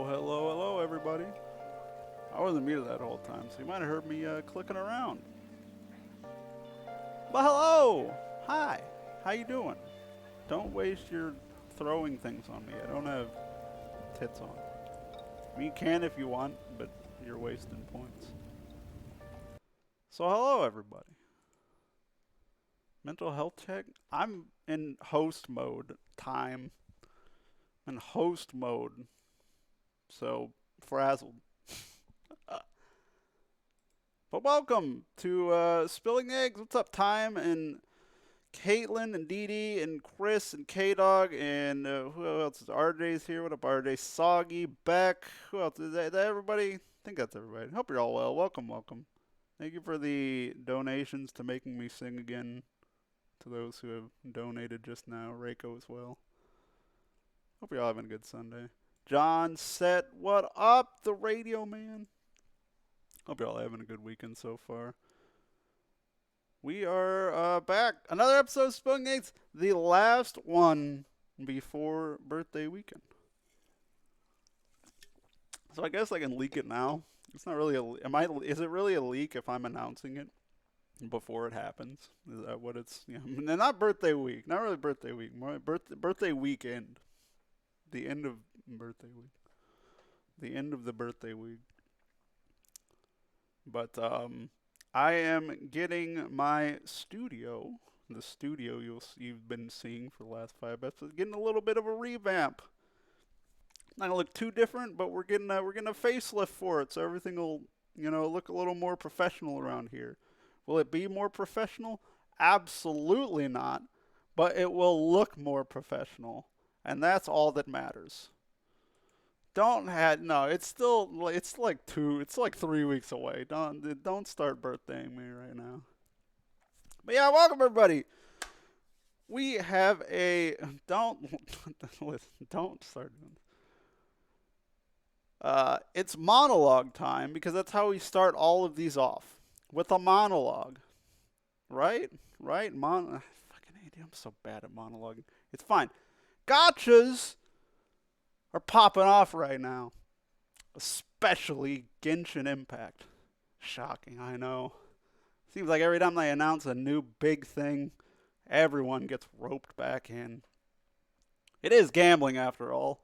Hello, everybody. I wasn't muted that whole time, so you might have heard me clicking around. But hello! Hi! How you doing? Don't waste your throwing things on me. I don't have tits on. I mean, you can if you want, but you're wasting points. So hello, everybody. Mental health check? I'm in host mode. Time. I'm in host mode. So, frazzled. But welcome to Spilling Eggs. What's up, Time and Caitlin and DD and Chris and K-Dog and who else is RJ's here? What up, RJ? Soggy, Beck. Who else is that? Everybody? I think that's everybody. Hope you're all well. Welcome. Thank you for the donations to making me sing again. To those who have donated just now, Reiko as well. Hope you're all having a good Sunday. John Set, what up, the radio man? Hope you're all having a good weekend so far. We are back. Another episode of Spilling Eggs, the last one before birthday weekend. So I guess I can leak it now. It's not really is it really a leak if I'm announcing it before it happens? Is that what it's, not birthday week, not really birthday week, more birthday weekend. The end of birthday week. The end of the birthday week. But I am getting my studio, the studio you've been seeing for the last 5 episodes, getting a little bit of a revamp. Not gonna look too different, but we're getting a facelift for it, so everything will look a little more professional around here. Will it be more professional? Absolutely not, but it will look more professional, and that's all that matters. It's like 3 weeks away. Don't start birthdaying me right now. But yeah, welcome everybody. We have don't start doing this. It's monologue time because that's how we start all of these off, with a monologue. Right? Fucking idiot. I'm so bad at monologuing. It's fine. Gotchas are popping off right now. Especially Genshin Impact. Shocking, I know. Seems like every time they announce a new big thing, everyone gets roped back in. It is gambling after all.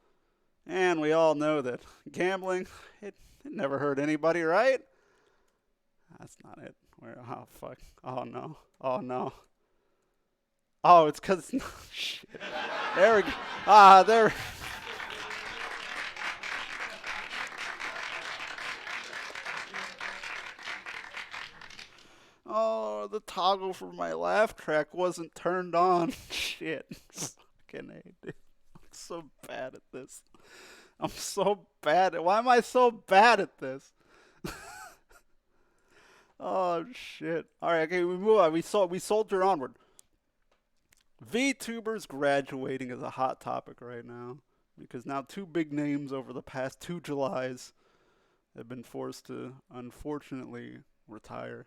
And we all know that gambling, it never hurt anybody, right? That's not it. Oh, fuck. Oh, no. Oh, no. Oh, it's because... Shit. There we go. There... Oh, the toggle for my laugh track wasn't turned on. Shit. Fucking A, dude. I'm so bad at this. I'm so bad at... Why am I so bad at this? Oh, shit. Alright, okay, we move on. We soldier onward. VTubers graduating is a hot topic right now. Because now two big names over the past 2 Julys have been forced to, unfortunately, retire.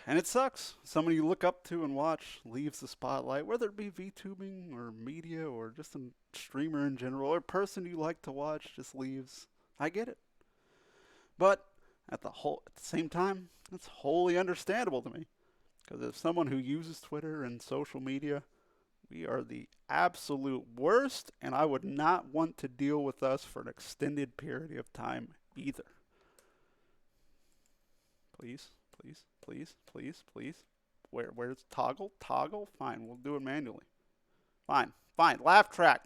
And it sucks. Someone you look up to and watch leaves the spotlight, whether it be VTubing or media or just a streamer in general, or a person you like to watch just leaves. I get it. But at the same time, it's wholly understandable to me. Because as someone who uses Twitter and social media, we are the absolute worst, and I would not want to deal with us for an extended period of time either. Please. Please, please, please, please. Where's toggle? Toggle? Fine, we'll do it manually. Fine. Laugh track.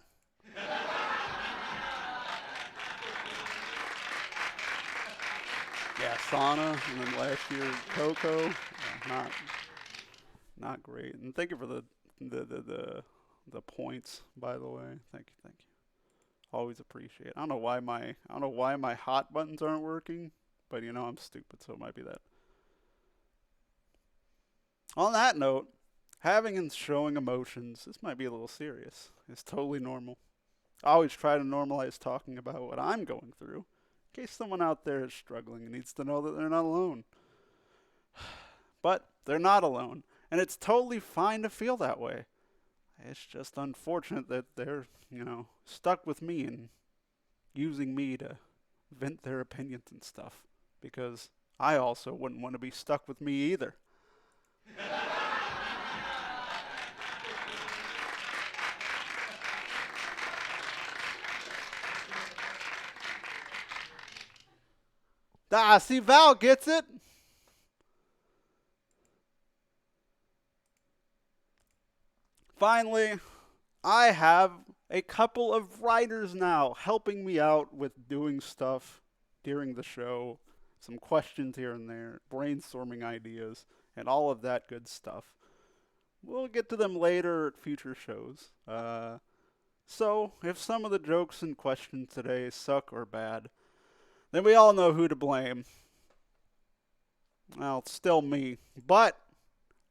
Yeah, Sauna, and then last year Coco. Yeah, not great. And thank you for the points, by the way. Thank you. Always appreciate it. I don't know why my hot buttons aren't working, but I'm stupid, so it might be that. On that note, having and showing emotions, this might be a little serious. It's totally normal. I always try to normalize talking about what I'm going through, in case someone out there is struggling and needs to know that they're not alone. But they're not alone, and it's totally fine to feel that way. It's just unfortunate that they're, stuck with me and using me to vent their opinions and stuff, because I also wouldn't want to be stuck with me either. See, Val gets it. Finally, I have a couple of writers now helping me out with doing stuff during the show. Some questions here and there, brainstorming ideas, and all of that good stuff. We'll get to them later at future shows. So, if some of the jokes and questions today suck or bad, then we all know who to blame. Well, it's still me, but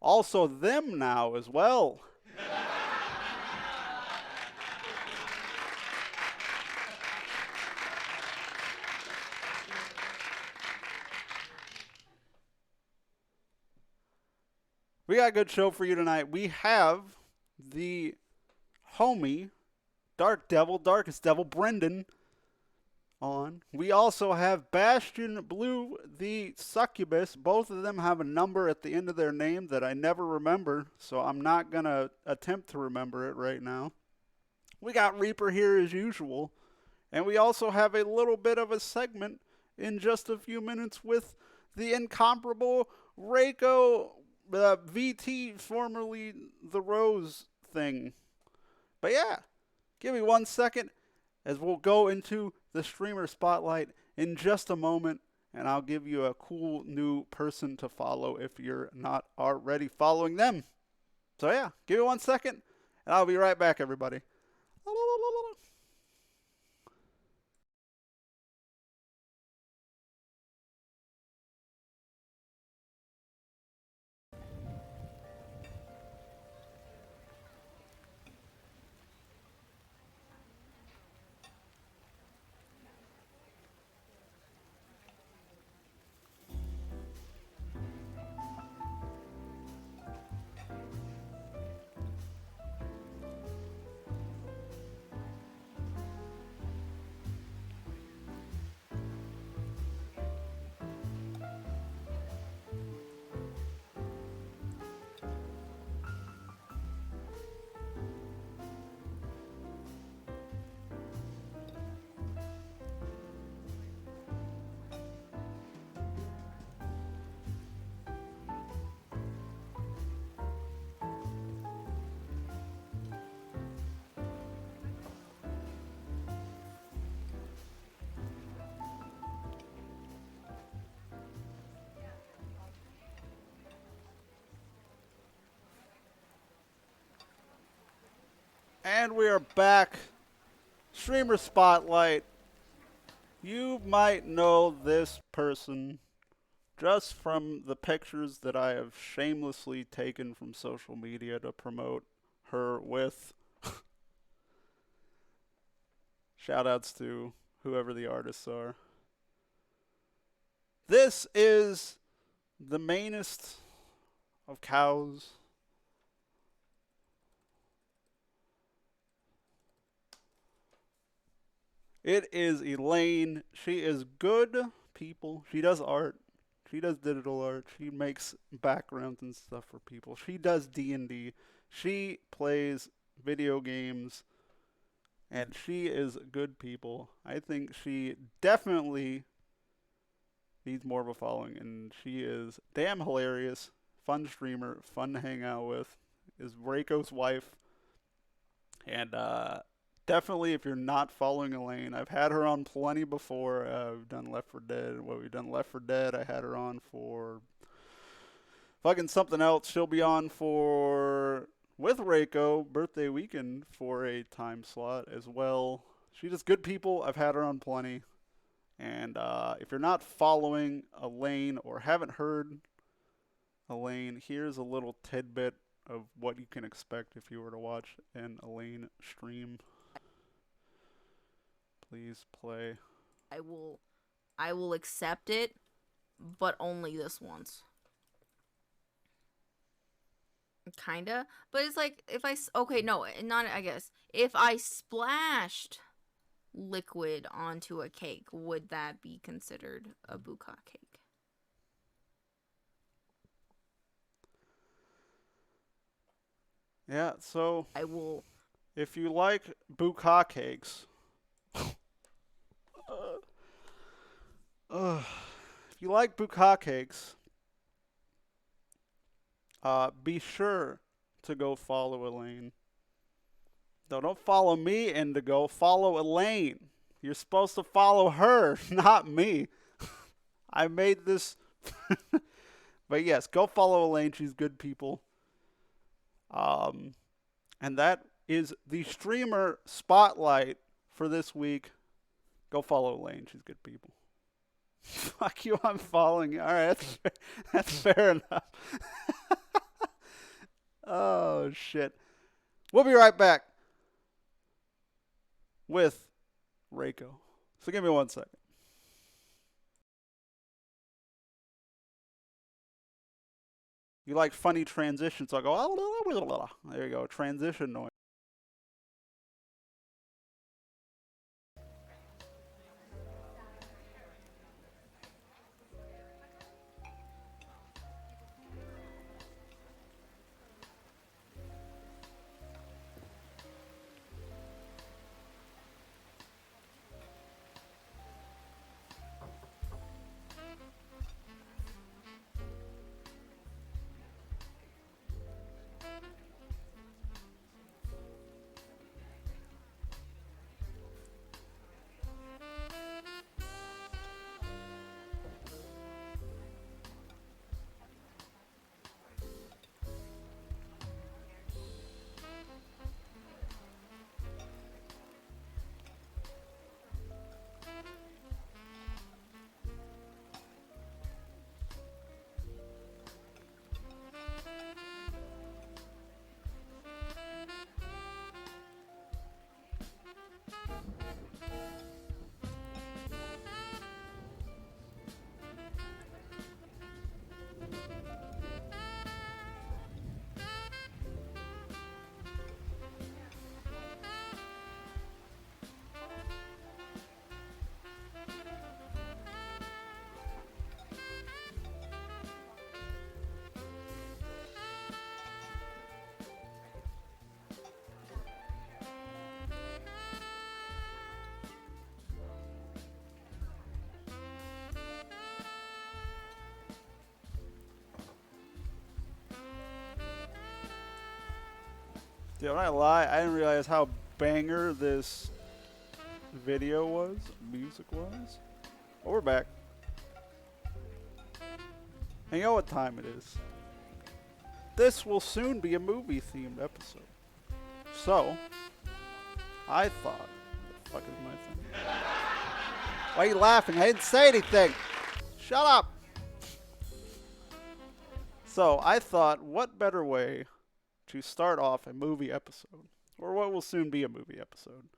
also them now as well. We got a good show for you tonight. We have the homie, Darkest Devil, Brendan, on. We also have Bastion Blue, the succubus. Both of them have a number at the end of their name that I never remember, so I'm not going to attempt to remember it right now. We got Reaper here as usual, and we also have a little bit of a segment in just a few minutes with the incomparable Reiko VT, formerly the Rose thing. But yeah, give me 1 second as we'll go into the streamer spotlight in just a moment, and I'll give you a cool new person to follow if you're not already following them. So yeah, give me 1 second, and I'll be right back, everybody. And we are back. Streamer Spotlight. You might know this person just from the pictures that I have shamelessly taken from social media to promote her with. Shoutouts to whoever the artists are. This is the mainest of cows. It is Elaine. She is good, people. She does art. She does digital art. She makes backgrounds and stuff for people. She does D&D. She plays video games. And she is good, people. I think she definitely needs more of a following. And she is damn hilarious. Fun streamer. Fun to hang out with. Is Reiko's wife. And definitely, if you're not following Elaine, I've had her on plenty before. We've done Left 4 Dead. We've done Left 4 Dead. I had her on for fucking something else. She'll be on for with Reiko birthday weekend for a time slot as well. She's just good people. I've had her on plenty. And if you're not following Elaine or haven't heard Elaine, here's a little tidbit of what you can expect if you were to watch an Elaine stream. Please play. I will accept it, but only this once. Kinda, but it's like if I guess if I splashed liquid onto a cake, would that be considered a bukkake cake? Yeah, so I will. if you like bukkake cakes, if you like bukkake cakes, be sure to go follow Elaine. No, don't follow me, Indigo. Follow Elaine. You're supposed to follow her, not me. I made this. But yes, go follow Elaine. She's good people. And that is the streamer spotlight for this week. Go follow Elaine. She's good people. Fuck you, I'm following you. All right, that's fair enough. Oh, shit. We'll be right back with Reiko. So give me 1 second. You like funny transitions, so I go, there you go, transition noise. Dude, when I lie, I didn't realize how banger this video was, music-wise. But we're back. And you know what time it is. This will soon be a movie-themed episode. So, I thought. What the fuck is my thing? Why are you laughing? I didn't say anything. Shut up. So I thought, what better way to start off a movie episode, or what will soon be a movie episode,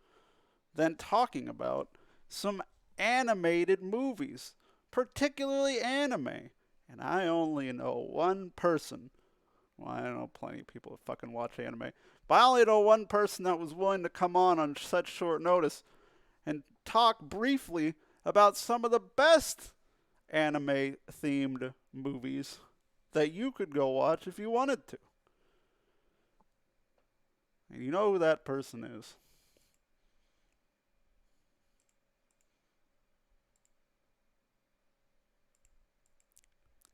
than talking about some animated movies, particularly anime. And I only know one person. Well, I know plenty of people that fucking watch anime. But I only know one person that was willing to come on such short notice and talk briefly about some of the best anime themed movies that you could go watch if you wanted to. And you know who that person is.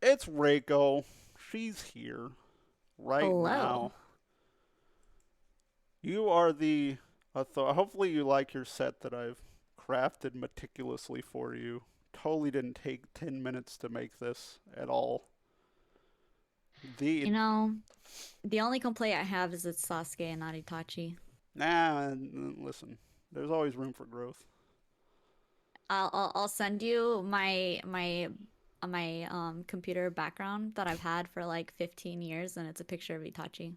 It's Reiko. She's here right Hello. now. You are the hopefully you like your set that I've crafted meticulously for you. Totally didn't take 10 minutes to make this at all. You know, the only complaint I have is it's Sasuke and not Itachi. Nah, listen. There's always room for growth. I'll send you my computer background that I've had for like 15 years, and it's a picture of Itachi.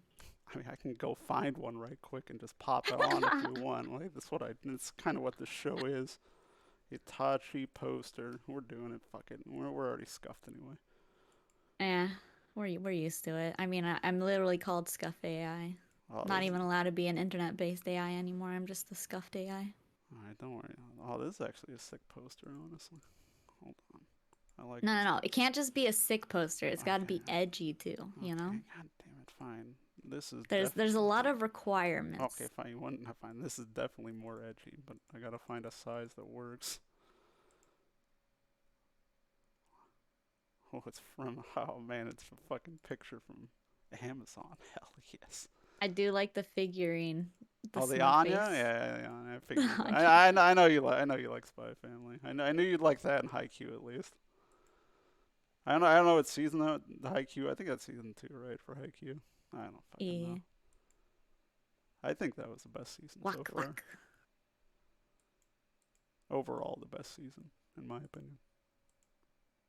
I mean, I can go find one right quick and just pop it on if you want. Like, it's kind of what this show is. Itachi poster. We're doing it. Fuck it. We're already scuffed anyway. Yeah, we're used to it. I mean, I'm literally called Scuff AI. Oh, Not even allowed to be an internet-based AI anymore. I'm just the Scuffed AI. Alright, don't worry. Oh, this is actually a sick poster, honestly. Hold on. I like No. It can't just be a sick poster. It's got to be edgy too, you know? God damn it, fine. This is There's a lot of requirements. Okay, fine. You want fine. This is definitely more edgy, but I gotta find a size that works. Oh, it's from. Oh man, it's a fucking picture from Amazon. Hell yes. I do like the figurine. The smug Anya? face. Yeah. I figured. I know you like. I know you like Spy Family. I knew you'd like that in Haikyuu at least. I don't know what season that Haikyuu. I think that's season 2, right, for Haikyuu. I don't fucking know. I think that was the best season so far. Wak. Overall, the best season, in my opinion.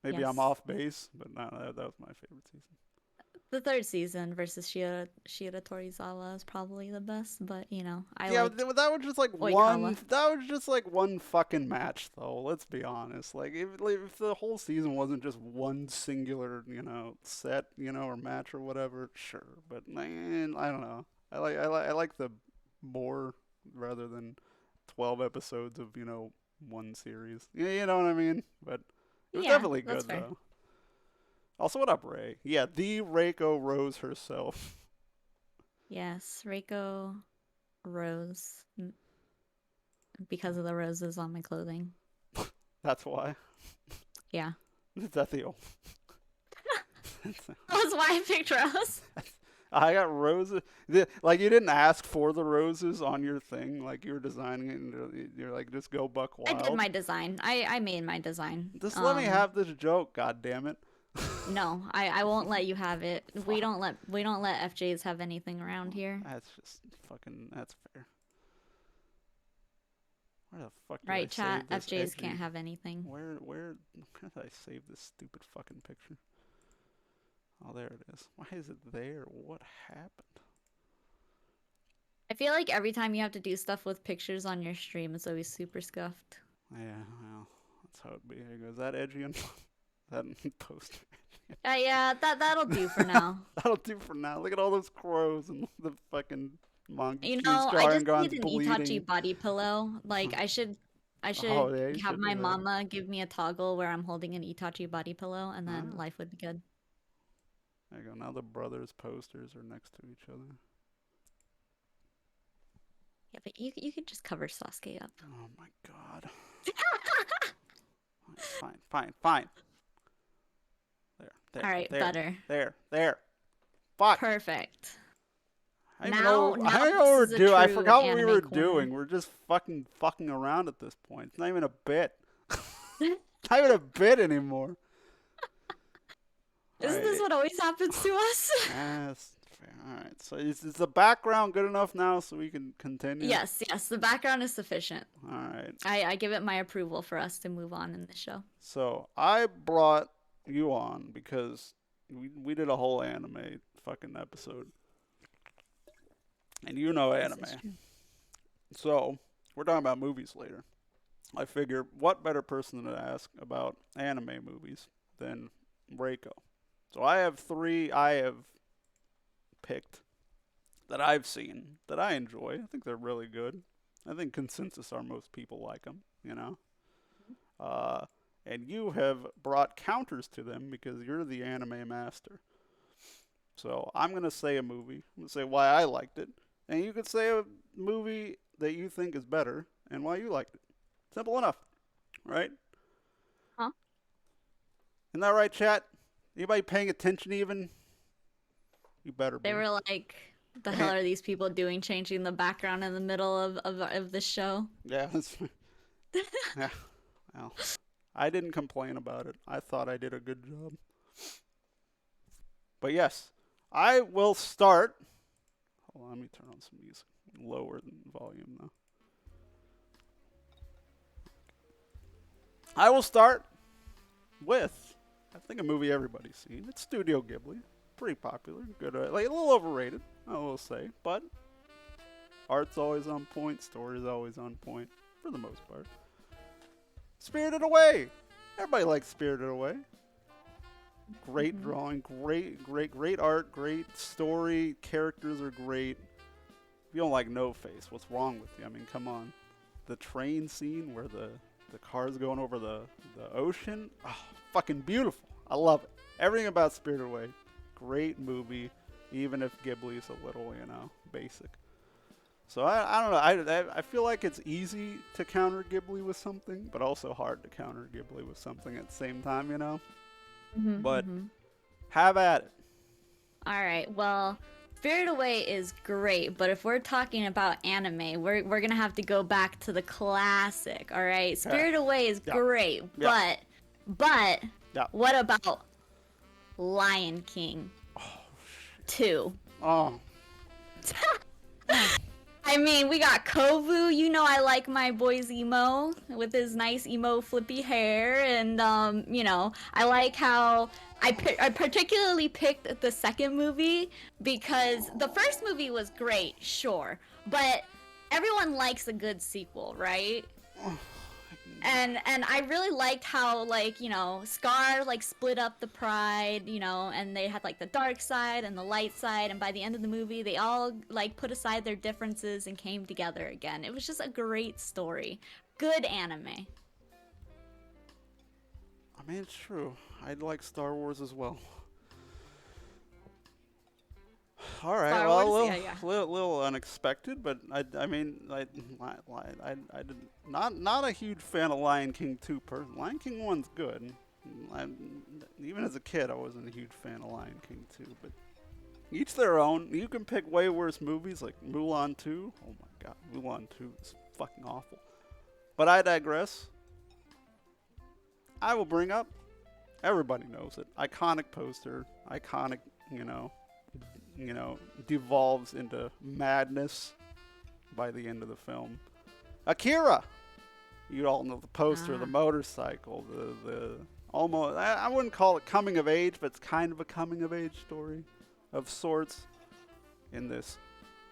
Maybe Yes. I'm off base, but no, that was my favorite season. The third season versus Shira Torizawa is probably the best, but you know, That was just like Oikawa. That was just like one fucking match, though. Let's be honest. Like if the whole season wasn't just one singular, set, or match or whatever, sure. But man, I don't know. I like the more rather than 12 episodes of one series. You know what I mean? But it was definitely that's good fair. though. Also, what up, Ray? Yeah, the Reiko Rose herself. Yes, Reiko Rose. Because of the roses on my clothing. That's why. Yeah. Is that the old? That's why I picked Rose. I got roses. Like, you didn't ask for the roses on your thing. Like, you were designing it, and you're like, just go buck wild. I did my design. I made my design. Just let me have this joke, God damn it. No, I won't let you have it. We don't let FJs have anything around here. That's just fucking. That's fair. Where the fuck did I Right, chat. save this FJs can't edgy- have anything. Where did I save this stupid fucking picture? Oh, there it is. Why is it there? What happened? I feel like every time you have to do stuff with pictures on your stream, it's always super scuffed. Yeah, well, that's how it be. Here goes that edgy and that poster. Yeah, that'll do for now. That'll do for now. Look at all those crows and the fucking monkey. You know, I just need an Itachi body pillow. Like, I should Oh, yeah, you have should my do that. mama give me a toggle where I'm holding an Itachi body pillow, and then Ah. life would be good. There you go. Now the brothers' posters are next to each other. Yeah, but you could just cover Sasuke up. Oh my god. Fine. There. All right, there, better. There. Fuck. Perfect. I don't even Now- know, now I don't know what this is we're a doing. I true forgot what we anime were corner. doing. We're just fucking around at this point. It's not even a bit. Not even a bit anymore. Isn't this what always happens to us? That's fair. All right. So is the background good enough now so we can continue? Yes, yes, the background is sufficient. All right. I give it my approval for us to move on in the show. So I brought you on because we did a whole anime fucking episode, and you know This anime. is true. So we're talking about movies later. I figure what better person to ask about anime movies than Reiko. So I have 3 I have picked that I've seen that I enjoy. I think they're really good. I think consensus are most people like them, you know. And you have brought counters to them because you're the anime master. So I'm gonna say a movie. I'm gonna say why I liked it, and you could say a movie that you think is better and why you liked it. Simple enough, right? Huh? Isn't that right, chat? Anybody paying attention even? You better be. They were like, the hell are these people doing changing the background in the middle of the show? Yeah, that's, yeah. Well, I didn't complain about it. I thought I did a good job. But yes, I will start. Hold on, let me turn on some music. Lower than volume though. I will start with, I think, a movie everybody's seen. It's Studio Ghibli. Pretty popular. Good, like a little overrated, I will say. But art's always on point. Story's always on point, for the most part. Spirited Away. Everybody likes Spirited Away. Great drawing, great art, great story. Characters are great. If you don't like No Face, what's wrong with you? I mean, come on. The train scene where the car's going over the ocean. Oh, fucking beautiful. I love it. Everything about Spirited Away. Great movie, even if Ghibli's a little, basic. So I don't know. I feel like it's easy to counter Ghibli with something, but also hard to counter Ghibli with something at the same time, But have at it. All right. Well, Spirit Away is great, but if we're talking about anime, we're gonna have to go back to the classic. All right. Spirit Away is great, Yeah. but Yeah. what about Lion King 2? Oh, I mean, we got Kovu. You know, I like my boy's emo with his nice emo flippy hair, and I like how I particularly picked the second movie because the first movie was great, sure, but everyone likes a good sequel, right? And I really liked how, Scar, split up the pride, and they had, the dark side and the light side, and by the end of the movie, they all, put aside their differences and came together again. It was just a great story. Good anime. I mean, it's true. I like Star Wars as well. All right, Star well, Wars? a Yeah. little unexpected, but I mean, I did not a huge fan of Lion King 2 person. Lion King 1's good. Even as a kid, I wasn't a huge fan of Lion King 2, but each their own. You can pick way worse movies like Mulan 2. Oh my god, Mulan 2 is fucking awful. But I digress. I will bring up, everybody knows it, iconic poster, iconic, devolves into madness by the end of the film. Akira! You all know the poster, the motorcycle, the almost, I wouldn't call it coming of age, but it's kind of a coming of age story of sorts in this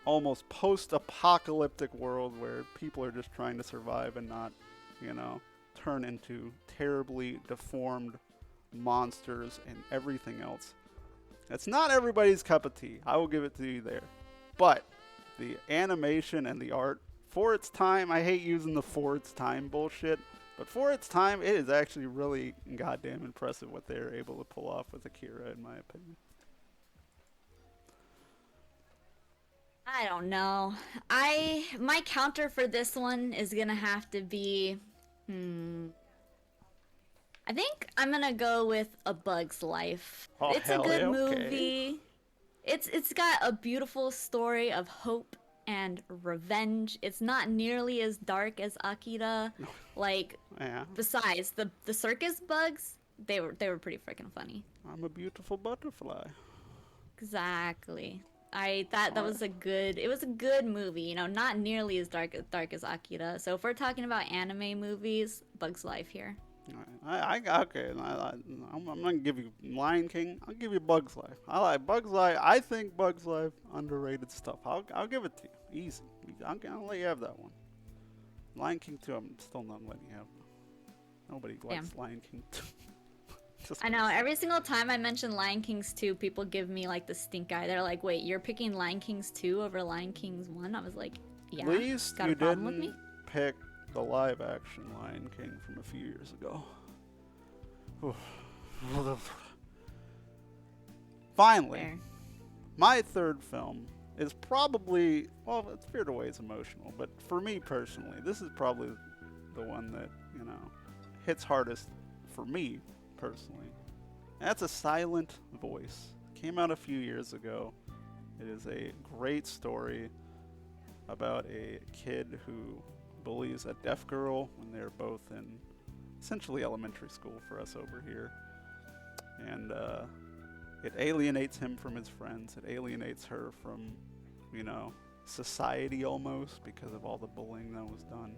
almost post-apocalyptic world where people are just trying to survive and not, turn into terribly deformed monsters and everything else. It's not everybody's cup of tea. I will give it to you there. But the animation and the art, for its time, I hate using the for its time bullshit, but for its time, it is actually really goddamn impressive what they're able to pull off with Akira, in my opinion. I don't know. My counter for this one is gonna have to be, I think I'm gonna go with A Bug's Life. Oh, It's a hell good yeah, movie. It's got a beautiful story of hope and revenge. It's not nearly as dark as Akira. Yeah. Besides the circus bugs, they were pretty freaking funny. I'm a beautiful butterfly. Exactly. That was a good. It was a good movie. You know, not nearly as dark as Akira. So if we're talking about anime movies, Bugs Life here. Okay. I'm gonna give you Lion King. I'll give you Bugs Life. I like Bugs Life. I think Bugs Life underrated stuff. I'll give it to you. Easy. I'll let you have that one. Lion King 2. I'm still not letting you have. Nobody likes Lion King 2. I know. Every single time I mention Lion Kings 2, people give me like the stink eye. They're like, "Wait, you're picking Lion Kings 2 over Lion Kings 1?" I was like, "Yeah." At least got you a problem with me? didn't pick the live-action Lion King from a few years ago. Finally, Fair. my third film is probably, well, it's Spirited Away is emotional, but for me personally, this is probably the one that, you know, hits hardest for me personally. And that's A Silent Voice. Came out a few years ago. It is a great story about a kid who bullies a deaf girl when they're both in essentially elementary school for us over here. And it alienates him from his friends. It alienates her from, you know, society almost because of all the bullying that was done.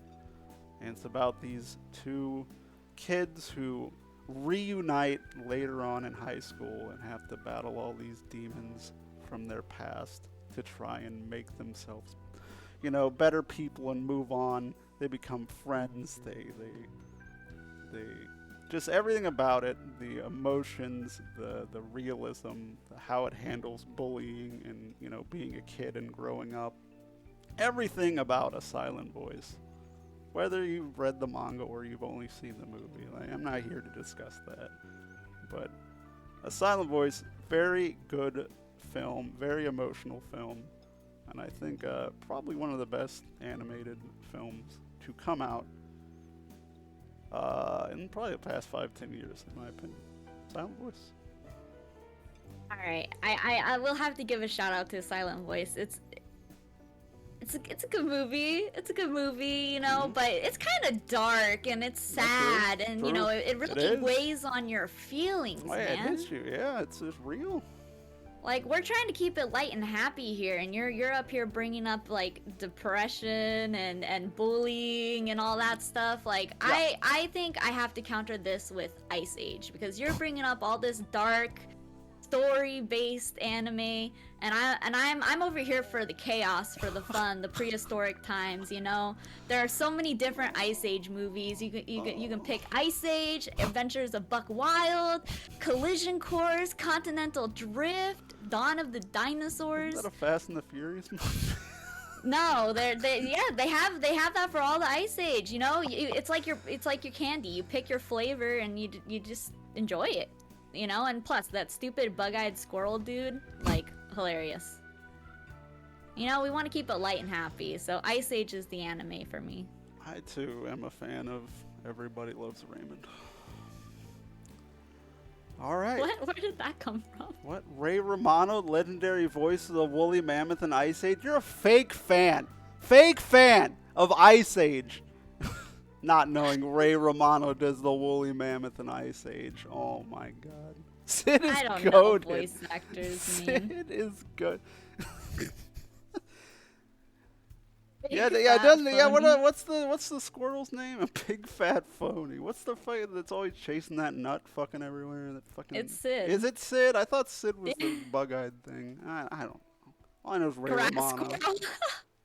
And it's about these two kids who reunite later on in high school and have to battle all these demons from their past to try and make themselves, you know, better people and move on. They become friends. They just everything about it, the emotions, the realism, how it handles bullying and, you know, being a kid and growing up. Everything about A Silent Voice. Whether you've read the manga or you've only seen the movie, like, I'm not here to discuss that. But A Silent Voice, very good film, very emotional film, and I think probably one of the best animated films to come out in probably the past 5-10 years, in my opinion. Silent Voice. All right, I will have to give a shout out to Silent Voice. It's a good movie. It's a good movie, you know, but it's kind of dark and it's sad, and you know, it really weighs on your feelings, Oh, yeah, man. it hits you. Yeah, it's real. Like, we're trying to keep it light and happy here, and you're up here bringing up like depression and bullying and all that stuff. Like, yeah. I think I have to counter this with Ice Age, because you're bringing up all this dark story-based anime, and I'm over here for the chaos, for the fun, the prehistoric times. You know, there are so many different Ice Age movies. You can pick Ice Age, Adventures of Buck Wild, Collision Course, Continental Drift, Dawn of the Dinosaurs. Is that a Fast and the Furious movie? No, they have that for all the Ice Age. You know, it's like your candy. You pick your flavor and you just enjoy it. You know, and plus that stupid bug-eyed squirrel dude, like, hilarious. You know, we want to keep it light and happy, so Ice Age is the anime for me. I too am a fan of Everybody Loves Raymond. All right. Where did that come from? What? Ray Romano, legendary voice of the woolly mammoth in Ice Age? You're a fake fan. Fake fan of Ice Age. Not knowing Ray Romano does the woolly mammoth in Ice Age. Oh my god. Sid is I don't goated. know what voice actors mean. Sid is good. Big doesn't it? Yeah, phony. what's the squirrel's name? A big fat phony. What's the fight that's always chasing that nut fucking everywhere? That fucking. It's Sid. Is it Sid? I thought Sid was the bug-eyed thing. I don't know. All I know is Ray Romano.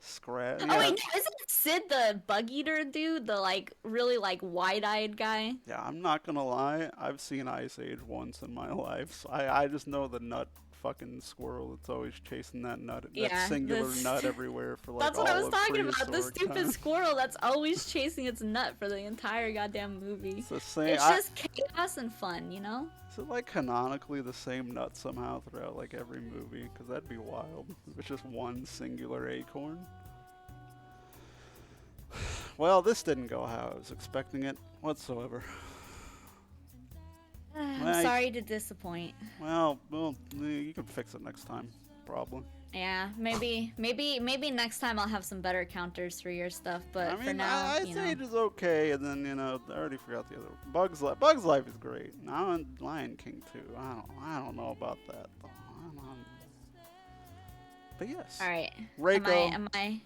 Scratch. Oh wait, no, isn't Sid the bug eater dude? The like really like wide-eyed guy? Yeah, I'm not gonna lie. I've seen Ice Age once in my life, so I just know the nut fucking squirrel that's always chasing that nut, that singular nut everywhere for like That's all what I was of talking about. The prehistoric stupid time. squirrel that's always chasing its nut for the entire goddamn movie. It's the same. It's just chaos and fun, you know? Is it like canonically the same nut somehow throughout like every movie? Because that'd be wild. If it's just one singular acorn. Well, this didn't go how I was expecting it whatsoever. I'm sorry to disappoint. Well, you can fix it next time, probably. Yeah, maybe next time I'll have some better counters for your stuff. But I mean, for now, Ice Age is okay, and then I already forgot the other. Bugs Life is great. Now in Lion King too. I don't know about that though. But yes. All right. Reiko.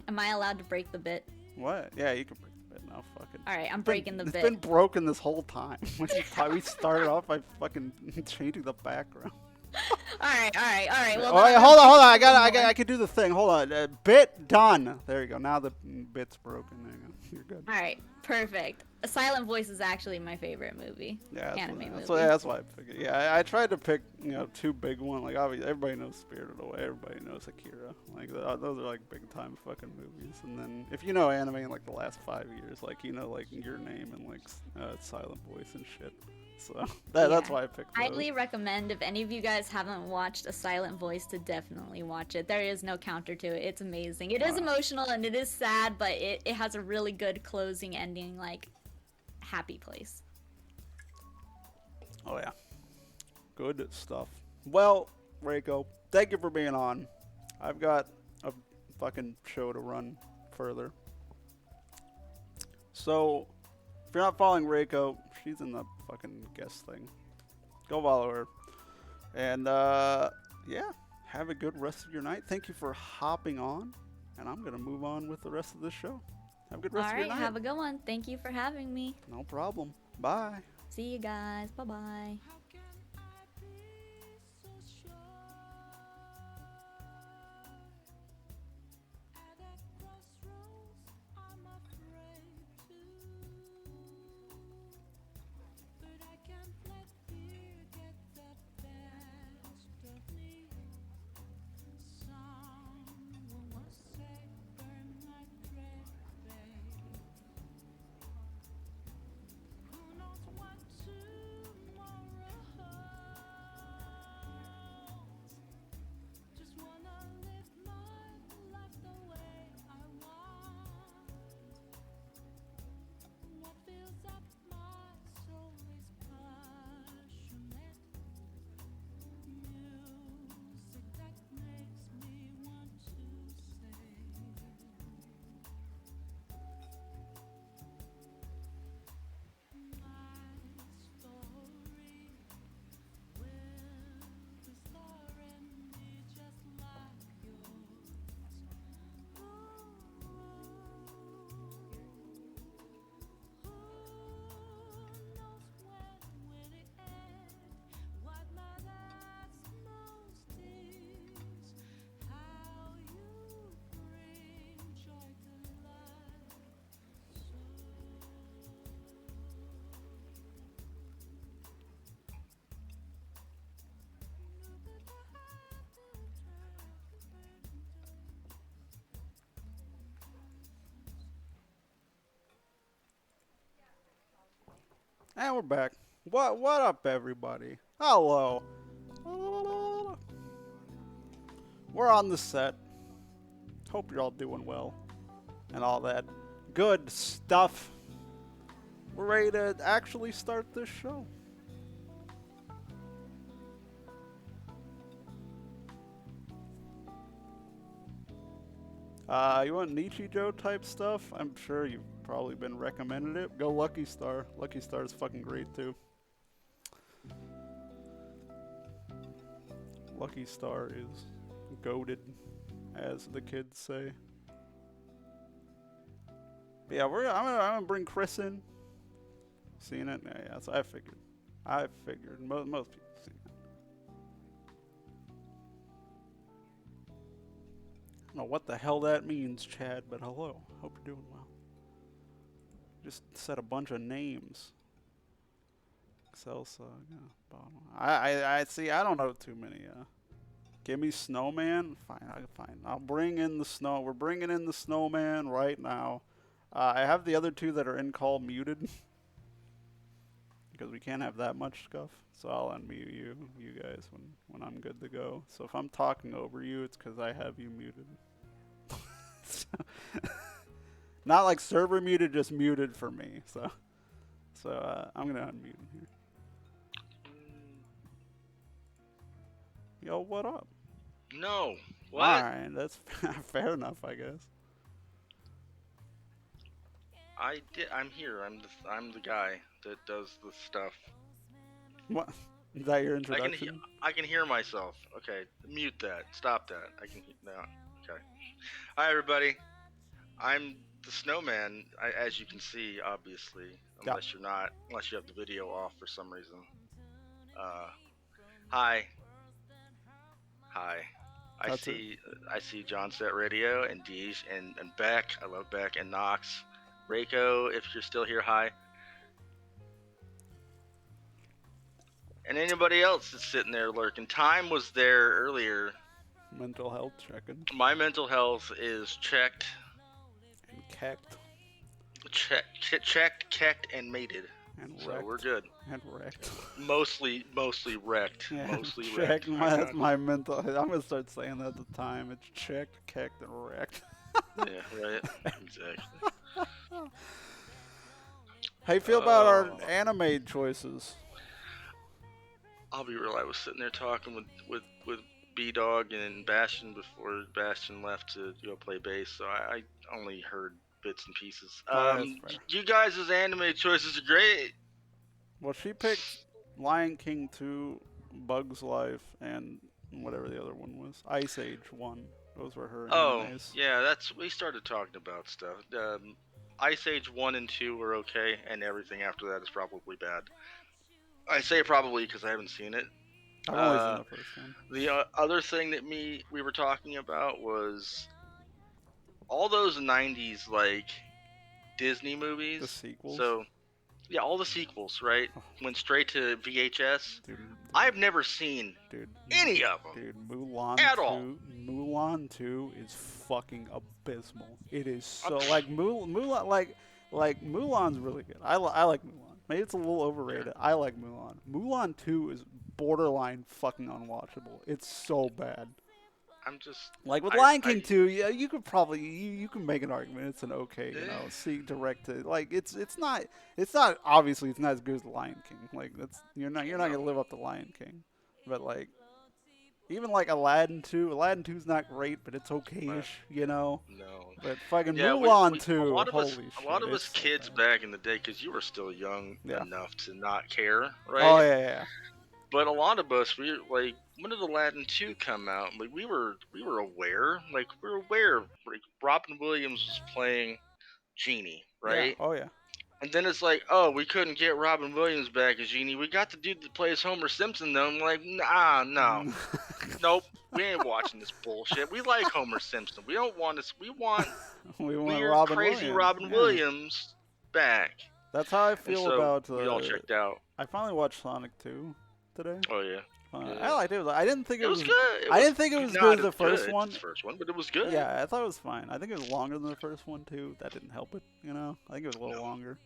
Am I allowed to break the bit? What? Yeah, you can break the bit now. Fuck it. All right, I'm breaking the It's bit. been broken this whole time. We started off by fucking changing the background. All right. Well, Oh, then wait, I'm hold on. gonna I can do the thing. Hold on. Bit done. There you go. Now the bit's broken. There you go. You're good. All right, perfect. A Silent Voice is actually my favorite movie. Yeah, movie. that's why I figured. Yeah, I tried to pick, two big ones. Like, obviously, everybody knows Spirited Away. Everybody knows Akira. Like, those are, like, big time fucking movies. And then, if you know anime in, like, the last 5 years, like, like, Your Name and, like, Silent Voice and shit. So, that's why I picked those. Highly recommend, if any of you guys haven't watched A Silent Voice, to definitely watch it. There is no counter to it. It's amazing. It is emotional and it is sad, but it has a really good closing ending, like, happy place. Oh, yeah. Good stuff. Well, Reiko, thank you for being on. I've got a fucking show to run further. So, if you're not following Reiko, she's in the fucking guest thing. Go follow her. And, yeah, have a good rest of your night. Thank you for hopping on. And I'm going to move on with the rest of this show. Have a good rest of your night. All right, have a good one. Thank you for having me. No problem. Bye. See you guys. Bye-bye. And we're back. What up, everybody? Hello. We're on the set. Hope you're all doing well. And all that good stuff. We're ready to actually start this show. You want Nichijou type stuff? I'm sure you've probably been recommended it. Go Lucky Star. Lucky Star is fucking great too. Lucky Star is goated, as the kids say. But yeah, I'm gonna bring Chris in. Seen it? Yeah, so I figured. Most people seen it. I don't know what the hell that means, Chad, but hello. Hope you're doing well. Just said a bunch of names. Excelsa, yeah, I see. I don't know too many. Give me Snowman. Fine. I'll bring in the snow. We're bringing in the Snowman right now. I have the other two that are in call muted because we can't have that much stuff. So I'll unmute you guys when I'm good to go. So if I'm talking over you, it's because I have you muted. Not like server muted, just muted for me. So I'm gonna unmute him here. Yo, what up? No. What? Alright, that's fair enough, I guess. I'm here. I'm the guy that does the stuff. What? Is that your introduction? I can hear myself. Okay, mute that. Stop that. I can now. Okay. Hi, everybody. I'm the snowman, as you can see, obviously, Yeah. unless you have the video off for some reason. Hi. I That's it. see John Set Radio and Deej and Beck. I love Beck and Knox. Reiko, if you're still here, hi. And anybody else that's sitting there lurking. Time was there earlier. Mental health checking. My mental health is checked, And kecked. checked, kecked, and mated. And So wrecked. we're good. And wrecked. Mostly wrecked. Yeah, Mostly checked. wrecked. That's my mental. I'm gonna start saying that at the time. It's checked, kecked, and wrecked. Yeah, right. Exactly. How you feel about our anime choices? I'll be real. I was sitting there talking with B-Dog and Bastion before Bastion left to go play bass, so I only heard bits and pieces. Oh, that's fair. You guys' anime choices are great. Well, she picked Lion King 2, Bug's Life, and whatever the other one was. Ice Age 1. Those were her animes. Yeah, we started talking about stuff. Ice Age 1 and 2 were okay, and everything after that is probably bad. I say probably because I haven't seen it. I've only seen the first one. The other thing that we were talking about was all those 90s, like, Disney movies. The sequels? So, yeah, all the sequels, right? Went straight to VHS. Dude, I've never seen any of them. Dude, Mulan At 2, all. Mulan 2 is fucking abysmal. It is so like Mulan like Mulan's really good. I like Mulan. Maybe it's a little overrated. I like Mulan. Mulan 2 is borderline fucking unwatchable. It's so bad. I'm just Like with Lion King 2, yeah, you could probably you can make an argument it's an okay, directed. Like it's not obviously it's not as good as Lion King. Like that's you're not gonna live up to LionKing. But like even like Aladdin 2, Aladdin 2's not great, but it's okay-ish, you know. No. But fucking Yeah, Mulan 2, a lot of holy shit. a lot of us it's so kids bad. back in the day, because you were still young enough to not care, right? Oh yeah. But a lot of us, we like, when did Aladdin 2 come out? Like we were aware, like Robin Williams was playing Genie, right? Yeah. Oh yeah. And then it's like, oh, we couldn't get Robin Williams back as Genie. We got the dude that plays Homer Simpson though. I'm like, nah, no, nope, we ain't watching this bullshit. We like Homer Simpson. We don't want this. We want weird, Robin crazy Williams. Robin Williams back. That's how I feel about. We all checked out. I finally watched Sonic 2 today. Oh yeah. I liked it. I didn't think it was good. I didn't think it was good as the first one. The first one, but it was good. Yeah, I thought it was fine. I think it was longer than the first one too. That didn't help it, you know. I think it was a little longer,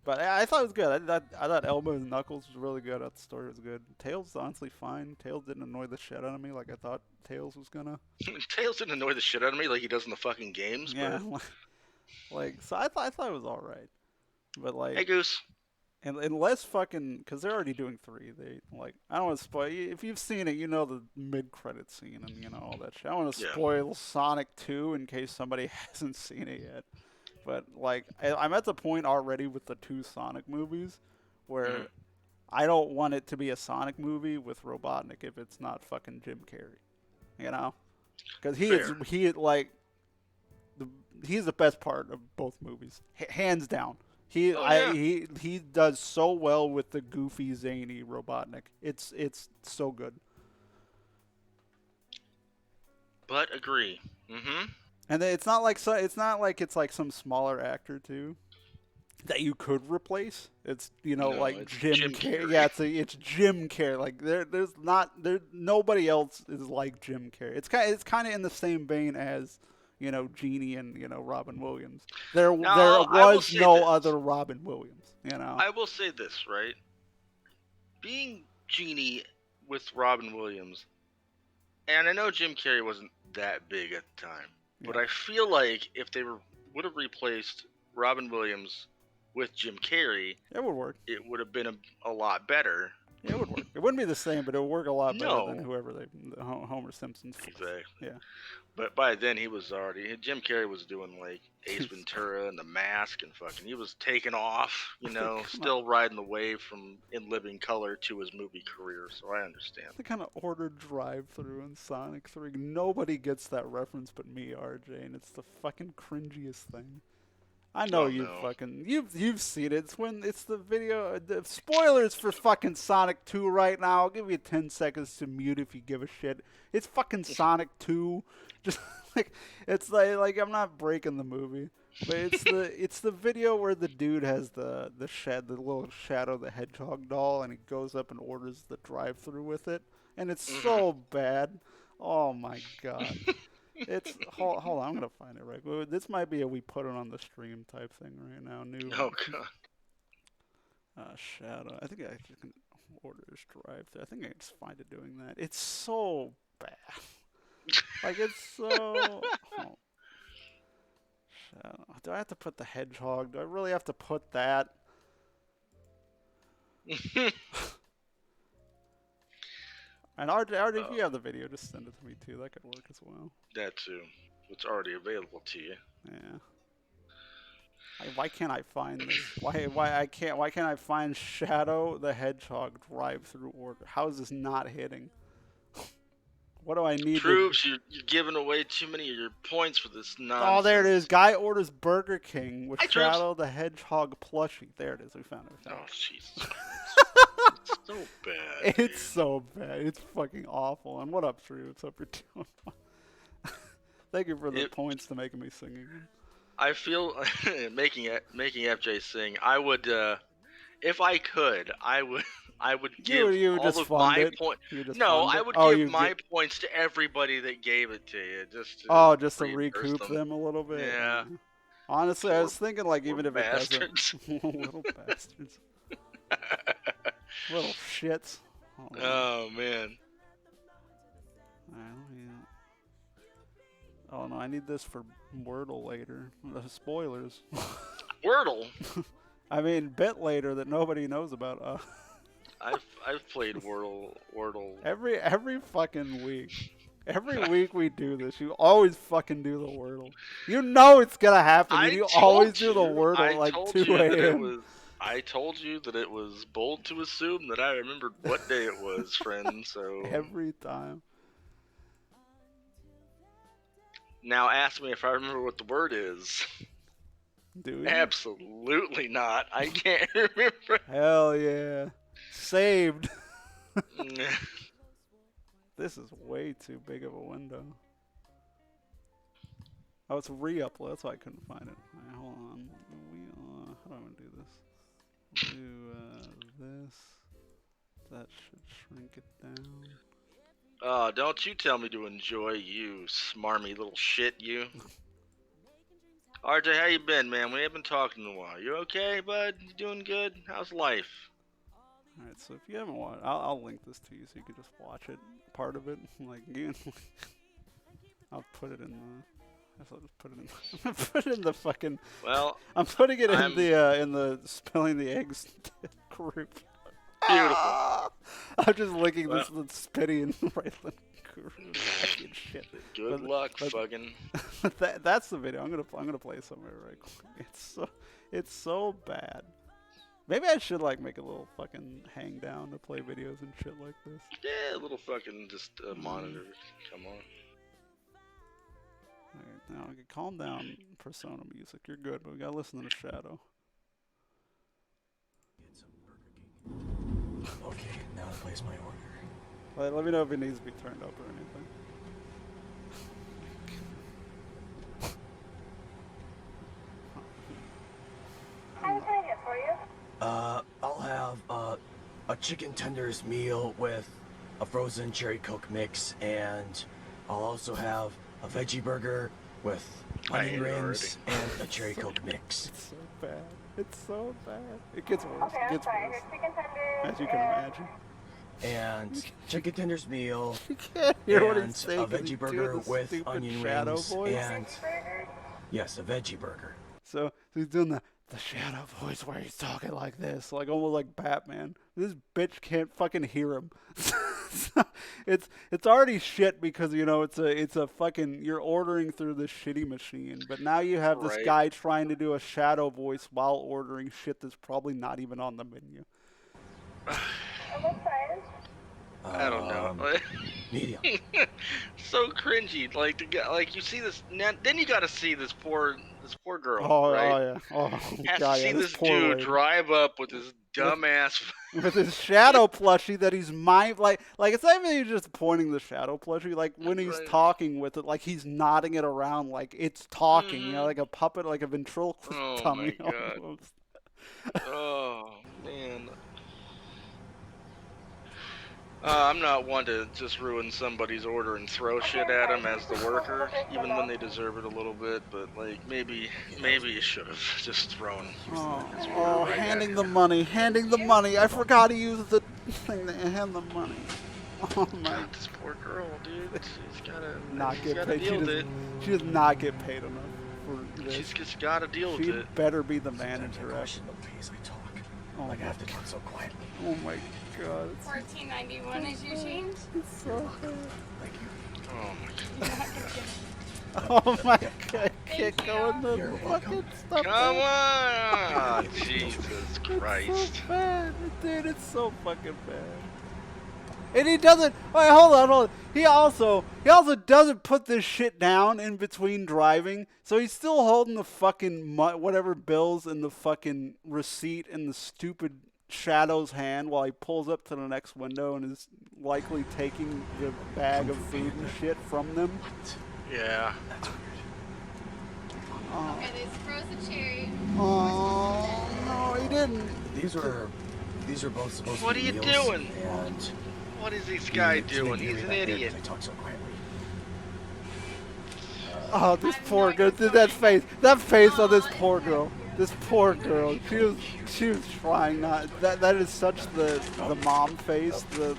but I thought it was good. I thought Elbows and Knuckles was really good. I thought the story was good. Tails was honestly fine. Tails didn't annoy the shit out of me like I thought Tails was gonna. Tails didn't annoy the shit out of me like he does in the fucking games. Yeah, like so I thought it was all right, but like. Hey Goose. And unless fucking, because they're already doing 3. They like, I don't want to spoil. If you've seen it, you know the mid-credit scene and you know all that shit. I don't want to spoil Sonic 2 in case somebody hasn't seen it yet. But like, I'm at the point already with the 2 Sonic movies where I don't want it to be a Sonic movie with Robotnik if it's not fucking Jim Carrey, you know? Because he's the best part of both movies, hands down. He does so well with the goofy, zany Robotnik. It's so good. But agree. And it's not like it's like some smaller actor too that you could replace. It's like Jim Carrey. Yeah, it's Jim Carrey. Like there's nobody else is like Jim Carrey. It's kind of in the same vein as Genie and Robin Williams. There was no other Robin Williams. I will say this, right? Being Genie with Robin Williams, and I know Jim Carrey wasn't that big at the time, but I feel like if they would have replaced Robin Williams with Jim Carrey, it would work. It would have been a lot better. It would work. wouldn't be the same, but it would work a lot better than No. whoever Homer Simpson's. Exactly. Yeah. But by then he was already Jim Carrey was doing like Ace Ventura and The Mask and fucking he was taking off, still riding the wave from In Living Color to his movie career. So I understand. The kind of ordered drive-through in Sonic 3. Nobody gets that reference but me, RJ, and it's the fucking cringiest thing. I know you've seen it. It's the video. The spoilers for fucking Sonic 2 right now. I'll give you 10 seconds to mute if you give a shit. It's fucking Sonic 2. Just it's like I'm not breaking the movie, but it's the video where the dude has the little Shadow the Hedgehog doll, and he goes up and orders the drive-through with it, and it's so bad. Oh my god. Hold on, I'm gonna find it right. This might be a we put it on the stream type thing right now. Oh god. Shadow. I think I can order this drive-through. I think I can just find it doing that. It's so bad. Like it's so. Shadow. Do I have to put the hedgehog? Do I really have to put that? And RJ, if you have the video, just send it to me too. That could work as well. That too. It's already available to you. Yeah. Why can't I find this? Why can't I find Shadow the Hedgehog drive-through order? How is this not hitting? What do I need? Proves you're giving away too many of your points for this nonsense. Oh, there it is. Guy orders Burger King with Shadow the Hedgehog plushie. There it is. We found it. Oh, Jesus. It's so bad. It's dude. so bad. It's fucking awful. And what up, Drew? What's up? You're doing? Thank you for the points to making me sing again. I feel making FJ sing. I would, if I could, I would give you all of my points. No, I would give my points to everybody that gave it to you. Just to recoup them a little bit. Yeah. Honestly, I was thinking like even if bastards. It doesn't, little bastards, little shits. Oh man. Oh no, I need this for Wordle later. The spoilers. Wordle. I mean, bit later that nobody knows about. I've played Wordle. Every fucking week. Every week we do this. You always fucking do the Wordle. You know it's gonna happen. And you always do the Wordle at like 2 a.m. I told you that it was bold to assume that I remembered what day it was, friend. So every time. Now ask me if I remember what the word is. Do you? Absolutely not. I can't remember. Hell yeah. Saved. This is way too big of a window. Oh, it's re-upload. That's why I couldn't find it. Right, hold on. How do I want to do this? Do this. That should shrink it down. Oh, don't you tell me to enjoy, you smarmy little shit, you. RJ, how you been, man? We haven't talked in a while. You okay, bud? You doing good? How's life? Alright, so if you haven't watched, I'll link this to you so you can just watch it, part of it. Like, I'll put it in the. I'll just put it in. Put it in the fucking. Well, I'm putting it in the spilling the eggs group. Beautiful. I'm just licking this spitty and Raylan group. Shit. Good luck, fucking. That's the video. I'm gonna play somewhere right quick. It's so bad. Maybe I should like make a little fucking hang down to play videos and shit like this. Yeah, a little fucking just monitor. Come on. Alright, now calm down, Persona music. You're good, but we gotta listen to the Shadow. Okay, now to place my order. Let me know if it needs to be turned up or anything. How can I get for you? I'll have a chicken tenders meal with a frozen cherry Coke mix, and I'll also have a veggie burger with onion rings and a cherry Coke mix. It's so bad. It's so bad. It gets worse. Okay, It I'm gets sorry. worse. Here's chicken tenders. As you can imagine. And chicken tenders meal, You can't hear what and he's saying. a 'cause he's veggie doing burger the with stupid onion Shadow rings, voice. and yes, a veggie burger. So he's doing the the shadow voice where he's talking like this, like almost like Batman. This bitch can't fucking hear him. It's already shit because it's a fucking you're ordering through this shitty machine, but now you have this Right. guy trying to do a shadow voice while ordering shit that's probably not even on the menu. And what size? I don't know. Medium. So cringy. Like the guy, like you see this. Then you got to see this poor girl. Oh, right? oh yeah. Oh Has god, to see yeah. this poor dude lady. drive up with this dumbass. With his shadow plushie that he's like it's not even he's just pointing the shadow plushie, like when he's Right. talking with it, like he's nodding it around like it's talking, Mhm. like a puppet, like a ventriloquist Oh dummy my God. almost. Oh man. I'm not one to just ruin somebody's order and throw shit at them as the worker, even when they deserve it a little bit. But like maybe you should have just thrown. his order right at handing him. the money. I forgot to use the thing to hand the money. Oh my, God, this poor girl, dude. She's gotta not she's get gotta paid. deal with it. She does not get paid enough for this. She's just gotta deal with She it. better be the Sometimes I manager. question the ways I talk. Oh Like I my have to talk so quietly. Oh my god. $14.91 is your change? It's so bad. Thank you. Oh my God. Oh my god, can't go in the You're fucking welcome. stuff. Come on! Jesus It's Christ. so bad, dude. It's so fucking bad. And he doesn't. Wait, hold on. He also doesn't put this shit down in between driving. So he's still holding the fucking whatever bills and the fucking receipt in the stupid Shadow's hand while he pulls up to the next window and is likely taking the bag of food and shit from them. Yeah. That's weird. Oh, Okay, there's frozen cherry. oh no, he didn't. These are both supposed What to are be you meals, doing? And What is this guy to doing? make me He's an back there idiot. 'cause I talk so quietly. Oh, this poor girl. That face on this poor girl. This poor girl. She was trying not. That is such the mom face. The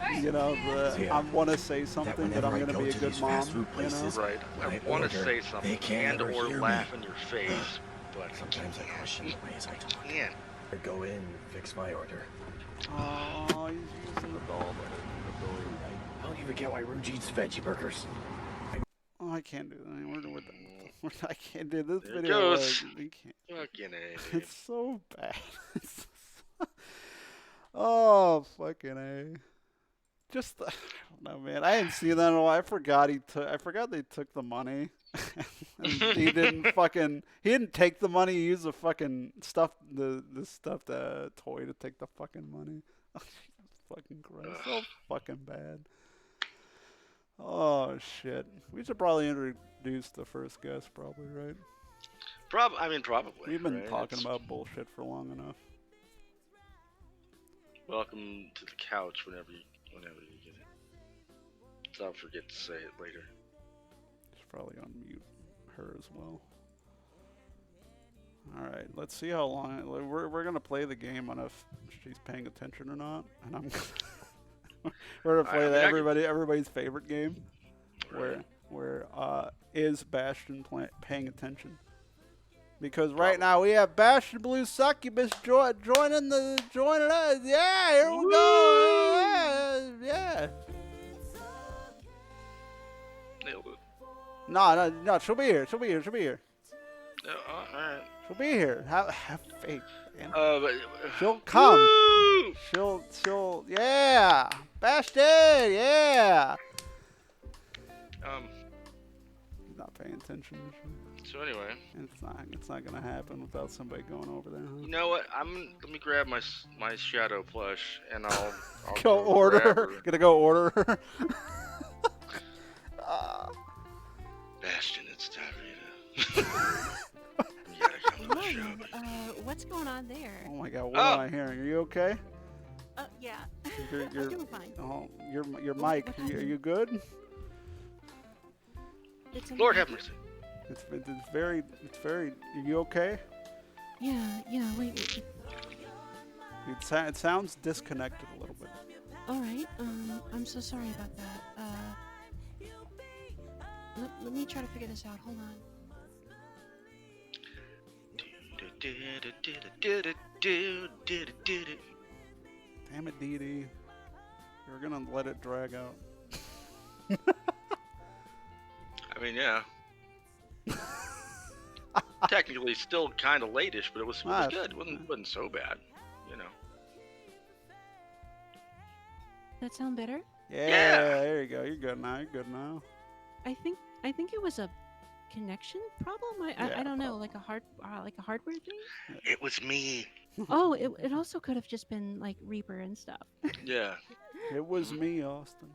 I want to say something that I'm whenever I gonna go be a to good these mom. fast food You know. places, Right. I when I want to order, say they something can't and ever or hear laugh me. in your face, but Sometimes I question the ways I talk. man, I go in and fix my order. Oh, he's using the doll. I don't even get why Rouge eats veggie burgers. Oh, I can't do that. I can't do this There it video. goes. You can't. fucking A, dude. It's so bad. Oh, fucking A. Just, I don't know, man. I didn't see that in a while. I forgot they took the money. And he didn't take the money. He used the fucking the stuffed toy to take the fucking money. Jesus fucking Christ. So fucking bad. Oh, shit. We should probably introduce the first guest, probably, right? Probably. We've been right? talking It's- about bullshit for long enough. Welcome to the couch whenever you get it. Don't forget to say it later. Should probably unmute her as well. All right, let's see how long we're gonna play the game on if she's paying attention or not, and I'm we're gonna play everybody's favorite game, Right. where is Bastion paying attention? Because right now we have Bastion Blue Succubus joining us. Yeah, here we go. Yeah. Nailed it. No. She'll be here. Alright. She'll be here. Have faith, man. But She'll come. Woo! She'll. Yeah. Bastion. Yeah. She's not paying attention. So anyway, It's not gonna happen without somebody going over there. Huh? you know what? Let me grab my shadow plush and I'll Go order grab her. her. Gonna go order her. Bastion, it's time for you to. You gotta come to the show. What's going on there? Oh my God, what am I hearing? Are you okay? Yeah. You're I'm doing fine. oh, your mic. Are you good? Did something Lord have happen? mercy. It's very. Are you okay? Yeah, wait. It sounds disconnected a little bit. Alright, I'm so sorry about that. Let me try to figure this out. Hold on. Damn it, DD. You're gonna let it drag out. I mean, yeah. Technically, still kind of late-ish, but it was Ah, good. It wasn't so bad, you know. That sound better? Yeah, there you go. You're good now. You're good now. I think it was a connection problem. Yeah, I don't know, like a hardware thing. It was me. Oh, it also could have just been like Reaper and stuff. Yeah. It was me, Austin.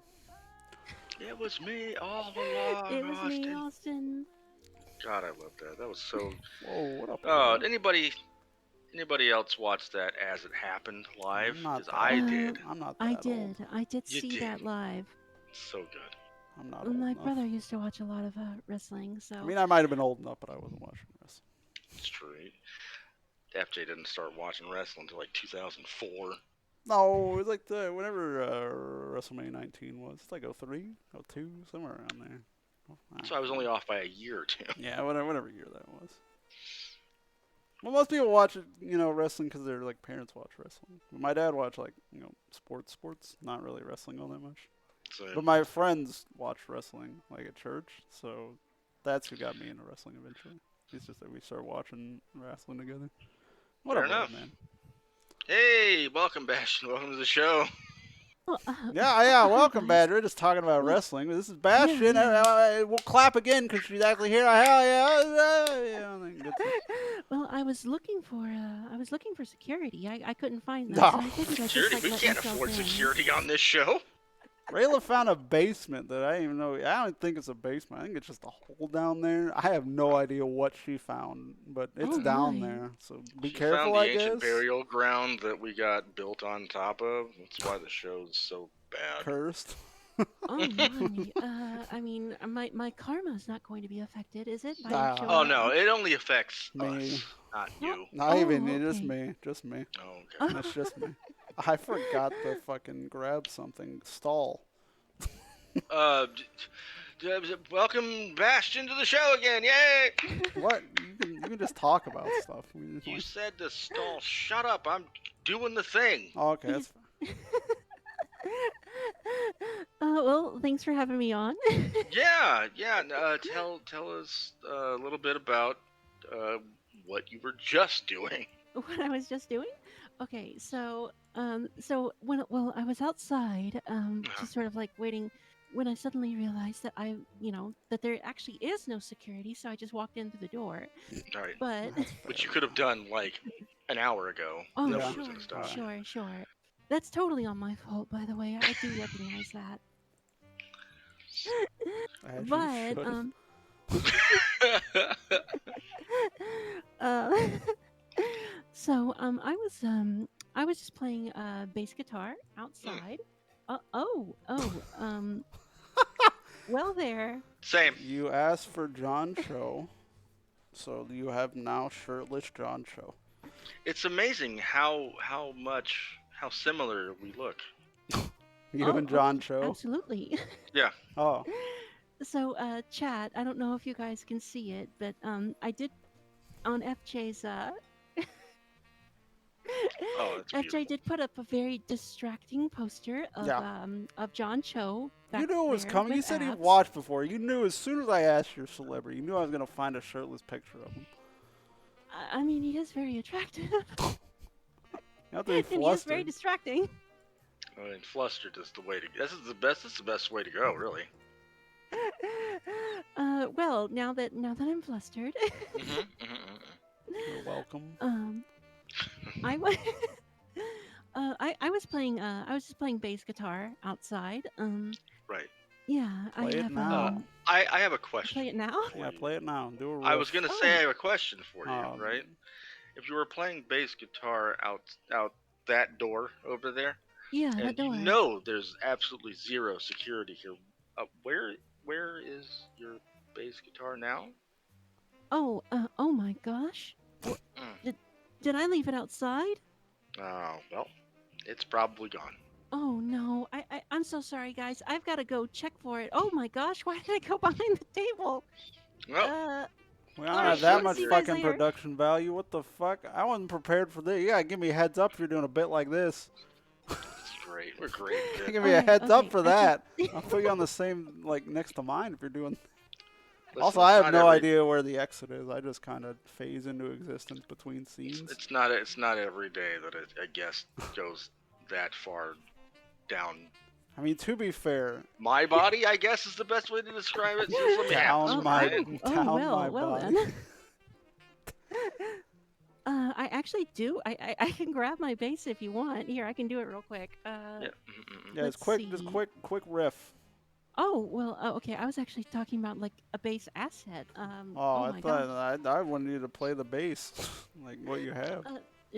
It was me all along, It was me, Austin. Austin. God, I love that. That was so. Whoa, what up? Oh, bro? anybody else watch that as it happened live? I'm not Because that I old. did. I'm not that I old. did. I did You see did. that live. So good. I'm not old My enough. brother used to watch a lot of wrestling, so. I mean, I might have been old enough, but I wasn't watching wrestling. It's true. FJ didn't start watching wrestling until like 2004. No, it was like whenever WrestleMania 19 was. It's like 03, 02, somewhere around there. So I was only off by a year or two. Yeah, whatever year that was. Well, most people watch it, wrestling because their like parents watch wrestling. But my dad watched like sports, not really wrestling all that much. So, But my friends watched wrestling like at church, so that's who got me into wrestling eventually. It's just that we started watching wrestling together. Whatever, enough. man. hey, welcome, Bastion. Welcome to the show. Well, Yeah, hi, welcome, guys. Badger. Just talking about Well, wrestling. This is Bastion. yeah. We'll clap again because she's actually here. Hell yeah! And then get the- Well, I was looking for security. I couldn't find them. No. So I figured I'd just, Security? like, We let can't myself afford in. security on this show. Rayla found a basement that I didn't even know. I don't think it's a basement. I think it's just a hole down there. I have no idea what she found, but it's Oh, down my. there. So be She careful, found the I ancient guess. burial ground that we got built on top of. That's why the show's so bad. Cursed. Oh my. I mean, my karma's not going to be affected, is it? By Nah. showing Oh up? no, it only affects Me. us, not you. Not even Oh, just okay. me. Just me. Oh, okay. That's just me. I forgot to fucking grab something. Stall. Welcome, Bastion, to the show again. Yay! What? You can just talk about stuff. We just You like- said to stall. Shut up. I'm doing the thing. Oh, okay, that's fine. Well, thanks for having me on. Yeah. Tell us a little bit about what you were just doing. What I was just doing? Okay, so when I was outside, just sort of like waiting, when I suddenly realized that that there actually is no security, so I just walked in through the door. All right. But That's Which you fair. could have done like an hour ago. oh, Yeah. Nobody sure, was gonna stop. sure. That's totally on my fault, by the way. I do recognize that. As you But should. uh, so I was just playing bass guitar outside. Well there. Same. You asked for John Cho, so you have now shirtless John Cho. It's amazing how similar we look. You and John Cho. Absolutely. Yeah. Oh, So, chat, I don't know if you guys can see it, but I did on FJ's Oh, that's beautiful. FJ did put up a very distracting poster of John Cho. you back knew it was there coming. You with said you abs. watched before. You knew as soon as I asked your celebrity, you knew I was gonna find a shirtless picture of him. I mean, he is very attractive, You have to be and he is very flustered. distracting. I mean, flustered is the way to. This is the best way to go, really. Well, now that I'm flustered, You're welcome. I was I was playing I was just playing bass guitar outside. Right. Yeah, Play I it have now. I have a question. play it now. Yeah, play it now. Do a riff. I was gonna say I have a question for you, Oh, right? If you were playing bass guitar out that door over there, Yeah, that and door. you know there's absolutely zero security here, where is your bass guitar now? Oh, oh my gosh. Mm. Did I leave it outside? Oh well, it's probably gone. Oh no. I'm so sorry, guys. I've got to go check for it. Oh my gosh, why did I go behind the table? Well, We don't Alright, have that I'll much see you guys fucking later. production value. What the fuck? I wasn't prepared for this. You gotta give me a heads up if you're doing a bit like this. That's great. We're great. Good. Give me a Okay, heads up okay, for I that. can- I'll put you on the same, like, next to mine if you're doing. Listen, Also, it's I have not no every- idea where the exit is. I just kind of phase into existence between scenes. It's not. It's not every day that a guest goes that far down. I mean, to be fair, My body, I guess, is the best way to describe it. Just let me have down this, my right? down my well body. then. I actually do. I can grab my bass if you want. Here, I can do it real quick. Yeah. Mm-mm-mm. Yeah, it's Let's quick. Just see. quick riff. Oh well. Okay. I was actually talking about like a bass asset. Oh, Oh I my thought I wanted you to play the bass, like what you have.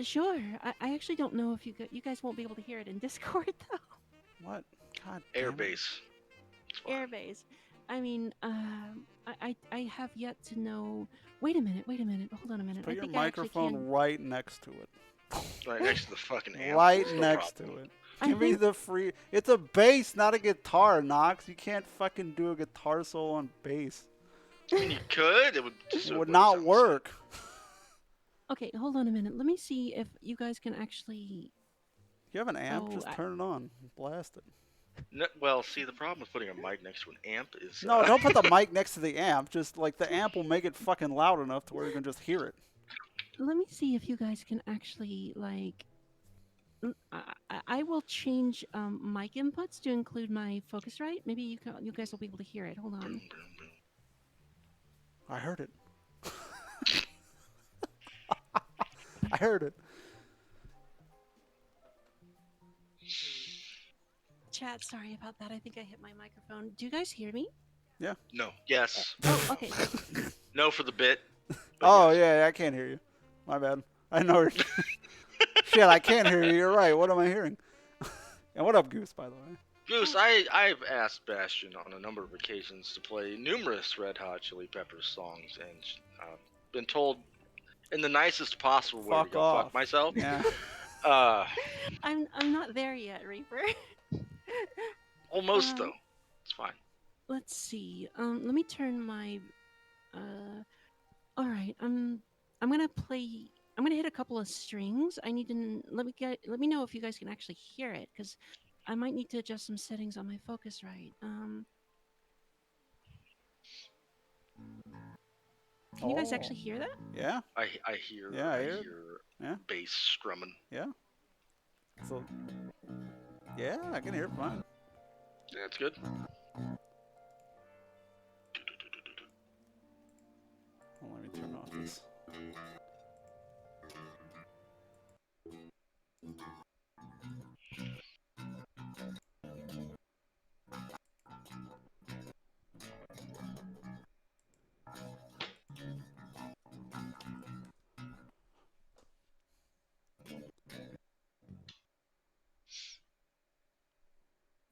Sure. I actually don't know if you guys won't be able to hear it in Discord though. What? God damn it. Airbase. It's fine. Air bass. I mean, I have yet to know. Wait a minute. Hold on a minute. Put I your think I actually microphone can. right next to it. Right next to the fucking amp. Right It's no next to problem. it. I Give me think- the free. It's a bass, not a guitar, Knox. You can't fucking do a guitar solo on bass. I mean, you could. It would. Just It would wouldn't not sound the work. Okay, hold on a minute. Let me see if you guys can actually. You have an amp, Oh, just I- turn it on. Blast it. same. No, well, see, the problem with putting a mic next to an amp is. No, don't put the mic next to the amp. Just like the amp will make it fucking loud enough to where you can just hear it. Let me see if you guys can actually like. I will change mic inputs to include my Focusrite. Maybe you guys will be able to hear it. Hold on. Boom, boom, boom. I heard it. I heard it. Chat, sorry about that. I think I hit my microphone. Do you guys hear me? No. Yes. Oh, okay. No for the bit. Oh yeah, I can't hear you. My bad. I know. Shit, I can't hear you. You're right. What am I hearing? And what up, Goose? By the way. Goose, I've asked Bastion on a number of occasions to play numerous Red Hot Chili Peppers songs, and been told in the nicest possible way Fuck to go off. fuck myself. Yeah. I'm not there yet, Reaper. Almost Um, though. It's fine. Let's see. Let me turn my. All right. I'm gonna play. I'm gonna hit a couple of strings. I need to let me know if you guys can actually hear it, because I might need to adjust some settings on my Focusrite. Can you guys actually hear that? Yeah. I hear. Yeah, I I hear it. hear Yeah. bass strumming. Yeah. So. Yeah, I can hear it fine. Yeah, it's good. Well, let me turn off this.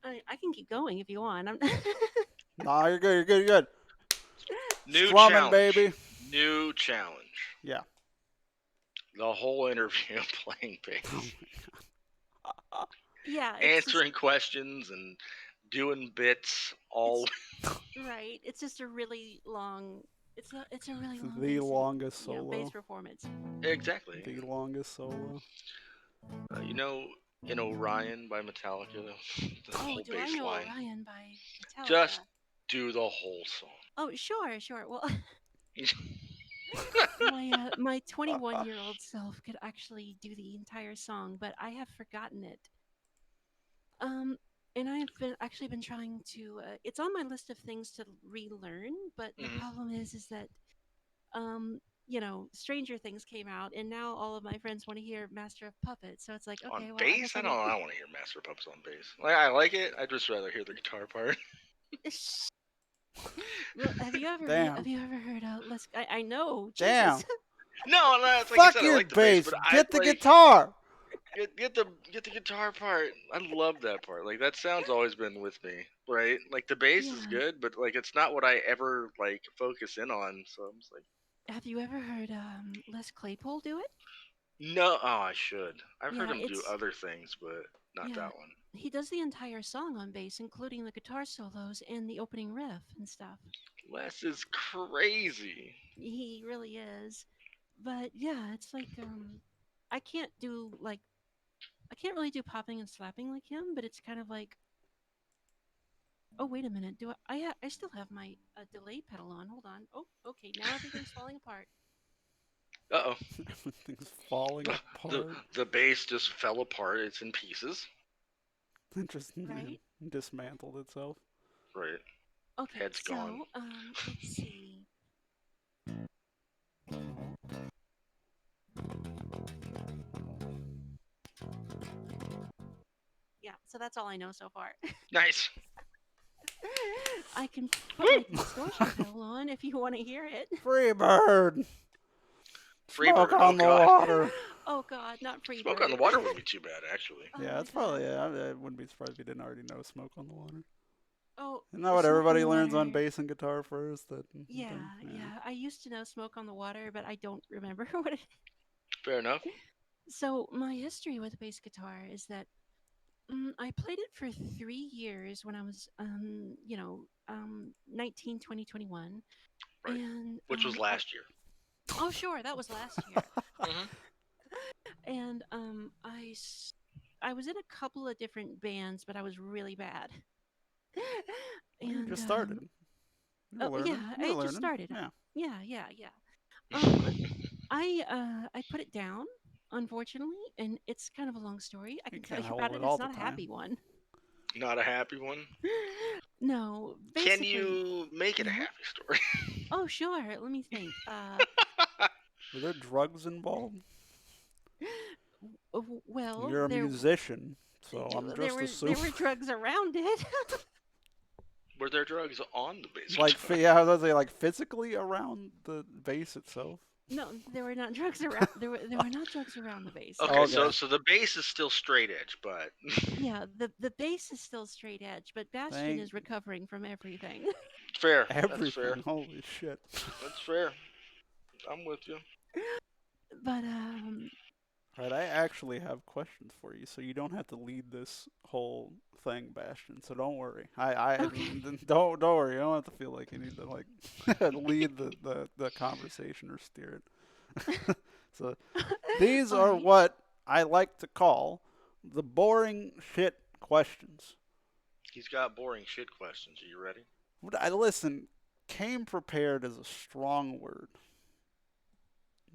I can keep going if you want. Nah, you're good. You're good. You're good. New Strumming, challenge. baby. New challenge. Yeah. The whole interview playing bass, Yeah. It's answering questions and doing bits all. right. It's just a really long. It's a really long. The bass- longest yeah, solo. bass performance. Exactly. The longest solo. You know, in Orion by Metallica, the Oh, whole do I bass know line. Orion by Metallica? Just do the whole song. Oh, sure. Well, my 21-year-old self could actually do the entire song, but I have forgotten it. And I have been trying to. It's on my list of things to relearn, but the Mhm. problem is that, Stranger Things came out, and now all of my friends want to hear Master of Puppets. So it's like, okay, On well, bass, I don't want to hear Master Puppets on bass. Like, I like it. I'd just rather hear the guitar part. Well, have you ever Damn. heard I know. Damn. Jesus. No, it's like I Fuck said, I your like the bass, bass. but Get the like, guitar. Get the guitar part. I love that part. Like that sound's always been with me, right? Like the bass is Yeah. good, but like it's not what I ever like focus in on. So I'm just like, Have you ever heard Les Claypool do it? no, oh, I should. I've heard Yeah, him do it's- other things, but not Yeah. that one. He does the entire song on bass, including the guitar solos and the opening riff and stuff. Les is crazy. He really is. But yeah, it's like I can't do like I can't really do popping and slapping like him, but it's kind of like, oh wait a minute, do I still have my delay pedal on. Hold on. Oh, okay, now everything's falling apart. Uh Everything's falling oh. The apart. the base just fell apart. It's in pieces. It just Right? dismantled itself. Right. Okay, Head's so gone. let's see. Yeah, so that's all I know so far. Nice. I can put my distortion pedal on if you want to hear it. Free bird. Freebird. Smoke Oh on the god. water. Oh God, not free Smoke bird. on the water wouldn't be too bad, actually. Oh Yeah, my that's probably. God. I wouldn't be surprised if you didn't already know smoke on the water. Oh, Isn't that what Smoke on everybody the learns on Water. bass and guitar first? Yeah, yeah. I used to know Smoke on the Water, but I don't remember what it. Fair enough. So my history with bass guitar is that I played it for 3 years when I was 19, 20, 21. Right. And Which was last year. oh sure, that was last year. Mhm. And I was in a couple of different bands, but I was really bad. Well, you And just started. You were oh learning. yeah, You I were just learning. started. Yeah. Yeah. I put it down, unfortunately, and it's kind of a long story. I You can tell can't you hold about it it. all It's the not a happy time. one. Not a happy one. No, Can basically. you make it a Yeah. happy story? Oh sure. Let me think. Were there drugs involved? Well, You're a musician, so I'm there just were assuming. drugs around it. Were there drugs on the base? Like, yeah, I was gonna say, like physically around the bass itself. No, there were not drugs around. There were not drugs around the base. Okay, Okay. so the base is still straight edge, but Yeah, the base is still straight edge, but Bastion Thank- is recovering from everything. fair. That's fair. Everything. Holy shit. That's fair. I'm with you. But Right, I actually have questions for you, so you don't have to lead this whole thing, Bastion. So don't worry. I Okay. don't worry. You don't have to feel like you need to like lead the conversation or steer it. So these are Alright. what I like to call the boring shit questions. He's got boring shit questions. Are you ready? Listen, came prepared is a strong word.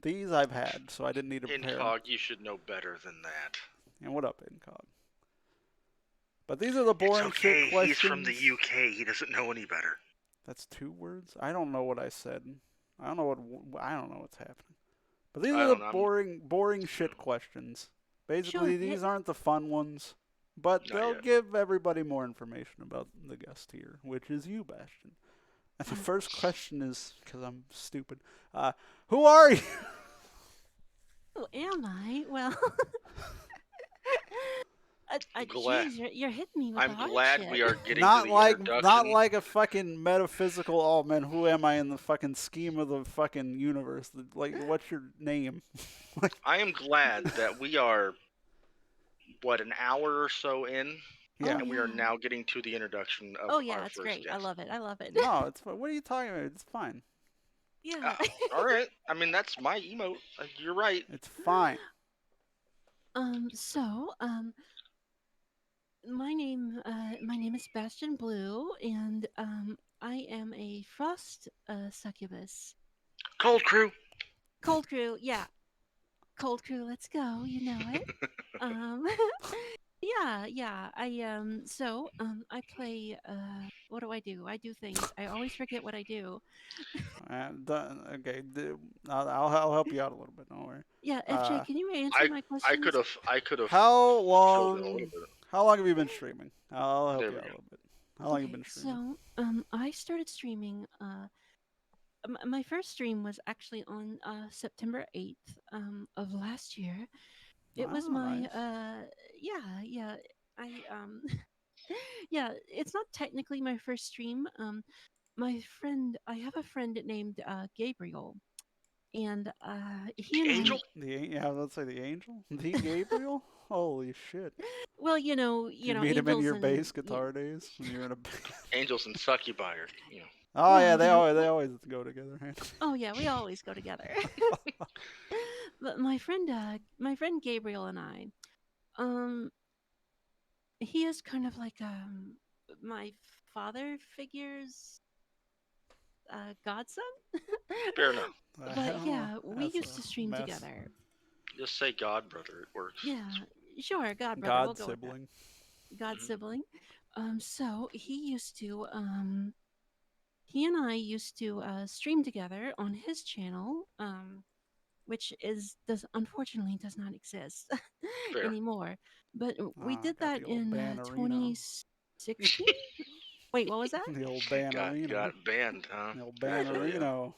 These I've had, so I didn't need to prepare. Incog, you should know better than that. And what up, Incog? But these are the boring It's okay. shit questions. He's from the UK. He doesn't know any better. That's 2 words. I don't know what I said. I don't know what's happening. But these I are the don't know. boring shit questions. Basically, Sure, these aren't the fun ones, but Not they'll yet. give everybody more information about the guest here, which is you, Bastion. And the first question is, because I'm stupid, who are you? Who am I? Well, Glad- geez, you're hitting me with the I'm hard glad shit. we are getting Not to the like introduction. a fucking metaphysical. Oh man, who am I in the fucking scheme of the fucking universe? Like, what's your name? I am glad that we are, an hour or so in, Yeah. and we are yeah. now getting to the introduction of Oh yeah, our it's first great. guest. I love it. I love it. No, it's fine. What are you talking about? It's fine. Yeah. All right. I mean, that's my emote. You're right. It's fine. So, my name is Bastion Blue, and I am a frost succubus. Cold crew. Cold crew, yeah. Cold crew, let's go. You know it. Um, yeah. I play. What do? I do things. I always forget what I do. Okay, I'll help you out a little bit. Don't worry. Yeah, FJ, can you answer my I questions? could have. How filled in a little long? bit. How long have you been streaming? I'll help There you we out a go. little bit. How long have you been streaming? So, I started streaming. My first stream was actually on September 8th of last year. It was Oh, my nice. yeah. I yeah, it's not technically my first stream. I have a friend named Gabriel, and he and Angel? Yeah, let's say the angel, the Gabriel. Holy shit! Well, Did you meet him in angels your and bass guitar days when you were in a band? Angels and succubi are, Oh yeah, well, they always go together. oh yeah, we always go together. But my friend Gabriel and I, um, he is kind of like my father figure's godson. fair enough. But yeah, we That's used to a stream mess. together. Just say God, brother. It works. Yeah, sure, god brother, we'll God go with that. sibling. God Mhm. sibling. So he and I used to stream together on his channel, which does unfortunately does not exist Fair. anymore. But we Ah, did got that the old in Bannerino. 2016. Wait, what was that? The old Got Bannerino. banned, huh? The old I feel ya. Bannerino.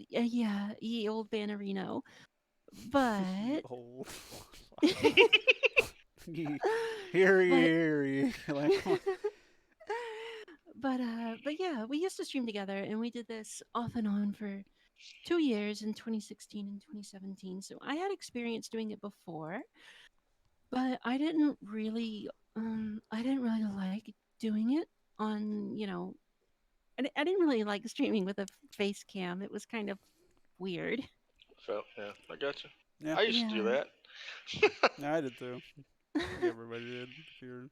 Yeah, ye old Bannerino. Ye But old. Hear ye, but hear ye. Like, but yeah, we used to stream together, and we did this off and on for 2 years in 2016 and 2017. So I had experience doing it before, but I didn't really like doing it on, I didn't really like streaming with a face cam. It was kind of weird. So, yeah, I got you. yeah, I used to do Yeah. that. yeah, I did too. I think everybody did. If you're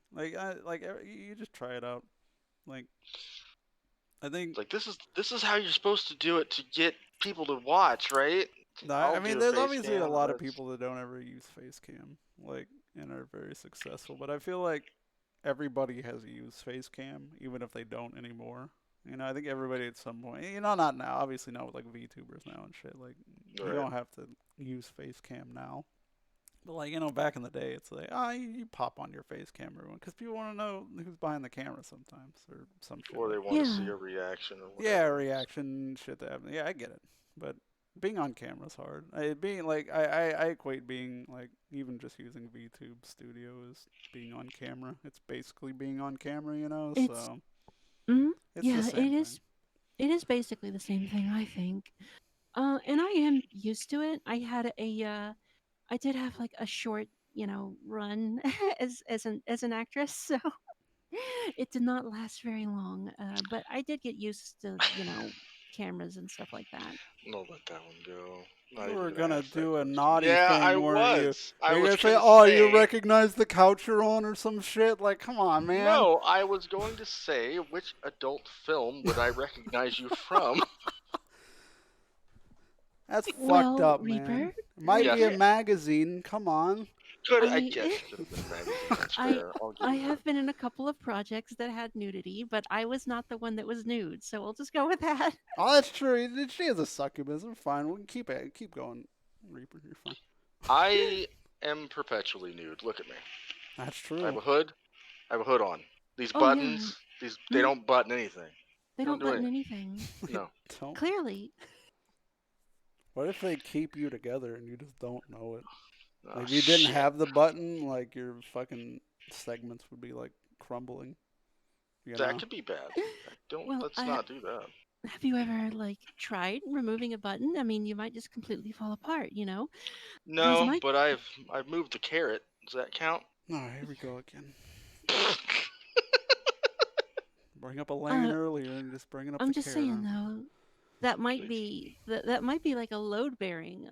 you just try it out. Like, I think. Like this is how you're supposed to do it to get people to watch, right? No, I I'll mean, do a there's face obviously a cam. lot of Let's. people that don't ever use Facecam, like, and are very successful. But I feel like everybody has used Facecam, even if they don't anymore. I think everybody at some point, not now, obviously not with like VTubers now and shit. Like, you Right. don't have to use Facecam now. But like, back in the day, it's like, you pop on your Facecam, everyone, because people want to know who's behind the camera sometimes, or some shit Or they like want that. to see Yeah. a reaction or Yeah, whatever. reaction shit that happens. Yeah, I get it, but being on camera is hard. Being like I equate being like even just using VTube Studio as being on camera. It's basically being on camera, It's So mm, it's the yeah, same thing. it is basically the same thing, I think. And I am used to it. I did have like a short, run as an actress, so it did not last very long. But I did get used to, cameras and stuff like that. No, let that one go. Not You even were gonna gonna ask that do a question. naughty Yeah, I thing, weren't you? was. Were I you was gonna say, gonna "Oh, you say. recognize the couch you're on" or some shit? Like, come on, man. No, I was going to say which adult film would I recognize you from? That's fucked Well, up, man. Reaper, It might be a Yes. Reaper, magazine. Come on. I I guess it could have been a magazine. That's I fair. I'll give I you that. have been in a couple of projects that had nudity, but I was not the one that was nude, so we'll just go with that. Oh, that's true. She is a succubus. I'm fine. We can keep going, Reaper. You're fine. I am perpetually nude. Look at me. That's I have true. a hood. I have a hood on. These Oh yeah, buttons. They mm, don't button anything. they They don't don't do button anything. anything. They No. don't. Clearly, What if they keep you together and you just don't know it? Oh Like, if you didn't shit. have the button, like your fucking segments would be like crumbling. You That know? could be bad. Don't. well, Let's not do that. have you ever like tried removing a button? I mean, you might just completely fall apart, Because No, but I've moved the carrot. Does that count? No, here we go again. Bring up a lane uh, earlier and just bringing up I'm the just saying carrot. though, that might be like a load bearing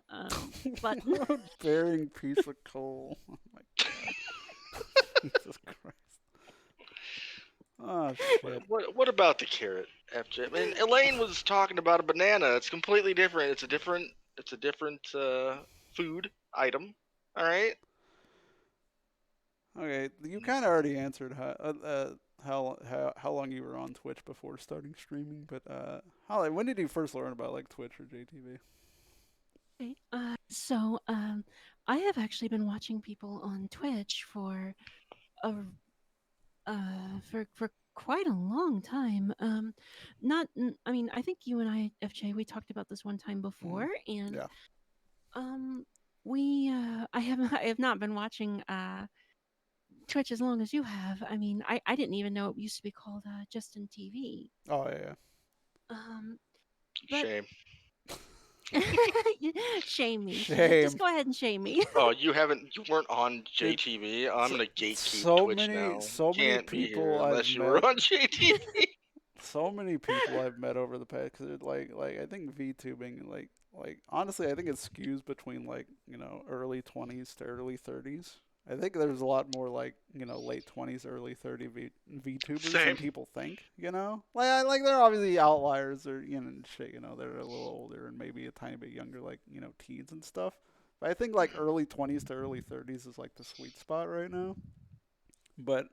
button. Load bearing piece of coal. Oh my god. Jesus Christ. Oh shit. What about the carrot, FJ? I mean, Elaine was talking about a banana. It's completely different. It's a different food item. All right. Okay, you kind of already answered how long you were on Twitch before starting streaming, but Holly, when did you first learn about like Twitch or JTV? Okay. I have actually been watching people on Twitch a for quite a long time. Not, I mean, I think you and I, FJ, we talked about this one time before, and Yeah. um, I have not been watching Twitch as long as you have. I mean, I didn't even know it used to be called Justin TV. Oh yeah. Um, but Shame. Shame me. Shame. Just go ahead and shame me. Oh, you weren't on JTV. I'm gonna gatekeep so Twitch many- now. so many Can't be people here I've unless you met- were on JTV. So many people I've met over the past, because like I think VTubing, like honestly, I think it skews between like, early 20s to early 30s. I think there's a lot more like, late 20s, early 30 VTubers Same. than people think, like they're obviously outliers, or shit, they're a little older and maybe a tiny bit younger, like, teens and stuff. But I think like early 20s to early 30s is like the sweet spot right now. But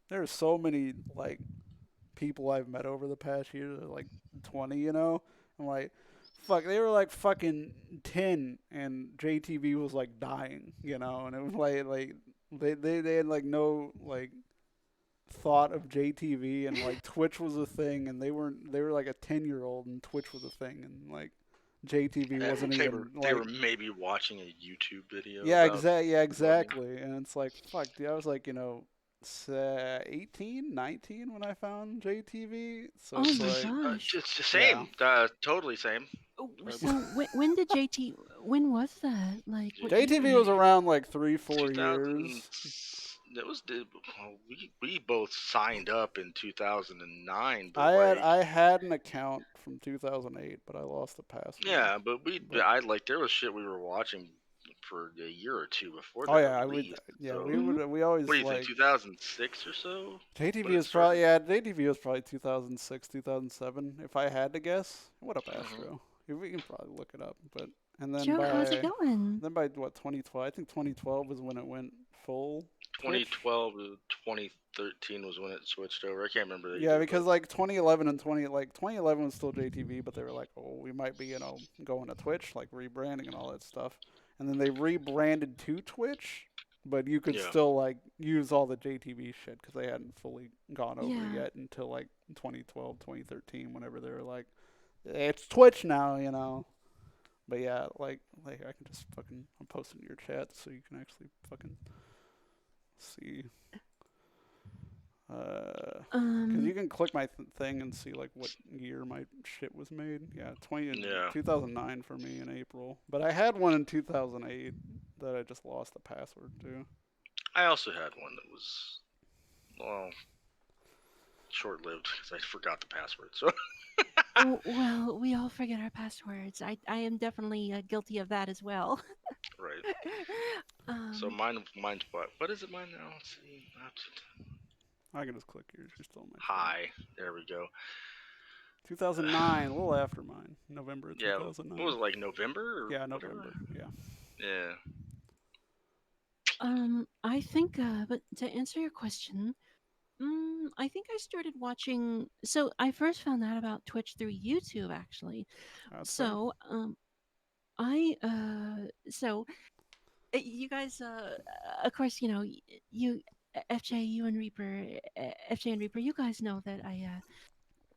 there's so many like people I've met over the past year that are like 20, I'm like, fuck, they were like fucking 10 and JTV was like dying, and it was like they had like no like thought of JTV, and like Twitch was a thing, and they were like a 10-year-old and Twitch was a thing, and like JTV wasn't they even they like, were maybe watching a YouTube video. yeah, about exactly. And it's like, fuck, dude, I was like, 18, 19 when I found JTV. So Oh it's my like, gosh. It's the same. Totally same. Oh, so when did JT? When was that? Like what JTV year? was around like 3-4 2000. years. It was we both signed up in 2009, but I had an account from 2008, but I lost the password. yeah, but I like there was shit we were watching for a year or two before Oh that yeah, released. So, we always what do you like think? 2006 or so? JTV When it was probably JTV was probably 2006, 2007 if I had to guess. What up, Astro? We can probably look it up, but and then Joe, how's it going? Then by what 2012? I think 2012 was when it went full. 2012 to 2013 was when it switched over. I can't remember. Yeah, because like 2011 and 2011 was still JTV, but they were like, oh, we might be going to Twitch, like rebranding and all that stuff. And then they rebranded to Twitch, but you could still like use all the JTV shit because they hadn't fully gone over yet until like 2012, 2013, whenever they were like, it's Twitch now. But yeah, like I can just fucking, I'm posting your chat so you can actually fucking see. Because you can click my thing and see like what year my shit was made. Yeah, 2009 for me in April. But I had one in 2008 that I just lost the password to. I also had one that was, well, short-lived because I forgot the password. So. Oh, well, we all forget our passwords. I am definitely guilty of that as well. Right. So mine's what is it mine now? Let's see. I can just click yours. You're still on my Hi. There we go. 2009, a little after mine. November of 2009. What was it, like November? Yeah, November. Whatever? Yeah. I think, but to answer your question, I think I started watching. So I first found out about Twitch through YouTube, actually. So, you guys, of course, you, FJ, you and Reaper, FJ and Reaper, you guys know that I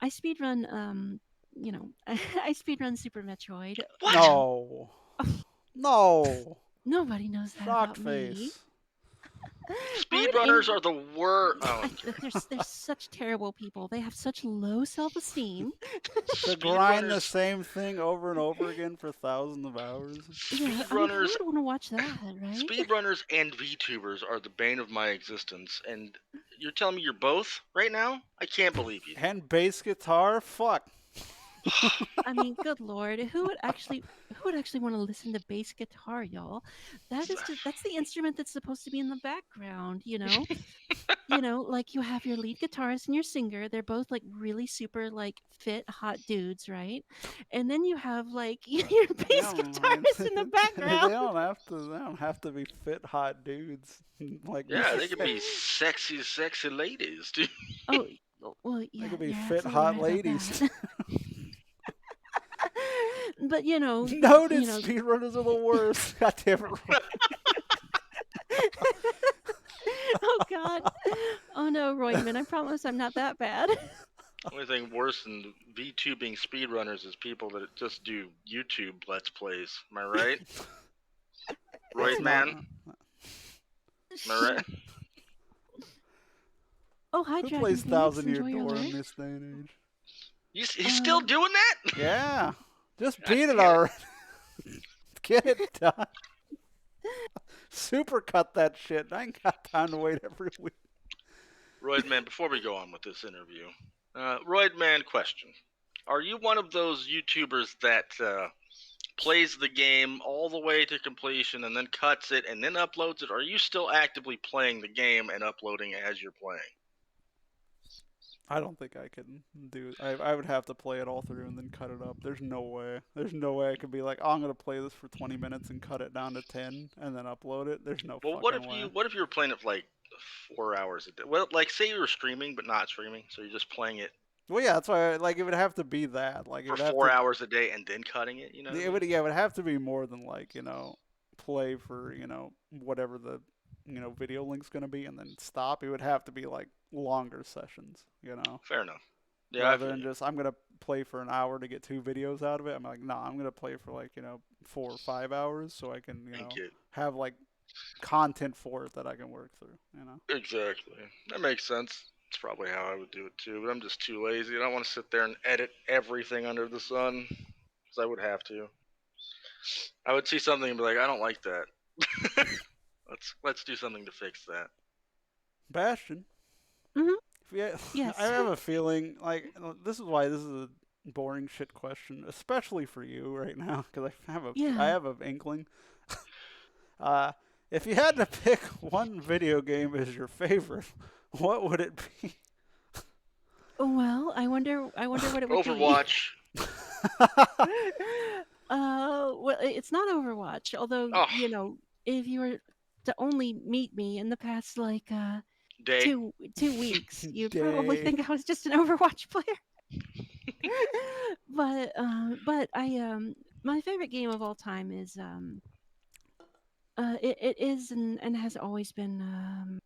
speedrun, I speedrun Super Metroid. What? No. No. Nobody knows that about face. me. Speedrunners are the worst. Oh. They're such terrible people. They have such low self-esteem. To grind the same thing over and over again for thousands of hours. Yeah, who would want to watch that, right? Speedrunners and VTubers are the bane of my existence, and you're telling me you're both right now? I can't believe you. And bass guitar? Fuck. I mean, good lord, who would actually want to listen to bass guitar, y'all? That's the instrument that's supposed to be in the background, like you have your lead guitarist and your singer. They're both like really super like fit hot dudes, right? And then you have like your bass guitarist in the background. They don't have to be fit hot dudes. Like yeah, they could be sexy ladies, dude. Oh, well, yeah. They could be fit hot ladies. But noted speedrunners are the worst. God damn it. Oh god. Oh no, Royman, I promise I'm not that bad. The only thing worse than VTubing speedrunners is people that just do YouTube Let's Plays. Am I right? Right, man? Am I right? Oh, hi, Who Dragon plays Phoenix? 1,000-Year Enjoy your Door in work. this day and age? He's still doing that? Yeah. Just God beat it damn it. already. Get it done. Super cut that shit. I ain't got time to wait every week. Roydman, before we go on with this interview, Roydman question. Are you one of those YouTubers that plays the game all the way to completion and then cuts it and then uploads it? Or are you still actively playing the game and uploading as you're playing? I don't think I can do. I would have to play it all through and then cut it up. There's no way. There's no way I could be like, oh, I'm gonna play this for 20 minutes and cut it down to 10 and then upload it. There's no Well, fucking way. what if you were playing it for like 4 hours a day? Well, like say you were streaming but not streaming, so you're just playing it Well, yeah, that's why. Like, it would have to be that. Like, it for would have 4 to. hours a day and then cutting it. You know? It would. Yeah, it would have to be more than like play for whatever the video link's gonna be and then stop. It would have to be like longer sessions. Fair enough. Yeah. Rather than just I'm gonna play for an hour to get 2 videos out of it. I'm like, nah, I'm gonna play for like 4 or 5 hours so I can have like content for it that I can work through. Exactly. That makes sense. It's probably how I would do it too, but I'm just too lazy. I don't want to sit there and edit everything under the sun, because I would have to. I would see something and be like, I don't like that. Let's do something to fix that. Bastion. Mhm. Yes. I have a feeling like this is why this is a boring shit question, especially for you right now, because I have an inkling. If you had to pick one video game as your favorite, what would it be? Well, I wonder what it would Overwatch. be. Well, it's not Overwatch. Although if you were to only meet me in the past like Day. 2 weeks, you'd probably think I was just an Overwatch player. but I my favorite game of all time is it is and has always been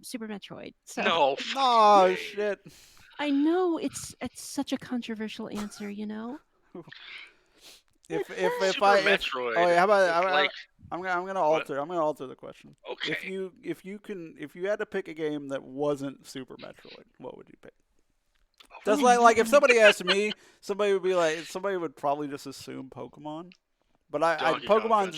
Super Metroid. So No. Oh shit. I know it's such a controversial answer, If Super I Metroid. oh yeah, how about it's like I'm gonna alter the question. okay. If you had to pick a game that wasn't Super Metroid, what would you pick? Just like if somebody asked me, somebody would probably just assume Pokemon. But Donkey Kong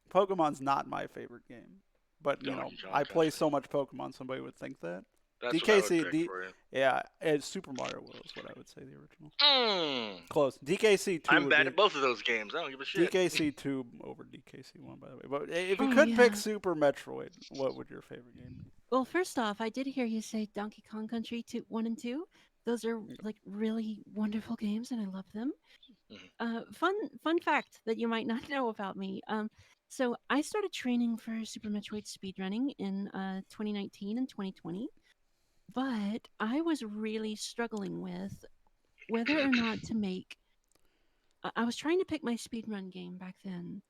Pokemon's not my favorite game. But Donkey Kong I play Country. so much Pokemon, somebody would think that. That's what I would DKC, pick for you. yeah, it's Super Mario World is what I would say the original. Close. DKC 2. I'm bad at both of those games. I don't give a shit. DKC 2 over DKC 1, by the way. But if you could pick Super Metroid, what would your favorite game be? Well, first off, I did hear you say Donkey Kong Country 1 and 2. Those are like really wonderful games, and I love them. Fun fact that you might not know about me. So I started training for Super Metroid speedrunning in 2019 and 2020, but I was really struggling with whether or not to make. I was trying to pick my speedrun game back then,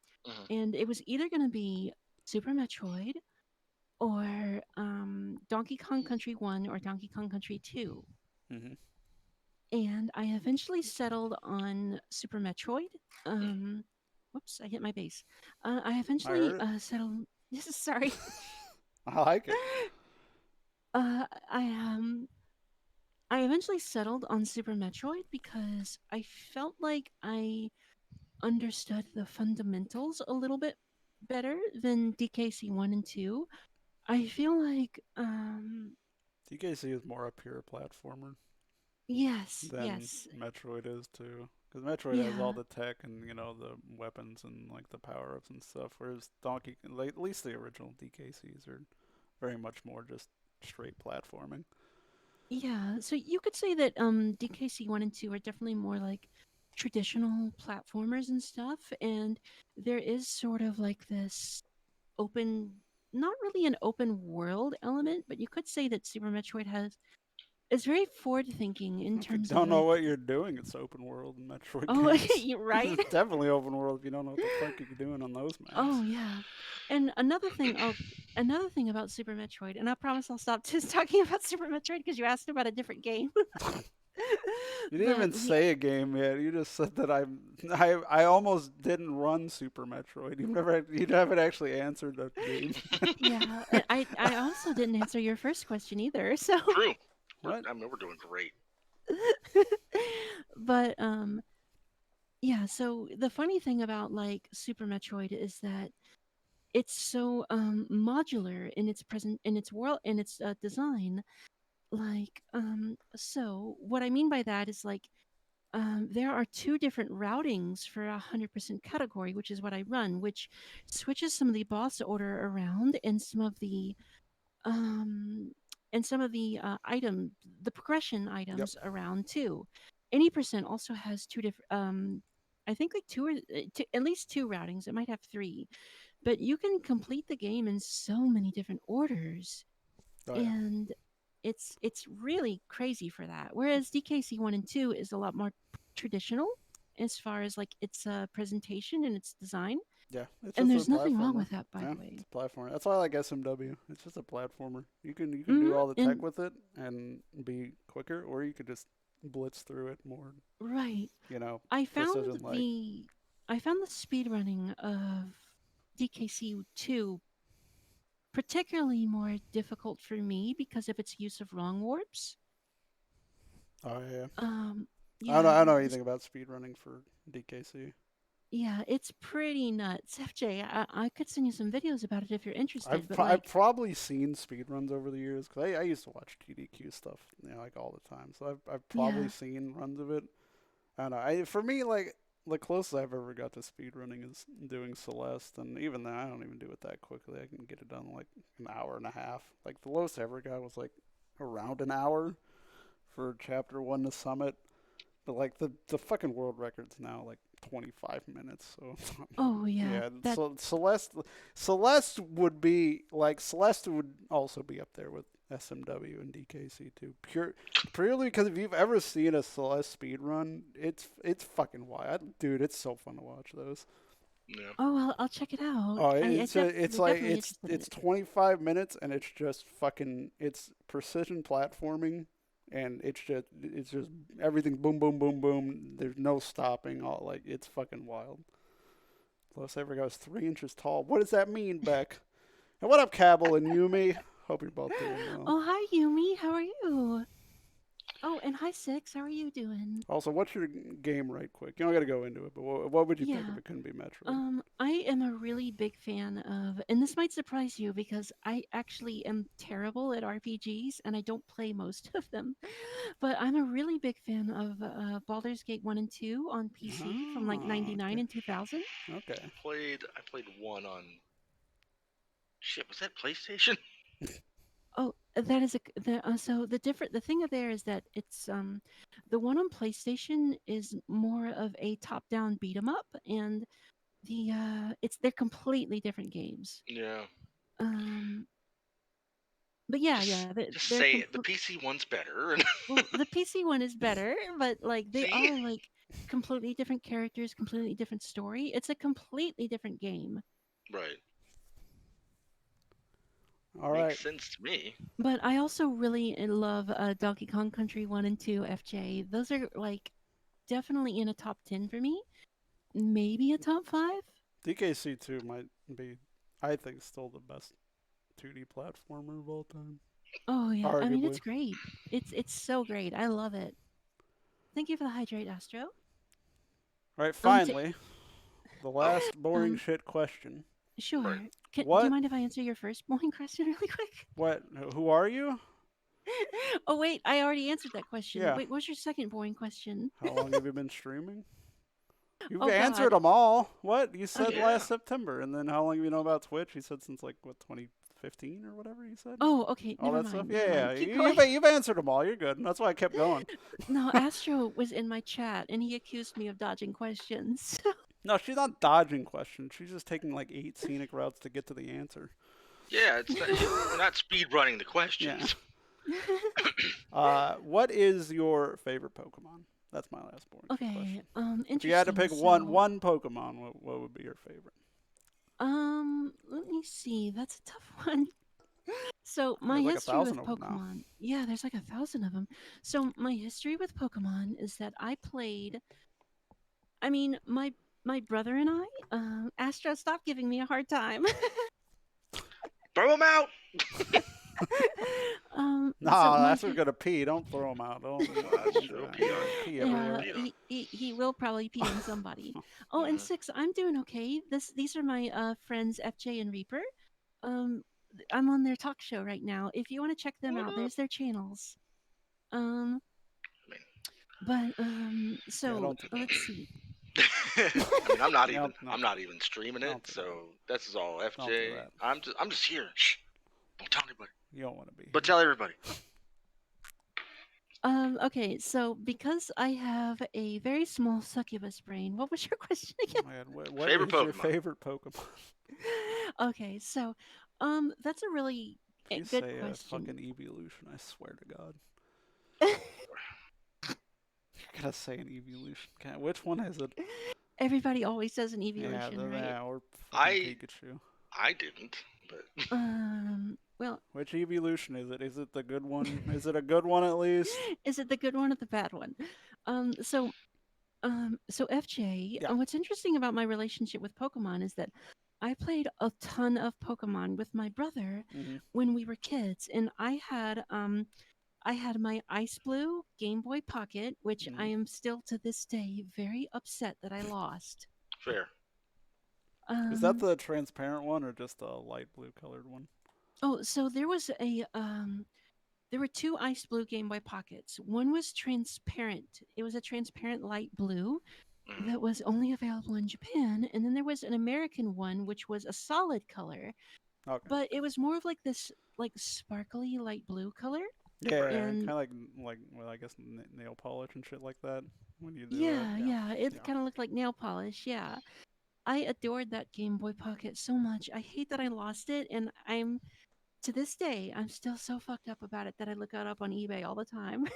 and it was either going to be Super Metroid or Donkey Kong Country 1 or Donkey Kong Country 2. Mm-hmm. And I eventually settled on Super Metroid. Whoops, I hit my base. I eventually settled. Sorry. I like it. I eventually settled on Super Metroid because I felt like I understood the fundamentals a little bit better than DKC 1 and 2. I feel like DKC is more a pure platformer. Yes, than yes. Metroid is too, because Metroid has all the tech and the weapons and like the power ups and stuff, whereas at least the original DKCs are very much more just straight platforming. Yeah, so you could say that DKC 1 and 2 are definitely more like traditional platformers and stuff, and there is sort of like this open, not really an open world element, but you could say that Super Metroid is very forward thinking in terms of. If you don't know what you're doing, it's open world in Metroid games. You're right. It's definitely open world if you don't know what the fuck you're doing on those maps. Oh yeah, and another thing about Super Metroid, and I promise I'll stop just talking about Super Metroid because you asked about a different game. You didn't even say a game yet. You just said that I almost didn't run Super Metroid. You haven't actually answered that game. Yeah, and I also didn't answer your first question either. So True. What? I mean, we're doing great. But Yeah, so the funny thing about like Super Metroid is that it's so modular in its present in its world in its design. Like so what I mean by that is like there are two different routings for 100% category, which is what I run, which switches some of the boss order around um, and some of the the progression Yep. items around too. Any percent also has two different, I think like at least two routings. It might have three, but you can complete the game in so many different orders, Oh yeah. and it's really crazy for that. Whereas DKC 1 and 2 is a lot more traditional as far as like its presentation and its design, Yeah, it's and just a there's nothing wrong platformer. with that, by Yeah, the way. it's a platformer. That's why I like SMW. It's just a platformer. You can Hmm. do all the tech And with it and be quicker, or you could just blitz through it more. right, You know, I precision found like. the I found the speed running of DKC 2 particularly more difficult for me because of its use of wrong warps. Oh yeah. Um, I yeah, don't know anything about speedrunning for DKC. yeah, it's pretty nuts. FJ, I could send you some videos about it if you're interested, but I've like, probably seen speedruns over the years because I used to watch TDQ stuff, like all the time. So I've probably yeah, seen runs of it. I don't know. For me, like the closest I've ever got to speedrunning is doing Celeste, and even then, I don't even do it that quickly. I can get it done in like an hour and a half. Like the lowest I ever got was like around an hour for Chapter One to Summit. But like the fucking world record's now like 25 minutes. So oh yeah, yeah, that so Celeste would also be up there with SMW and DKC too. Purely because if you've ever seen a Celeste speed run, it's fucking wild, dude. It's so fun to watch those. Yeah. oh, I'll check it out. Oh, We're it's like definitely interested in it's it. 25 minutes and it's just fucking it's precision platforming and it's just everything boom boom boom boom. There's no stopping. All like it's fucking wild. Lowest I ever got was 3 inches tall. What does that mean, Beck? And what up, Cabell and Yumi? Hope you're both doing well. Oh, hi Yumi, how are you? Oh, and hi Six, how are you doing? Also, what's your game right quick? You don't got to go into it, but what would you pick if Yeah, it couldn't be Metroid? I am a really big fan of, and this might surprise you because I actually am terrible at RPGs and I don't play most of them. But I'm a really big fan of Baldur's Gate 1 and 2 on PC from like Oh, 99 okay. and 2000. Okay. I played one on shit. Was that PlayStation? Oh, that is so the thing of there is that it's the one on PlayStation is more of a top-down beat 'em up, and they're completely different games. Yeah. Um, but yeah, Just yeah, just they're say it. The PC one's better. well, the PC one is better, but like they See? are like completely different characters, completely different story. It's a completely different game. Right. All right. Makes sense to me. But I also really love Donkey Kong Country 1 and 2 FJ. Those are like definitely in a top 10 for me. Maybe a top 5. DKC 2 might be, I think, still the best 2D platformer of all time. Oh yeah, I mean Arguably. it's great. It's so great. I love it. Thank you for the hydrate, Astro. All right, To, finally, the last boring um shit question. sure. Right. Do you What? mind if I answer your first boring question really quick? What? Who are you? Oh wait, I already answered that question. Yeah. Wait, what's your second boring question? How long have you been streaming? You've Oh answered God. them all. What? You said Okay. Yeah. last September. And then how long have you know about Twitch? You said since like, what, 2015 or whatever you said? Oh, okay. All Never that stuff? mind. Yeah, Never yeah. mind. Keep You've, going. you've answered them all. You're good. That's why I kept going. No, Astro was in my chat and he accused me of dodging questions. No, she's not dodging questions. She's just taking like 8 scenic routes to get to the answer. Yeah, it's not, we're not speed running the questions. What is your favorite Pokemon? That's my last boring Okay, question. interesting. If you had to pick one Pokemon, what would be your favorite? Let me see. That's a tough one. So my There's like history 1,000 with of them now. Pokemon, yeah, there's like 1,000 of them. So my history with Pokemon is that I played. I mean, my brother and I. Astro, stop giving me a hard time. Throw them out. No, so my that's who's gonna pee. Don't throw him out. Don't That's do true. that. Pee on you. Pee yeah, everywhere. Pee on. he will probably pee on somebody. Oh, and Mhm. Six, I'm doing okay. These are my friends FJ and Reaper. Um, I'm on their talk show right now. If you want to check them What out, up? there's their channels. Um, I mean, but Yeah, so don't do that. let's see. I mean, I'm not even. No, I'm not even streaming it. don't do that. So this is all Don't do FJ. that. I'm just here. Shh. Don't tell anybody. You don't want to be. But tell everybody. Okay, so because I have a very small succubus brain, what was your question again? Oh, man, what Favorite is your Pokemon? favorite Pokemon? Okay, so that's a really If you good say question. fucking evolution, I swear to God. You're gonna say an evolution. Which one is it? Everybody always says an Yeah, evolution, right? yeah, or I- fucking Pikachu. I didn't, but Well, Which evolution is it? Is it the good one? Is it a good one at least? is it the good one or the bad one? So FJ, Yeah. what's interesting about my relationship with Pokemon is that I played a ton of Pokemon with my brother Mhm. when we were kids, and I had my Ice Blue Game Boy Pocket, which I am still to this day very upset that I lost. fair. Is that Um, the transparent one or just the light blue colored one? oh, so there were two Ice Blue Game Boy Pockets. One was transparent. It was a transparent light blue Mhm. that was only available in Japan, and then there was an American one which was a solid color, Okay. but it was more of like this like sparkly light blue color. Yeah, And- kind of like well, I guess nail polish and shit like that when you do Yeah, it. yeah, it Yeah. kind of looked like nail polish. Yeah. I adored that Game Boy Pocket so much. I hate that I lost it, and I'm to this day I'm still so fucked up about it that I look it up on eBay all the time.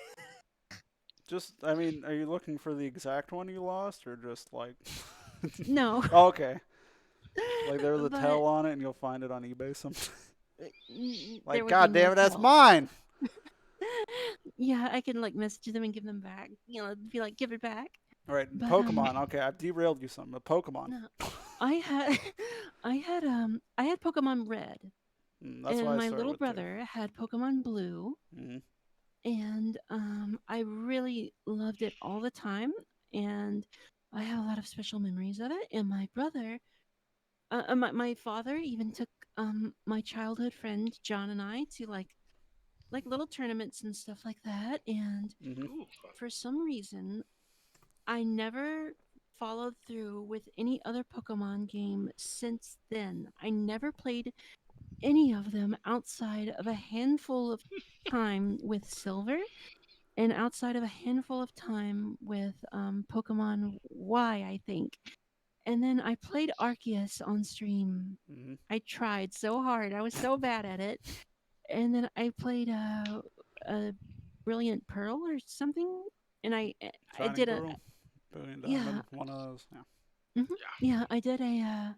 Just, I mean, are you looking for the exact one you lost or just like? No. Oh, okay. Like there was a But, tell on it and you'll find it on eBay sometime. there Like, would be God no damn it, that's tell. mine. Yeah, I can like message them and give them back. Be like, give it back. All right, But, Pokemon. Okay, I've derailed you some. But Pokemon. No, I had, I had Pokemon Red, That's why and I my started little with two. brother had Pokemon Blue, Mhm. and I really loved it all the time, and I have a lot of special memories of it. And my brother, my father even took my childhood friend John and I to like little tournaments and stuff like that. And Mhm. Ooh, fun. for some reason, I never followed through with any other Pokemon game since then. I never played any of them outside of a handful of time with Silver and outside of a handful of time with Pokemon Y, I think. And then I played Arceus on stream. Mhm. I tried so hard. I was so bad at it. And then I played a Brilliant Pearl or something. And I Shining did Pearl, Billion yeah. Diamond, one of those. Yeah. Yeah, I did a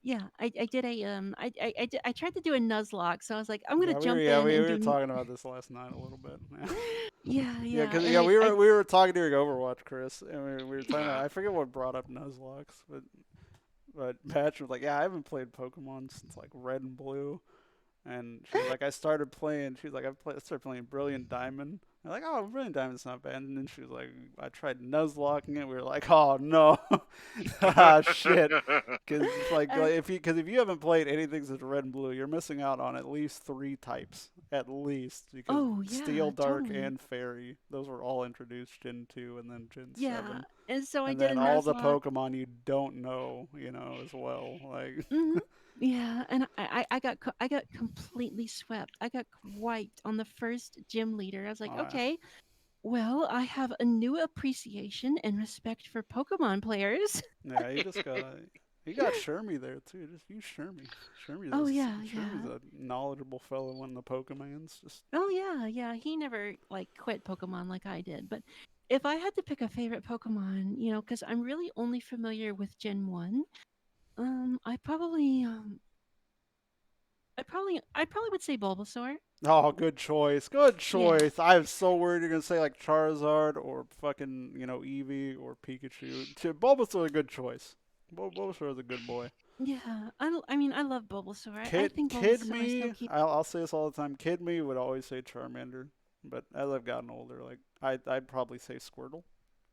I did a I tried to do a Nuzlocke, so I was like, I'm gonna jump in we and were do talking about this last night a little bit. yeah, Yeah, yeah, because and we I were talking during Overwatch, Chris, and we were talking about, I forget what brought up Nuzlocke, but Patch was like, yeah, I haven't played Pokemon since like Red and Blue, and she was like, I started playing. She was like, I started playing Brilliant Diamond. I'm like, oh, Brilliant Diamond's not bad. And then she was like, I tried Nuzlocking it. We were like, oh no, ah shit. Because if you haven't played anything since Red and Blue, you're missing out on at least 3 types, at least. Because Oh, yeah, Steel, Dark, totally. and Fairy, those were all introduced Gen 2 and then Gen yeah, 7. and so I And did a then all the Nuzlocke. Pokemon you don't know, as well. Like, hmm Yeah, and I got completely swept. I got wiped on the first gym leader. I was like, oh, yeah. okay, well, I have a new appreciation and respect for Pokemon players. Yeah, you got Shermie there too. Just use Shermie. Oh, yeah, Shermie's yeah. a knowledgeable fellow in the Pokemans. Just Oh yeah, yeah. He never like quit Pokemon like I did. But if I had to pick a favorite Pokemon, because I'm really only familiar with Gen 1, I probably I probably would say Bulbasaur. oh, good choice. Good Yeah. choice. I was so worried you're gonna say like Charizard or fucking Eevee or Pikachu. Bulbasaur is a good choice. Bulbasaur is a good boy. Yeah, I mean, I love Bulbasaur. I Kid, think kid Bulbasaur still me. keep. I'll say this all the time. Kid me would always say Charmander, but as I've gotten older, like I'd probably say Squirtle.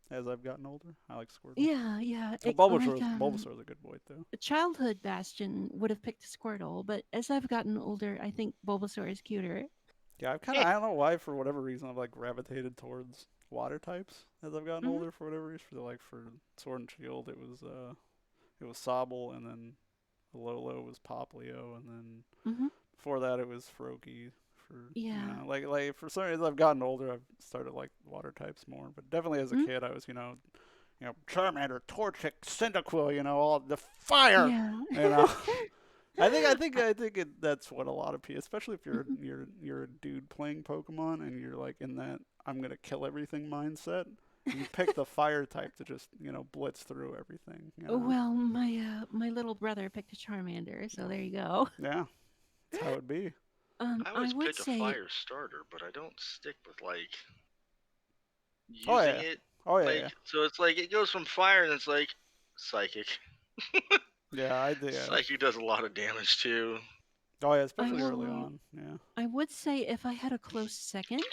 As I've gotten older, I like Squirtle. Yeah, yeah. Like Bulbasaur's a good boy too. childhood Bastion would have picked Squirtle, but as I've gotten older, I think Bulbasaur is cuter. Yeah, I've kind of I don't know why for whatever reason I've like gravitated towards water types as I've gotten Hmm. older for whatever reason. For Sword and Shield, it was Sobble, and then Lolo was Poplio, and then Hmm. before that it was Froakie. For Yeah. like for some reason I've gotten older, I've started like water types more. But definitely as a Hmm. kid, I was Charmander, Torchic, Cyndaquil, all the fire, Yeah. you know. That's what a lot of people, especially if you're a dude playing Pokemon and you're like in that I'm gonna kill everything mindset. You pick the fire type to just blitz through everything. Well, my little brother picked a Charmander, so there you go. Yeah, that's how it be. I I always would pick a say, fire starter, but I don't stick with like Oh using yeah, it. oh yeah, Like yeah, so, it's like it goes from fire and it's like psychic. yeah. I do. Yeah. Psychic does a lot of damage too. Oh yeah, I especially early will. on. Yeah. I would say if I had a close second,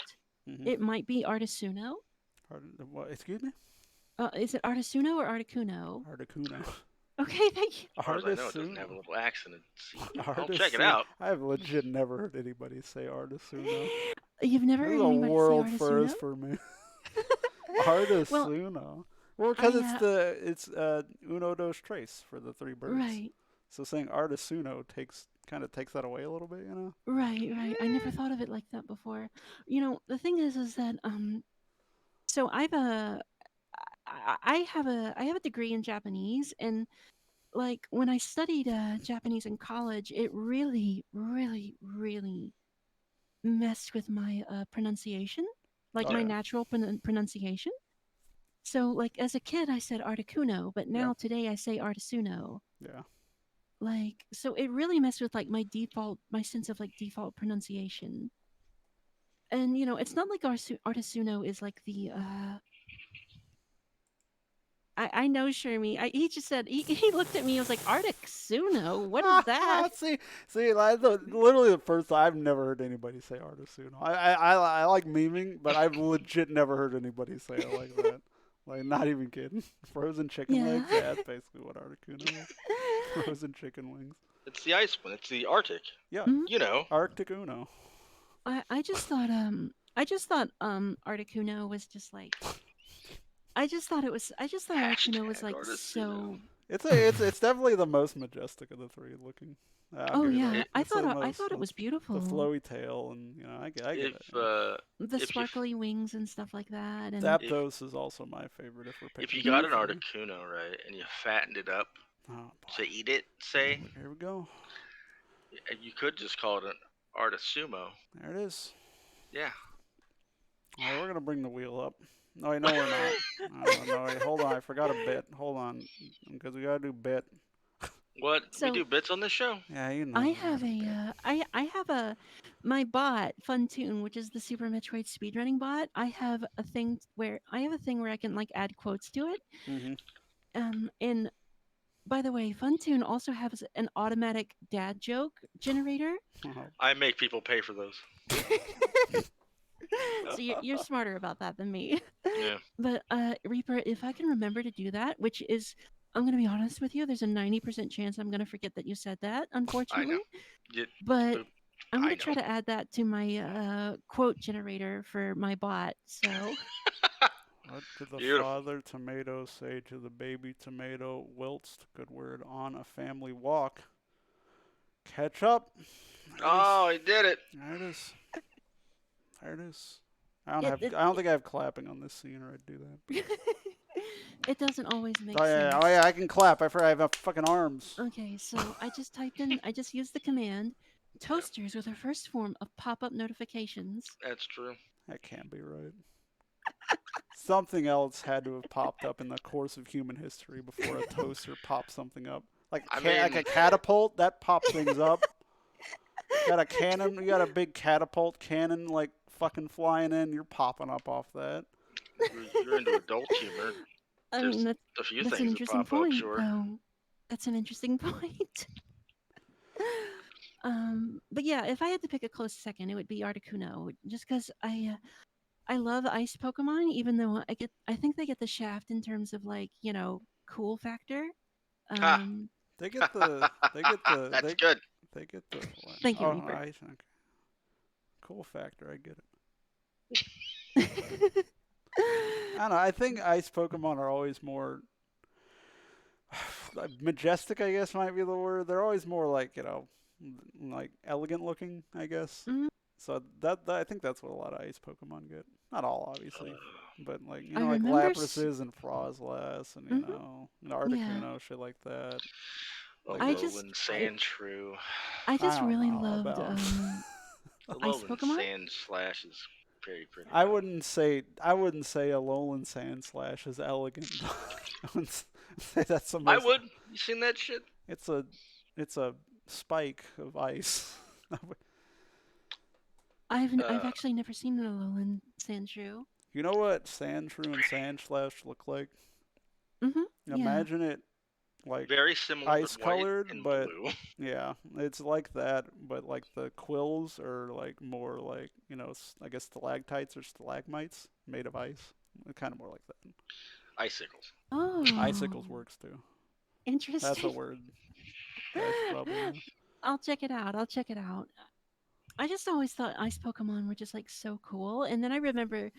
Mm-hmm. it might be Articuno. What? Excuse me. Is it Articuno or Articuno? Articuno. Okay, thank you. As far as I know, it doesn't have a Articuno. little accent. I'll check it Articuno. out. I've legit never heard anybody say Articuno. You've never This heard is a anybody say world Articuno? first for me. Well, Articuno. Well, because I it's uno dos tres for the three birds. right, So saying Articuno kind of takes that away a little bit, right. I never thought of it like that before. The thing is that so I have a degree in Japanese, and like when I studied Japanese in college, it really, really, really messed with my pronunciation, like Oh my yeah, natural pronunciation. So, like as a kid, I said Articuno, but yeah, now today I say Articuno. yeah. Like, so it really messed with like my sense of like default pronunciation. And it's not like Articuno is like the I know Shermie. He just said he looked at me. and was like Articuno. What is that? see, literally the first time I've never heard anybody say Articuno. I like memeing, but I've legit never heard anybody say it like that. Like, not even kidding. Frozen chicken Yeah. legs? Yeah, that's basically what Articuno is. Frozen chicken wings. It's the ice one. It's the Arctic. Yeah, Mhm. You know. Arctic Uno. I just thought Articuno was just like I just thought Articuno was Hashtag like Articuno. so. It's definitely the most majestic of the three looking. I'll Oh give you yeah, that. I It's thought the I most- thought it was beautiful. the flowy tail, and I get If it. Yeah. The if you- sparkly wings and stuff like that. And Zapdos is also my favorite if we're picking. if you got an top three. Articuno, right, and you fattened it up Oh, boy. to eat it, say, Here we go. you could just call it an Artisumo. There it is. Yeah. All right, we're gonna bring the wheel up. No, wait, no, we're not. No, wait, hold on. I forgot a bit. Hold on, because we gotta do bit. What? So- we do bits on this show? Yeah, you know. I have my bot Funtune, which is the Super Metroid speedrunning bot. I have a thing where I can like add quotes to it. Mm-hmm. And by the way, Funtune also has an automatic dad joke generator. I make people pay for those. So you're smarter about that than me. Yeah. But Reaper, if I can remember to do that, which is, I'm gonna be honest with you, there's a 90% chance I'm gonna forget that you said that, unfortunately. You- But Oop, I'm I gonna try know. to add that to my quote generator for my bot. So What did the Beautiful. father tomato say to the baby tomato whilst, good word, on a family walk? Catch up. Oh, he did it. There it is. There it is. Yeah, I don't think I have clapping on this scene, or I'd do that. it doesn't always make Oh yeah, sense. oh yeah, I can clap. I forgot I have fucking arms. Okay, so I just used the command toasters with a first form of pop-up notifications. That's true. That can't be right. Something else had to have popped up in the course of human history before a toaster popped something up. Like I like mean- a catapult that pops things up. Got a cannon. You got a big catapult cannon like fucking flying in. You're popping up off that. You're into adult humor. I There's mean, a few that's an things that interesting pop up, point, sure. though. That's an interesting point. But yeah, if I had to pick a close second, it would be Articuno, just because I love ice Pokemon, even though I think they get the shaft in terms of like cool factor. Ha! Um, They get the That's good. they get the what? Thank you, Oh, Reaper. I think cool factor. I get it. I don't know. I think ice Pokemon are always more majestic. I guess might be the word. They're always more like like elegant looking. I guess. Mhm. So that I think that's what a lot of ice Pokemon get. Not all, obviously, but like I like remember. Laprases and Frozlass and Mhm. Yeah, Articuno, shit like that. Like I those. just Alolan I Sandshrew. I I just don't really know loved about. ice Alolan Pokemon. Sand Slash is pretty I good. wouldn't say a Alolan Sand Slash is elegant. I wouldn't say that's the I most. would. You seen that shit? It's a it's a spike of ice. I've Uh, actually never seen an Alolan Sandshrew. You know what Sandshrew and Sandslash look like? Yeah. Imagine it like very similar, but ice white colored, and but blue. yeah, it's like that. But like the quills are like more like I guess stalactites or stalagmites made of ice. Kind of more like that. Icicles. Oh, Icicles works too. That's a interesting. word. Guys should probably know. I'll check it out. I'll check it out. I just always thought ice Pokemon were just like so cool. And then I remember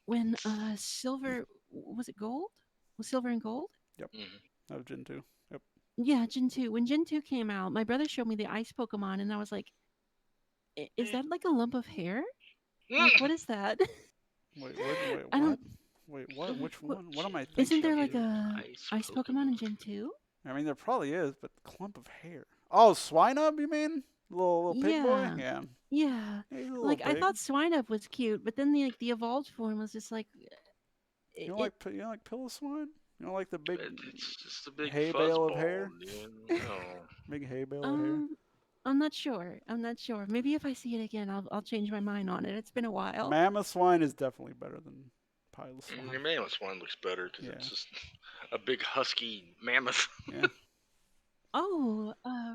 when Silver was it Gold? Was Silver and Gold? Yep. Hmm. That was Gen 2. Yep. Yeah, Gen 2. When Gen 2 came out, my brother showed me the ice Pokemon and I was like, Is that like a lump of hair? Like what is that?" Wait, I what? don't Wait, what? Which what, one? What am I isn't thinking there of like here? a Ice ice Pokemon in Pokemon. Gen 2? I mean, there probably is, but clump of hair. Oh, Swinub, you mean? Little pig boy? Yeah. Yeah. Yeah. Yeah, he's a little Like I pig. thought Swinub was cute, but then the evolved form was just like You don't like Piloswine? You don't like the big It's just a big hay bale of fuzzball, hair? dude. No. Big hay bale of hair? um I'm not sure. I'm not sure. Maybe if I see it again, I'll change my mind on it. It's been a while. Mammoth swine is definitely better than Your Piloswine. mammoth one looks better because Yeah. it's just a big husky mammoth. Yeah. Oh,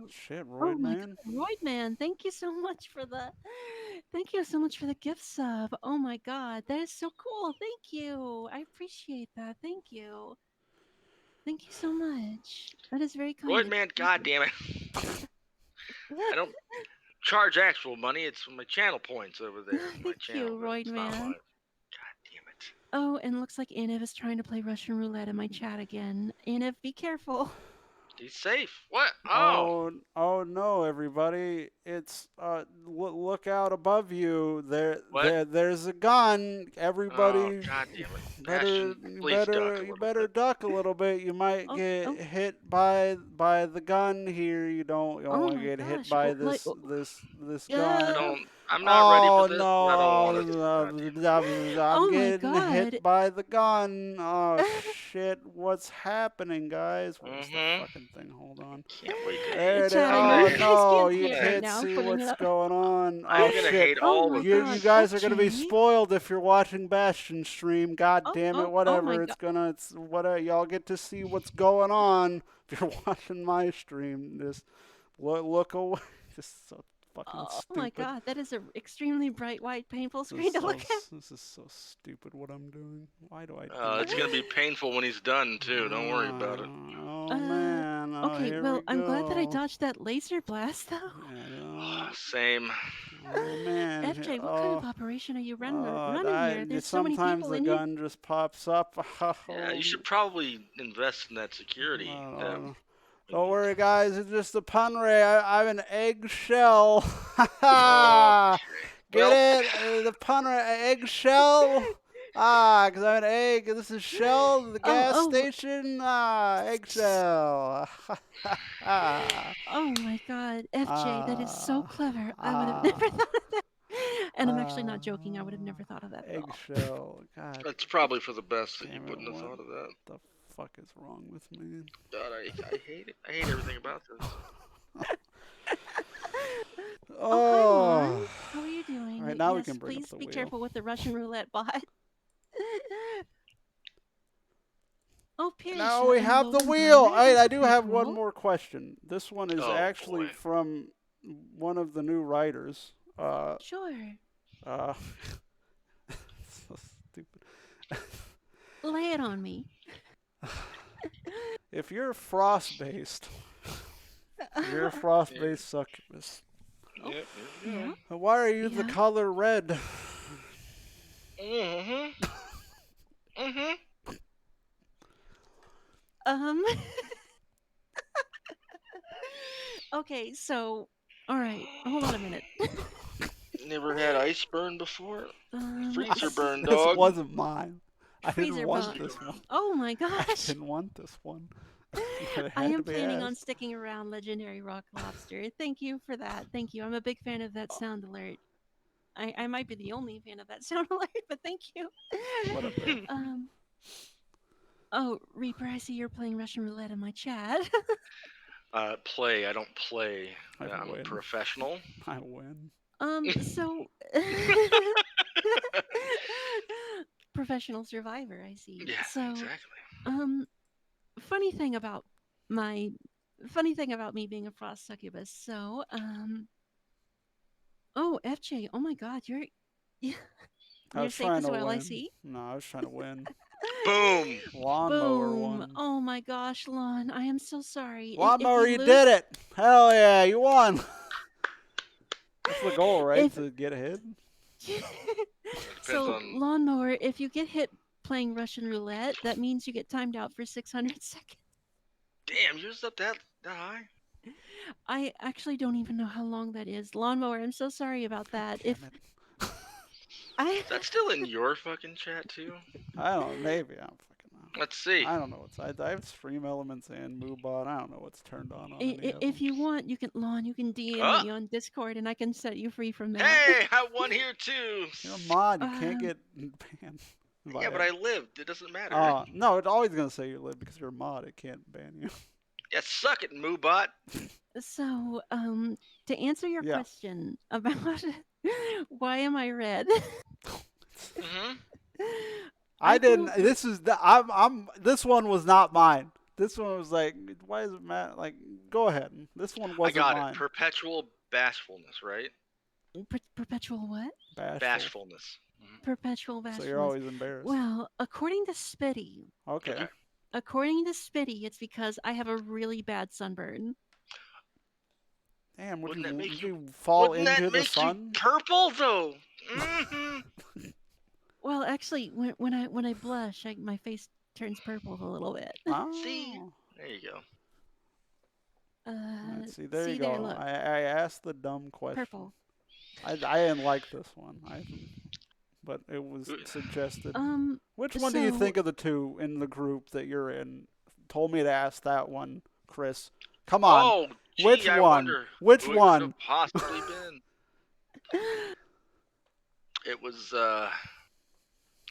Shit, oh Roid my Man. God, Royd man, thank you so much for the gift sub. Oh my God, that is so cool. Thank you. I appreciate that. Thank you. Thank you so much. That is very kind Roid of man, you. god damn it. I don't charge actual money, it's my channel points over there. My Thank channel. you, Royd It's not man. live. God damn it. Oh, and looks like Aniv is trying to play Russian roulette in my chat again. Aniv, be careful. He's safe. What? Oh. Oh no, everybody! It's look out above you. What? There's a gun. Oh, Everybody, god damn it. Bastion, please duck a you little better bit. duck a little bit. You might Oh, get oh, hit by the gun here. You don't oh want to my get hit gosh. by Oh, like, this I gun. uh, don't. I'm not ready for Oh this, and I don't want it. God damn it. no! I'm oh my getting God. hit by the gun. Oh shit! What's happening, guys? Where's the Mm-hmm. fucking thing? Hold on. Can't wait to Hey, There hate. it is. chat, I I'm know Oh gonna. you guys no! can't You see I'm it gonna. right can't now. I'm see putting it what's up. going on. I'm Oh gonna shit! hate Oh all my of You God, this. guys are gonna be FJ. spoiled if you're watching Bastion stream. God damn it! Oh my Whatever. God. It's whatever. Y'all get to see what's going on if you're watching my stream. Just look away. Just so fucking Oh my stupid. God, that is an extremely bright white painful screen to look at. This is so stupid what I'm doing. Why do I do It's gonna this? be painful when he's done too. Don't worry about it. Oh man. Oh, Okay, here we well, I'm glad that I go. dodged that laser blast, though. I don't. Same. Oh man. FJ, what kind of operation are you running here? There's so many Sometimes people the in here. gun just pops up. Yeah, you should probably invest in that security. Oh, don't worry, guys. It's just a pun ray. I'm an eggshell. Okay. Get Well, it? The pun ray, eggshell. Because I'm an egg. This is Shell, the gas Oh, station. Eggshell. oh my God, FJ, that is so Ah, clever. I would have never ah, thought of that. And I'm actually not joking. I would have ah. never thought of that at all. Eggshell. God that's probably for the best that you damn it. wouldn't have What thought of that. the fuck is wrong with me? God, I hate it. I hate everything about this. Oh, hi, Lon. How are you doing? All right, now we Yes, can bring up please the be wheel. careful with the Russian roulette bot. Oh, Pierce. Now we have the Golden wheel. Bummer, those I are do pretty have one cool. more question. This one is Oh, actually boy. from one of the new writers. Sure. Uh, so stupid. Lay it on me. If you're frost-based, you're a frost-based succubus. Oh, Yep, yeah. Why are you the Yeah. color red? Mm-hmm. Mm-hmm. Um. Okay, so, all right, hold on a minute. Never had ice burn before? Freezer s- burn, This dog. wasn't mine. I didn't Freezer want burn. this one. Oh my I gosh. didn't want this one. But it I had to am be planning on asked. sticking around Legendary Rock Lobster. Thank you for that. Thank you. I'm a big fan of that sound alert. I might be the only fan of that sound alert, but thank you. What up, babe? Oh, Reaper, I see you're playing Russian roulette in my chat. Play. I don't play. I I'm a win. professional. I win. So professional survivor, I see. Yeah, So, exactly. funny thing about my funny thing about me being a frost succubus. So, oh, FJ, oh my God, I you're was safe trying as to well. I win. see. No, I was trying to win. Boom. Lawnmower Boom! won. Oh my gosh, Lon, I am so sorry. Lawnmower, you did it! Hell yeah, you won! That's the goal, right? If To get ahead? so, on- lawnmower, if you get hit playing Russian roulette, that means you get timed out for 600 seconds. Damn, yours up that high? I actually don't even know how long that is. Lawnmower, I'm so sorry about that. Damn If it. I Is that still in your fucking chat too? I don't know. Maybe. I don't fucking know. Let's see. I don't know what's. I have Stream Elements and MooBot. I don't know what's turned on any of if them. you want, you can Lon, you can DM Ah! me on Discord, and I can set you free from that. Hey, I won here too. You're a mod. You can't get banned. Yeah, but I lived. It doesn't matter. No, it's always gonna say you live because you're a mod. It can't ban you. Yeah, suck it, Moobot. So, to answer your Yeah. question about why am I red? Mm-hmm. I didn't. don't- This is the. I'm. This one was not mine. This one was like, why is it matter? Like, go ahead. This one I wasn't got mine. it. Perpetual bashfulness, right? Perpetual what? Bashful. Bashfulness. Mhm. Perpetual bashfulness. So you're always embarrassed. Well, according to Spitty, Okay. It's because I have a really bad sunburn. Damn, would Wouldn't that make you fall Wouldn't into that the make sun? you purple though? Mm-hmm. Well, actually, when I blush, my face turns purple a little bit. Oh. See? There you go. Let's see, there you there, go. look, I asked the dumb question. purple. I didn't like this one. But it was suggested. Which one do you so- think of the two in the group that you're in? Told me to ask that one, Chris. Come on. Oh, gee, Which I one? wonder Which who it could one? have possibly been.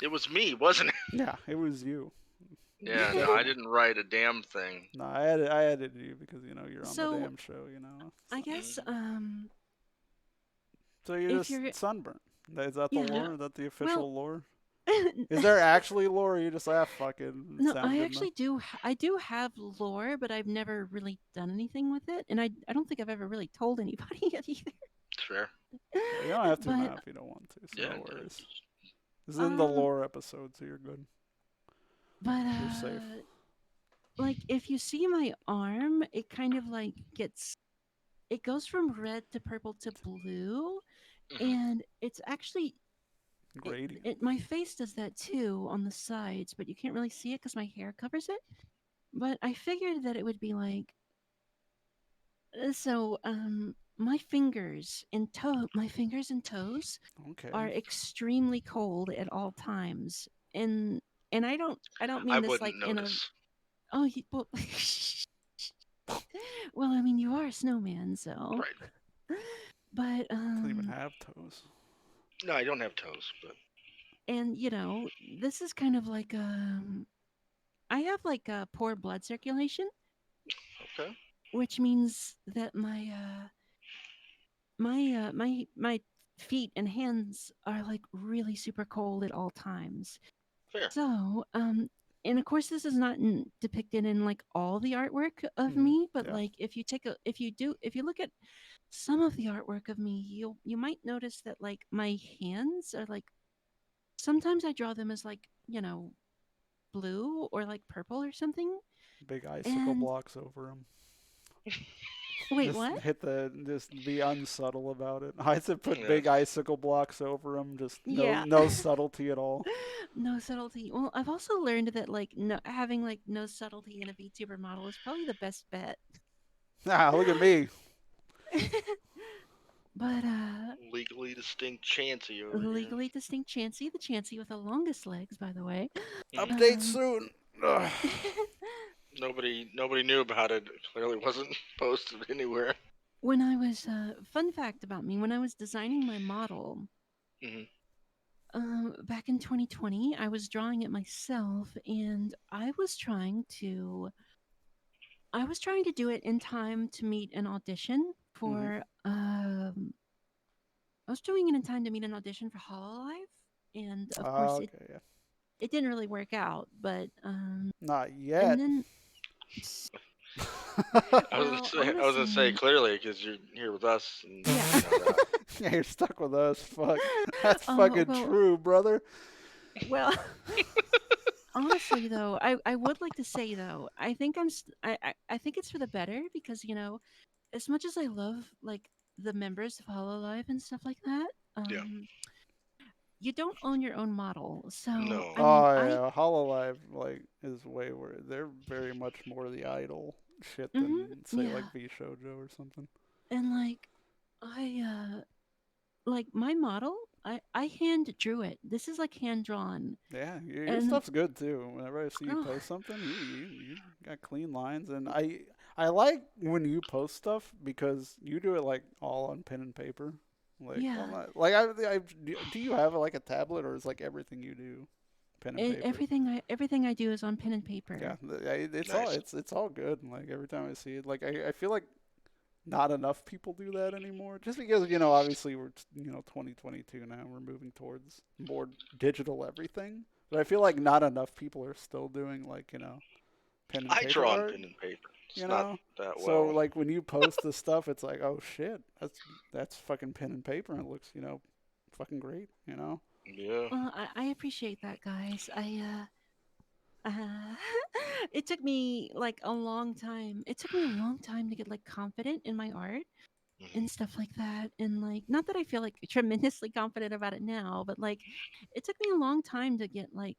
It was me, wasn't it? Yeah, it was you. Yeah, no, I didn't write a damn thing. No, I edited you because you're on So, the damn show. I guess So you're if just you're- sunburned. Is that the Yeah. lore? Is that the official Well- lore? Is there actually lore? Or you just fuck it. No, I actually do. I do have lore, but I've never really done anything with it, and I don't think I've ever really told anybody yet either. It's fair. You don't have to but- now if you don't want to. So Yeah. no worries. This is in the Um, lore episode, so you're good. But You're safe. like if you see my arm, it kind of like it goes from red to purple to blue, Mhm. and it's actually Gradient. my face does that too on the sides, but you can't really see it because my hair covers it. But I figured that it would be like so. My fingers and toes Okay. are extremely cold at all times, and I don't mean I this wouldn't like in a notice. oh well. Well, I mean, you are a snowman, so. Right. But Doesn't even have toes. No, I don't have toes, but and this is kind of like I have like a poor blood circulation, okay. which means that my feet and hands are like really super cold at all times. Fair. So and of course this is not depicted in like all the artwork of Mhm. me, but Yeah. like if you look at some of the artwork of me, you might notice that like my hands are like sometimes I draw them as like, blue or like purple or something. Big icicle And blocks over them. wait, Just what? just be unsubtle about it. I said put Yeah. big icicle blocks over them. Just Yeah. no subtlety at all. No subtlety. Well, I've also learned that like no having like no subtlety in a VTuber model is probably the best bet. Ah, look at me. But Legally distinct Chansey over legally distinct Chansey, the Chansey with the longest legs, by the way. here. Update Um, soon. Ugh. Nobody knew about it. It clearly wasn't posted anywhere. when I was fun fact about me, when I was designing my model, Hmm. back in 2020, I was drawing it myself, and I was trying to do it in time to meet an audition for I was doing it in time to meet an audition for Hololive, and of course Okay, yeah. it didn't really work out. But Not and yet. then I was gonna say honestly, clearly because you're here with us, and yeah. you know that. Yeah, you're stuck with us. Fuck. That's fucking Well, true, brother. well, honestly though, I would like to say though, I think I think it's for the better because as much as I love like the members of Hololive and stuff like that, Yeah. you don't own your own model. So No. I mean, Oh yeah, Hololive like is way where they're very much more the idol shit than say like yeah, V Shoujo or something. and like I like my model, I hand drew it. This is like hand drawn, Yeah, your and stuff's good too. Whenever I see you oh post something, you got clean lines, and I like when you post stuff because you do it like all on pen and paper. Like, well, yeah, not, like do you have like a tablet or is like everything you do pen and paper? everything I do is on pen and paper. Yeah, it's all Nice. it's all good. Like every time I see it, like I feel like not enough people do that anymore. Just because obviously we're 2022 now, we're moving towards more digital everything. But I feel like not enough people are still doing like pen and I paper draw on art. pen and paper. It's You not know, that so well. like when you post the stuff, it's like, oh shit, that's fucking pen and paper, and it looks fucking great. Yeah. Well, I appreciate that, guys. It took me like a long time. It took me a long time to get like confident in my art Mhm. and stuff like that. And like, not that I feel like tremendously confident about it now, but like, it took me a long time to get like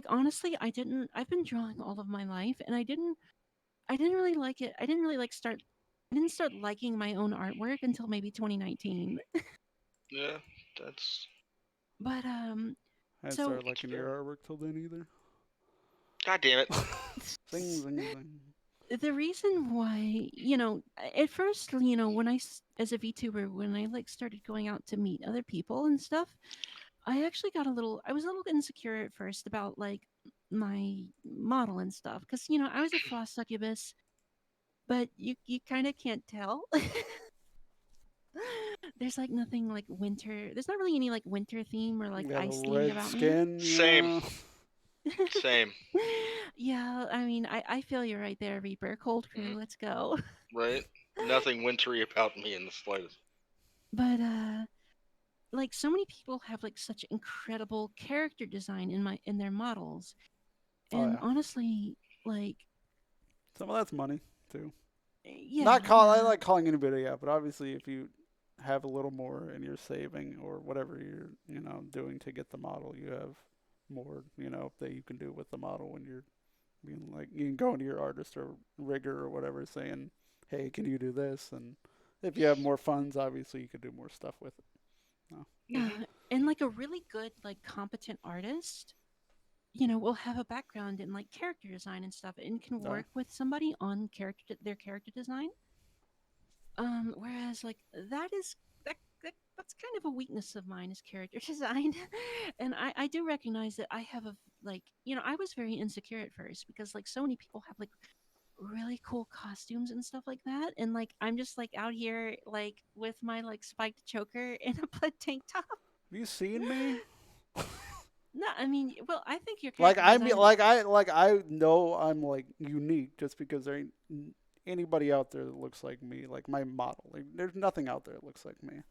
honestly, I've been drawing all of my life, and I didn't really like it. I didn't really like start. I didn't start liking my own artwork until maybe 2019. Yeah. That's But I didn't so start liking your fair. artwork till then either. God damn it. Zing zing zing. the reason why, at first, when as a VTuber, when I like started going out to meet other people and stuff, I was a little insecure at first about like my model and stuff because I was a frost succubus, but you kind of can't tell. There's like nothing like winter. There's not really any like winter theme or like Got a ice theme red about me. skin. Same. Yeah. Same. Yeah, I mean, I feel you right there, Reaper. Cold crew, Mhm. let's go. Right. Nothing wintry about me in the slightest. But like so many people have like such incredible character design in their models, Oh and yeah. honestly, like Some of that's money too. yeah, I yeah, like calling anybody out, but obviously if you have a little more and you're saving or whatever you're doing to get the model, you have more that you can do with the model when you're being like you can go into your artist or rigger or whatever saying, hey, can you do this? And if you have more funds, obviously you could do more stuff with it. No. yeah, and like a really good like competent artist, will have a background in like character design and stuff, and can Oh, work with somebody on their character design. Whereas like that's kind of a weakness of mine is character design. And I do recognize that I have a like, I was very insecure at first because like so many people have like really cool costumes and stuff like that. And like I'm just like out here like with my like spiked choker and a plaid tank top. have you seen me? No. No, I mean, well, I think your Like character I mean, design. like I know I'm like unique just because there ain't anybody out there that looks like me. Like my model, like there's nothing out there that looks like me.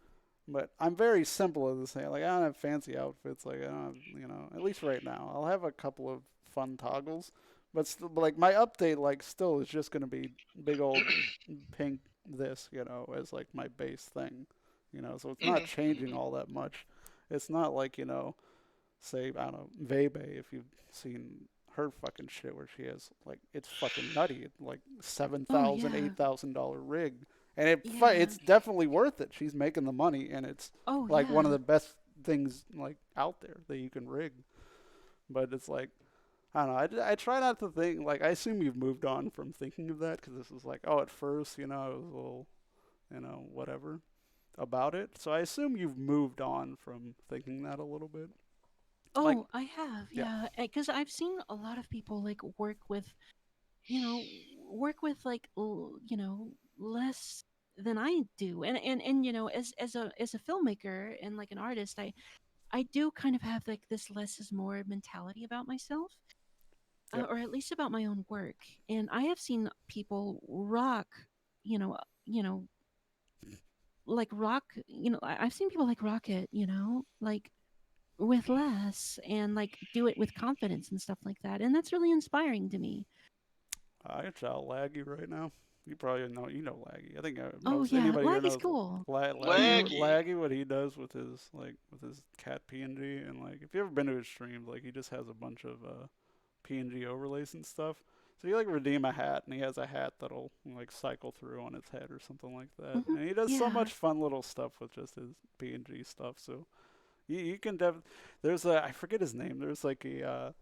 But I'm very simple at this thing. Like I don't have fancy outfits. Like I don't have, at least right now. I'll have a couple of fun toggles, but still, like my update, like still is just gonna be big old pink this, as like my base thing. So it's not changing all that much. It's not like say I don't know Vebe if you've seen her fucking shit where she has like it's fucking nutty. It's like seven Oh thousand, yeah, $8,000 rig, and yeah. it's definitely worth it. She's making the money, and it's Oh like one of yeah. the best things like out there that you can rig. But it's like I don't know. I try not to think like I assume you've moved on from thinking of that because this is like at first I was a little whatever about it. So I assume you've moved on from thinking that a little bit. Like Oh, I have, yeah, yeah. Because I've seen a lot of people like you know, work with like less than I do, and as a filmmaker and like an artist, I do kind of have like this less is more mentality about myself, yep. or at least about my own work. And I have seen people rock, you know, you know, like rock, I've seen people like rock it, like with less and like do it with confidence and stuff like that. And that's really inspiring to me. I can tell Laggy right now. You probably know Laggy. I think Oh most yeah, anybody here lag is knows cool. You know, Laggy. Laggy what he does with his cat PNG and like if you ever been to his streams like he just has a bunch of PNG overlays and stuff. So you like redeem a hat and he has a hat that'll like cycle through on its head or something like that. hmm And he does so yeah. much fun little stuff with just his PNG stuff. So you can there's a I forget his name. There's like a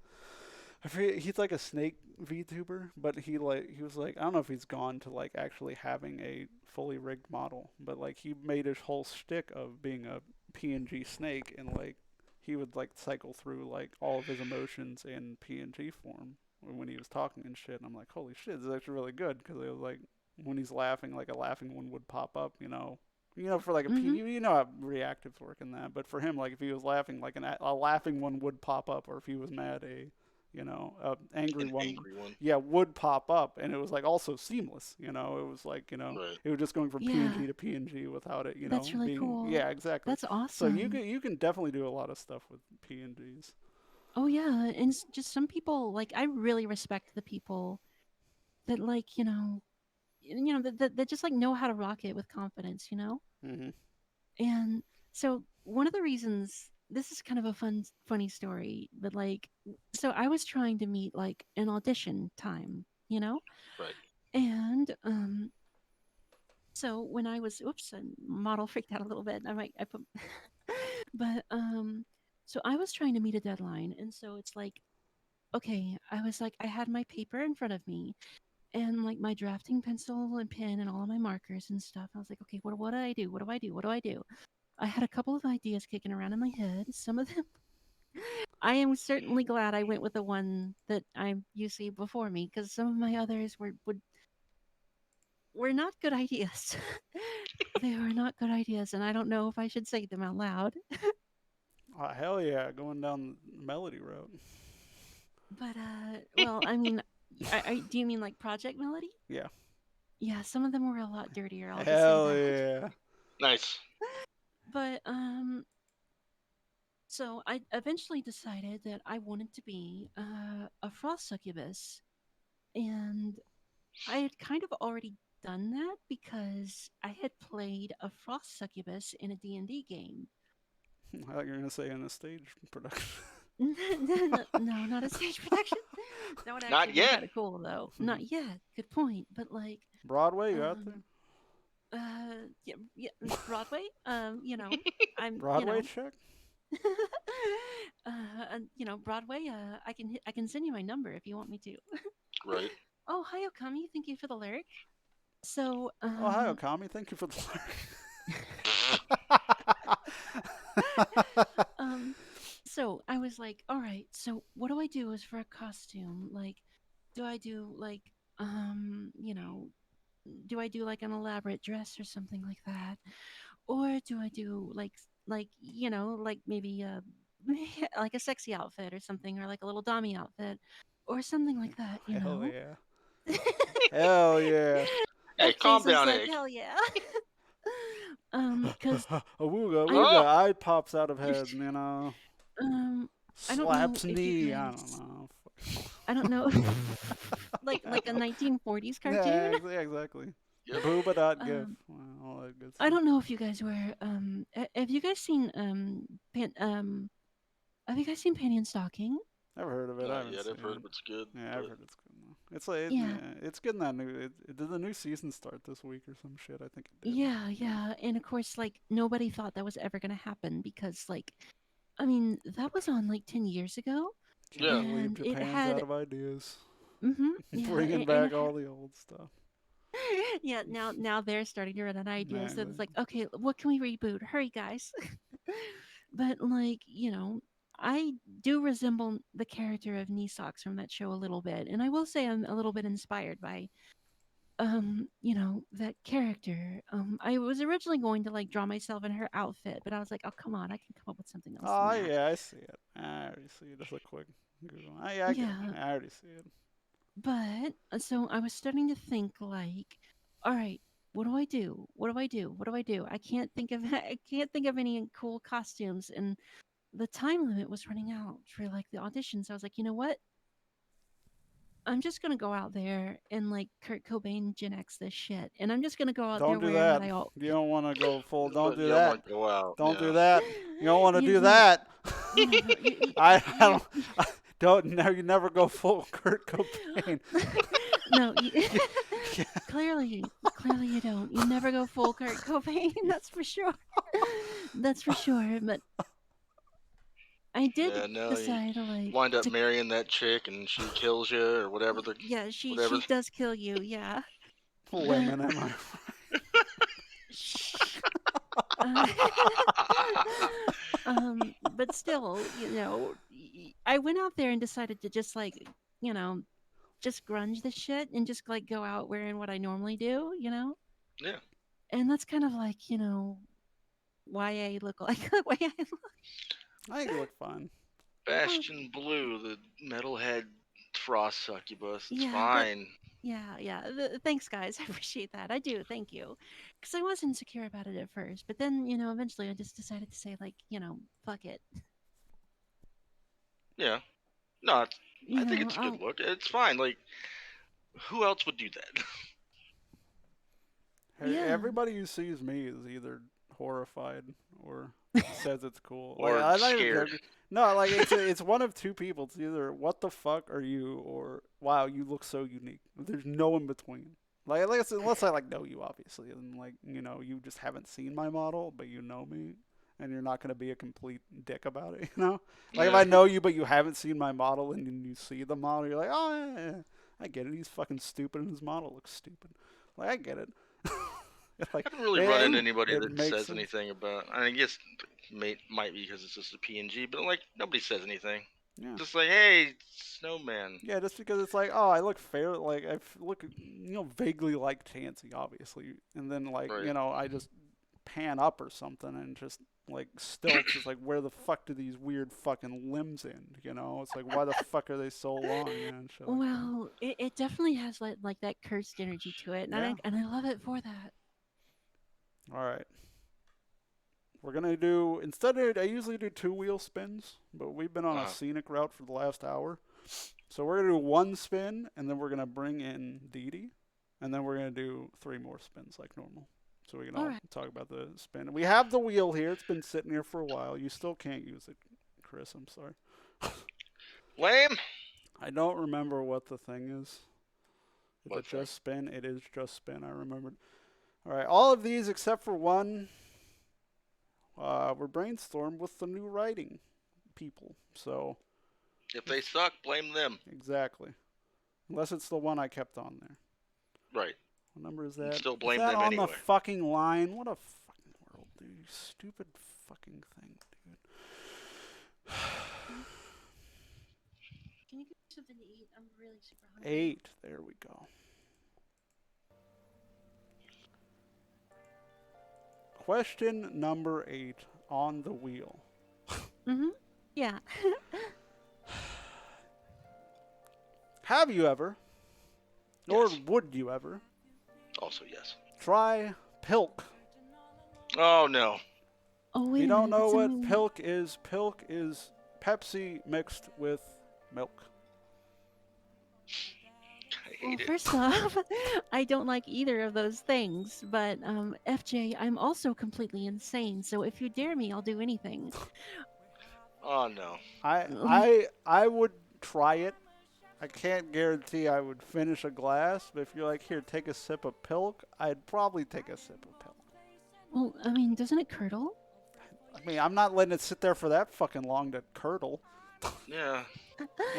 I forget, he's like a snake VTuber, but he was like I don't know if he's gone to like actually having a fully rigged model, but like he made his whole shtick of being a PNG snake and like he would like cycle through like all of his emotions in PNG form when he was talking and shit. And I'm like, holy shit, this is actually really good because it was like when he's laughing, like a laughing one would pop up, for like a P, hmm how reactives work in that. But for him, like if he was laughing, like a laughing one would pop up, or if he was mad, a angry An one, angry one. yeah, would pop up, and it was like also seamless. It was like Right. it was just going from PNG Yeah, to PNG without it, that's really being cool. yeah, exactly. That's So awesome. you can definitely do a lot of stuff with PNGs. Oh yeah, and just some people like I really respect the people that like that just like know how to rock it with confidence. Hmm. And so one of the reasons this is kind of a funny story, but like so I was trying to meet like an audition time. Right. And so when I was oops, model freaked out a little bit. I put but so I was trying to meet a deadline and so it's like okay, I was like I had my paper in front of me and like my drafting pencil and pen and all of my markers and stuff. I was like, okay, what do I do? What do I do? What do I do? I had a couple of ideas kicking around in my head. Some of them, I am certainly glad I went with the one that you see before me because some of my others were not good ideas. They were not good ideas, and I don't know if I should say them out loud. Oh, hell yeah, going down the melody route. But well, I mean, do you mean like Project Melody? Yeah. Yeah, some of them were a lot dirtier. I'll just say Hell that. yeah. Nice. But so I eventually decided that I wanted to be a frost succubus, and I had kind of already done that because I had played a frost succubus in a D&D game. I thought you were gonna say in a stage production. No, not a stage production. That would actually Not be yet. kind of cool, though. Not yet. Good point. But like, Broadway, you out there? um, yeah, Broadway. I'm, Broadway check? Broadway. I can send you my number if you want me to. Right. Oh, hi, Okami. Thank you for the lyric. So, Oh, hi, Okami. Thank you for the um, so I was like, all right. So what do I do as for a costume? Like, do I do like, um, you know, do I do like an elaborate dress or something like that, or do I do like maybe like a sexy outfit or something, or like a little dummy outfit, or something like that. You Hell know. yeah. Hell yeah. Hey, calm Jason's down, like, Egg. hell yeah. Cause Awooga, I awooga, Oh! eye pops out of head, you know. um I don't know Slaps if you knee, I don't guys, know. I don't know, like a 1940s cartoon. Yeah, exactly. Yep. Booba.gif. Um, All that good I stuff. don't know if you guys were have you guys seen have you guys seen Penny and Stocking? I've heard of it. I Not haven't yet. seen I've heard it. it's good. Yeah, I've But heard it's good though. It's like Yeah. yeah, it's good in that new. Did the new season start this week or some shit? I think it did. Yeah, yeah. And of course, like, nobody thought that was ever gonna happen because, like, I mean, that was on like 10 years ago, Can't yeah. believe and it Japan's out had, of ideas. yeah, Bringing and back all the old stuff. yeah. Now they're starting to run out of ideas. So it's Exactly. like, okay, what can we reboot? Hurry, guys! But like, I do resemble the character of Nisox from that show a little bit, and I will say I'm a little bit inspired by that character. I was originally going to like draw myself in her outfit, but I was like, oh come on, I can come up with something else than Oh that. yeah, I see it. I already see it. Just a quick Google. Oh, yeah, I get it. Yeah, I already see it. but so I was starting to think like, all right, what do I do? What do I do? What do I do? I can't think of I can't think of any cool costumes, and the time limit was running out for like the auditions. I was like, you know what? I'm just gonna go out there and like Kurt Cobain Gen X this shit, and I'm just gonna go out there Don't do wearing what that. I all, You don't want to go full. Don't But do you don't that. want to go out. Don't do Yeah. that. You don't want to you, do you, that. no, I you, don't. Don't. No, you never go full Kurt Cobain. no, Yeah. clearly you don't. You never go full Kurt Cobain. That's for sure. That's for sure. But I did Yeah, no, you decide like wind up to. marrying that chick and she kills you or whatever the Yeah, she whatever. does kill you. Yeah, but Women, am I? shh. But still, I went out there and decided to just like, you know, just grunge the shit and just like go out wearing what I normally do, Yeah. and that's kind of like, why I look like the way I look. I think you look fine. Bastion Blue, the metalhead frost succubus. It's Yeah, fine. yeah. Thanks, guys. I appreciate that. I do. Thank you. Because I was insecure about it at first, but then, eventually I just decided to say, like, fuck it. Yeah. No, You I think know, it's a I'll, good look. It's fine. Like, who else would do that? yeah. Everybody who sees me is either horrified or says it's cool. Like Or I'm not even scared. joking. No, like it's one of two people. It's either what the fuck are you or wow you look so unique. There's no in between. Like unless I like know you obviously and like you just haven't seen my model but you know me and you're not gonna be a complete dick about it. Like if Yeah. I know you but you haven't seen my model and then you see the model you're like oh yeah, I get it. He's fucking stupid and his model looks stupid. Like I get it. Like I haven't really run into and anybody it that makes says sense. anything about. I guess might be because it's just a PNG, but like nobody says anything. Yeah. Just like, hey, snowman. Yeah, just because it's like, oh, I look fair, like look, vaguely like Chansey, obviously, and then like, Right. I just pan up or something and just like stilts. It's like, where the fuck do these weird fucking limbs end? It's like, why the fuck are they so long? And shit like that. Well, it definitely has like that cursed energy to it, and Yeah. I love it for that. All right. We're gonna do instead of I usually do 2-wheel spins, but we've been on a scenic route for the last hour. So we're gonna do one spin and then we're gonna bring in DD and then we're gonna do 3 more spins like normal. So we can all Alright. talk about the spin. We have the wheel here, it's been sitting here for a while. You still can't use it, Chris, I'm sorry. Lame. I don't remember what the thing is. Is What it thing? just spin? It is just spin, I remembered. Alright, all of these except for one were brainstormed with the new writing people. So If they suck, blame them. exactly. Unless it's the one I kept on there. Right. What number is And that? still blame is that them on anyway. the fucking line? What a fucking world, dude. You stupid fucking thing, dude. Can you give me something to eat? I'm really super hungry. 8. There we go. Question number 8 on the wheel. Mm-hmm. Yeah. Have you ever, or Yes. would you ever, Also, yes. try Pilk? Oh no. Oh, If wait you a don't minute. know That's what something. Pilk is Pepsi mixed with milk. I Well, hate it. first off, I don't like either of those things, but FJ, I'm also completely insane. So if you dare me, I'll do anything. Oh no. Like, I would try it. I can't guarantee I would finish a glass, but if you're like, here, take a sip of Pilk, I'd probably take a sip of Pilk. well, I mean, doesn't it curdle? I mean, I'm not letting it sit there for that fucking long to curdle. Yeah.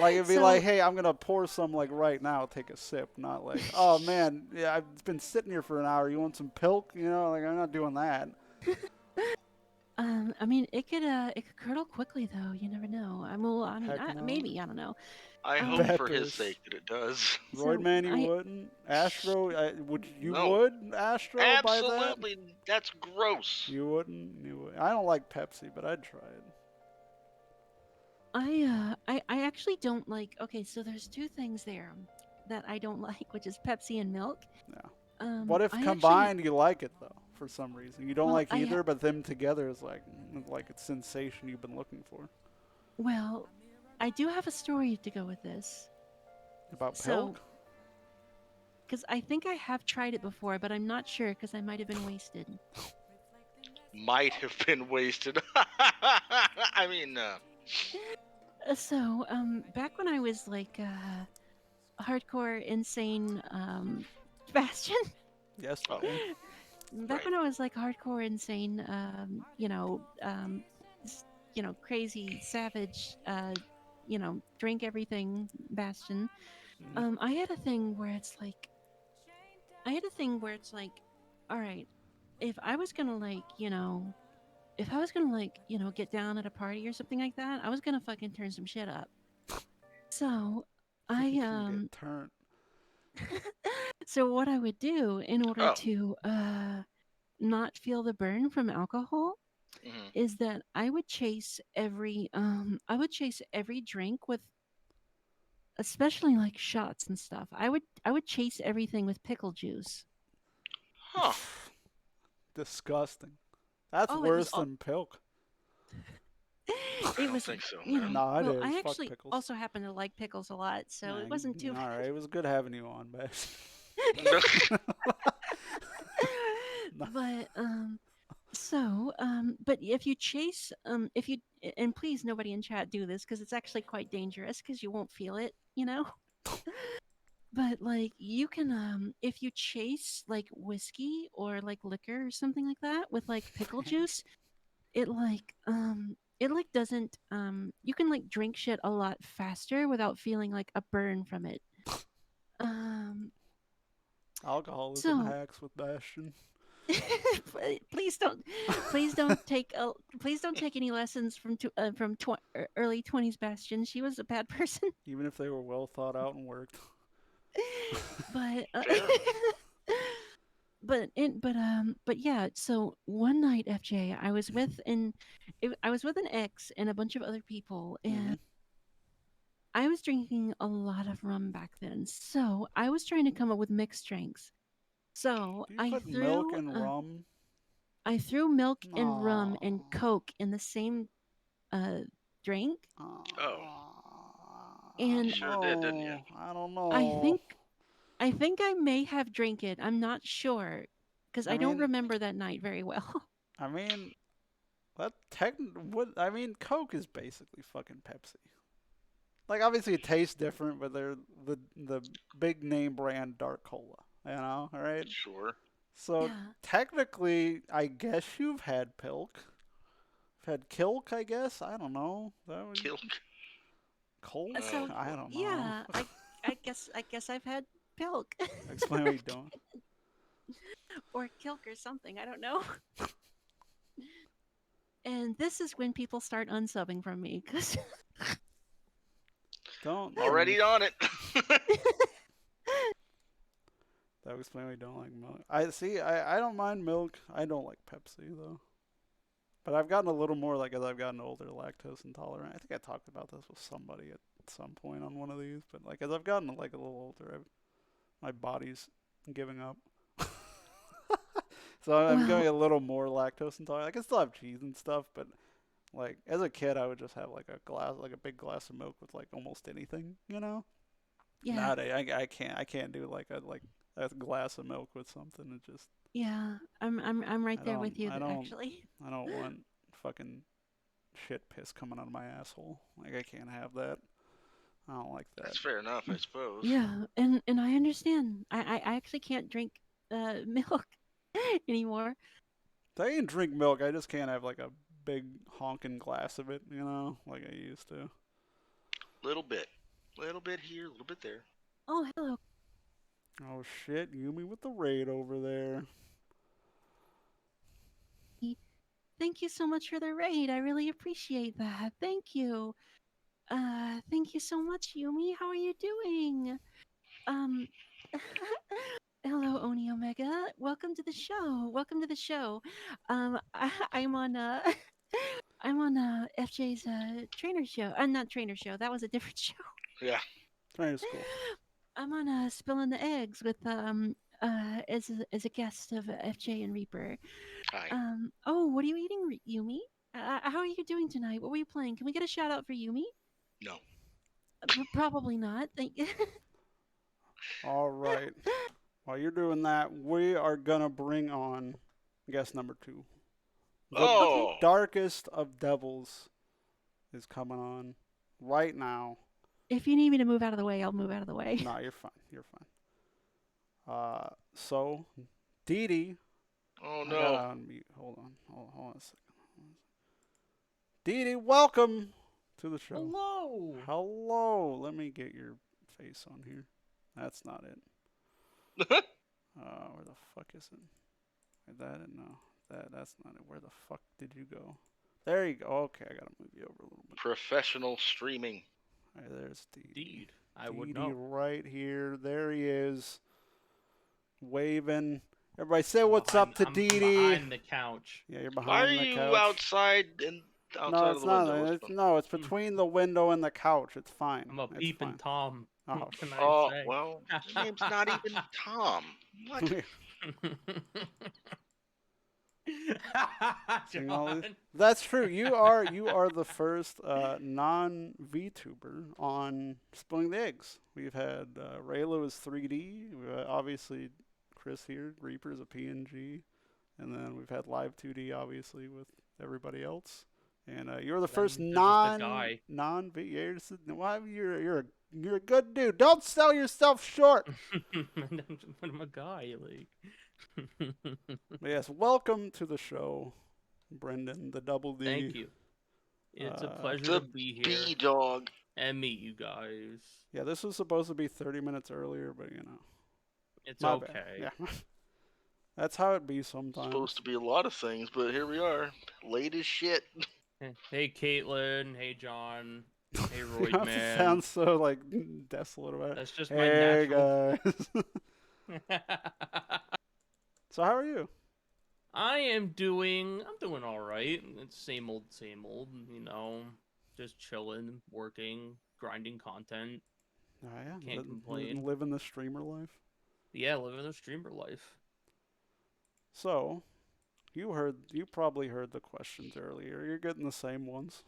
Like, it'd be like, So, hey, I'm going to pour some, like, right now, take a sip. Not like, oh, man, yeah, I've been sitting here for an hour. You want some Pilk? You know, like, I'm not doing that. I mean, it could curdle quickly though. You never know. I mean, Heck no. maybe I don't know. I Um, hope for his Peppers. sake that it does. Roid So Man, you I, wouldn't. Astro, you No. would Astro buy that? Absolutely. That's gross. You wouldn't. You would. I don't like Pepsi, but I'd try it. I actually don't like. Okay, so there's two things there that I don't like, which is Pepsi and milk. Yeah. Um, What if I combined you like it though? For some reason, you don't well, like I either, but them together is like a sensation you've been looking for. well, I do have a story to go with this. About So, Pilk? because I think I have tried it before, but I'm not sure because I might have been wasted. Might have been wasted. I mean, So, back when I was like hardcore insane Bastion, Yes. oh, back Right. when I was like hardcore insane, crazy savage, drink everything Bastion. Mhm. I had a thing where it's like, all right, if I was gonna get down at a party or something like that, I was gonna fucking turn some shit up. So, I You can get turned. so what I would do in order Oh. to not feel the burn from alcohol Mhm. is that I would chase every drink with, especially like shots and stuff. I would chase everything with pickle juice. Huh. Disgusting. That's Oh, it was worse than Pilk. I it don't was think so, you man. know No, it well is. I Fuck actually pickles. also happen to like pickles a lot, so Nah, it wasn't too all right. It was good having you on, Bash. but but and please nobody in chat do this because it's actually quite dangerous because you won't feel it, but like you can if you chase like whiskey or like liquor or something like that with like pickle juice, it doesn't you can like drink shit a lot faster without feeling like a burn from it. Um Alcoholism so hacks with Bastion. please don't please don't take any lessons from early 20s Bastion. She was a bad person. Even if they were well thought out and worked. but Fair. but yeah, so one night FJ, I was with an ex and a bunch of other people, and Mhm. I was drinking a lot of rum back then, so I was trying to come up with mixed drinks. So Do you put milk in rum? I threw milk and rum and Oh. Coke in the same uh drink, Oh. You and sure did, didn't you? I don't I know. think I think I may have drank it. I'm not sure because I I don't mean, remember that night very well. I mean, that what I mean, Coke is basically fucking Pepsi. Like obviously it tastes different, but they're the big name brand dark cola, all right? Sure. So Yeah. technically, I guess you've had Pilk. You've had Kilk, I guess. I don't know. That would Kill. Colt? So I don't know. yeah, I guess I've had Pilk Explain what you're doing. or Kilk or something. I don't know. And this is when people start unsubbing from me because Don't Already on it. That would explain why you don't like milk. I see. I don't mind milk. I don't like Pepsi though. But I've gotten a little more, like, as I've gotten older, lactose intolerant. I think I talked about this with somebody at some point on one of these. But, like, as I've gotten, like, a little older, my body's giving up. So I'm Well, going a little more lactose intolerant. I can still have cheese and stuff, but, like, as a kid, I would just have, like, a big glass of milk with, like, almost anything, you know? yeah, Nowadays, I can't do, like, a glass of milk with something. It just, yeah. I'm right there with you, I don't, actually. I don't want fucking shit piss coming out of my asshole. Like, I can't have that. I don't like that. That's fair enough, I suppose. Yeah, and I understand. I actually can't drink milk anymore. I can drink milk. I just can't have like a big honking glass of it, you know, like I used to. Little bit here, a little bit there. Oh, hello. Oh shit, Yumi with the raid over there. Thank you so much for the raid. I really appreciate that. Thank you. Thank you so much, Yumi. How are you doing? Um, hello, Oni Omega. Welcome to the show. Welcome to the show. I'm on I'm on FJ's trainer show. Not trainer show. That was a different show. Yeah. Trainer school. I'm on spilling the eggs with as a guest of FJ and Reaper. Hi. Oh, what are you eating, Yumi? How are you doing tonight? What were you playing? Can we get a shout out for Yumi? No. Probably not. Thank you. All right. While you're doing that, we are gonna bring on guest number 2. The Oh. Darkest of Devils is coming on right now. If you need me to move out of the way, I'll move out of the way. No, you're fine. You're fine. So, DD. Oh I no. gotta unmute. Hold on a second. DD, welcome to the show. Hello. Hello. Let me get your face on here. That's not it. Where the fuck is it? No. That's not it. Where the fuck did you go? There you go. Okay, I gotta move you over a little bit. Professional streaming. All right, there's DD. Indeed, I would DD know. right here. There he is. Waving. Everybody say what's up to I'm DD. behind the couch. Yeah, you're Why behind are the you couch. outside No, of it's the not. window? What's No, it's between the window and the couch. It's fine. I'm a It's peeping fine. Tom. Oh, What can I Oh, say? well, your name's not even Tom. What? John. That's true. You are the first non-VTuber on Spilling the Eggs. We've had Raylo is 3D. Obviously, Chris here. Reaper is a PNG. And then we've had Live 2D, obviously, with everybody else. And you're the first there's just a guy. non-V. You're a good dude. Don't sell yourself short. I'm a guy, like. But yes, welcome to the show, Brendan, the Double D. Thank you. It's a pleasure The to be here B-dog. and meet you guys. Yeah, this was supposed to be 30 minutes earlier, but you know. It's my okay. bad. Yeah. That's how it be sometimes. Supposed to be a lot of things, but here we are. Late as shit. Hey, Caitlin. Hey, John. Hey, You Royd don't have to Man. sound so like desolate about it. That's just my Hey natural. guys. So how are you? I'm doing all right. It's same old, you know, just chilling, working, grinding content. Oh yeah, Can't complain. Living the streamer life. Yeah, living the streamer life. So, you probably heard the questions earlier. You're getting the same ones.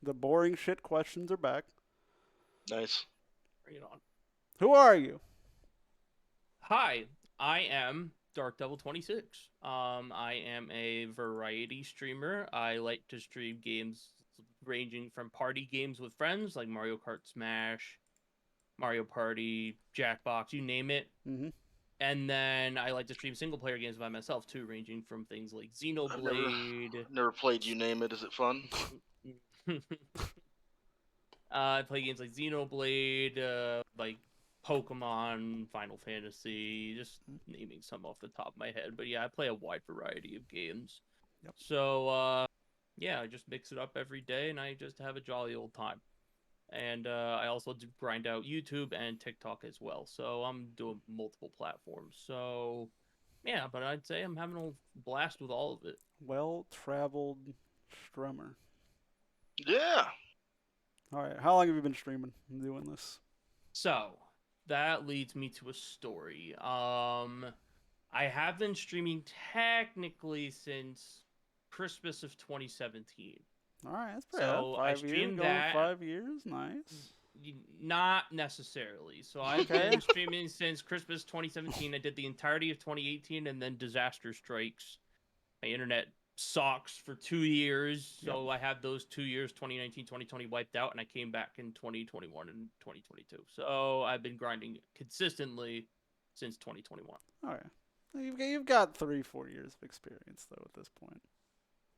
The boring shit questions are back. Nice. Bring it on. Who are you? Hi, I am Dark Devil 26. I am a variety streamer. I like to stream games ranging from party games with friends like Mario Kart Smash, Mario Party, Jackbox, you name it. Mm-hmm. And then I like to stream single player games by myself too, ranging from things like Xenoblade. Never played You Name It. Is it fun? I play games like Xenoblade, like Pokemon, Final Fantasy, just naming some off the top of my head. But yeah, I play a wide variety of games. Yep. So, yeah, I just mix it up every day, and I just have a jolly old time. And I also do grind out YouTube and TikTok as well. So I'm doing multiple platforms. So Yeah, but I'd say I'm having a blast with all of it. Well-traveled strummer. Yeah. All right, how long have you been streaming and doing this? So that leads me to a story. I have been streaming technically since Christmas of 2017. All right, that's pretty So good. I 5 years, streamed going that. 5 years, nice. Not necessarily. So I've Okay. been streaming since Christmas 2017. I did the entirety of 2018, and then disaster strikes. My internet sucks for 2 years, so I had those 2 years, 2019, 2020, wiped out, and I came back in 2021 and 2022. So I've been grinding consistently since 2021. All right, you've got 3-4 years of experience though at this point.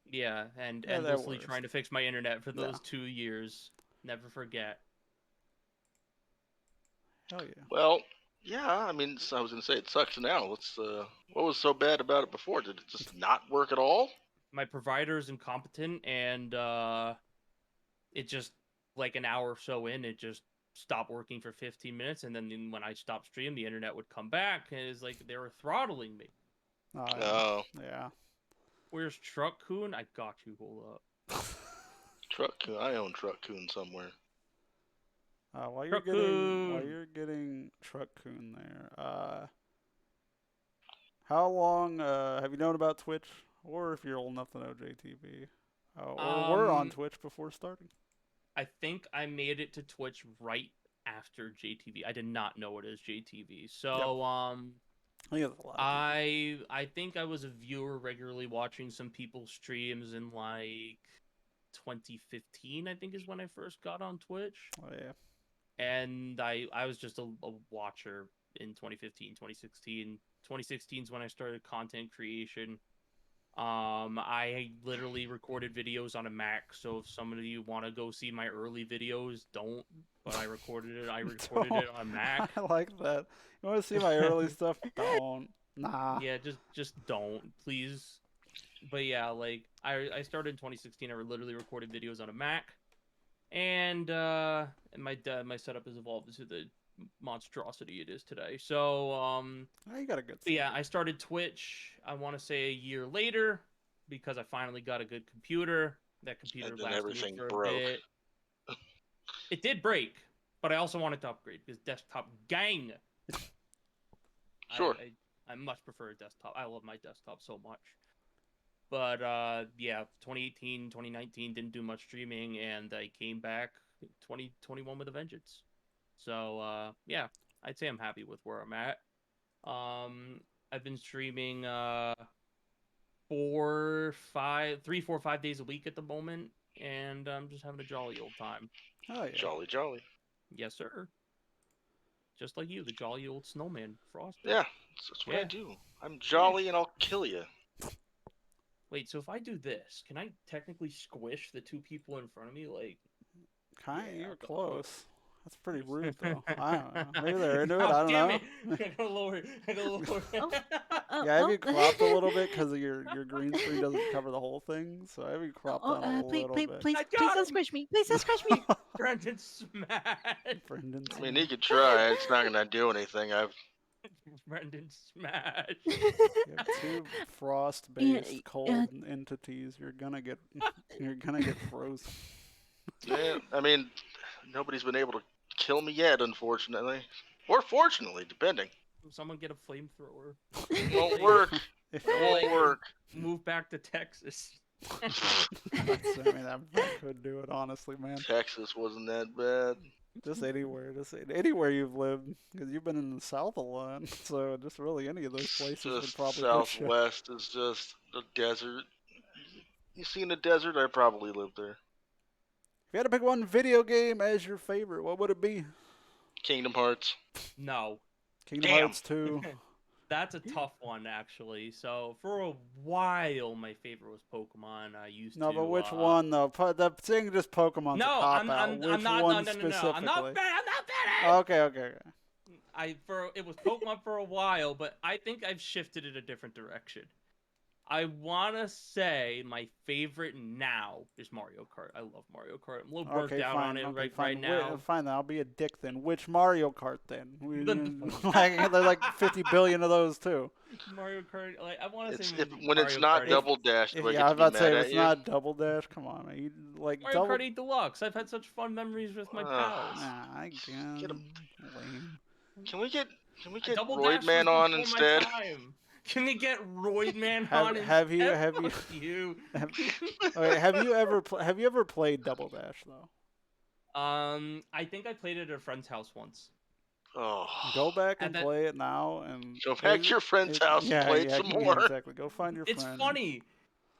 Yeah, and Yeah, that endlessly works. trying to fix my internet for those Yeah. 2 years. Never forget. Hell yeah. Well, yeah. I mean, I was gonna say it sucks now. What was so bad about it before? Did it just not work at all? My provider is incompetent, and it just, like an hour or so in, it just stopped working for 15 minutes, and then when I stopped stream, the internet would come back, and it's like they were throttling me. Oh, Yeah. Where's Truck Coon? I got you. Hold up. Truck Coon. I own Truck Coon somewhere. While Truck Coon. you're getting Truck Coon there, how long have you known about Twitch, or if you're old enough to know JTV, or were on Twitch before starting? I think I made it to Twitch right after JTV. I did not know it as JTV. So, I think that's a lot. I think I was a viewer regularly watching some people's streams in like 2015, I think is when I first got on Twitch. Oh yeah. And I was just a watcher in 2015, 2016. 2016 is when I started content creation. I literally recorded videos on a Mac, so if some of you want to go see my early videos, don't. But I recorded it. I recorded it on Mac. I like that. You want to see my early stuff? Don't. Nah. Yeah, just don't, please. But yeah, like I started in 2016. I literally recorded videos on a Mac, and my setup has evolved into the monstrosity it is today. So Oh, you got a good. but yeah, I started Twitch, I want to say a year later, because I finally got a good computer. That computer And then lasted everything me for broke. a bit. It did break, but I also wanted to upgrade because desktop gang. Sure. I much prefer a desktop. I love my desktop so much. But yeah, 2018, 2019 didn't do much streaming, and I came back 2021 with a vengeance. So yeah, I'd say I'm happy with where I'm at. I've been streaming 3, 4, 5 days a week at the moment, and I'm just having a jolly old time. Oh yeah. Jolly, jolly. Yes, sir. Just like you, the jolly old snowman, Frosty. Yeah, that's what I Yeah. do. I'm jolly and I'll kill you. Wait, so if I do this, can I technically squish the 2 people in front of me? Like, Kind of. Yeah, You're but- close. That's pretty rude though. I don't know. Maybe they're into it. Oh, I don't damn know. it. I gotta lower. Yeah, have you cropped a little bit because your green screen doesn't cover the whole thing? So have you cropped down a little bit? Please I don't got him! squish me. Please don't squish me. Brendan smash. Brendan's I mean, he could try. It's not gonna do anything. Brendan smash. You have 2 frost-based Yeah, cold entities. You're gonna get frozen. Yeah, I mean, nobody's been able to kill me yet, unfortunately, or fortunately, depending. Someone get a flamethrower. It won't work. It won't work. Move back to Texas. I mean, that could do it, honestly, man. Texas wasn't that bad. Just anywhere you've lived, because you've been in the South a lot. So just really any of those places would Just probably push you. Southwest is just a desert. You seen a desert? I probably lived there. If you had to pick one video game as your favorite, what would it be? Kingdom Hearts. No. Kingdom Damn. Hearts 2. That's a tough one, actually. So, for a while, my favorite was Pokemon. I used to... No, but which one though? The thing just Pokemon's No, a cop I'm out. not. Which No, one no. specifically? I'm not finished. Okay. It was Pokemon for a while, but I think I've shifted in a different direction. I wanna say my favorite now is Mario Kart. I love Mario Kart. I'm a little burnt Okay, out fine. on it Okay, right fine. now. Fine. Then I'll be a dick then. Which Mario Kart then? The- Like there's like 50 billion of those too. Mario Kart, like I want to It's say when it's Mario not Kart. double dash, do I Yeah, I was get to be about to say mad if at it's you? not double dash. Come on, man. You like Mario double. Kart 8 Deluxe. I've had such fun memories with my Ugh. pals. Nah, I Get 'em. lame. Can we get Double Roid Dash Man was on before instead? my time. Can we get Roid Man Have- on have you- instead? have you- Fuck you? Okay, have you ever played double dash though? I think I played it at a friend's house once. Oh. Go back and And that- play it now and Go back to your friend's house and play it some more. exactly. Go find your It's friend. funny.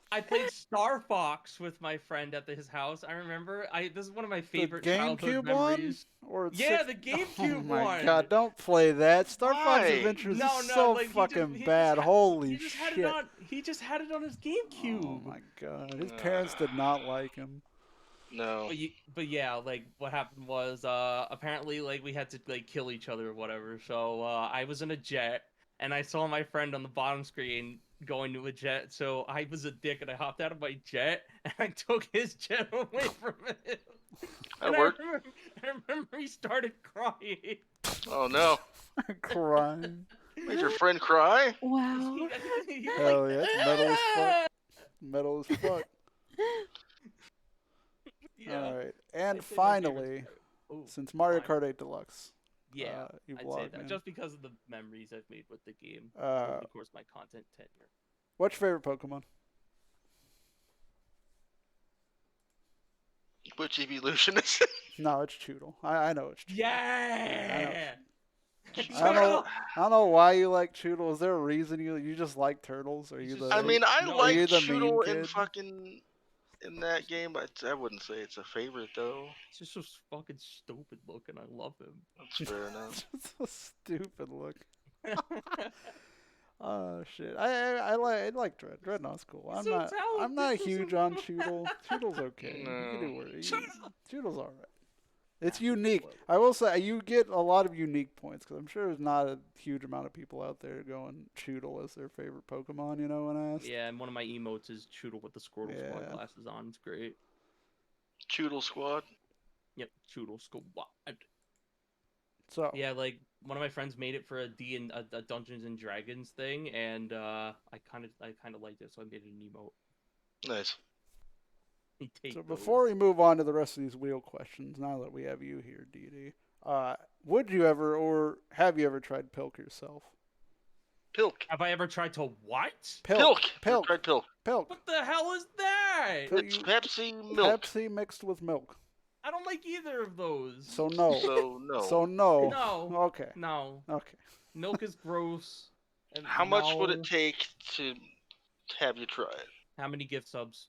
I played Star Fox with my friend at his house. I remember. This is one of my The favorite childhood GameCube one? memories. Or it's Yeah, six- the GameCube Oh my one. god, don't play that. Star Fox Why? Adventures No, is no, so like, fucking he bad. just Holy he just shit. had it on. He just had it on his GameCube. Oh my god. His parents did not like him. No. But yeah, like what happened was apparently like we had to like kill each other or whatever. So I was in a jet and I saw my friend on the bottom screen going to a jet. So I was a dick and I hopped out of my jet and I took his jet away from him. That And worked. I remember he started crying. Oh no. Crying. Made your friend cry? Wow. Hell yeah, it's metal as fuck. Metal as fuck. Yeah. Alright. And I'd say my favorite's finally, Ooh, since Mario fine. Kart 8 Deluxe, Yeah, you I'd say vlog, that man. just because of the memories I've made with the game. Uh, of course, my content tenure. What's your favorite Pokemon? Which evolutionist? No, it's Choodle. I know it's Choodle. Yeah. I don't know why you like Choodle. Is there a reason you just like turtles? Are It's you just- the I mean, I No, like are you the mean Choodle in kid? fucking in that game, but I wouldn't say it's a favorite though. He's just so fucking stupid looking. I love him. That's fair enough. Just a stupid look. Oh shit! I like Dreadnought's cool. He's I'm so not talented, he's so huge on Choodle. Choodle's okay. You can do No. worse. Choodle's alright. It's unique. I will say you get a lot of unique points because I'm sure there's not a huge amount of people out there going Choodle as their favorite Pokemon. You know when I asked. Yeah, and one of my emotes is Choodle with the Squirtle Squad Yeah. glasses on. It's great. Choodle Squad. Yep, Choodle Squad. So Yeah, like one of my friends made it for a Dungeons and Dragons thing, and I kind of liked it, so I made an emote. Nice. He take So those. before we move on to the rest of these wheel questions, now that we have you here, DD, would you ever or have you ever tried Pilk yourself? Pilk. Have I ever tried to what? Pilk. Pilk. Tried Pilk. Pilk. What the hell is that? Pilk. It's you- Pepsi milk. Pepsi mixed with milk. I don't like either of those. So no. So no. So no. No. Okay. No, Okay. milk is gross. And How much would no. it take to have you try it? How many gift subs?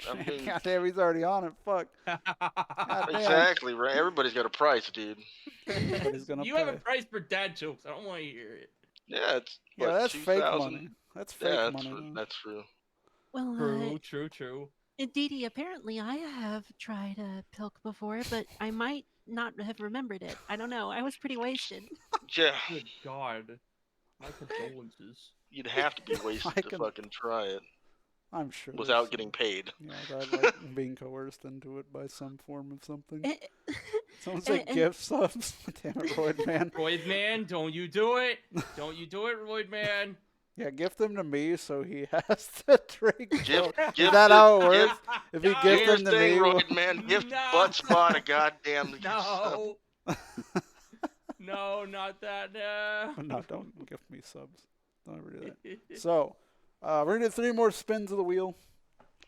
I mean, God damn, he's already on it. Fuck. God damn. exactly right. Everybody's got a price, dude. Everybody's gonna You have a pay. price for dad jokes. I don't want to hear it. Yeah, it's Yeah, what, that's fake 2,000? money. That's fake Yeah, money. though. that's true. Well, True. Dee, apparently I have tried Pilk before, but I might not have remembered it. I don't know. I was pretty wasted. Yeah, Good God. My condolences. you'd have to be wasted I to can- fucking try it I'm sure. there's without some- getting paid. Yeah, without like being coerced into it by some form of something. Eh, Someone say and- gift subs. Damn it, Royd man. Royd man, don't you do it. Don't you do it, Royd man. Yeah, gift them to me so he has to drink. Gift, Is gift that the- how it gift- works? If you No. Do gift your them to thing, me, Royd man. Gift No. butt spot a goddamn. No. No, not that. No. no, don't gift me subs. Don't ever do that. So, we're gonna do 3 more spins of the wheel.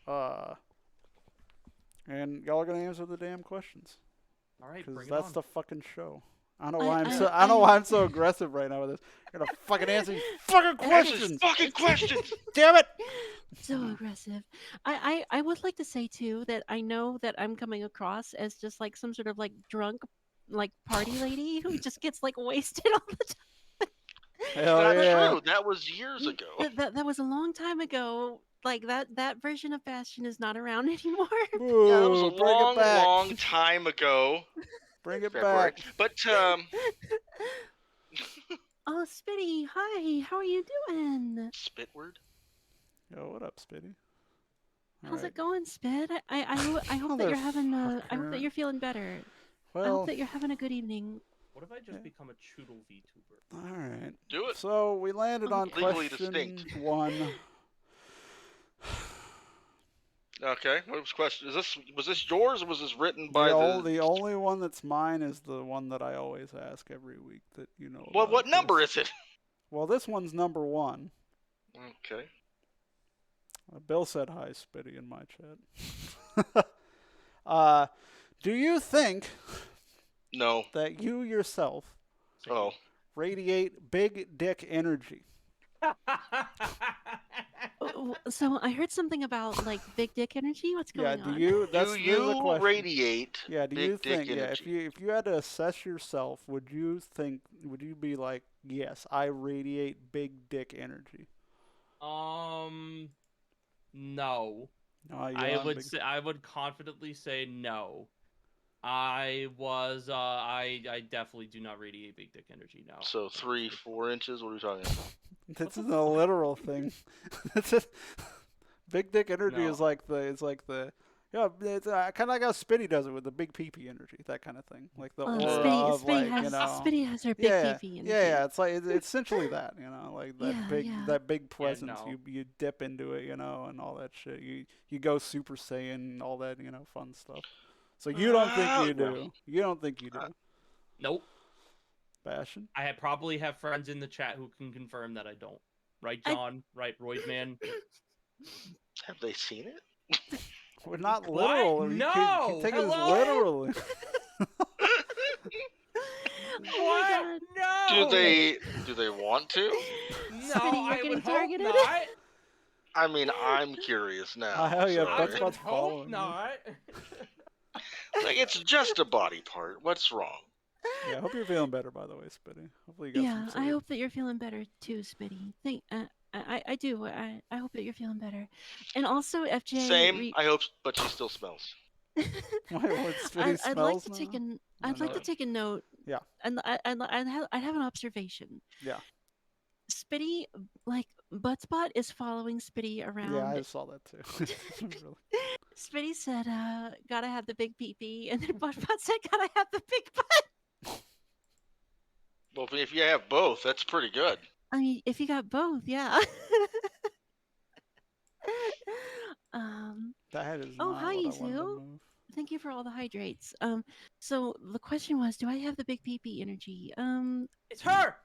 And y'all are gonna answer the damn questions All right, because bring it that's on. the fucking show. I don't know why I- I don't know why I'm so aggressive right now with this. You're gonna fucking answer these fucking questions. Fucking questions. Damn it! So aggressive. I would like to say too that I know that I'm coming across as just like some sort of like drunk like party lady who just gets like wasted all the time. Hell That's yeah! true. That was years ago. That was a long time ago. Like that version of Bastion is not around anymore. Ooh, Yeah, that was a bring long, it back. long time ago. Bring it February. back. But Oh, Spitty, hi. How are you doing? Spitward. Yo, what up, Spitty? How's Alright. it going, Spid? I hope that you're having I hope that Motherfucker. you're feeling better. I Well, hope that you're having a good evening. What if I just Yeah. become a Choodle VTuber? alright. Do it. So we landed on Legally question distinct. 1. Okay. What was question? Was this yours or was this written by the? The only one that's mine is the one that I always ask every week that you know Well, about, what number Chris. is it? Well, this one's number 1. Okay. Bill said hi, Spitty, in my chat. Do you think No. that you yourself Oh. radiate big dick energy? So I heard something about like big dick energy. What's Yeah, going on? do you? That's Do the you question. radiate Yeah, do big you dick think? Yeah, energy? if you had to assess yourself, would you be like, yes, I radiate big dick energy? No. No, you I don't would big- say I would confidently say no. I definitely do not radiate big dick energy now. So 3-4 inches. What are we talking about? This isn't a literal thing. It's just, big dick energy No. is like the yeah, it's kind of like how Spitty does it with the big pee-pee energy, that kind of thing, like the aura of like Spitty has her big yeah, pee energy. yeah, it's like it's essentially that, like that Yeah. big presence. no. You dip into it, and all that shit. You go Super Saiyan and all that, fun stuff. So you don't think you do? You don't think you do? Nope. Bastion? I probably have friends in the chat who can confirm that I don't. Right, John? Right, Royd man? Have they seen it? We're not What? literal. No! You take this Hello? literally. What? No! Do they want to? No, Spitty, you're I getting would hope targeted. not. I mean, I'm curious now. Hell yeah, so I Butt would Spot's hope following you. not. like, it's just a body part. What's wrong? Yeah, I hope you're feeling better, by the way, Spitty. Hopefully you got Yeah, some I sleep. hope that you're feeling better too, Spitty. I do. I hope that you're feeling better. And also, FJ. Same. I hope, but she still smells. Wait, what, Spitty I'd like smells to now? take an. I I'd like know. to take a note. Yeah. And I'd have an observation. Yeah. Spitty, like Buttspot is following Spitty around. Yeah, I saw that too. Really. Spitty said, "Gotta have the big pee," and then Buttspot said, "Gotta have the big butt." Well, if you have both, that's pretty good. I mean, if you got both, yeah. That is Oh, not hi, what I wanted to Izu. move. Thank you for all the hydrates. So the question was, do I have the big pee energy? It's her!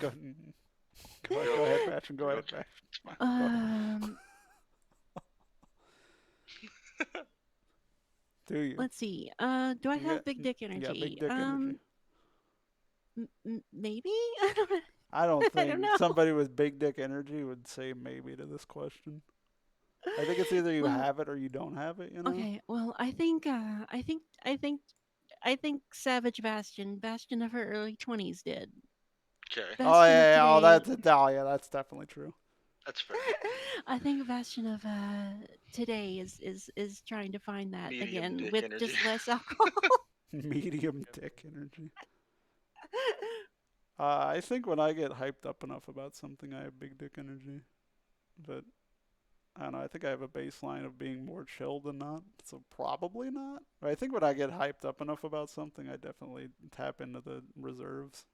Go ahead, Bastion. Go ahead, Okay. Bastion. Do you? Let's see. Do I You have got- big dick energy? Yeah, big dick energy. Maybe. I don't know. I don't I think don't know. somebody with big dick energy would say maybe to this question. I think it's either you Well, have it or you don't have it. Okay. Well, I think Savage Bastion of her early 20s did. Okay, Bastion Oh of yeah, yeah. today- That's definitely true. that's fair. I think Bastion of today is trying to find that Medium again dick with energy. just less alcohol. Medium dick energy. I think when I get hyped up enough about something, I have big dick energy. But I don't know. I think I have a baseline of being more chill than not, so probably not. But I think when I get hyped up enough about something, I definitely tap into the reserves.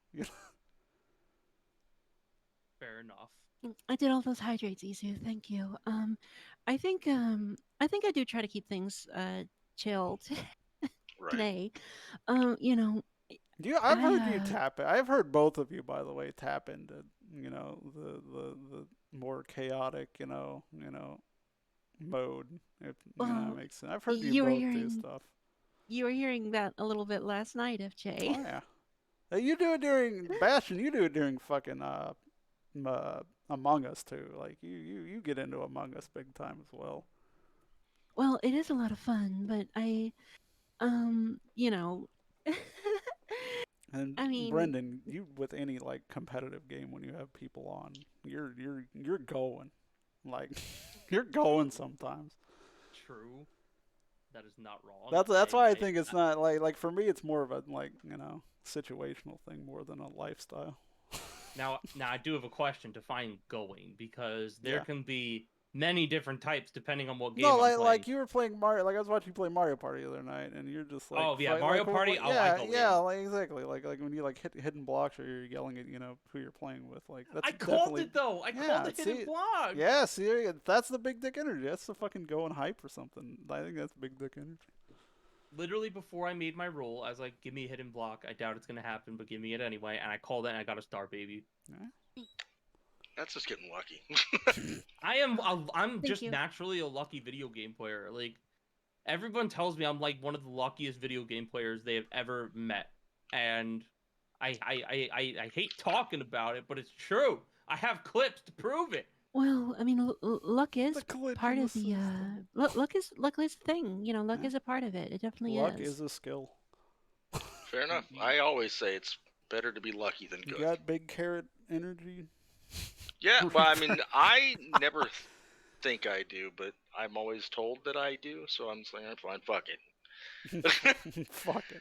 Fair enough. I did all those hydrates, Isu. Thank you. I think I do try to keep things chilled Right. today. I've heard you Uh, tap it. I've heard both of you, by the way, tap into the more chaotic mode. If that Well, makes sense. I've heard you you were both do hearing- stuff. You were hearing that a little bit last night, FJ. Oh yeah. You do it during Bastion. You do it during fucking Among Us too. Like you get into Among Us big time as well. Well, it is a lot of fun, but And I mean- Brendan, you with any like competitive game when you have people on, you're going, like you're going sometimes. True. That is not wrong. That's why I think it's not like for me it's more of a situational thing more than a lifestyle. Now I do have a question to find going, because there Yeah. can be many different types depending on what game No, I'm like playing. like you were playing Mario. Like I was watching you play Mario Party the other night, and you're just like, Oh, yeah, fight, Mario like, Party, oh, I yeah, go yeah, in. like exactly, like when you like hit hidden blocks or you're yelling at who you're playing with. Like that's I called definitely, it though. I yeah, called it hidden see, block. yeah, see, that's the big dick energy. That's the fucking going hype or something. I think that's big dick energy. Literally before I made my roll, I was like, "Give me a hidden block. I doubt it's gonna happen, but give me it anyway." And I called it, and I got a star, baby. Yeah. That's just getting lucky. I'm Thank just you. naturally a lucky video game player. Like, everyone tells me I'm like one of the luckiest video game players they have ever met, and I hate talking about it, but it's true. I have clips to prove it. Well, I mean, luck is The glitch part in the of the system. luck is a thing. You know, luck Yeah. is a part of it. It definitely Luck is. is a skill. Fair enough. I always say it's better to be lucky than You good. got big carrot energy. Yeah, well, I mean, I never think I do, but I'm always told that I do, so I'm saying, fine, fuck it. Fuck it.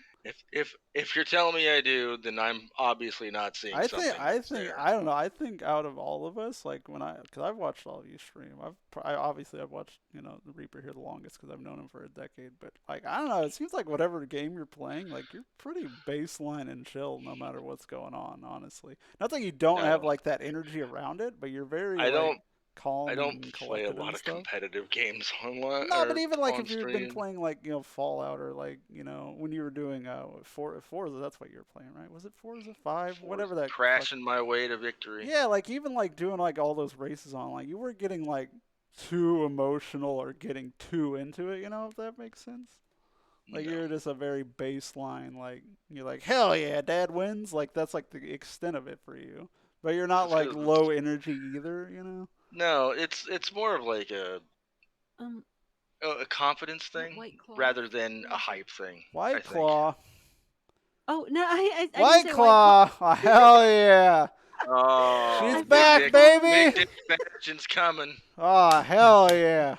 If you're telling me I do, then I'm obviously not seeing something that's there. I don't know. I think out of all of us, like because I've watched all of you stream. I've watched the Reaper here the longest because I've known him for a decade. But like I don't know, it seems like whatever game you're playing, like you're pretty baseline and chill no matter what's going on. Honestly, not that you don't No. have like that energy around it, but you're very I don't calm I don't and play a collected lot and of stuff. competitive games online. No, or but even like on if you've been stream. playing like Fallout or like when you were doing Forza, that's what you were playing, right? Was it Forza 5? Whatever that. Crashing my way to victory. Yeah, like even like doing like all those races online, you were getting like too emotional or getting too into it. If that makes sense. Like No. you're just a very baseline. Like you're like hell yeah, Dad wins. Like that's like the extent of it for you. But you're not That's like 'cause low energy either. No, it's more of like Um, a confidence thing White Claw. rather than a hype thing. I White think. Claw. Oh no, I didn't White say Claw. Oh, hell yeah. Oh, She's Big back, Dick- baby. Big Dick Bastion's coming. Oh, hell yeah.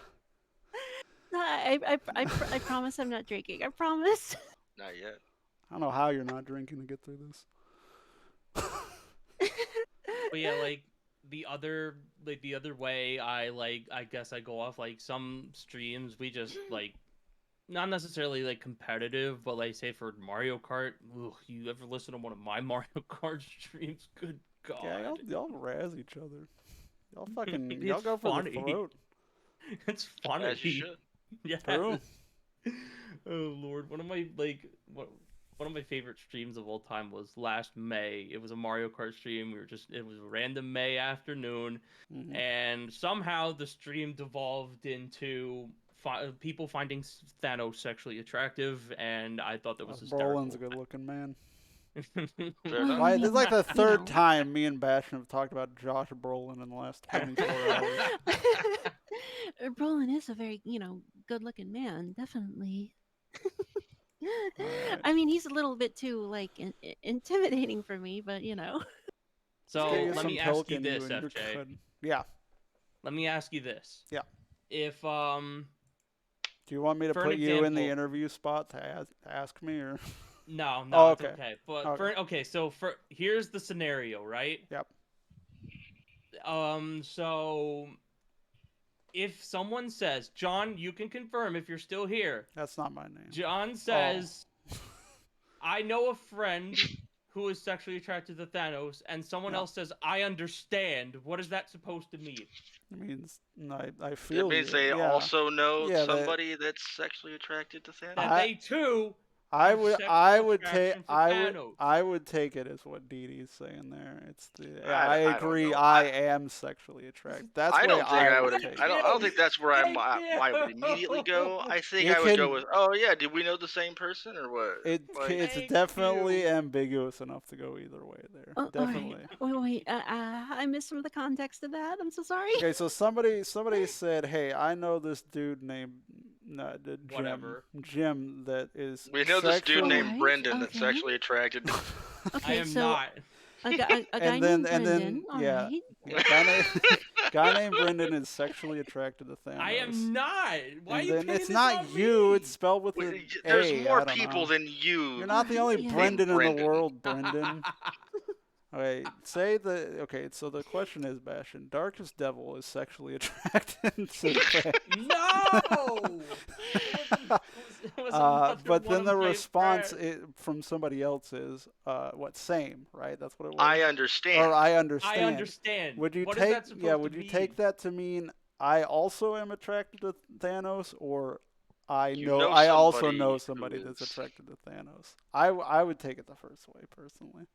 No, I promise I'm not drinking. I promise. Not yet. I don't know how you're not drinking to get through this. But yeah, like the other way, I guess I go off like some streams we just like not necessarily like competitive, but like say for Mario Kart. Ugh, you ever listen to one of my Mario Kart streams? Good God. Yeah, y'all razz each other. Y'all fucking It's y'all go for funny. the throat. It's funny. As you should. Yeah. True. Oh Lord, one of my favorite streams of all time was last May. It was a Mario Kart stream. It was a random May afternoon, Mhm. and somehow the stream devolved into people finding Thanos sexually attractive, and I thought that was hysterical. Brolin's a good looking man. Fair Well, enough. Why, this is like the you third know. time me and Bastion have talked about Josh Brolin in the last 24 hours. Brolin is a very, good-looking man, definitely. Alright. I mean, he's a little bit too like intimidating for me, but So Get you let some me ask you Pilk in this, and you're FJ. good. Yeah. Let me ask you this. Yeah. If Do you want me to For an put you in the example- interview spot to ask me, or? no, Oh, it's okay. okay. But Okay. so here's the scenario, right? Yep. So if someone says, John, you can confirm if you're still here. That's not my name. John says, I know a friend who is sexually attracted to Thanos, and someone Yeah. else says, I understand. What is that supposed to mean? It means I feel It means you. they Yeah. also know Yeah, somebody that's sexually attracted to Thanos. That they too. I have would sexual I would take attraction for Thanos. I would take it as what Dee Dee's saying there. It's the I don't agree. know. I am sexually attracted. That's I the don't way think I would would. take I it. don't think that's where Thank I would you. immediately go. I think You I would go can- with, oh yeah, did we know the same person or what? It's Thank definitely you. ambiguous enough to go either way there. Definitely. Wait. I missed some of the context of that. I'm so sorry. Okay, so somebody said, "Hey, I know this dude named Jim. Whatever. Jim that is We know this dude sexually- named Right, Brendan that's okay. sexually attracted. Okay, I am so not. a guy And named then- Brendan. yeah. Alright. Yeah, guy named Brendan is sexually attracted to Thanos. I am not. Why are And you then pinning it's this not on you. me? It's spelled with Well, an There's A. more I don't people know. than you. You're not the only Yeah. Brendan in the Brendan. world, Brendan. Okay, say the okay. So the question is, Bastion, Darkest Devil is sexually attracted to Thanos. No! It was another But one then of the my response friends. from somebody else is, what, same, right? That's what it was. I Or understand. I I understand. understand. Would you What take? is that supposed Would to you mean? take that to mean I also am attracted to Thanos, or I You know know I also somebody know who somebody that's is- attracted to Thanos? I would take it the first way personally.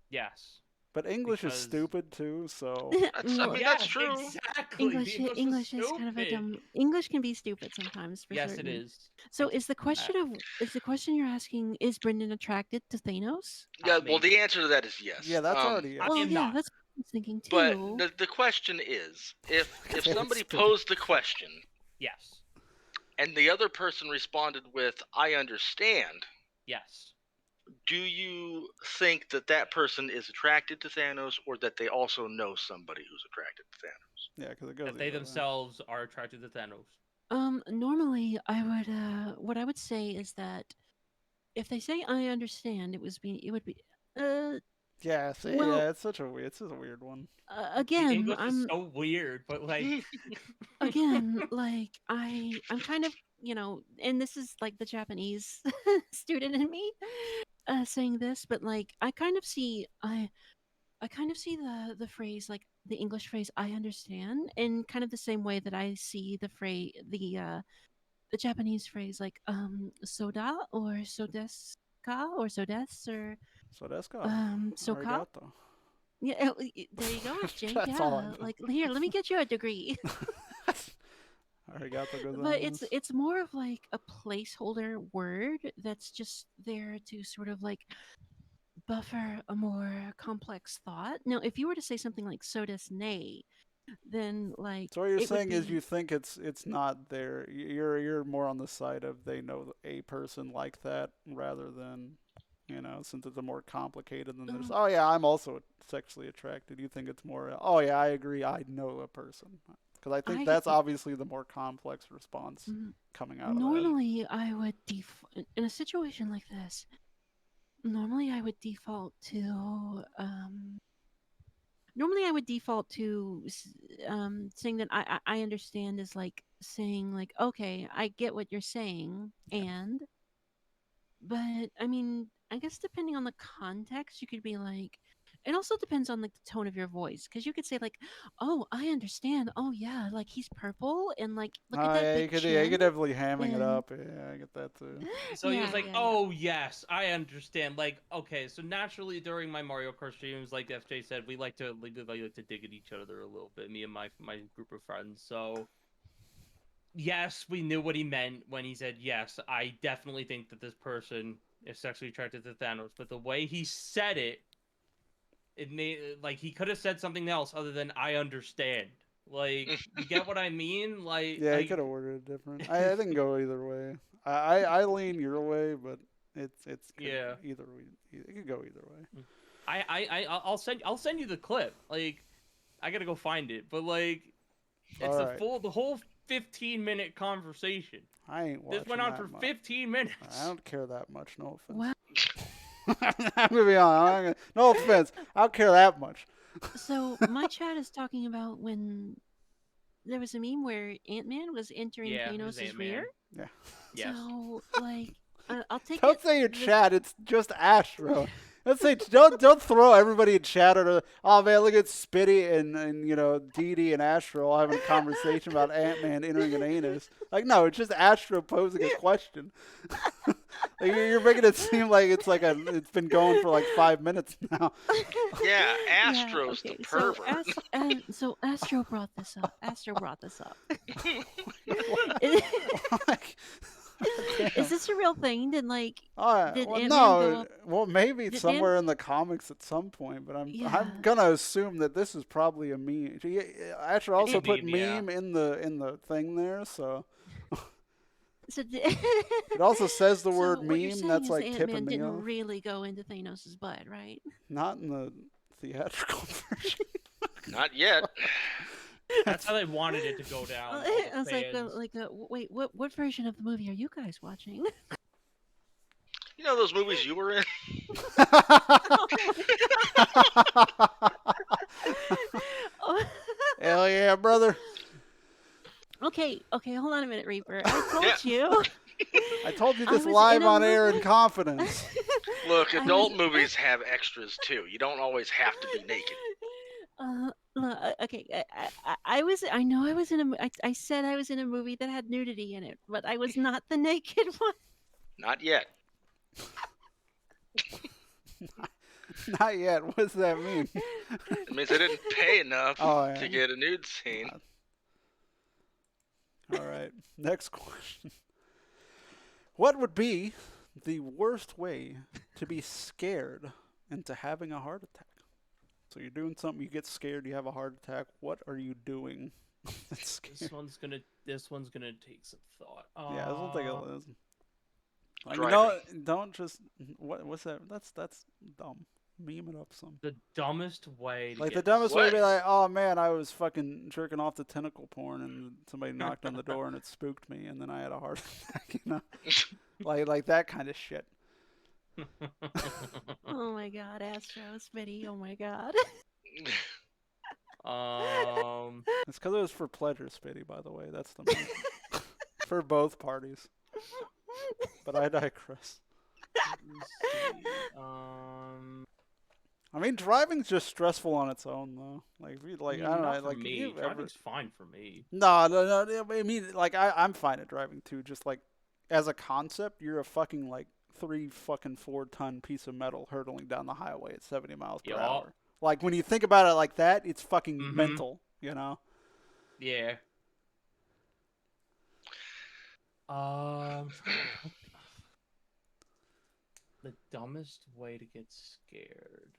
Yes. But English is Because- stupid too, so That's, I Well, mean, Yes, that's true. exactly. English, The English is kind of a stupid. dumb. English can be stupid sometimes, for Yes, certain. it is. So I is the question you're asking, is Brendan attracted to Thanos? Yeah, well, maybe. the answer to that is yes. yeah, that's already I yes. Well, am yeah, not. that's what I was thinking But too. the question is, if Okay, somebody it's posed the question Yes. and the other person responded with "I understand," Yes. do you think that that person is attracted to Thanos, or that they also know somebody who's attracted to Thanos? Yeah, because it goes. That they either way. themselves are attracted to Thanos. Normally I would what I would say is that if they say I understand, it would be Yeah, see, well, yeah, it's a weird one. The again, English is I'm so weird, but like again, like I'm kind of, and this is like the Japanese student in me saying this, but like I kind of see the phrase, like the English phrase I understand, in kind of the same way that I see the Japanese phrase, like soda or sodeska or sodes or So that's got soka. arigato. Yeah, there you go, Jake. That's all I Yeah, know. like here, let me get you a degree. Arigato But gozaimasu. it's more of like a placeholder word that's just there to sort of like buffer a more complex thought. Now, if you were to say something like sodas nay, then like So what you're it would saying is be- you think it's not there. You're more on the side of they know a person like that rather than, since it's a more complicated than this. Um, Oh yeah, I'm also sexually attracted. You think it's more. Oh yeah, I agree. I know a person because I think I- that's obviously the more complex response mm, coming out of that. normally I would in a situation like this. Normally I would default to saying that I understand is like saying like, okay, I get what you're saying, but I mean, I guess depending on the context, you could be like, it also depends on like the tone of your voice, because you could say like, oh, I understand, oh yeah, like he's purple and like look at that Yeah, big you could, chin. yeah, you could definitely hamming it and- up. Yeah, I get that too. so he was Yeah, like, yeah, yeah. "Oh yes, I understand." Like, okay, so naturally during my Mario Kart streams, like FJ said, we like to dig at each other a little bit. Me and my group of friends. So yes, we knew what he meant when he said yes. I definitely think that this person is sexually attracted to Thanos, but the way he said it, it made like he could have said something else other than "I understand." Like, you get what I mean? Like, Yeah, you could have worded it different. I think go either way. I lean your way, but it's Yeah. either way. It could go either way. I'll send you the clip. Like, I gotta go find it, but like, it's Alright. the whole 15-minute conversation. I ain't watching This went on that for much. 15 minutes. I don't care that much. No offense. Wow. I'm gonna be honest. No offense. I don't care that much. So my chat is talking about when there was a meme where Ant-Man was entering Yeah, it was Thanos' Ant-Man. rear. Yeah. Yes. So like, I'll take Don't it. say your chat. It's just Astro. Let's say don't throw everybody in chat under. Oh man, look at Spitty and DD and Astro all having a conversation about Ant-Man entering an anus. Like no, it's just Astro posing a question. Like, you're making it seem like it's been going for like 5 minutes now. Yeah, Yeah, Astro's okay, the pervert. So Astro brought this up. Like, Is this a real thing? Did like did well, Ant-Man no. go up? Well, maybe it's Did somewhere in the comics at some point, but I'm Yeah. gonna assume that this is probably a meme. Astro also a put meme, yeah. meme in the thing there, so So it also says the so word what you're meme. saying That's is like Ant-Man tipping me didn't off. really go into Thanos' butt, right? Not in the theatrical version. Not yet. That's how they wanted it to go down. all the I was fans. wait, what version of the movie are you guys watching? You know those movies you were in? Oh. Hell yeah, brother. Okay, hold on a minute, Reaper. I told Yeah. you. I told you I this was live in a on air in movie- confidence. Look, I adult was- movies have extras too. You don't always have to be naked. Okay. I know I was in a. I said I was in a movie that had nudity in it, but I was not the naked one. Not yet. Not yet. What does that mean? It means I didn't pay enough Oh, yeah. to get a nude scene. All right. Next question. What would be the worst way to be scared into having a heart attack? So you're doing something, you get scared, you have a heart attack. What are you doing? That's scary. This one's gonna take some thought. Yeah, this will take a listen. You Driving. know, don't just what's that? That's dumb. Meme it up some. The dumbest way. To Like the get dumbest way to be What? like, oh man, I was fucking jerking off to tentacle porn and somebody knocked on the door and it spooked me and then I had a heart attack, you know? like that kind of shit. Oh my god, Astro, Smitty. Oh my god. It's because it was for pleasure, Spitty, by the way. That's the main for both parties. But I digress. I mean, driving's just stressful on its own, though. Like, if you, like I don't know, Not for like me. you ever... Driving's fine for me. No. I mean, like I'm fine at driving too. Just like as a concept, you're a fucking like 4-ton piece of metal hurtling down the highway at 70 miles per Yup. hour. Like when you think about it like that, it's fucking Mhm. mental, you know? Yeah. The dumbest way to get scared.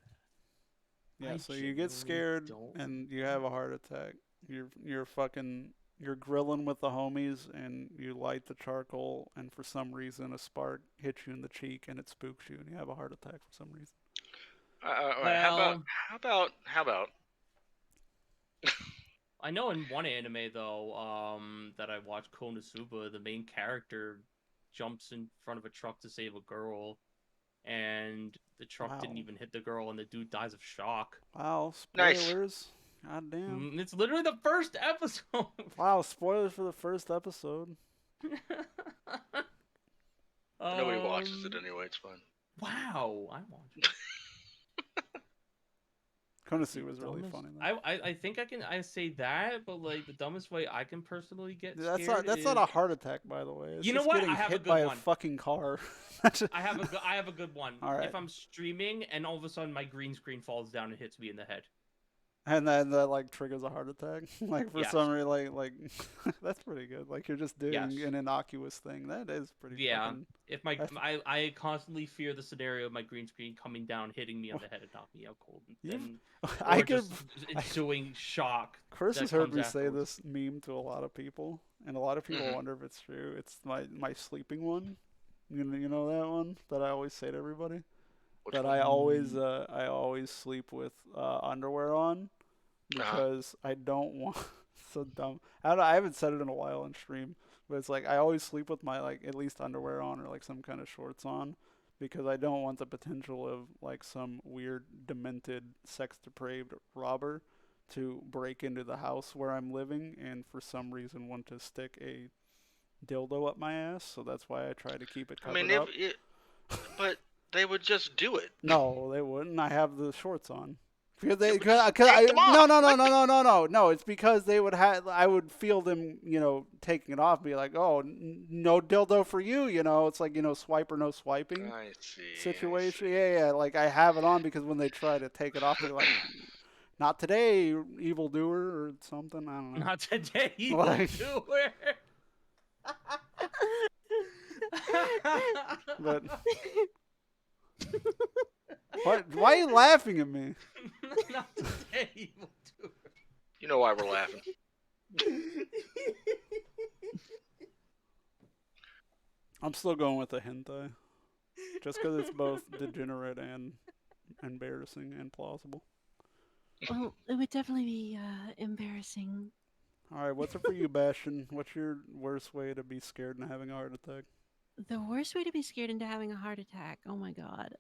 Yeah, I so you get genuinely scared don't and you have a heart attack. You're grilling with the homies and you light the charcoal and for some reason a spark hits you in the cheek and it spooks you and you have a heart attack for some reason. All right, how about? I know in one anime though, that I watched, Konosuba, the main character jumps in front of a truck to save a girl, and the truck didn't Wow. even hit the girl, and the dude dies of shock. Wow, Nice. spoilers. God damn. It's literally the first episode. Wow, spoilers for the first episode. Nobody watches it anyway. It's fun. Wow, I watched it. Konosuba was really Dumbest- funny though. I think I say that, but like the dumbest way I can personally get That's scared not is... a heart attack, by the way. It's You know just what? getting I have a hit good by one. a fucking car. I have a good one. All right. If I'm streaming and all of a sudden my green screen falls down and hits me in the head. And then that like triggers a heart attack. Like for Yes. some reason, like that's pretty good. Like you're just doing Yes. an innocuous thing. That is pretty. Yeah. Fucking... If I constantly fear the scenario of my green screen coming down, hitting me on the head, and knocking me out cold. And I or could. just ensuing shock. Chris that has heard comes me say afterwards. this meme to a lot of people, and a lot of people Mhm. wonder if it's true. It's my sleeping one. You know that one that I always say to everybody. Which That one? I always sleep with underwear on because I don't want so dumb. I haven't said it in a while in stream, but it's like I always sleep with my like at least underwear on or like some kind of shorts on because I don't want the potential of like some weird demented sex depraved robber to break into the house where I'm living and for some reason want to stick a dildo up my ass. So that's why I try to keep it I covered mean, up. but they would just do it. No, they wouldn't. I have the shorts on. Because they, Yeah, but cause, just cause take I, them off. no. It's because they would have. I would feel them, taking it off. And be like, oh, no dildo for you. It's like swipe or no swiping I see. situation. Yeah. Like I have it on because when they try to take it off, they're like, not today, evildoer or something. I don't know. Not today, Like- evildoer. But what? Why are you laughing at me? Not today, evildoer. You know why we're laughing. I'm still going with the hentai. Just because it's both degenerate and embarrassing and plausible. Well, it would definitely be embarrassing. All right, what's it for you, Bastion? What's your worst way to be scared and having a heart attack? The worst way to be scared into having a heart attack. Oh my god.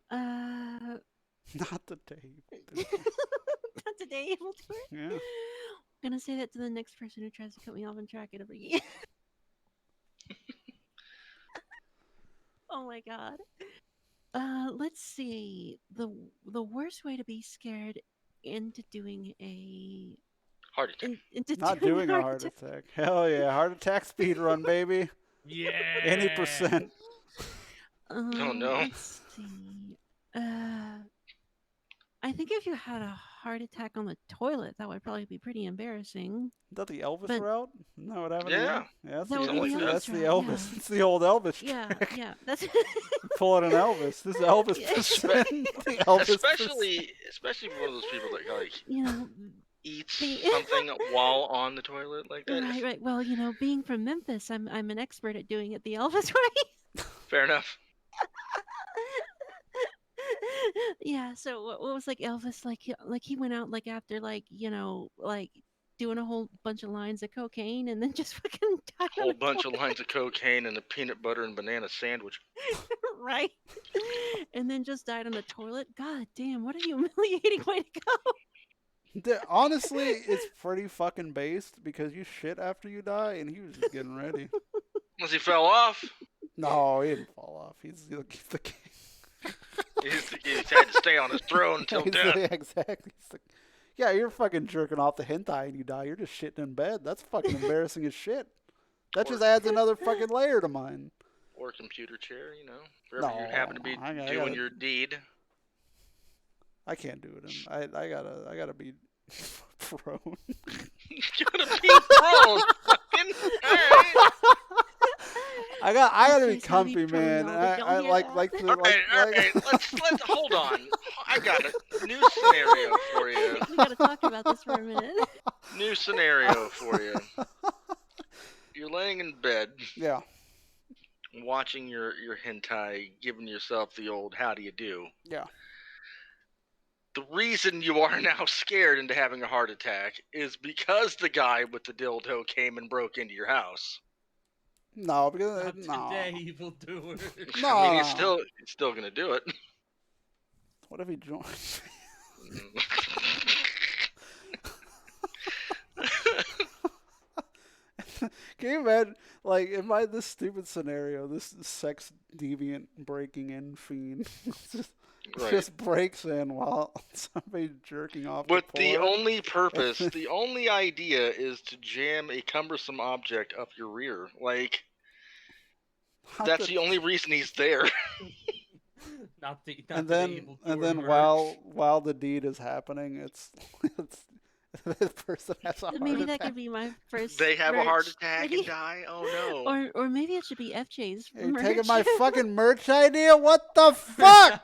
Uh, Not the day. you do not today able to it. it. Yeah. I'm gonna say that to the next person who tries to cut me off and track it over again. Oh my god. Let's see. The worst way to be scared into doing a Heart attack. into Not doing doing a heart attack. Hell yeah. Heart attack speed run, baby. Yeah. Any percent. Oh, no. Let's see. I think if you had a heart attack on the toilet, that would probably be pretty embarrassing. Is that the Elvis But- route? Isn't that what happened? Yeah. Yeah, that's That the would be Elvis. the That's Elvis the route, Elvis. yeah. It's the old Elvis Yeah, trick. yeah. That's Pulling an Elvis. This is Elvis Yeah. percent. The Elvis Especially for one of those people that like you know, eats The- something while on the toilet like that. right, right. Well, being from Memphis, I'm an expert at doing it the Elvis way. Fair enough. Yeah. So what was like Elvis like he went out like after like like doing a whole bunch of lines of cocaine and then just fucking died on Whole the bunch of toilet, lines of cocaine and a peanut butter and banana sandwich. right? And then just died on the toilet. God damn! What a humiliating way to go. Honestly, it's pretty fucking based because you shit after you die, and he was just getting ready. Unless he fell off. No, he didn't fall off. He's the king. He had to stay on his throne until He's death. exactly. Yeah, you're fucking jerking off the hentai and you die. You're just shitting in bed. That's fucking embarrassing as shit. That just adds another fucking layer to mine. Or computer chair, wherever you happen to be I doing gotta- your deed. I can't do it. I gotta be prone. You gotta be prone. Fucking. Alright. I gotta be Okay, so be comfy, prone, man. y'all, but don't I hear like that. the Alright. Let's hold on. I got a new scenario for you. We gotta talk about this for a minute. New scenario for you. You're laying in bed, Yeah. watching your hentai, giving yourself the old how do you do. Yeah. The reason you are now scared into having a heart attack is because the guy with the dildo came and broke into your house. No, because Not no. today, evil doer. No. I mean, he's still gonna do it. What if he joins? Can you imagine, like, in this stupid scenario, this sex deviant breaking in fiend just, Right. just breaks in while somebody's jerking off. But the the porn? only purpose, the only idea is to jam a cumbersome object up your rear. Like, Not that's the- the only reason he's there. Not the and the then evil and doer then merch. while the deed is happening, it's the person has a heart Maybe that attack. could be my first. They have a heart merch. attack and Maybe- die. Oh no. Or maybe it should be FJ's. Are you merch. taking my fucking merch idea? What the fuck?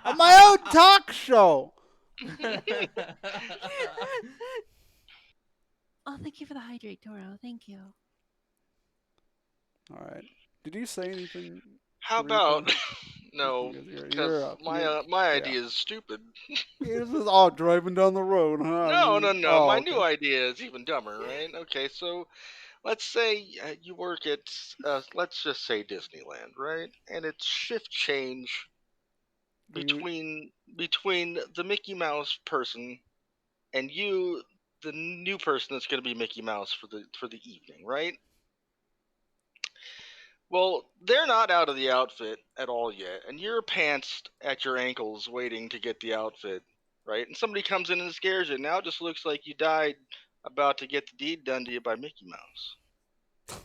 On my own talk show. Oh, thank you for the hydrate, Toro. Thank you. All right. Did you say anything? How Rico? about no? Because you're Because up. my yeah. idea is stupid. This is all driving down the road, huh? No. Oh, My okay. new idea is even dumber, right? Okay, so let's say you work at, let's just say Disneyland, right? And it's shift change Do you- between the Mickey Mouse person and you, the new person that's going to be Mickey Mouse for the evening, right? Well, they're not out of the outfit at all yet, and you're pantsed at your ankles waiting to get the outfit, right? And somebody comes in and scares you. Now it just looks like you died about to get the deed done to you by Mickey Mouse.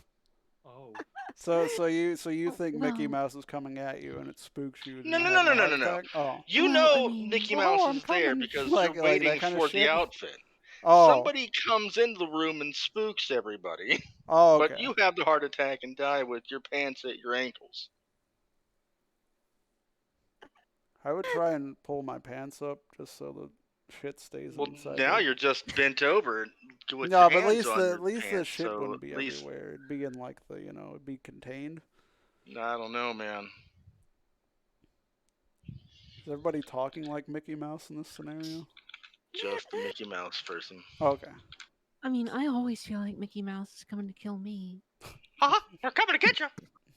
Oh. So you think Mickey well- Mouse is coming at you and it spooks you? and No, you're no, having no, a no, heart no, no. attack? Oh. You Well, know I mean- Mickey Oh, Mouse I'm is there coming. because Like you're that waiting kind of for the shit? outfit. Oh. Somebody comes into the room and spooks everybody, Oh, okay. but you have the heart attack and die with your pants at your ankles. I would try and pull my pants up just so the shit stays Well, inside. now the- you're just bent over with No, your but hands on at your least the pants, shit so wouldn't be at least, everywhere. It'd be in like it'd be contained. I don't know, man. Is everybody talking like Mickey Mouse in this scenario? Just the Mickey Mouse person. Okay. I mean, I always feel like Mickey Mouse is coming to kill me. Haha, we're coming to get you.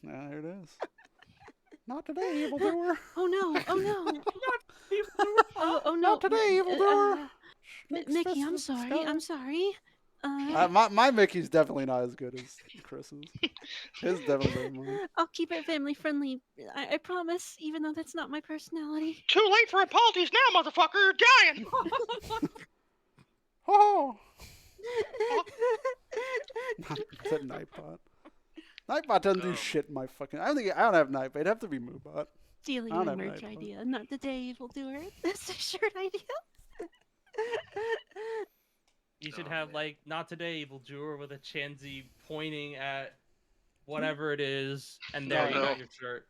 Yeah, there it is. Not today, evildoer. Oh no! Oh no! Oh no! Not today, evildoer. Mickey, I'm sorry. I'm sorry. My Mickey's definitely not as good as Chris's. His definitely better than mine. I'll keep it family friendly. I promise, even though that's not my personality. Too late for apologies now, motherfucker. You're dying. Oh. Said Nightbot. Nightbot doesn't do shit in my fucking. I don't have Nightbot. It'd have to be Moobot. Stealing I don't my have merch Nightbot. idea. Not the day evildoer. That's a shirt idea. You should have like not today, evildoer, with a Chanzi pointing at whatever it is, and there Oh, you no. got your shirt.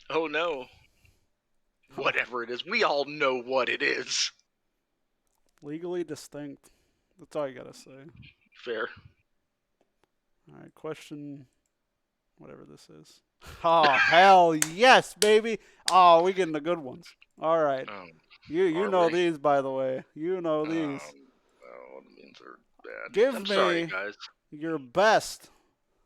Oh no. Whatever it is, we all know what it is. Legally distinct. That's all you gotta say. Fair. All right, question. Whatever this is. Oh hell yes, baby! Oh, we getting the good ones. All right. You Are know we? these, by the way. You know these. Oh, the means are bad. Give I'm me sorry, guys. your best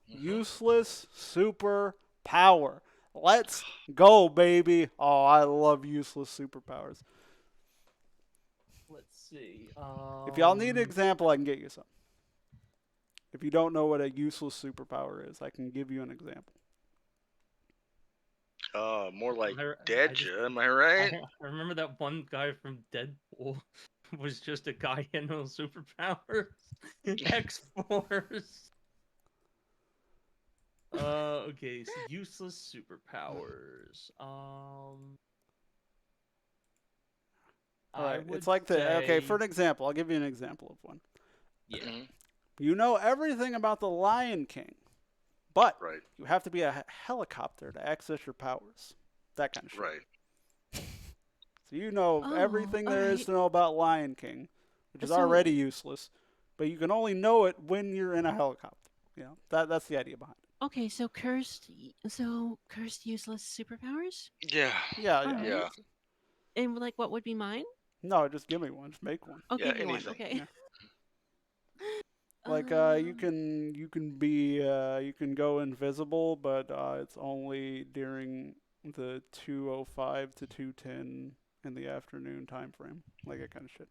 useless super power. Let's go, baby. Oh, I love useless superpowers. Let's see. If y'all need an example, I can get you some. If you don't know what a useless superpower is, I can give you an example. More like I dead, just- am I right? I remember that one guy from Deadpool was just a guy in no superpowers. X-Force. Okay, so useless superpowers. All I right, would it's like the okay. say- For an example, I'll give you an example of one. Yeah. Mhm. You know everything about the Lion King, but Right, you have to be a helicopter to access your powers. That kind of shit. right. So you know Oh, everything there is alright. to know about Lion King, which is So- already useless, but you can only know it when you're in a helicopter. You know, that's the idea behind Okay, so cursed useless superpowers. Yeah. it. Yeah, yeah. Alright. Yeah. And like, what would be mine? No, just give me one. Just make one. Oh, Yeah, give me one. anything. Okay. Yeah. Like you can you can go invisible, but it's only during the 2:05 to 2:10 in the afternoon time frame, like that kind of shit.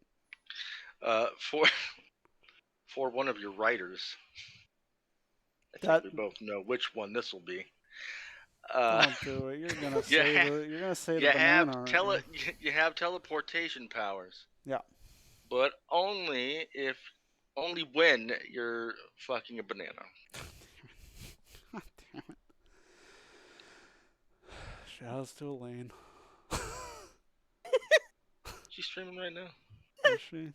For one of your writers, I think That- we both know which one this will be. Don't do it. You're gonna say ha- you're gonna say you the banana. have aren't you? you have teleportation powers. Yeah. But only when you're fucking a banana. God damn it. Shoutouts to Elaine. She's streaming right now. Is she?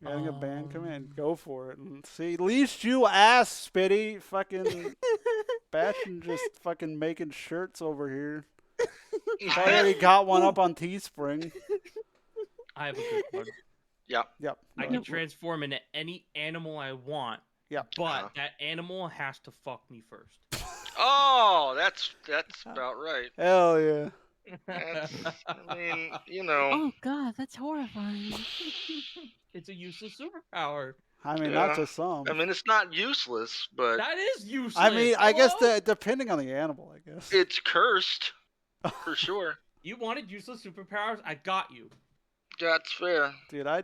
You're having a band come in. Go for it. And see, at least you asked, Spitty. Fucking Bastion just fucking making shirts over here. I already got one up on Teespring. I have a good one. Yeah. Yep. I no, can transform into any animal I want, Yep. but Uh-huh. that animal has to fuck me first. Oh, that's about right. Hell yeah. That's, I mean, you know. Oh God, that's horrifying. It's a useless superpower. I mean, Yeah. not to some. I mean, it's not useless, but That is useless. I mean, I guess Hello? depending on the animal, I guess. it's cursed for sure. You wanted useless superpowers? I got you. That's fair. Dude, I'm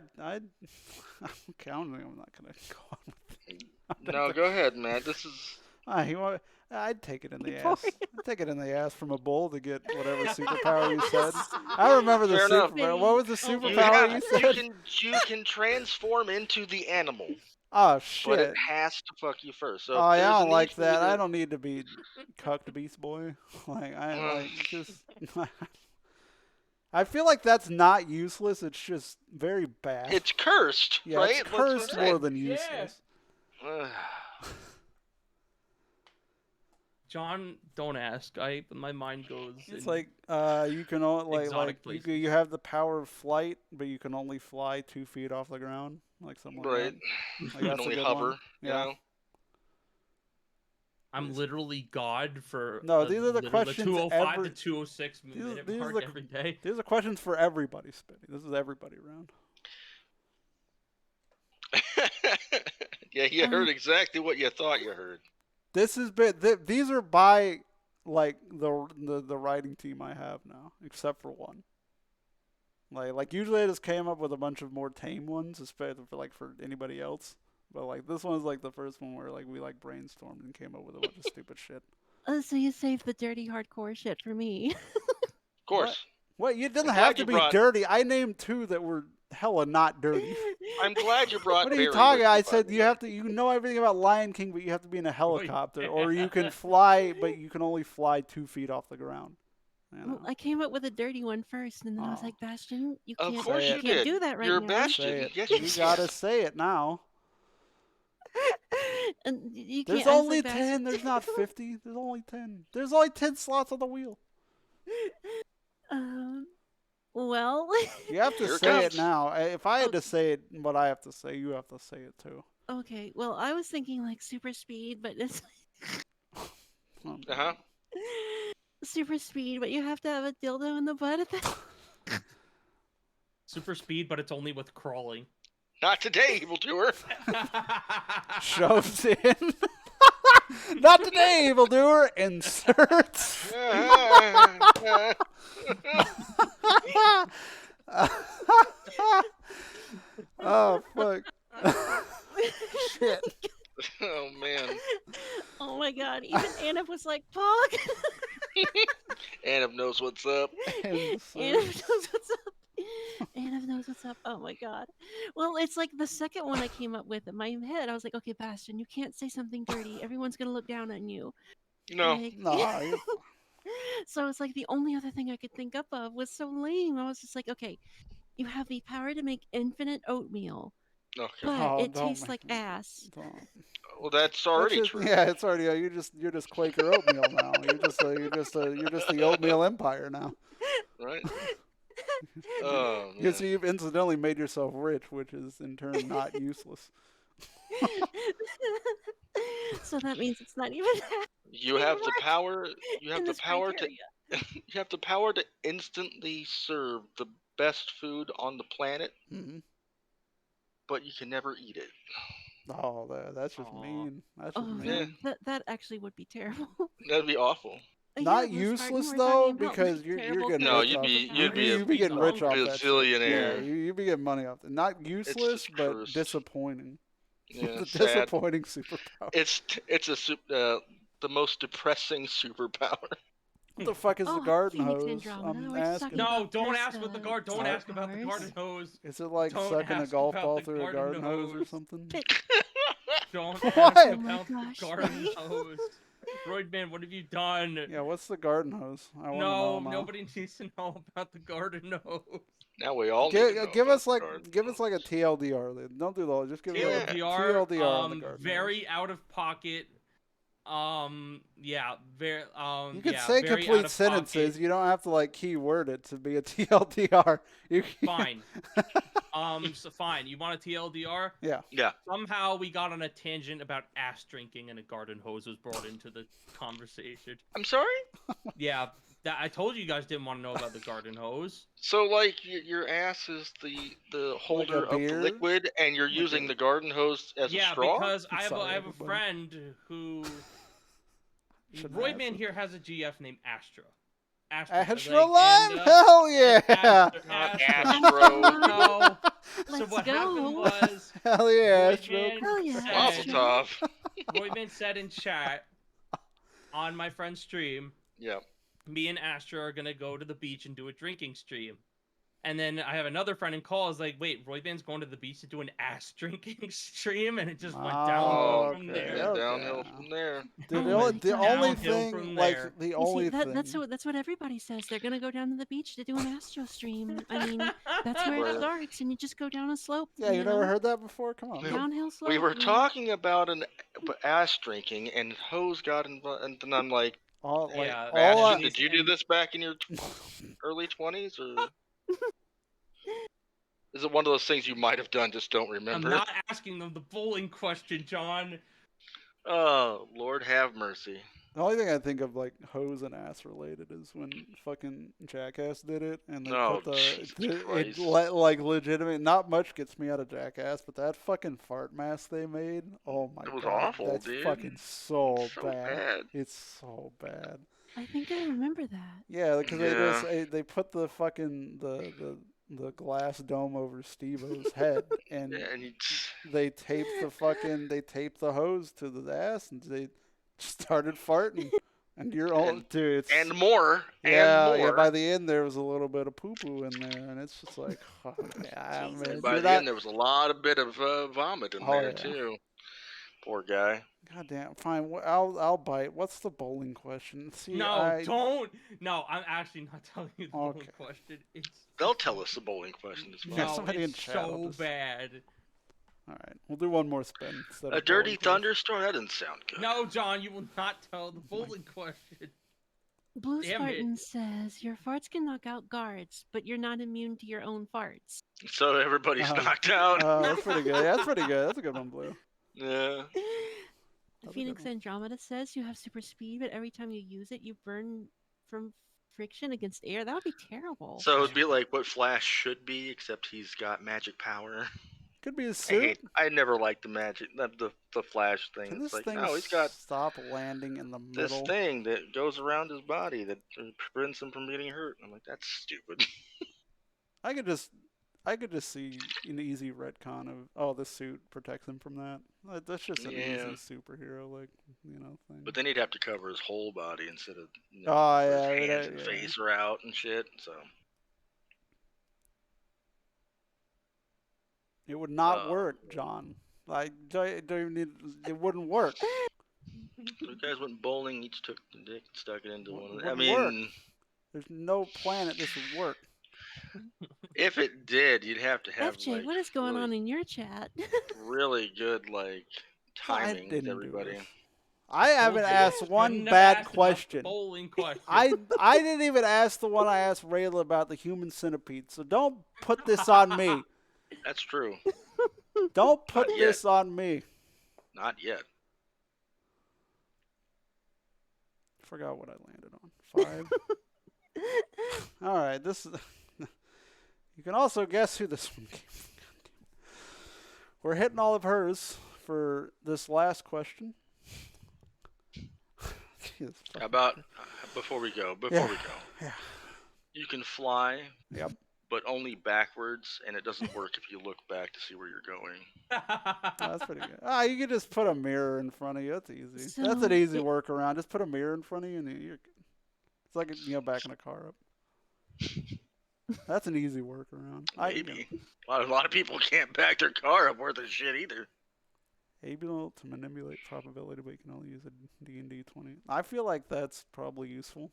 counting. I'm not gonna go on with it. No, go ahead, Matt. This is I'd take it in the ass. I'd take it in the ass from a bull to get whatever superpower you said. I remember the Fair enough. superpower. What was the you, superpower you said? you can transform into the animal, Oh but shit. it has to fuck you first. So Oh if yeah, I there's a don't need like for you that. to- I don't need to be cucked beast boy. Like I like just. I feel like that's not useless. It's just very bad. It's cursed, yeah, right? it's That's what I'm cursed saying. more than Yeah. useless. John, don't ask. My mind goes. It's in- like you can only exotic like places. you have the power of flight, but you can only fly 2 feet off the ground, like something like Right. that. Like, You can that's a only good hover. one. You Yeah. know? I'm literally God for. No, these are the literally questions 205 every- to 206 these minute are mark the- every day. These are questions for everybody, Spitty. This is everybody around. Yeah, you heard exactly what you thought you heard. This has been. These are by like the writing team I have now, except for one. Like usually I just came up with a bunch of more tame ones, especially for anybody else. But like this one's like the first one where like we like brainstormed and came up with a bunch of stupid shit. So you saved the dirty hardcore shit for me. Of course. What? You didn't I'm have glad to you be brought- dirty. I named two that were hella not dirty. I'm glad you brought What are you Barry talking? with I you, by said the you way. have to. You know everything about Lion King, but you have to be in a helicopter, or you can fly, but you can only fly 2 feet off the ground. You know? Well, I came up with a dirty one first, and then I was Oh. like, Bastion, you Of can't, course you you can't did. do that right You're now. Bastion. Say it. Yes, You gotta say it now. And you There's can't. I was only like, 10. There's not 50. There's only 10. There's only 10 slots on the wheel. Well. You have to Here it say it comes. now. If I had Okay. to say it, what I have to say, you have to say it too. Okay. Well, I was thinking like super speed, but it's Uh-huh. super speed, but you have to have a dildo in the butt at that. Super speed, but it's only with crawling. Not today, evildoer. Shoves in. Not today, evildoer. Inserts. Oh fuck. Shit. Oh man. Oh my god! Even Anna was like, "Fuck." Anna knows what's up. Anna knows what's up. Anna knows what's up. Oh my god. Well, it's like the second one I came up with in my head. I was like, okay, Bastion, you can't say something dirty. Everyone's gonna look down on you. No. Like, No, you- so it's like the only other thing I could think up of was so lame. I was just like, okay, you have the power to make infinite oatmeal, Okay. but Oh, it don't tastes make like me- ass. don't. Well, that's already That's true. just, yeah, it's already. You're just Quaker oatmeal now. You're just the oatmeal empire now. Right? Oh man. You see, you've incidentally made yourself rich, which is in turn not useless. So that means it's not even that. You have the power. You have in the this power to. criteria. You have the power to instantly serve the best food on the planet, Mm-hmm. but you can never eat it. Oh, that's just Aw. mean. That's just Oh, mean. Yeah. that actually would be terrible. That'd be awful. Not Yeah, useless we're though, talking about, because like, you're terrible getting No, rich you'd off be- it. you'd be a You'd be getting rich off that shit. bazillionaire. Yeah, you'd be getting money off it. Not useless, just but cursed. disappointing. Yeah, The sad. disappointing superpower. It's the most depressing superpower. What the fuck is Oh, the garden Phoenix hose? Andromeda, I'm we're just asking. talking No, about don't best, ask about the guard. Don't sorry. ask about the superpowers. garden hose. Is it like Don't sucking a ask golf about ball the through a garden garden hose or hose. something? Don't What? ask Oh my about the gosh. garden hose. Roidman, what have you done? Yeah, what's the garden hose? I want to No, know now. nobody needs to know about the garden hose. Now we all need to know Give about us like garden give us like a hose. TLDR. Don't do the whole. Just give us like a TLDR, TLDR on the garden very out of pocket. Yeah, very. You can yeah, say very out complete of sentences. pocket. You don't have to like keyword it to be a TLDR. You can... Fine. So fine. You want a TLDR? Yeah. Yeah. Somehow we got on a tangent about ass drinking, and a garden hose was brought into the conversation. I'm sorry. Yeah, I told you guys didn't want to know about the garden hose. So like your ass is the holder of the beer? liquid, and you're using the garden hose as a Yeah, straw. because I have Sorry, I have a everybody. friend who. Shouldn't Royman ask. here has a GF named Astra. Astra like, Lime? and, Hell yeah! Not Astro. Astro. No. So Let's what go. happened was Hell yeah, Astro. Royman Hell yeah, Mazel said, tov. Royman said in chat on my friend's stream, Yeah. me and Astra are gonna go to the beach and do a drinking stream. And then I have another friend in call is like, wait, Royman's going to the beach to do an ass drinking stream, and it just went downhill from okay. there. Okay. Downhill from there. Dude, Oh the my only, the God. only Downhill thing, from like there. the You only see, thing. that's what everybody says. They're gonna go down to the beach to do an astro stream. I mean, that's where Word. it starts, and you just go down a slope. Yeah, you never know? heard that before? Come on. We- Downhill slope. We were you know? talking about an ass drinking, and hose got involved, and then I'm like, All like Yeah, all Bastion, I, did you do this back in your early 20s, or is it one of those things you might have done, just don't I'm remember? not asking them the bowling question, John. Oh, Lord have mercy. The only thing I think of like hose and ass related is when fucking Jackass did it, and they Oh, put Jesus Christ. like legitimate. Not much gets me out of Jackass, but that fucking fart mask they made. Oh my It was god, awful, that's dude. fucking so So bad. bad. It's so bad. I think I remember that. Yeah, because Yeah. they put the fucking the glass dome over Steve-O's head, and Yeah, and they taped the hose to the ass, and they started farting. And you're all dude, it's and more. yeah, And more. by the end there was a little bit of poo poo in there, and it's just like, oh, yeah, Jesus. man, And by you're the not. end, there was a lot of bit of vomit in Oh there, yeah, too. Poor guy. god damn. Fine, I'll bite. What's the bowling question? See, No, don't. No, I'm actually not telling you the Okay. bowling question. It's They'll tell us the bowling question as Yeah, well. no, somebody in it's chat will so just- bad. All right, we'll do one more spin. Instead A of dirty bowling question. thunderstorm? That doesn't sound good. No, John, you will not tell the bowling question. Blue Damn Spartan it. says your farts can knock out guards, but you're not immune to your own farts. So everybody's Uh-huh. knocked out. That's pretty good. Yeah, that's pretty good. That's a good one, Blue. Yeah. That's a Phoenix good one. Andromeda says you have super speed, but every time you use it, you burn from friction against air. That would be terrible. So it'd be like what Flash should be, except he's got magic power. Could be his I suit. hate. I never liked the magic, the Flash thing. Can It's this like thing no, he's got stop landing in the this middle? thing that goes around his body that prevents him from getting hurt. I'm like, that's stupid. I could just see an easy retcon of this suit protects him from that. That's just an Yeah. easy superhero thing. But then he'd have to cover his whole body instead of Oh, his yeah, hands yeah. and face are out and shit. So It would not work, John. Like, don't even need. It wouldn't work. you guys went bowling, each took the dick and stuck it into one. I Wouldn't mean, work. There's no planet this would work. if it did, you'd have to have FJ, like what is going really, on in your chat? really good like I timing with didn't do everybody. this. I haven't Well, asked you one shouldn't have bad asked about the question. Bowling question. I didn't even ask the one I asked Rayla about the human centipede. So don't put this on me. That's true. Don't put Not yet. this on me. Not yet. Forgot what I landed on. 5. All right, this is. You can also guess who this one came from. We're hitting all of hers for this last question. Jesus How fucking about Christ. before we go? Yeah. You can fly, Yep. but only backwards, and it doesn't work if you look back to see where you're going. Oh, that's pretty good. You could just put a mirror in front of you. That's easy. That's So an easy it- workaround. Just put a mirror in front of you, and you're. It's like backing a car up. That's an easy workaround. Maybe. A lot of people can't back their car up worth of shit either. Able to manipulate probability, but you can only use a D&D 20. I feel like that's probably useful.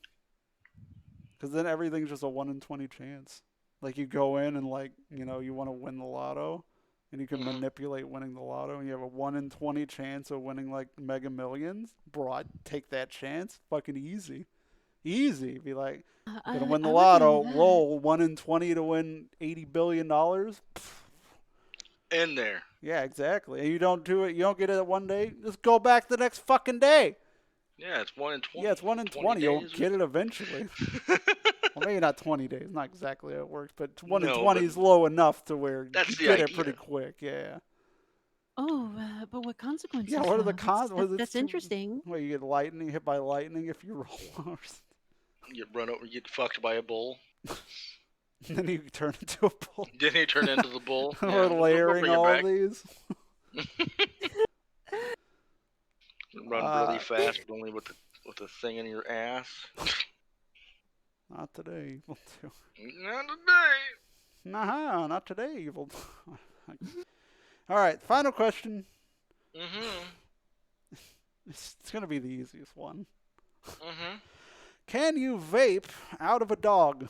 Because then everything's just a 1 in 20 chance. Like you go in and you want to win the lotto, and you can Mhm. manipulate winning the lotto, and you have a 1 in 20 chance of winning like Mega Millions. Bro, I'd take that chance. Fucking easy. Easy. Be like, gonna win the I would lotto, do that. roll 1 in 20 to win $80 billion. In there. Yeah, exactly. And you don't do it, you don't get it one day, just go back the next fucking day. Yeah, it's 1 in 20. Yeah, it's 1 in 20. You'll days. get it eventually. Well, maybe not 20 days, not exactly how it works, but 1 in No, 20 but is low enough to where that's you the get it idea. pretty quick. Yeah. Oh, but what consequences? Yeah, what are the though? cons? That's interesting. Well, you get lightning, hit by lightning if you roll. You run over, you get fucked by a bull. And then you turn into a bull. Then you turn into the bull. We're Yeah, we'll layering bring it all back. of these. Run really fast, but only with the thing in your ass. Not today, Evil 2. Not today. Nah, not today, Evil 2. All right, final question. Mm-hmm. It's going to be the easiest one. Mm-hmm. Can you vape out of a dog?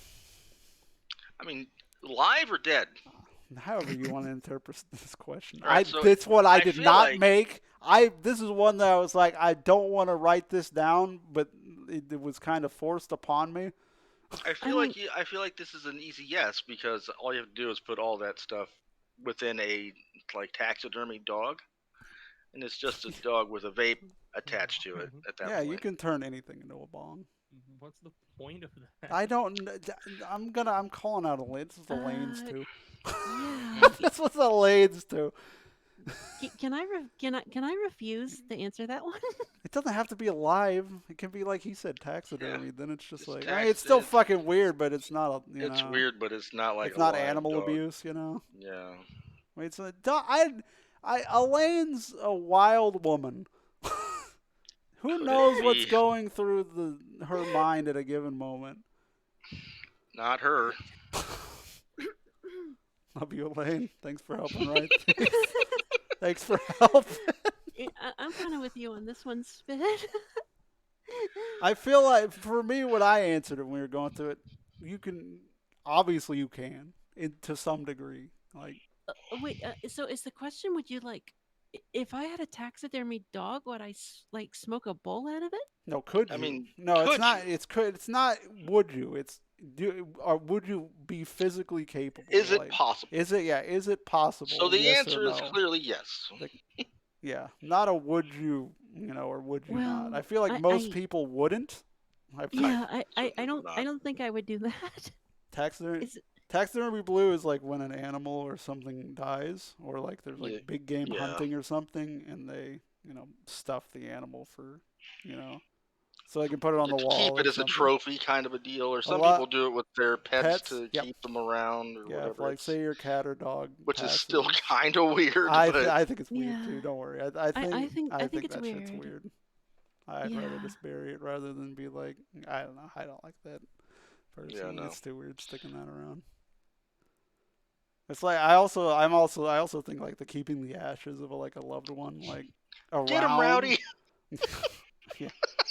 I mean, live or dead? However you want to interpret this question. All right, so this one I I did feel not like- make. This is one that I was like, I don't want to write this down, but it was kind of forced upon me. I feel like this is an easy yes because all you have to do is put all that stuff within a taxidermy dog, and it's just a dog with a vape attached to it at that Yeah, point. you can turn anything into a bong. What's the point of that? I don't. I'm calling out Elaine. This is Elaine's too. Yeah. That's what Elaine's too. Can I refuse to answer that one? It doesn't have to be alive. It can be like he said, taxidermy. Then it's just It's like I mean, it's still fucking weird, but it's not. It's weird, but it's not like it's not a live animal dog. abuse, you know. Yeah. Wait, so Elaine's a wild woman. Who Could knows it what's be? going through her mind at a given moment? Not her. Love you, Elaine. Thanks for helping, right? Thanks for helping. I'm kind of with you on this one, Spit. I feel like for me, what I answered when we were going through it, you can to some degree. Like, Wait, so is the question, would you like, if I had a taxidermy dog, would I like smoke a bowl out of it? no, could you? I mean, no, it's could not. you? It's not. Would you? It's or would you be physically capable? Is it like, possible? Is it? Yeah. Is it possible? So the yes answer or is no? clearly yes. Yeah, not a would you, or would you not? Well, I feel like most people wouldn't. Yeah, I certainly would not. don't think I would do that. Taxidermy. Is Taxidermy blue is like when an animal or something dies, or like there's like Yeah, big game yeah. hunting or something, and they, stuff the animal for, so they can put it on the To wall. keep it or as a something. trophy kind of a deal, or some lot- people do it with their pets to Yep. keep them around or Yeah, if, whatever. like say your cat or dog. Which is passes. still kind of weird. but I think it's weird Yeah. too. Don't worry. I think I think it's that shit's weird. weird. I'd rather Yeah. just bury it rather than be like, I don't know. I don't like that. Personally, no. it's too weird sticking that around. It's like I also think like the keeping the ashes of a loved one like around. get them, Rowdy. Yeah.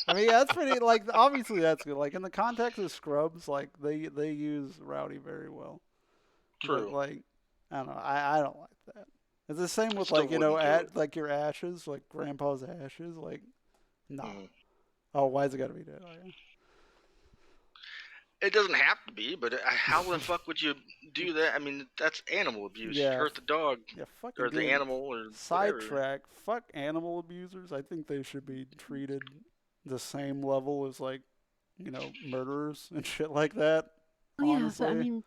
I mean, yeah, that's pretty. Like, obviously, that's good. Like in the context of Scrubs, like they use Rowdy very well. True. But, like, I don't know. I don't like that. It's the same with Still like wouldn't do it. like your ashes, like Grandpa's ashes. Like, no. Mhm. Oh, why's it gotta be dead? Oh, yeah. It doesn't have to be, but how the fuck would you do that? I mean, that's animal abuse. Yeah. You hurt the dog Yeah, fucking or the good. animal or whatever. Sidetrack. Fuck animal abusers. I think they should be treated the same level as like, murderers and shit like that. Yeah, so I honestly. mean,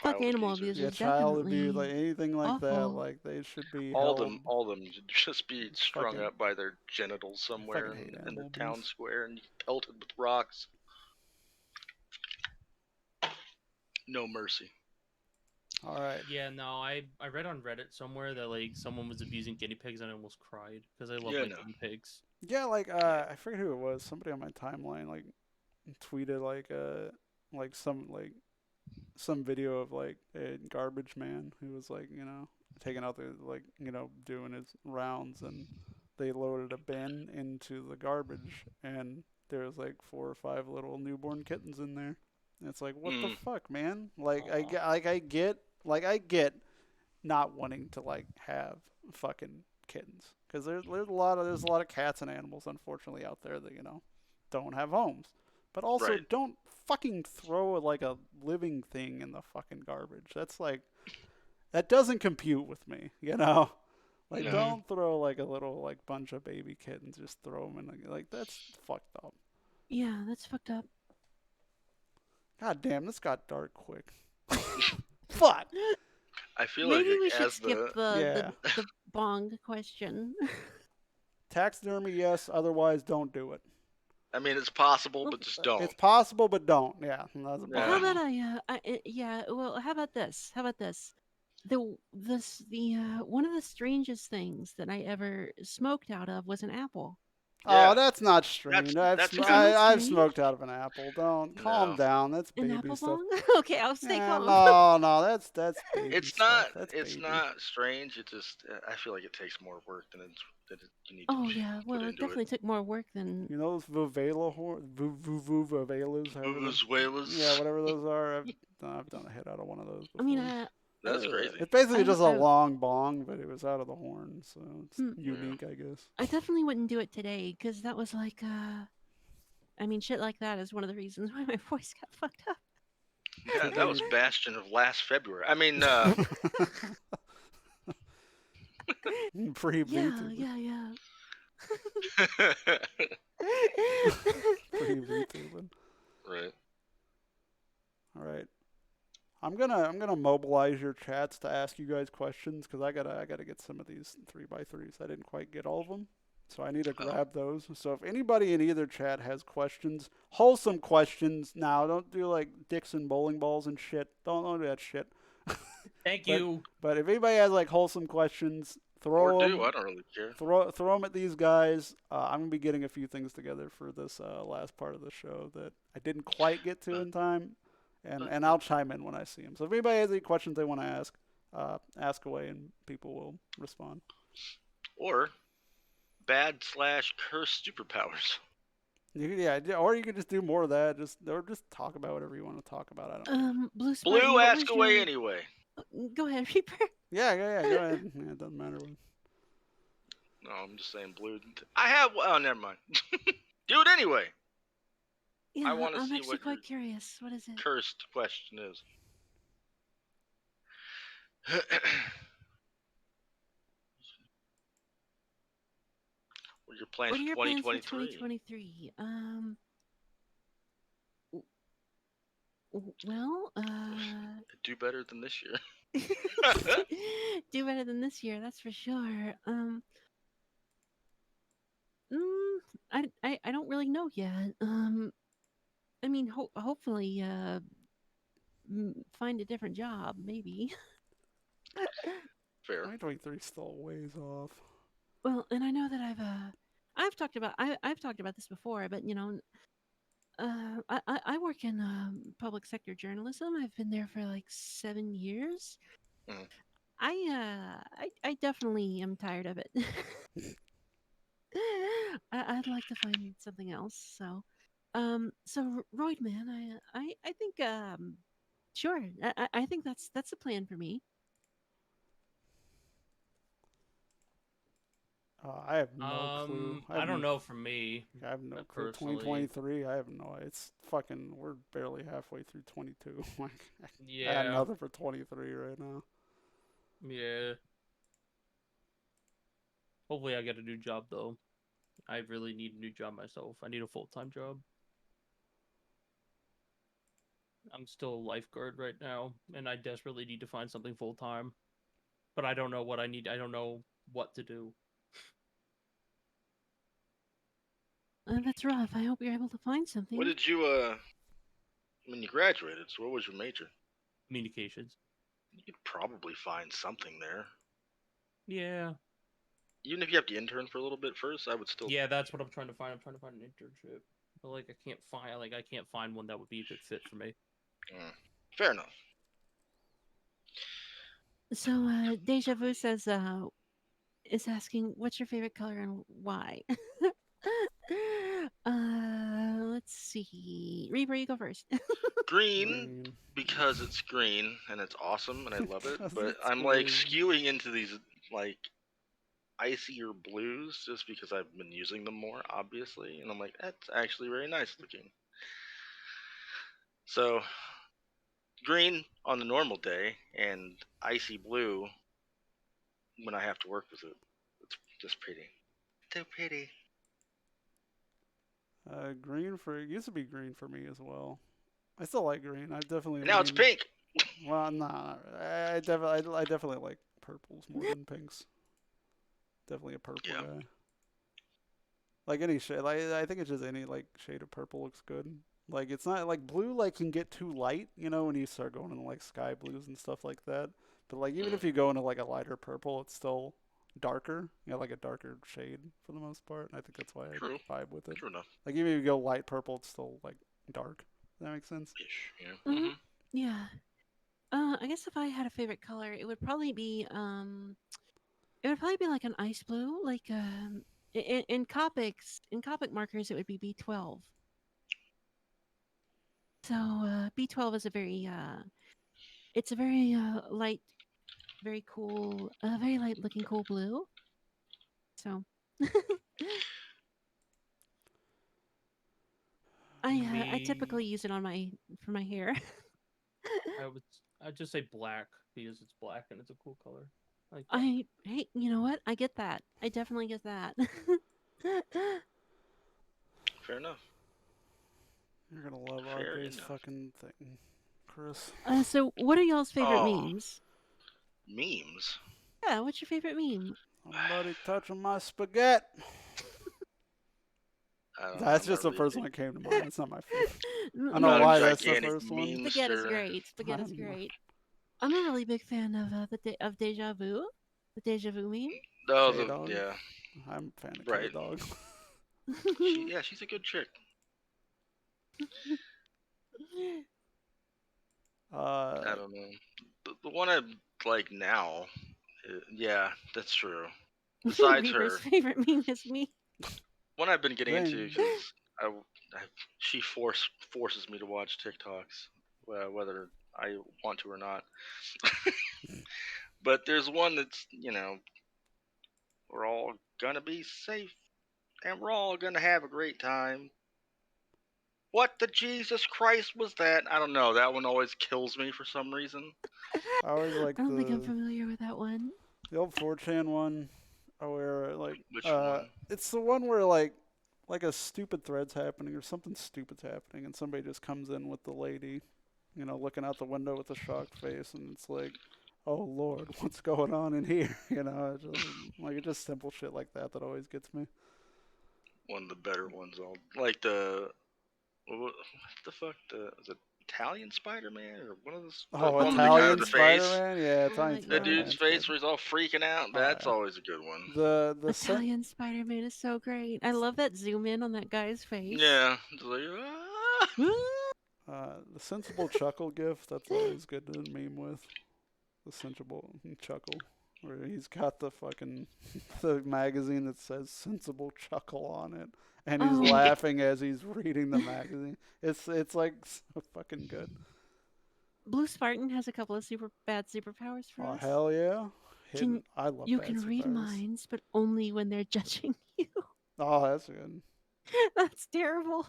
fuck Child animal abusers. abuse Yeah, is child definitely abuse, like anything like that. awful. Like they should be All held. of them should just be strung Fucking- up by their genitals somewhere fucking hate in the animal town abuse. square and pelted with rocks. No mercy. All right. Yeah, no, I read on Reddit somewhere that like someone was abusing guinea pigs and I almost cried because I love Yeah, my no. guinea pigs. Yeah, like I forget who it was. Somebody on my timeline like tweeted some video of like a garbage man who was like taking out the doing his rounds, and they loaded a bin into the garbage, and there was like 4 or 5 little newborn kittens in there. And it's like, what the fuck, man? Like I get not wanting to like have fucking kittens, because there's a lot of cats and animals unfortunately out there that don't have homes, but also Right. don't fucking throw like a living thing in the fucking garbage. That's like, that doesn't compute with me, like No. don't throw like a little like bunch of baby kittens, just throw them in like that's fucked up. Yeah, that's fucked up. God damn, this got dark quick. Fuck. I feel Maybe like we should as skip Yeah. the bong question. Taxidermy, yes. Otherwise, don't do it. I mean, it's possible, but just don't. It's possible, but don't. Yeah. That's a Yeah. How bottom. about yeah, well, how about this? The one of the strangest things that I ever smoked out of was an apple. Yeah. Oh, that's not strange. That's Isn't that I've strange? smoked out of an apple. Don't calm No. down. That's An baby apple stuff. bong? Okay, I'll stay Yeah, calm. no, that's baby It's stuff. not. That's It's baby. not strange. It just. I feel like it takes more work than you need to. Oh yeah, well, put it into definitely took more work than. You know those Vuvela vuvuvelas? Vuvuzelas. Yeah, whatever those are. I've done a hit out of one of those before. I mean, That's crazy. It's basically just a I- long bong, but it was out of the horn, so it's Mm. unique, I guess. I definitely wouldn't do it today because that was like, I mean, shit like that is one of the reasons why my voice got fucked up. Yeah, that was Bastion of last February. I mean, Pre Yeah, Bluetooth. yeah, yeah. Pre-VTubing. Right. All right. I'm gonna mobilize your chats to ask you guys questions because I gotta get some of these 3x3s. I didn't quite get all of them, so I need to grab those. So if anybody in either chat has questions, wholesome questions, now don't do like Dixon bowling balls and shit. Don't do that shit. Thank But- you. But if anybody has like wholesome questions, Or throw do, them. I don't really care. Throw them at these guys. I'm gonna be getting a few things together for this last part of the show that I didn't quite get to in time, and I'll chime in when I see them. So if anybody has any questions they want to ask away, and people will respond. Or bad/cursed superpowers. Or you could just do more of that. Just talk about whatever you want to talk about. I don't care. Blue Spartan, Blue, what ask was away your- anyway. Go ahead, Reaper. Yeah. Go ahead. Yeah, it doesn't matter. No, I'm just saying blue. I have. Oh, never mind. Do it anyway. Yeah, wanna I'm see actually what your- quite curious. What is it? Cursed question is. What are your plans What are for your plans for 2023? 2023? Well, Do better than this year. do better than this year, that's for sure. I don't really know yet. I mean, hopefully, find a different job, maybe. Fair. 2023 still a ways off. Well, and I know that I've talked about I've talked about this before, but I work in public sector journalism. I've been there for like 7 years. Mhm. I definitely am tired of it. I'd like to find something else. So Royd man, I think sure. I think that's a plan for me. I have no clue. I don't know for me. I have no clue. Personally. 2023. I have no. It's fucking. We're barely halfway through 22. Like, I got Yeah. nothing for 23 right now. Yeah. Hopefully I get a new job though. I really need a new job myself. I need a full-time job. I'm still a lifeguard right now, and I desperately need to find something full-time. But I don't know what I need. I don't know what to do. That's rough. I hope you're able to find something. What did you when you graduated? So what was your major? Communications. You could probably find something there. Yeah. Even if you have to intern for a little bit first, I would still. Yeah, that's what I'm trying to find. I'm trying to find an internship. But like I can't find one that would be a good fit for me. Fair enough. So Deja Vu says is asking what's your favorite color and why. Let's see. Reaper, you go first. Green, because it's green and it's awesome and I love it. 'Cause But it's I'm like green. skewing into these like icier blues just because I've been using them more, obviously. And I'm like, that's actually very nice looking. So green on the normal day and icy blue when I have to work with it. It's just pretty. So pretty. Green for it used to be green for me as well. I still like green. I definitely. Now it's lean- pink. Well, nah. I definitely like purples more than pinks. Definitely a purple Yeah. guy. Like any shade. Like I think it's just any like shade of purple looks good. Like it's not like blue like can get too light, when you start going into like sky blues and stuff like that. But like even if you go into like a lighter purple, it's still darker. Like a darker shade for the most part. And I think that's why I True. vibe with it. True enough. Like even if you go light purple, it's still like dark. Does that make sense? Ish. Yeah. Mhm. Mm-hmm. Yeah. I guess if I had a favorite color, it would probably be like an ice blue, like in Copic markers it would be B12. So B12 is a very it's a very light, very cool, very light looking cool blue. So I Me- typically use it for my hair. I'd just say black because it's black and it's a cool color. Like Hey, you know what? I get that. I definitely get that. Fair enough. You're gonna love Fair RJ's enough. fucking thing, Chris. So, what are y'all's favorite Oh, memes? memes. Yeah, what's your favorite meme? Somebody touching my spaghetti. That's I'm just not the really first big. one that came to mind. It's not my favorite. I don't I'm know not a why that's the gigantic first one. Spaghetti's memester. great. Spaghetti's I'm- great. I'm a really big fan of Deja Vu, the Deja Vu meme. Oh, K-Dog. yeah, I'm a fan of right. K-Dog. She's a good chick. I don't know. The one I like now, yeah, that's true. Besides her, Reaper's favorite meme is me. one I've been getting into Zing. because she forces me to watch TikToks, whether I want to or not. But there's one that's we're all gonna be safe and we're all gonna have a great time. What the Jesus Christ was that? I don't know. That one always kills me for some reason. I always like I don't think I'm the familiar with that one. old 4chan one, where like Which one? it's the one where like a stupid thread's happening or something stupid's happening, and somebody just comes in with the lady, looking out the window with a shocked face, and it's like, oh Lord, what's going on in here? It's just simple shit like that always gets me. One of the better ones. All like the what the fuck? Is it Italian Spider-Man or one of those? The Oh, one with the guy with Italian the face. Spider-Man, yeah, Italian The Yeah. dude's Spider-Man's face good. where he's all freaking out. Oh, That's yeah. always a good one. The Italian Spider-Man is so great. I love that zoom in on that guy's face. Yeah. It's like, the sensible chuckle gif, that's always good to meme with. The sensible chuckle, where he's got the fucking the magazine that says sensible chuckle on it, and he's Oh. laughing as he's reading the magazine. It's like so fucking good. Blue Spartan has a couple of super bad superpowers for Oh us. hell yeah! Can- I love You bad can read superpowers. minds, but only when they're judging you. Oh, that's good. That's terrible.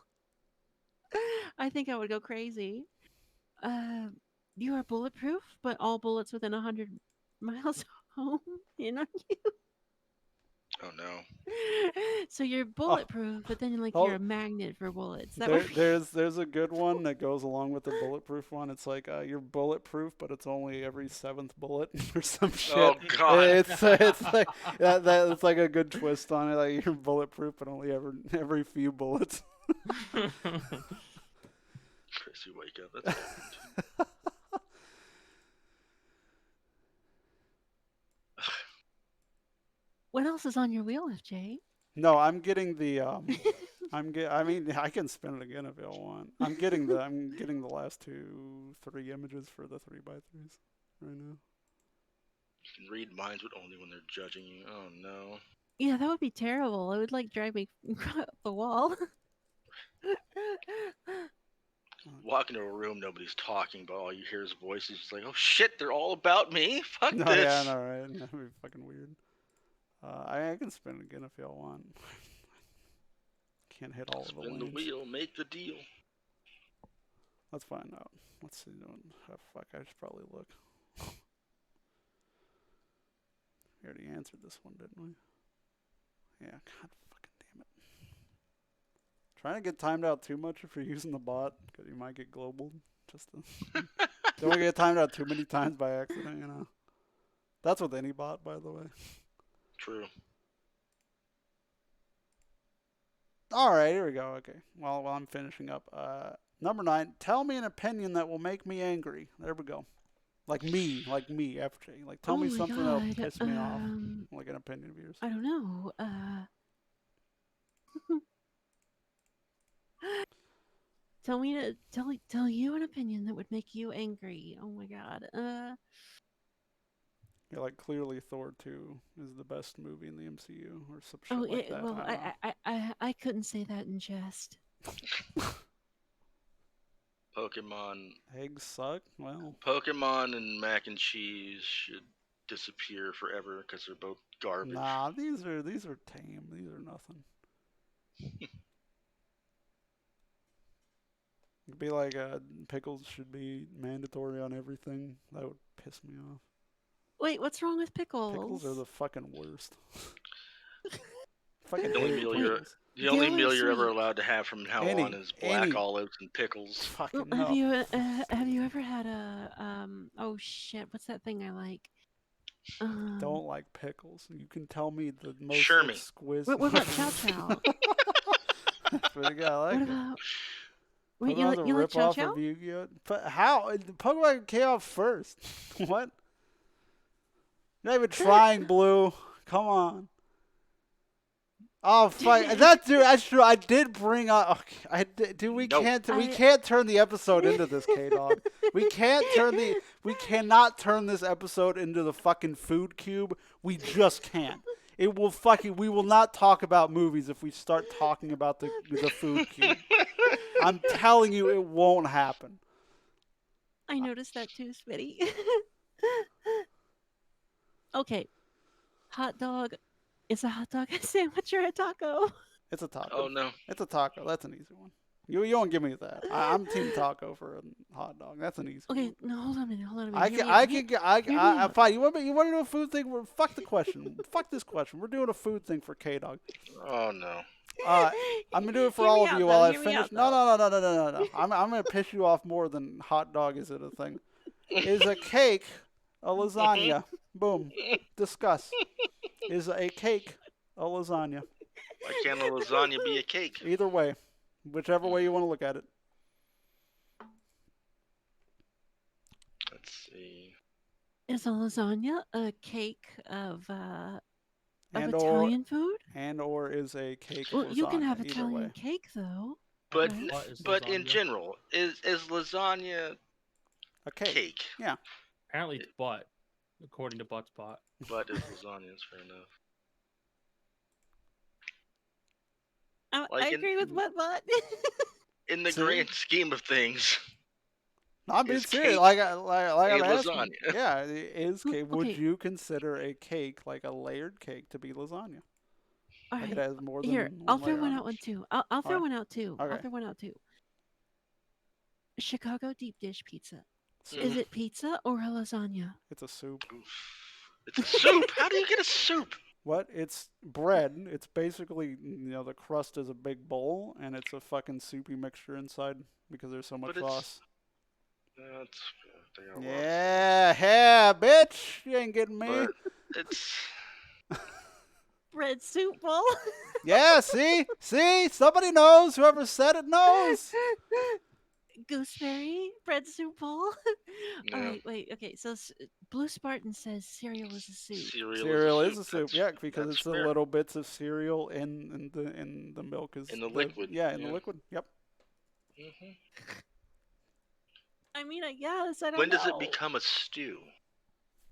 I think I would go crazy. You are bulletproof, but all bullets within 100 miles home in on you. oh no. So you're bulletproof, but then Oh. you're a magnet for bullets. That would be... There's a good one that goes along with the bulletproof one. It's like you're bulletproof, but it's only every 7th bullet or some shit. Oh god. It's like that's like a good twist on it. Like you're bulletproof, but only every few bullets. Chris, you wake up. That's all. What else is on your wheel, FJ? No, I'm getting the I mean, I can spin it again if you want. I'm getting the last 3 images for the 3x3s right now. You can read minds, but only when they're judging you. Oh no. Yeah, that would be terrible. It would drive me up the wall. Walk into a room, nobody's talking, but all you hear is voices. It's like, oh shit, they're all about me. Fuck No, this. yeah, no, right? That'd be fucking weird. I can spin it again if y'all want. Can't hit all of the Spin lanes. the wheel, make the deal. Let's find out. Let's see. Oh, fuck, I should probably look. We already answered this one, didn't we? Yeah, god fucking damn it. Trying to get timed out too much if you're using the bot, because you might get global. Don't want to get timed out too many times by accident, That's with any bot, by the way. True. All right, here we go. Okay. Well, while I'm finishing up, number 9. Tell me an opinion that will make me angry. There we go. Like me, FJ. Like, tell me my something that'll God, piss me off. Like an opinion of yours. I don't know. Tell you an opinion that would make you angry. Oh my god. Yeah, like clearly Thor 2 is the best movie in the MCU or some shit Oh, like that. well, I don't know. I couldn't say that in jest. Pokemon. Eggs suck? Well, Pokemon and mac and cheese should disappear forever because they're both garbage. nah, these are tame. These are nothing. It'd be like pickles should be mandatory on everything. That would piss me off. Wait, what's wrong with pickles? Pickles are the fucking worst. Fucking The only hate meal Wait. you're pickles. the only Dill or meal you're ever sweet? allowed to have from now Any- on is black any. olives and pickles. Fucking Have no. you ever had a oh shit, what's that thing I like? Don't like pickles. You can tell me the most Shermie. exquisite. What about Chow Chow? That's pretty good. I like What it. about wait, Pokemon's a you like rip Chow off Chow? of Yu-Gi-Oh. But how? Pokemon came out first. What? You're not even trying, Blue. Come on. Oh fuck! That's true. I did bring up. Okay, dude. We Nope. can't turn the episode into this, K Dog. We cannot turn this episode into the fucking food cube. We just can't. We will not talk about movies if we start talking about the food cube. I'm telling you, it won't happen. I noticed that too, Smitty. Okay. Hot dog. Is a hot dog a sandwich or a taco? It's a taco. Oh no. It's a taco. That's an easy one. You won't give me that. I'm team taco for a hot dog. That's an easy Okay, one. no, hold on a minute. Hear I me out. fine. You want to do a food thing? Fuck the question. Fuck this question. We're doing a food thing for K Dog. Oh no. I'm gonna do it for Hear all me of out, you though, while I hear me finish. out, No. I'm gonna piss you off more than hot dog is it a thing. Is a cake a lasagna? Boom. Discuss. Is a cake a lasagna? Why can't a lasagna be a cake? Either way, whichever way you want to look at it. Let's see. Is a lasagna a cake of And Italian food? or is a cake Well, you can lasagna, have either Italian way. cake though. But Right. What is but in lasagna? general, is lasagna A cake. cake? Apparently it's butt, according to Buttspot. But is lasagna is fair enough. I Like agree with what? In the See? grand scheme of things, No, I'm being Is serious. cake Like a I'm asking. lasagna? Yeah, it is cake. Would Okay. you consider a cake, like a layered cake, to be lasagna? All Like it right. has more than Here, one I'll throw layer one on out it. one too. I'll throw Alright. one out too. I'll Okay. throw one out too. Chicago deep dish pizza. Soup. Is it pizza or a lasagna? It's a soup. Oof. It's a soup. How do you get a soup? What? It's bread. It's basically, the crust is a big bowl, and it's a fucking soupy mixture inside because there's so much But it's- sauce. That's they got a lot of Yeah, bitch. You ain't getting me. But it's Bread soup bowl. Yeah, see? Somebody knows. Whoever said it knows. Gooseberry bread soup bowl. no. All right, wait. Okay, so Blue Spartan says cereal is a soup. Cereal is a soup, That's- yeah, because that's it's the fair. little bits of cereal in the milk is In the liquid, Yeah, in the yeah. liquid. Yep. Mhm. I mean, I guess I don't When know. does it become a stew?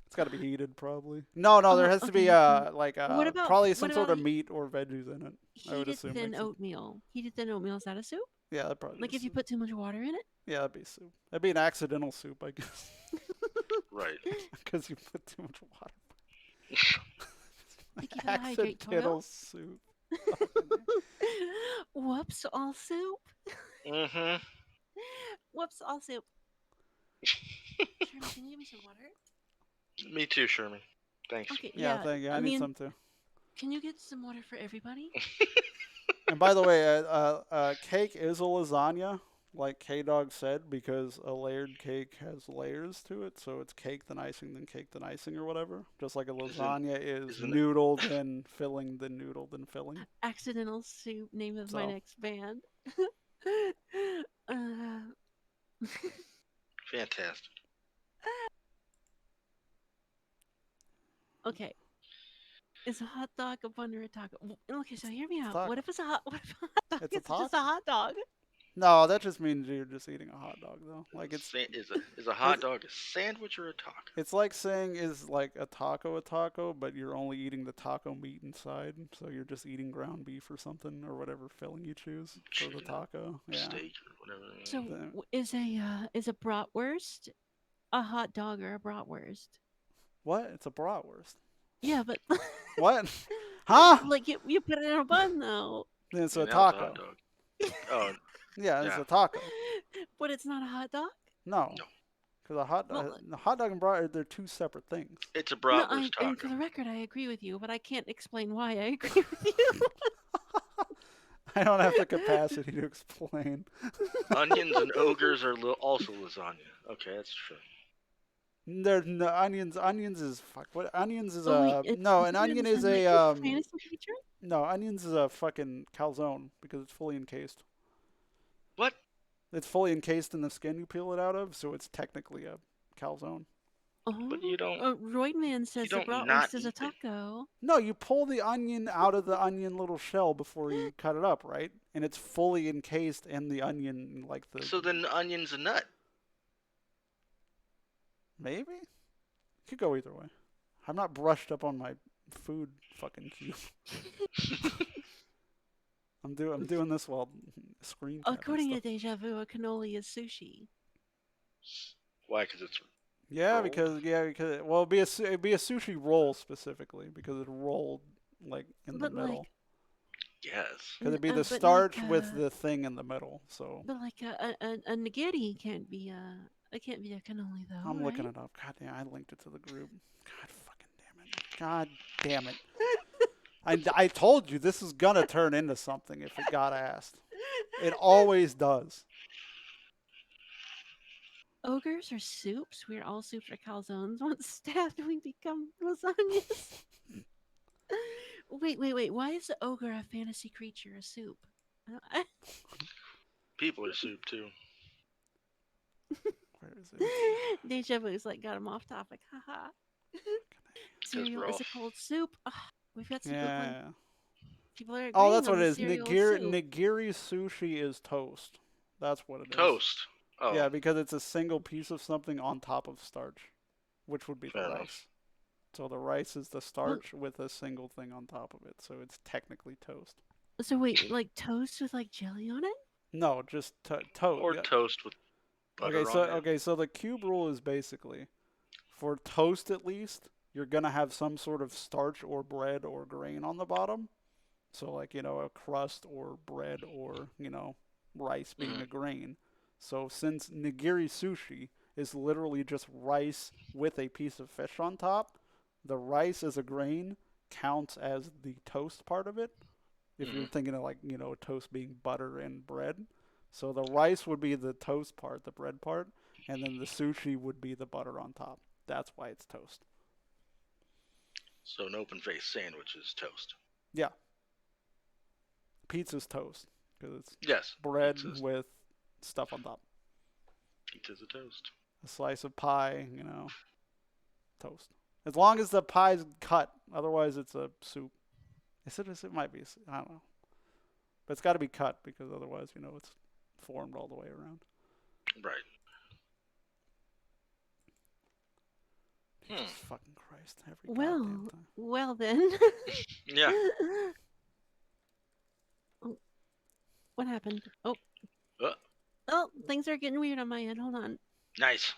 It's got to be heated, probably. No, there has to be okay. like What about- probably some what sort about of meat or veggies in it. I would Heated assume thin makes it- oatmeal. Heated thin oatmeal, is that a soup? Yeah, that probably. Like is if you soup. put too much water in it? Yeah, that'd be soup. That'd be an accidental soup, I guess, Right. because you put too much water. Like you gotta hydrate Accidental toil? soup. Whoops, all soup. Mhm. Whoops, all soup. Sherman, can you give me some water? Me too, Sherman. Thanks. Okay, Yeah, thank you. I need mean, some too. Can you get some water for everybody? And by the way, cake is a lasagna, like K Dog said, because a layered cake has layers to it. So it's cake then icing then cake then icing or whatever. Just like a lasagna is isn't it- noodle then filling then noodle then filling. Accidental soup, name of my So. next band. Fantastic. Okay. Is a hot dog a bun or a taco? Okay, so hear me out. Taco. What if it's a hot dog It's a is just a hot dog? No, that just means you're just eating a hot dog though. Like it's Is a hot dog a sandwich or a taco? it's like saying is like a taco, but you're only eating the taco meat inside. So you're just eating ground beef or something or whatever filling you choose for the Chicken, taco. Yeah. Steak or whatever. So The- is a bratwurst a hot dog or a bratwurst? What? It's a bratwurst. Yeah, but What? Huh? like you put it in a bun though. It's a Now it's taco. hot dog. Oh, Yeah, it's Yeah. a taco. But it's not a hot dog? No. No. Because the hot dog and brat, they're two separate things. It's a No, bratwurst and for taco. the record, I agree with you, but I can't explain why I agree with you. I don't have the capacity to explain. Onions and ogres are also lasagna. Okay, that's true. There's no onions. Onions is fuck. What onions is Oh wait, it's no, an onion is a fantasy creature. no, onions is a fucking calzone because it's fully encased. What? It's fully encased in the skin you peel it out of, so it's technically a calzone. Oh, But you don't. Roidman says the don't not bratwurst is a eat the- taco. No, you pull the onion out of the onion little shell before you cut it up, right? And it's fully encased in the onion, like the. So then the onion's a nut. Maybe? Could go either way. I'm not brushed up on my food fucking cube. I'm doing this while screen tapping According to stuff. Deja Vu, a cannoli is sushi. Why? Because it's Yeah, rolled? because well, it'd be a sushi roll specifically because it rolled like in the But, like, middle. yes. Because it'd be the but starch like, with the thing in the middle. So But like a nigiri can't be it can't be a cannoli though. I'm looking right? it up. God damn, I linked it to the group. God fucking damn it. God damn it. I told you this is gonna turn into something if it got asked. It always does. Ogres are soups. We're all soups are calzones. Once stabbed, we become lasagnas. Wait. Why is the ogre a fantasy creature, a soup? People are soup too. Where is it? Deja Vu's like got him off topic. Haha. Cereal we're is all- a cold soup. Ugh, we've got some good Yeah. ones. People are Oh, agreeing that's on what it the is. cereal soup. Nigiri sushi is toast. That's what it is. Toast. Oh. Yeah, because it's a single piece of something on top of starch, which would be Fair the enough. rice. So the rice is the starch with a single thing on top of it. So it's technically toast. So wait, like toast with like jelly on it? No, just toast. Or toast with butter on it. So the cube rule is basically for toast at least, you're gonna have some sort of starch or bread or grain on the bottom. So like, a crust or bread or, rice being a grain. So since nigiri sushi is literally just rice with a piece of fish on top, the rice as a grain counts as the toast part of it. If you're thinking of like, toast being butter and bread. So the rice would be the toast part, the bread part, and then the sushi would be the butter on top. That's why it's toast. So an open-faced sandwich is toast. Yeah. Pizza's toast because it's Yes. bread pizza's- with stuff on top. Pizza's a toast. A slice of pie, toast. As long as the pie's cut, otherwise it's a soup. It might be. I don't know, but it's got to be cut because otherwise, it's formed all the way around. Right. Jesus fucking Christ! Every Well, goddamn time. well then. Yeah. Oh, what happened? Oh. Uh. Oh, things are getting weird on my end. Hold on. Nice.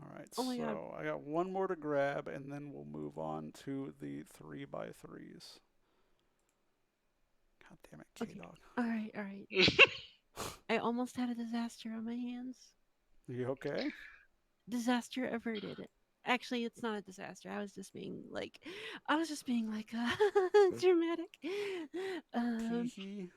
All right, Oh my God. so I got one more to grab, and then we'll move on to the 3x3s. God damn it, Okay. K-Dog. All right. I almost had a disaster on my hands. Are you okay? Disaster averted. Actually, it's not a disaster. I was just being like dramatic. Hee.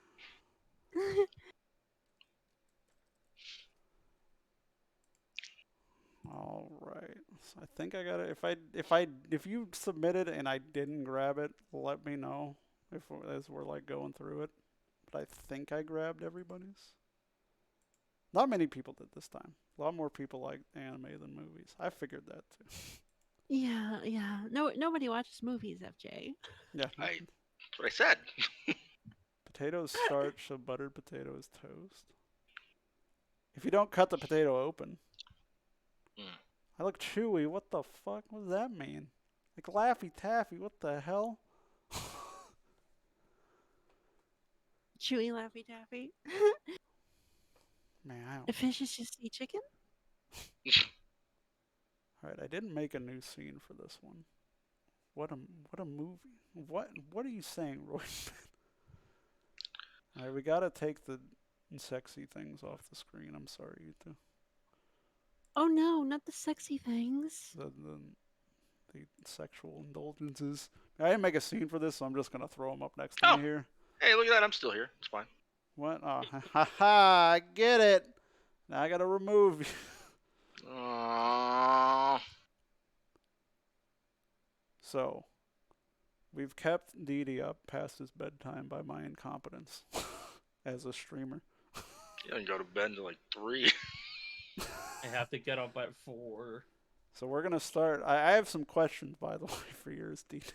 All right. So I think I got it. If you submitted and I didn't grab it, let me know as we're like going through it. But I think I grabbed everybody's. Not many people did this time. A lot more people like anime than movies. I figured that too. Yeah. No, nobody watches movies, FJ. Yeah. That's what I said. Potatoes starch, so buttered potato is toast. If you don't cut the potato open. I look chewy. What the fuck? What does that mean? Like Laffy Taffy. What the hell? Chewy Laffy Taffy. Man, I The don't. fish is just sea chicken. All right, I didn't make a new scene for this one. What a movie. What are you saying, Roy? All right, we gotta take the sexy things off the screen. I'm sorry, you two. Oh no, not the sexy things. The sexual indulgences. I didn't make a scene for this, so I'm just gonna throw them up next to Oh. me here. Hey, look at that! I'm still here. It's fine. What? Oh, ha ha! I get it. Now I gotta remove you. Aww. So, we've kept DD up past his bedtime by my incompetence as a streamer. You don't go to bed until like 3. I have to get up at 4. So we're gonna start. I have some questions, by the way, for yours, DD.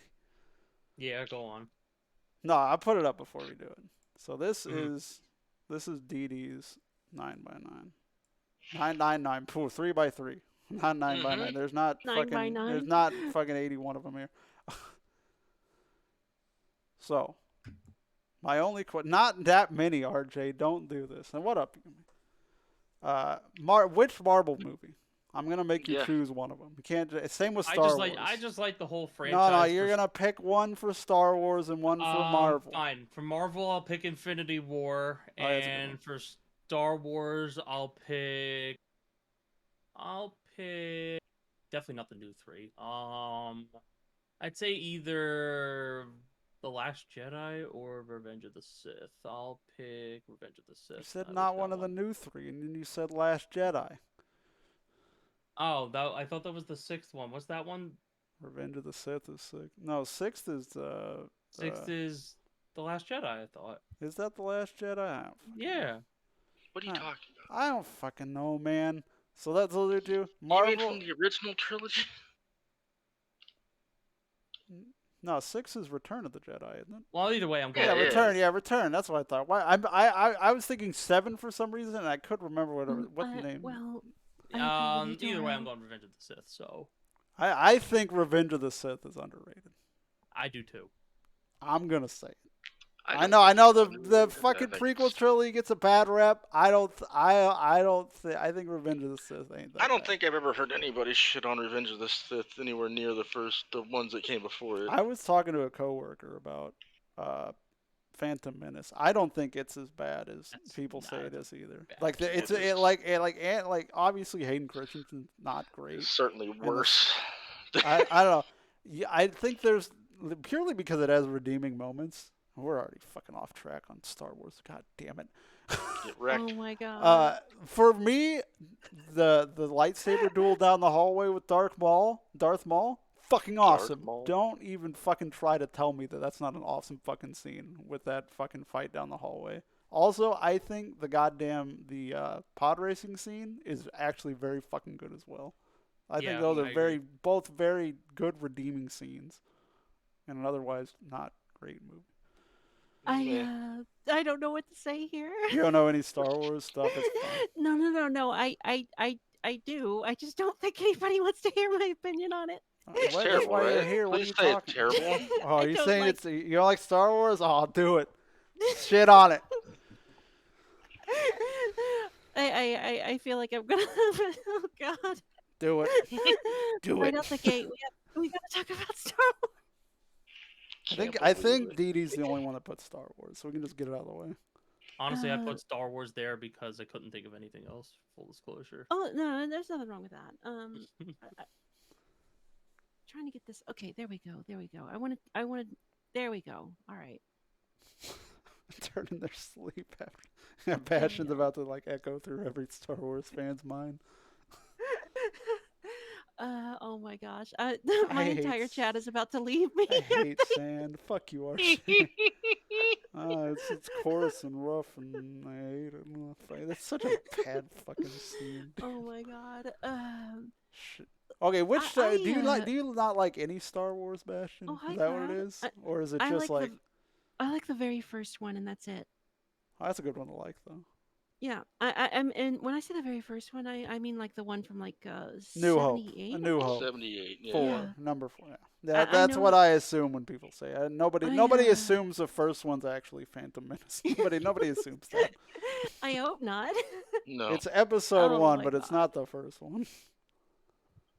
Yeah, go on. No, I put it up before we do it. So this Mhm. is DD's 9x9. 999. Pooh, 3x3. Not 9x9. There's not 9 by fucking. 9. There's not fucking 81 of them here. So, my only not that many. RJ, don't do this. And what up? Which Marvel movie? I'm gonna make you Yeah. choose one of them. You can't. Same with I Star just Wars. like I just like the whole no, franchise. you're gonna pick one for Star Wars and one for Marvel. Fine. For Marvel, I'll pick Infinity War, Oh, that's a good one. and for Star Wars, I'll pick definitely not the new 3. I'd say either The Last Jedi or Revenge of the Sith. I'll pick Revenge of the Sith. You said I not like one that of the new 3, and then you said Last Jedi. Oh, I thought that was the 6th one. What's that one? Revenge of the Sith is 6. No, 6th is 6th is The Last Jedi, I thought. Is that the Last Jedi? I don't fucking Yeah. know. What are you Huh. talking about? I don't fucking know, man. So that's what they do. You mean Marvel. from the original trilogy? No, 6 is Return of the Jedi, isn't it? Well, either way, I'm going. Yeah, Yeah, Return. Yeah, Return. That's what I thought. Why? I was thinking 7 for some reason, and I couldn't remember what the name. Well, I agree with you, Either way, I'm Dora. going Revenge of the Sith. So I think Revenge of the Sith is underrated. I do too. I'm gonna say it. I don't know think it's the underrated. fucking I think prequel it's- trilogy gets a bad rep. I think Revenge of the Sith ain't that I don't bad. think I've ever heard anybody shit on Revenge of the Sith anywhere near the ones that came before it. I was talking to a coworker about Phantom Menace. I don't think it's as bad as That's people say not it is either. bad. Like like obviously Hayden Christensen's not great. It's certainly worse. I don't know. Yeah, I think there's purely because it has redeeming moments. We're already fucking off track on Star Wars. God damn it. Get wrecked. Oh my god. For me, the lightsaber duel down the hallway with Darth Maul, fucking awesome. Maul. Don't even fucking try to tell me that that's not an awesome fucking scene with that fucking fight down the hallway. Also, I think the pod racing scene is actually very fucking good as well. I think Yeah, those I are agree. both very good redeeming scenes, in an otherwise not great movie. I don't know what to say here. You don't know any Star Wars stuff? It's fine. No. I do. I just don't think anybody wants to hear my opinion on it. It's That's terrible, why you're right? here. What are Please you say talking? it's terrible. Oh, I you don't saying like- you don't like Star Wars? Oh, I'll do it. Shit on it. I feel like I'm gonna. Oh God. Do it. Do Right it. out the gate, we gotta talk about Star Wars. I think Dee Dee's the only one that put Star Wars, so we can just get it out of the way. Honestly, I Uh, put Star Wars there because I couldn't think of anything else. Full disclosure. Oh no, there's nothing wrong with that. Trying to get this. Okay, there we go. I wanted. There we go. All right. Turn in their sleep after. Passion's about to echo through every Star Wars fan's mind. Oh my gosh. I My hate entire s- chat is about to leave me. I hate sand. Fuck you, Archie. It's coarse and rough, and I hate it. That's such a bad fucking scene. Oh my god. Shit. Okay, which I- do you like? Do you not like any Star Wars, Bastion? Oh, hi, Is that what it Brad. is, or is it I just like I like the very first one, and that's it. Oh, that's a good one to like, though. Yeah, I'm, and when I say the very first one, I mean like the one from New Hope. 78. A New Hope. 78. Yeah. 4, Yeah. number 4. Yeah, I that's know what that- I assume when people say. Nobody I, assumes the first one's actually Phantom Menace. Nobody assumes that. I hope not. No. It's episode Oh 1, my but it's God. not the first one.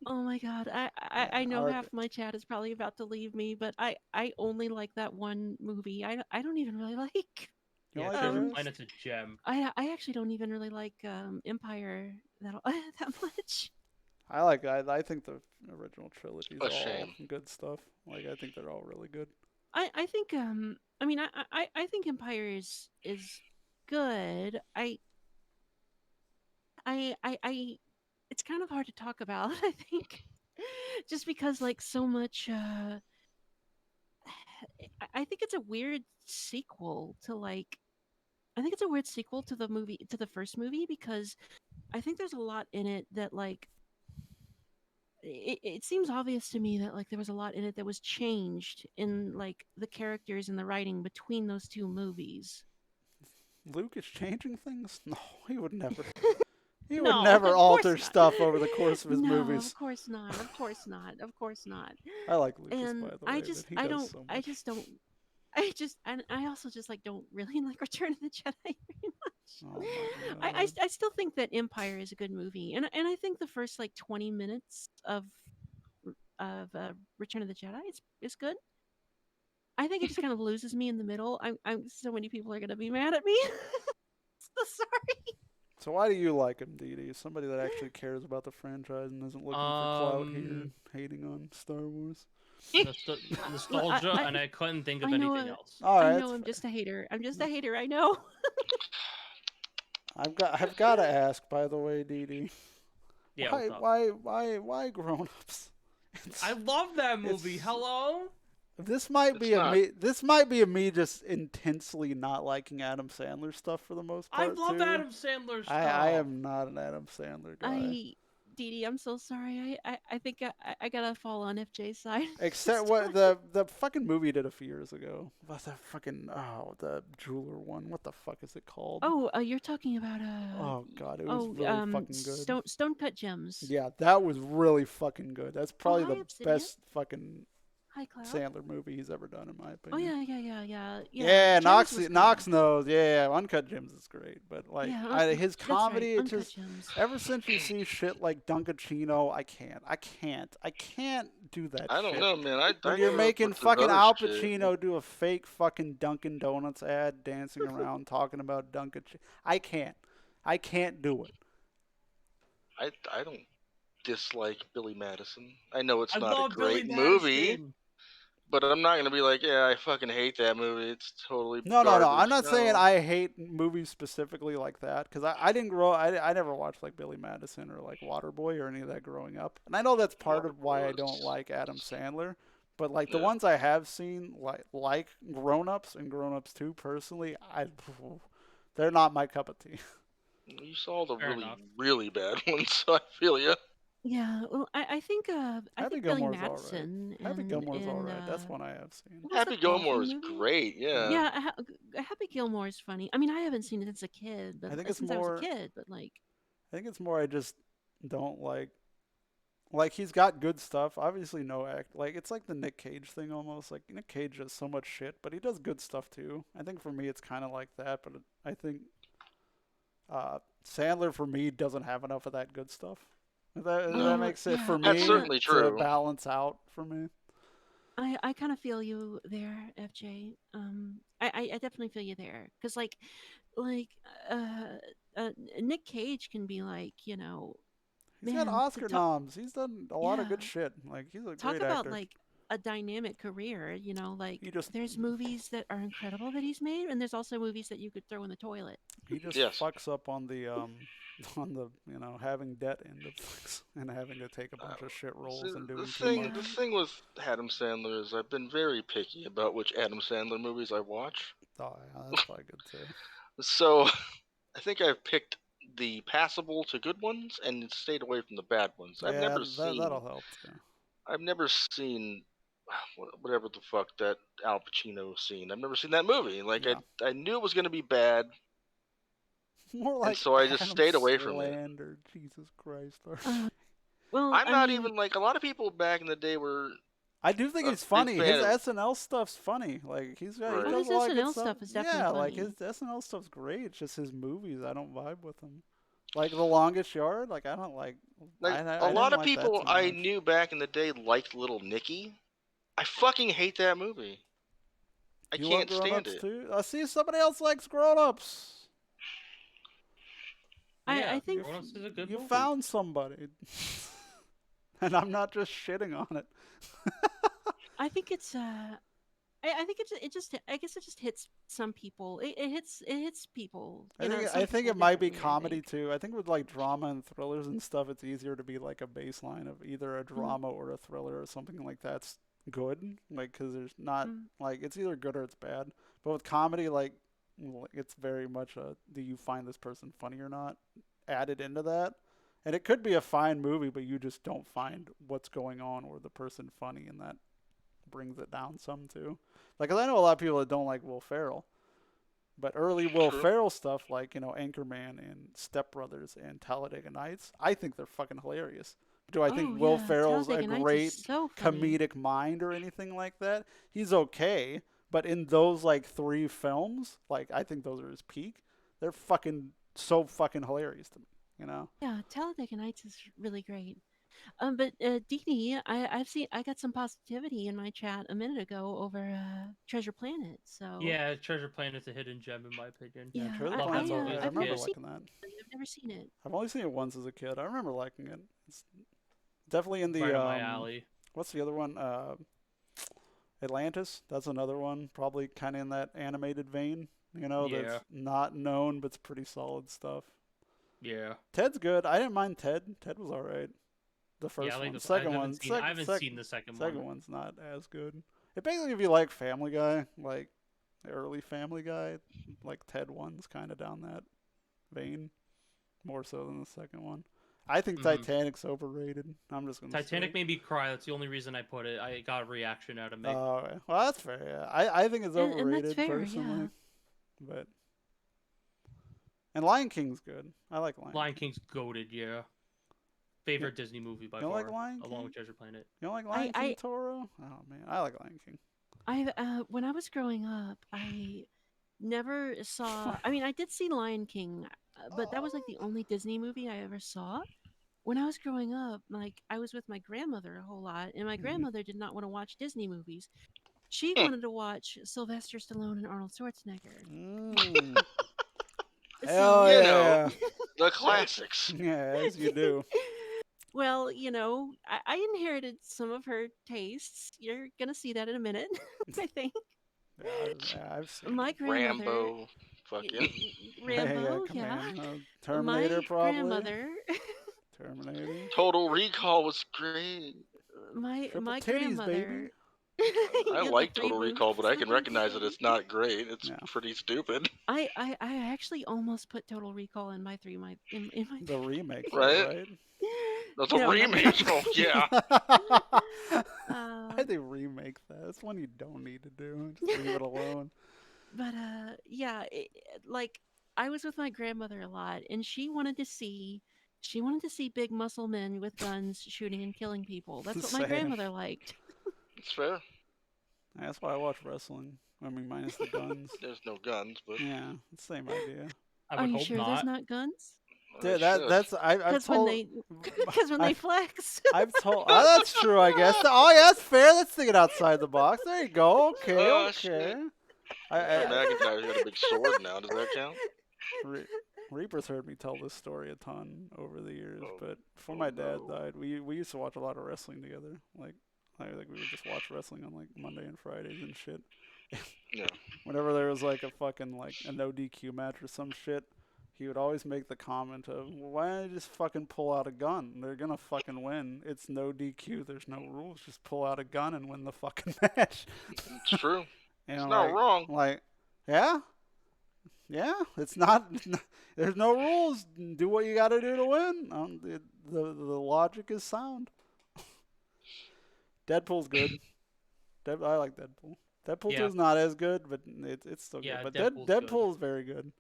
Oh my god, I know Arc- half my chat is probably about to leave me, but I only like that one movie. I don't even really like You Yeah, like Treasure those? Planet's a gem. I actually don't even really like Empire that that much. I think the original trilogy is A all shame. good stuff. Like I think they're all really good. I think I mean I think Empire is good. I it's kind of hard to talk about, I think. Just because like so much I think it's a weird sequel to like I think it's a weird sequel to the movie to the first movie because I think there's a lot in it that like it seems obvious to me that like there was a lot in it that was changed in like the characters and the writing between those two movies. Luke is changing things? No, he would never. He would No, never of course alter not. stuff over the course of his No, movies. of course not. Of course not. Of course not. I like Lucas, And by the way, but he does so I much. just don't I just and I also just like don't really like Return of the Jedi very much. Oh my god. I still think that Empire is a good movie, and I think the first like 20 minutes of Return of the Jedi is good. I think it just kind of loses me in the middle. I'm so many people are gonna be mad at me. So sorry. So why do you like him, Dee Dee? Somebody that actually cares about the franchise and isn't looking for clout here, hating on Star Wars. Nostalgia, I- and I couldn't think of I know anything it. else. All right, I know I'm just a hater. I'm just a hater. I know. I've got to ask, by the way, Dee Dee. Yeah, Why what's up? why grown-ups? I love that movie. it's- Hello? This might It's be a not. me. This might be a me just intensely not liking Adam Sandler stuff for the most I part love too. Adam Sandler stuff. I am not an Adam Sandler guy. Dee Dee, I'm so sorry. I think I gotta fall on FJ's side. Except this what time. the fucking movie did a few years ago. What's that fucking the jeweler one? What the fuck is it called? Oh, you're talking about Oh god, it was really fucking good. Stone Cut Gems. Yeah, that was really fucking good. That's probably hi, the Obsidian. best fucking Hi, Cloud. Sandler movie he's ever done, in my Oh opinion. yeah. Yeah, Gems was good. Knox knows. Yeah, Uncut Gems is great, but like Yeah, his that's right, comedy, it Uncut just Gems. ever since you see shit like Dunkachino, I can't do that. I don't shit. know, man. I When grew you're up making with this fucking other Al shit. Pacino do a fake fucking Dunkin' Donuts ad, dancing around talking about Dunkachino, I can't do it. I don't dislike Billy Madison. I know it's I not a love Billy great movie, Madison. but I'm not gonna be like, yeah, I fucking hate that movie. It's totally No. garbage. I'm not saying No. I hate movies specifically like that because I didn't grow. I never watched like Billy Madison or like Waterboy or any of that growing up, and I know that's part of why I don't like Adam Sandler. But like the Yeah. ones I have seen, like Grown Ups and Grown Ups 2, personally, they're not my cup of tea. You saw the Fair really, enough. really bad ones, so I feel you. Yeah, well, I think I Happy think Billy Gilmore's all right. Madison. Happy and, Gilmore's all and, right. That's one I have seen. what was Happy the Gilmore golfing is movie? great. Yeah. Yeah, Happy Gilmore is funny. I mean, I haven't seen it since a kid, but I think it's since I was more- a kid, but like, I think it's more I just don't like he's got good stuff. Obviously no act like it's like the Nick Cage thing almost. Like Nick Cage does so much shit, but he does good stuff too. I think for me it's kind of like that, but I think Sandler for me doesn't have enough of that good stuff. That makes it for That's me certainly to true. balance out for me. I kind of feel you there, FJ. I definitely feel you there because like Nick Cage can be like He's man got Oscar to talk, noms. He's done a lot of good yeah. shit. Like he's a talk great about actor. like a dynamic career. Like He just there's movies that are incredible that he's made, and there's also movies that you could throw in the toilet. He just Yes. fucks up on the having debt end of things and having to take a bunch of shit roles See, and doing the too thing, much. the thing with Adam Sandler is I've been very picky about which Adam Sandler movies I watch. Oh yeah, that's probably good too. So I think I've picked the passable to good ones and stayed away from the bad ones. I've Yeah, never seen. that'll help too. I've never seen whatever the fuck that Al Pacino scene. I've never seen that movie. Like Yeah. I knew it was gonna be bad. More like so I just Adam stayed away from it. Slander, Jesus Christ. Well, I'm I not mean, even like a lot of people back in the day were. I do think a he's big funny. fan His of- SNL stuff's funny. Like he Right. does his a lot of good SNL stuff. stuff is definitely Yeah, like funny. his SNL stuff's great. It's just his movies. I don't vibe with them. Like The Longest Yard. Like I don't like. Like I a lot didn't of like that people too I much. knew back in the day liked Little Nicky. I fucking hate that movie. I You want can't stand grown-ups it. too? I see somebody else likes grown-ups. Yeah, I think Grown Ups is a good You movie. found somebody. And I'm not just shitting on it. I think it's I think I guess it just hits some people. It hits people. I You know, think some I think people it might be differently, I comedy think. too. I think with like drama and thrillers and stuff, it's easier to be like a baseline of either a Mm-hmm. drama or a thriller or something like that's good. Like because there's not Mm. like it's either good or it's bad. But with comedy, like it's very much a do you find this person funny or not added into that. And it could be a fine movie, but you just don't find what's going on or the person funny, and that brings it down some too. Like, 'cause I know a lot of people that don't like Will Ferrell, but early Will True. Ferrell stuff, like Anchorman and Step Brothers and Talladega Nights, I think they're fucking hilarious. Do I think Oh Will yeah, Ferrell's a Talladega Nights great is so funny. comedic mind or anything like that? He's okay, but in those like 3 films, like I think those are his peak. They're fucking so fucking hilarious to me. You know? Yeah, Talladega Nights is really great. But Dee Dee, I got some positivity in my chat a minute ago over Treasure Planet. So Yeah, Treasure Planet's a hidden gem in my opinion. Yeah, yeah, Treasure Love Planet's that alright. movie as I a I've remember never kid. seen liking that. it. I've never seen it. I've only seen it once as a kid. I remember liking it. It's definitely in the Right up my alley. what's the other one? Atlantis. That's another one. Probably kind of in that animated vein. Yeah. That's not known, but it's pretty solid stuff. Yeah. Ted's good. I didn't mind Ted. Ted was alright. The first Yeah, I like one. the Second one. I haven't seen the second Second one. one's not as good. It basically, if you like Family Guy, like the early Family Guy, like Ted one's kind of down that vein, more so than the second one. I think Mhm. Titanic's overrated. I'm just gonna Titanic say. made me cry. That's the only reason I put it. I got a reaction out of me. Oh, okay. Well, that's fair. Yeah, I think it's And that's overrated fair, personally, yeah. but and Lion King's good. I like Lion. Lion King. King's goated, yeah. Favorite Disney movie by You don't far, like Lion along King? with Treasure Planet. You don't like Lion I- King, Toro? Oh man, I like Lion King. When I was growing up, I never saw. I mean, I did see Lion King, but that was like the only Disney movie I ever saw. When I was growing up, like I was with my grandmother a whole lot, and my Mhm. grandmother did not want to watch Disney movies. She Hmm. wanted to watch Sylvester Stallone and Arnold Schwarzenegger. Mm. So- Hell You yeah. know. The classics. Yeah, as you do. Well, I inherited some of her tastes. You're gonna see that in a minute, I think. I've seen My it. grandmother, Rambo. Fucking. Rambo, yeah. Commando. Terminator, My probably. grandmother, Terminator. Total Recall was great. my Triple my titties, grandmother. baby. I Yeah, the like three Total boobs, Recall, but I the can boobs, recognize that the it's not great. It's Yeah. pretty stupid. I actually almost put Total Recall in my three my in my The remake, though, Right? right? That's No, a not remake. Oh, yeah. Why'd they remake that? That's one you don't need to do. Just leave it alone. But yeah, like I was with my grandmother a lot, and she wanted to see big muscle men with guns shooting and killing people. That's what my Same. grandmother liked. It's fair. That's why I watch wrestling. I mean, minus the guns. There's no guns, but Yeah, same idea. I Are would you hope sure not. there's not guns? Dude, they should. I've Because when told. they because when they I've- flex. I've told. Oh, that's true, I guess. Oh, yeah, that's fair. Let's think it outside the box. There you go. Okay, Oh, okay. shit. I, McIntyre's got a big sword now. Does that count? Reaper's heard me tell this story a ton over the years, Oh, but before my dad no. died, we used to watch a lot of wrestling together. Like we would just watch wrestling on like Monday and Fridays and shit. Yeah. Whenever there was like a fucking like a no DQ match or some shit, he would always make the comment of, well, "Why don't you just fucking pull out a gun? They're gonna fucking win. It's no DQ. There's no rules. Just pull out a gun and win the fucking match." It's true. You It's know, not wrong. Like, yeah, it's not. There's no rules. Do what you got to do to win. The logic is sound. Deadpool's good. I like Deadpool. Deadpool 2 Yeah. is not as good, but it's still Yeah, good. But Deadpool's good. Deadpool is very good.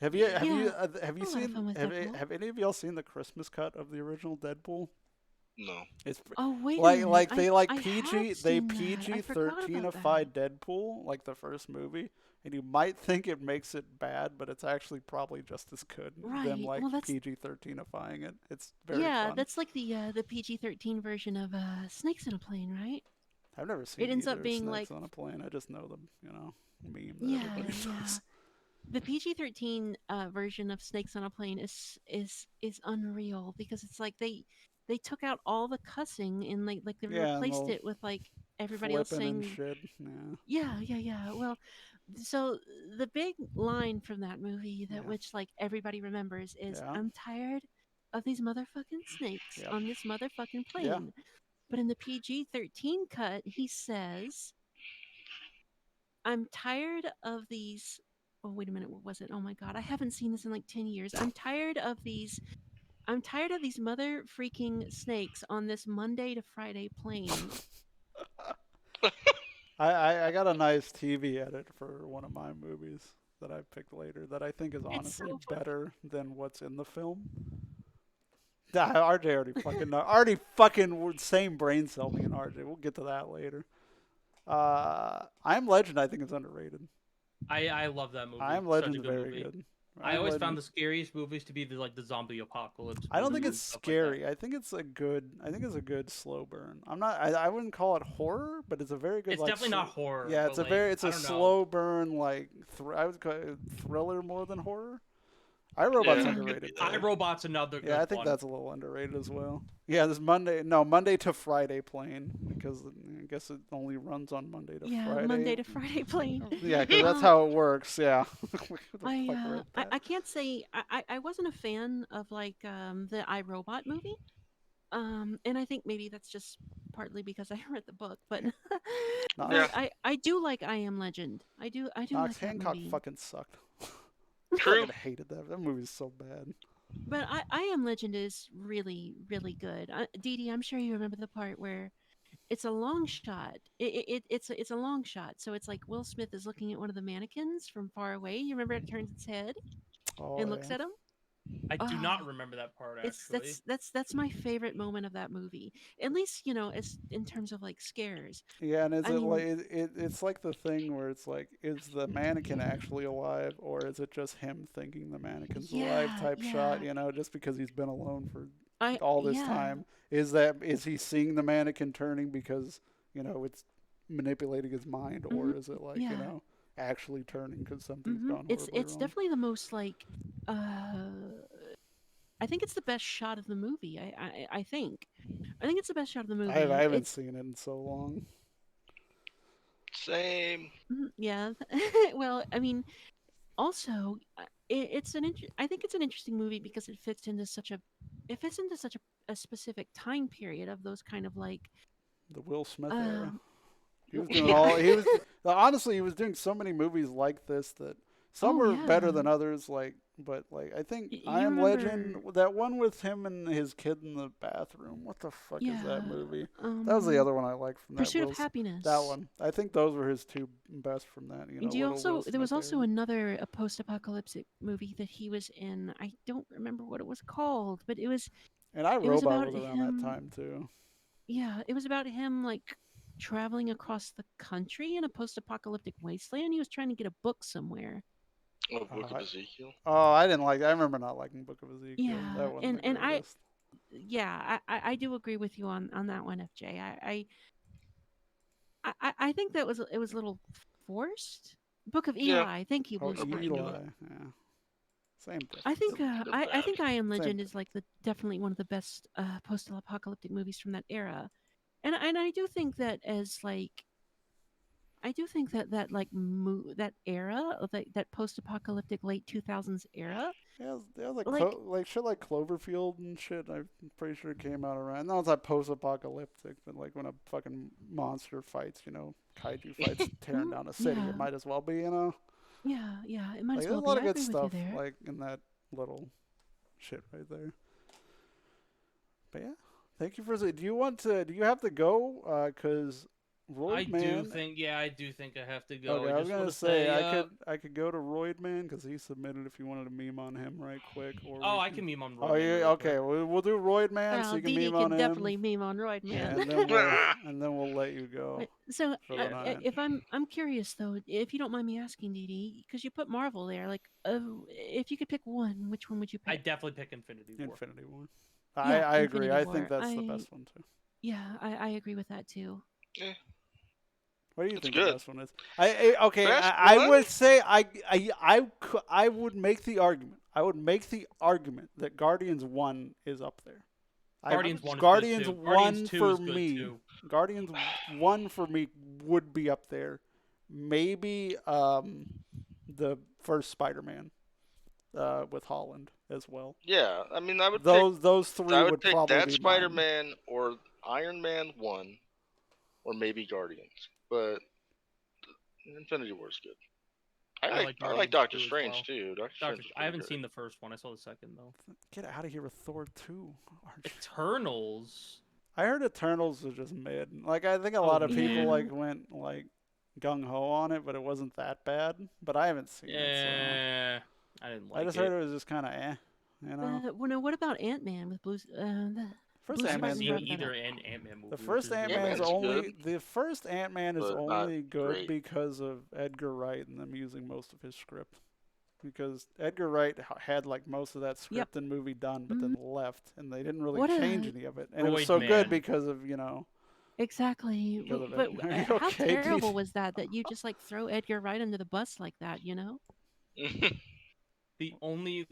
Have you Yeah. have you A lot of seen fun with Deadpool. have any of y'all seen the Christmas cut of the original Deadpool? No. It's Oh wait, a like minute. like they like I PG have they seen that. I PG forgot about 13ified Deadpool like the first movie, and you might think it makes it bad, but it's actually probably just as good. Them Right. like Well, that's- PG 13ifying it. It's very Yeah, fun. that's like the PG-13 version of Snakes in a Plane, right? I've never seen ends up either being Snakes like- on a Plane. I just know them, you know. meme that Yeah, everybody yeah. does. The PG-13 version of Snakes on a Plane is unreal because it's like they took out all the cussing and like they Yeah, and replaced they'll it with like everybody else flipping and saying shit. Yeah, yeah. Well, so the big line from that movie that yeah, which like everybody remembers is yeah, I'm tired of these motherfucking snakes yeah, on this motherfucking yeah. plane. But in the PG-13 cut, he says I'm tired of these. Oh, wait a minute. What was it? Oh my God. I haven't seen this in like 10 years. I'm tired of these. I'm tired of these mother freaking snakes on this Monday to Friday plane. I got a nice TV edit for one of my movies that I picked later that I think is It's honestly so funny. better than what's in the film. RJ already fucking same brain cell me and RJ. We'll get to that later. I'm Legend I think is underrated. I love that movie. I'm Such a Legend's good very movie. good. I I'm always Legend. found the scariest movies to be the zombie apocalypse I don't think movies it's and stuff like that. scary. I think it's a good. I think it's a good slow burn. I'm not. I wouldn't call it horror, but it's a very good. It's like definitely not horror. Yeah, but it's a like, very. It's I a don't know. slow burn. Like I would call it thriller more than horror. iRobot's Yeah, underrated. could be that. Though. iRobot's another good Yeah, I think one. that's a little underrated as well. Yeah, this Monday to Friday plane because I guess it only runs on Monday to Yeah, Friday. Monday to Friday plane. Yeah, because that's Um, how it works. Yeah. Who the I, fuck wrote that? I can't say I wasn't a fan of like the iRobot movie. And I think maybe that's just partly because I read the book, but Knox, Yeah. but I do like I Am Legend. I do Knox like that Hancock movie. fucking sucked. True. Fucking hated that. That movie's so bad. But I Am Legend is really good. Dee Dee, I'm sure you remember the part where it's a long shot. It's a long shot. So it's like Will Smith is looking at one of the mannequins from far away. You remember it turns its head Oh and looks yeah. at him. I do Ah, not remember that part it's actually. that's my favorite moment of that movie. At least as in terms of like scares. Yeah, and is I it like mean, it's like the thing where it's like, is the mannequin actually alive, or is it just him thinking the mannequin's alive yeah, type shot? yeah. Just because he's been alone for I all this yeah. time. Is he seeing the mannequin turning because it's manipulating his mind, Hmm. or is it like Yeah. actually turning because something's Hmm. gone It's horribly it's wrong? definitely the most like I think it's the best shot of the movie. I think. I think it's the best shot of the I movie. haven't It's seen it in so long. Same. yeah. Well, I mean, also it's I think it's an interesting movie because it fits into such a specific time period of those kind of like The Will Smith era. um He was doing yeah. all. He was honestly. He was doing so many movies like this that some Oh were better yeah. than others. But I think I You Am Legend. remember That one with him and his kid in the bathroom. What the fuck is yeah. that movie? That was the other one I liked from that. Pursuit of Happiness. That one. I think those were his two best from that. And do you little Will also there was Smith also era. another a post-apocalyptic movie that he was in. I don't remember what it was called, but And it was iRobot about was around that him. time too. Yeah, it was about him like traveling across the country in a post-apocalyptic wasteland. He was trying to get a book somewhere. Oh, Book Uh, of Ezekiel. oh, I didn't like. I remember not liking Book of Ezekiel. Yeah, That wasn't the and greatest. I do agree with you on that one, FJ. I think that it was a little forced. Book of Yeah. Eli. Thank you, Oh, Blue Book of Screen. Eli. Eli. Yeah. Same I difference. think I think I Am Same Legend is like definitely one of the best post-apocalyptic movies from that era, and I do think that as like I do think that like that era of that post-apocalyptic late 2000s era Yeah, they have like like like shit like Cloverfield and shit. I'm pretty sure it came out around. Not that post-apocalyptic, but like when a fucking monster fights, kaiju fights tearing down a city. yeah It might as well be, yeah it might Like as there's well a be. lot I of good agree with you stuff there. like in that little shit right there. But yeah, thank you for. Do you want to? Do you have to go? Cause I Roid do Man. think I do think I have to go. Okay, I I was just gonna want to say say, I could go to Roid Man because he submitted if you wanted to meme on him right quick, or oh, we I can. can meme on Oh, Roman yeah. real Okay, quick. we'll do Roid Man so Well, you can Dee Dee meme on can him, definitely meme on Roid Man. and then we'll let you go Right, so, for the night. if I'm curious though, if you don't mind me asking, Dee Dee, because you put Marvel there, like, if you could pick one, which one would you I pick? definitely pick Infinity War. Infinity War. Yeah, I agree. Infinity I War. think that's the best one too. Yeah, I agree with that too. Eh, What do you It's think good. the best one is? Okay. Best I one? would say I would make the argument. I would make the argument that Guardians 1 is up there. Guardians 1 is Guardians good too. 1 Guardians 2 for is good me. too. Guardians 1 for me would be up there. Maybe the first Spider-Man with Holland as well. Yeah, I mean, I would Those three I would would pick probably that be Spider-Man or Iron Man 1 or maybe Guardians. But Infinity War's good. I like Guardians Doctor 2 as Strange well. too. Doctor Strange is I pretty haven't good. seen the first one. I saw the second though. mine. Get out of here with Thor 2. Eternals. I heard Eternals was just mid. Like I think a lot of people yeah. like went like gung ho on it, but it wasn't that bad. But I haven't seen it. Yeah, I didn't So. like I just it. heard it was just kind of you know. Well, no, what about Ant-Man with Blue? First Blue I Ant-Man. haven't Spider-Man seen brought that either up. Ant-Man movie. The first which is Ant-Man is Ant-Man's only good, the first Ant-Man is but not only good great. because of Edgar Wright and them using most of his script. Because Edgar Wright had like most of that script and movie done, but then left, and they didn't really What a- change any of it. And it was Droid so Man. good because of Exactly. Because of But it. Are you how okay, terrible Pete? was that you just like throw Edgar right under the bus like that, you know? the only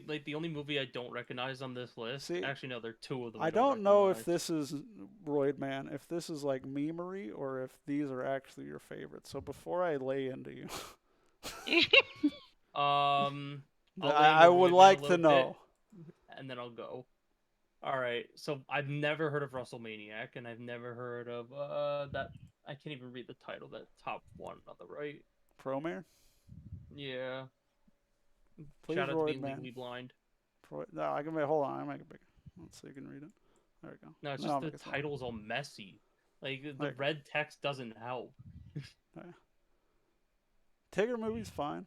movie I don't recognize on this list. See, Actually, no, there are two of them. I don't know if recognize. this is Roid Man, if this is like memery, or if these are actually your favorites. So before I lay into you, I'll I would Roy Man like a to little know. bit, and then I'll go. All right, so I've never heard of WrestleManiac, and I've never heard of that. I can't even read the title. That top one on the right. Promare? Yeah. Please, Shout out to Roid being Man. legally blind. No, I can make. Hold on, I make it bigger. Let's see, you can read it. There we go. No, it's No, just I'll the make it smaller. title's all messy. Like the There. red text doesn't help. Tigger movie's fine.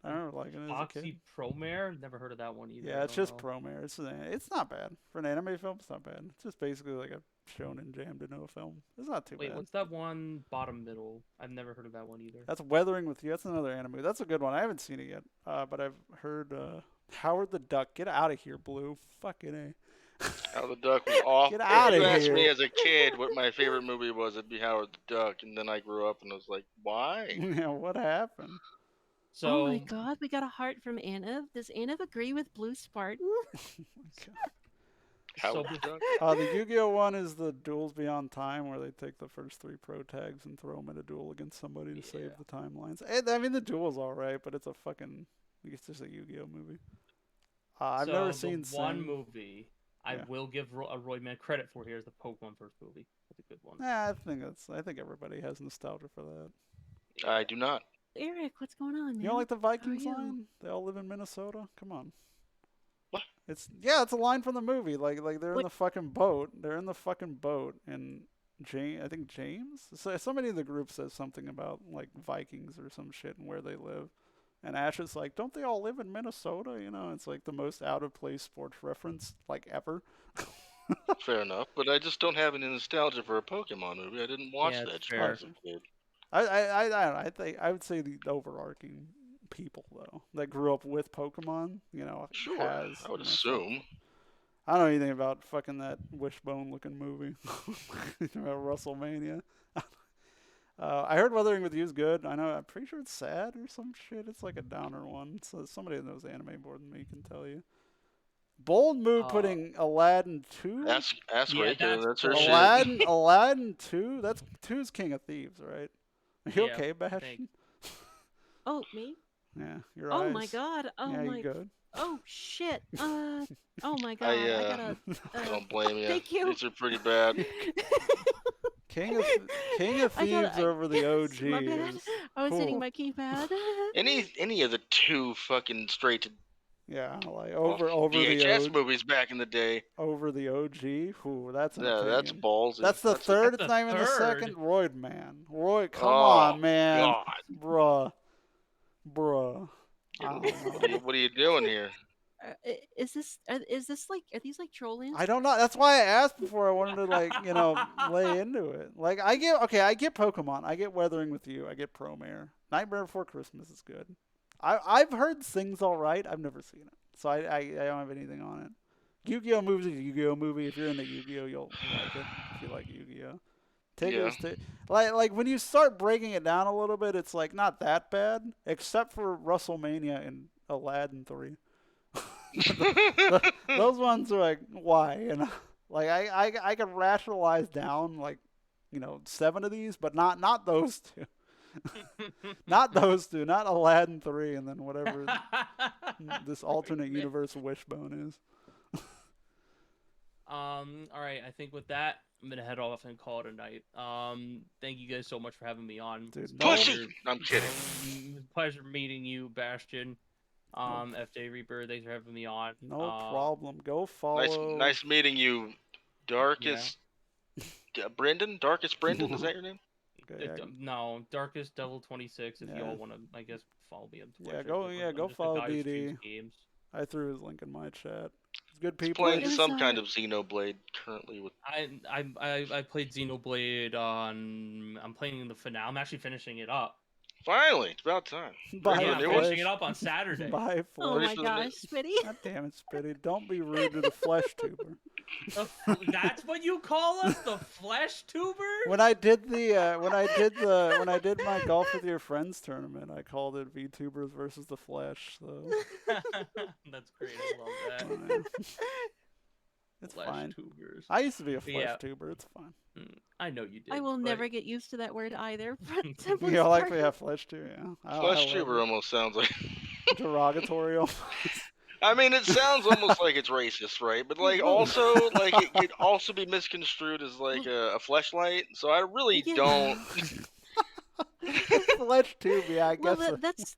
I remember liking it as a kid. Foxy Promare? Never heard of that one either. Yeah, I it's don't just know. Promare. It's not bad for an anime film. It's not bad. It's just basically like a shonen jam to no film. It's not too Wait, bad. what's that one bottom middle? I've never heard of that one either. That's Weathering with You. That's another anime. That's a good one. I haven't seen it yet, but I've heard Howard the Duck. Get out of here, Blue. Fucking A. Howard the Duck was awful. Get outta If you asked here. me as a kid what my favorite movie was, it'd be Howard the Duck, and then I grew up and I was like, why? Yeah, what happened? So, Oh my god, we got a heart from Anna. Does Anna agree with Blue Spartan? Howard So- the Duck? The Yu-Gi-Oh one is the Duels Beyond Time, where they take the first 3 pro tags and throw them in a duel against somebody to save the timelines. And, I mean, the duel's all right, but it's just a Yu-Gi-Oh movie. I've never seen the one Sing. movie I Yeah. will give a Roy Man credit for here is the Pokemon first movie. That's a good one. I think everybody has nostalgia for that. I do not. Eric, what's going on, man? You don't like the Vikings you? line? They all live in Minnesota. Come on. What? It's a line from the movie. Like they're in What? the fucking boat. They're in the fucking boat, and I think James. So somebody in the group says something about like Vikings or some shit and where they live. And Ash is like, don't they all live in Minnesota? You know, it's like the most out of place sports reference like ever. Fair enough, but I just don't have any nostalgia for a Pokemon movie. I didn't watch Yeah, that it's shit fair. as a kid. I don't know. I think I would say the overarching people though that grew up with Pokemon. You know, Sure, has, I would you know, assume. I don't know anything about fucking that wishbone looking movie about WrestleMania. I heard Weathering with You is good. I'm pretty sure it's sad or some shit. It's like a downer one. So somebody that knows anime more than me can tell you. Bold move putting Aladdin 2. Ask Yeah, Rachel, that's her bold. shit. Aladdin 2. That's 2's King of Thieves, right? Are you Yeah, okay, I Bash? think. Oh, me? Yeah, your Oh eyes. my god. Oh yeah, my. you good? Oh shit. Oh my god. I gotta. I don't blame you. Thank you. These are pretty bad. King of Thieves over the OG. My bad. is I was hitting cool. my keypad. Any of the 2 fucking straight to Yeah, like over VHS the movies back in the day. over the OG. Ooh, that's Yeah, that's entertaining. ballsy. That's the third. that's It's the not even the third. second. Royd, man. Royd, come Oh, on, man. God. Bruh. I don't know. What are you doing here? Is this like, are these like troll answers? I don't know. That's why I asked before. I wanted to lay into it. Like I get Pokemon. I get Weathering with You. I get Promare. Nightmare Before Christmas is good. I've heard Sing's all right. I've never seen it, so I don't have anything on it. Yu-Gi-Oh movie is a Yu-Gi-Oh movie. If you're into Yu-Gi-Oh, you'll like it. If you like Yu-Gi-Oh, Tigger's like when you start breaking it down a little bit, it's like not that bad, except for WrestleMania and Aladdin 3. Those ones are like, why? Like I can rationalize down like 7 of these, but not those two. Not those two. Not Aladdin 3, and then whatever this alternate universe Wishbone is. All right. I think with that, I'm gonna head off and call it a night. Thank you guys so much for having me on. Dude, Pussy! I'm kidding. Pleasure meeting you, Bastion. FJ Reaper, thanks for having me on. No problem. Go follow. Nice meeting you, Darkest. Brendan? Darkest Brendan? Is that your name? Okay, No, Darkest Devil 26. If you all want to, I guess, follow me on Twitter. Go follow DD. Games. I threw his link in my chat. It's good He's people. playing some kind of Xenoblade currently with. I played Xenoblade on. I'm playing the finale. I'm actually finishing it up. Finally, it's about time. I'm finishing it up on Saturday. Bye, Oh my gosh, Spitty. God damn it, Spitty! Don't be rude to the flesh tuber. That's what you call us, the flesh tuber? When I did when I did my golf with your friends tournament, I called it VTubers versus the Flesh. So that's great. I love that. It's flesh fine. Tubers. I used to be a flesh tuber. It's fine. I know you did. I will never get used to that word either. You like we have flesh too, yeah. Flesh tuber almost sounds like derogatory. I mean, it sounds almost like it's racist, right? But like also like it could also be misconstrued as like a fleshlight. So I really don't. Flesh tube, yeah. I guess well, that's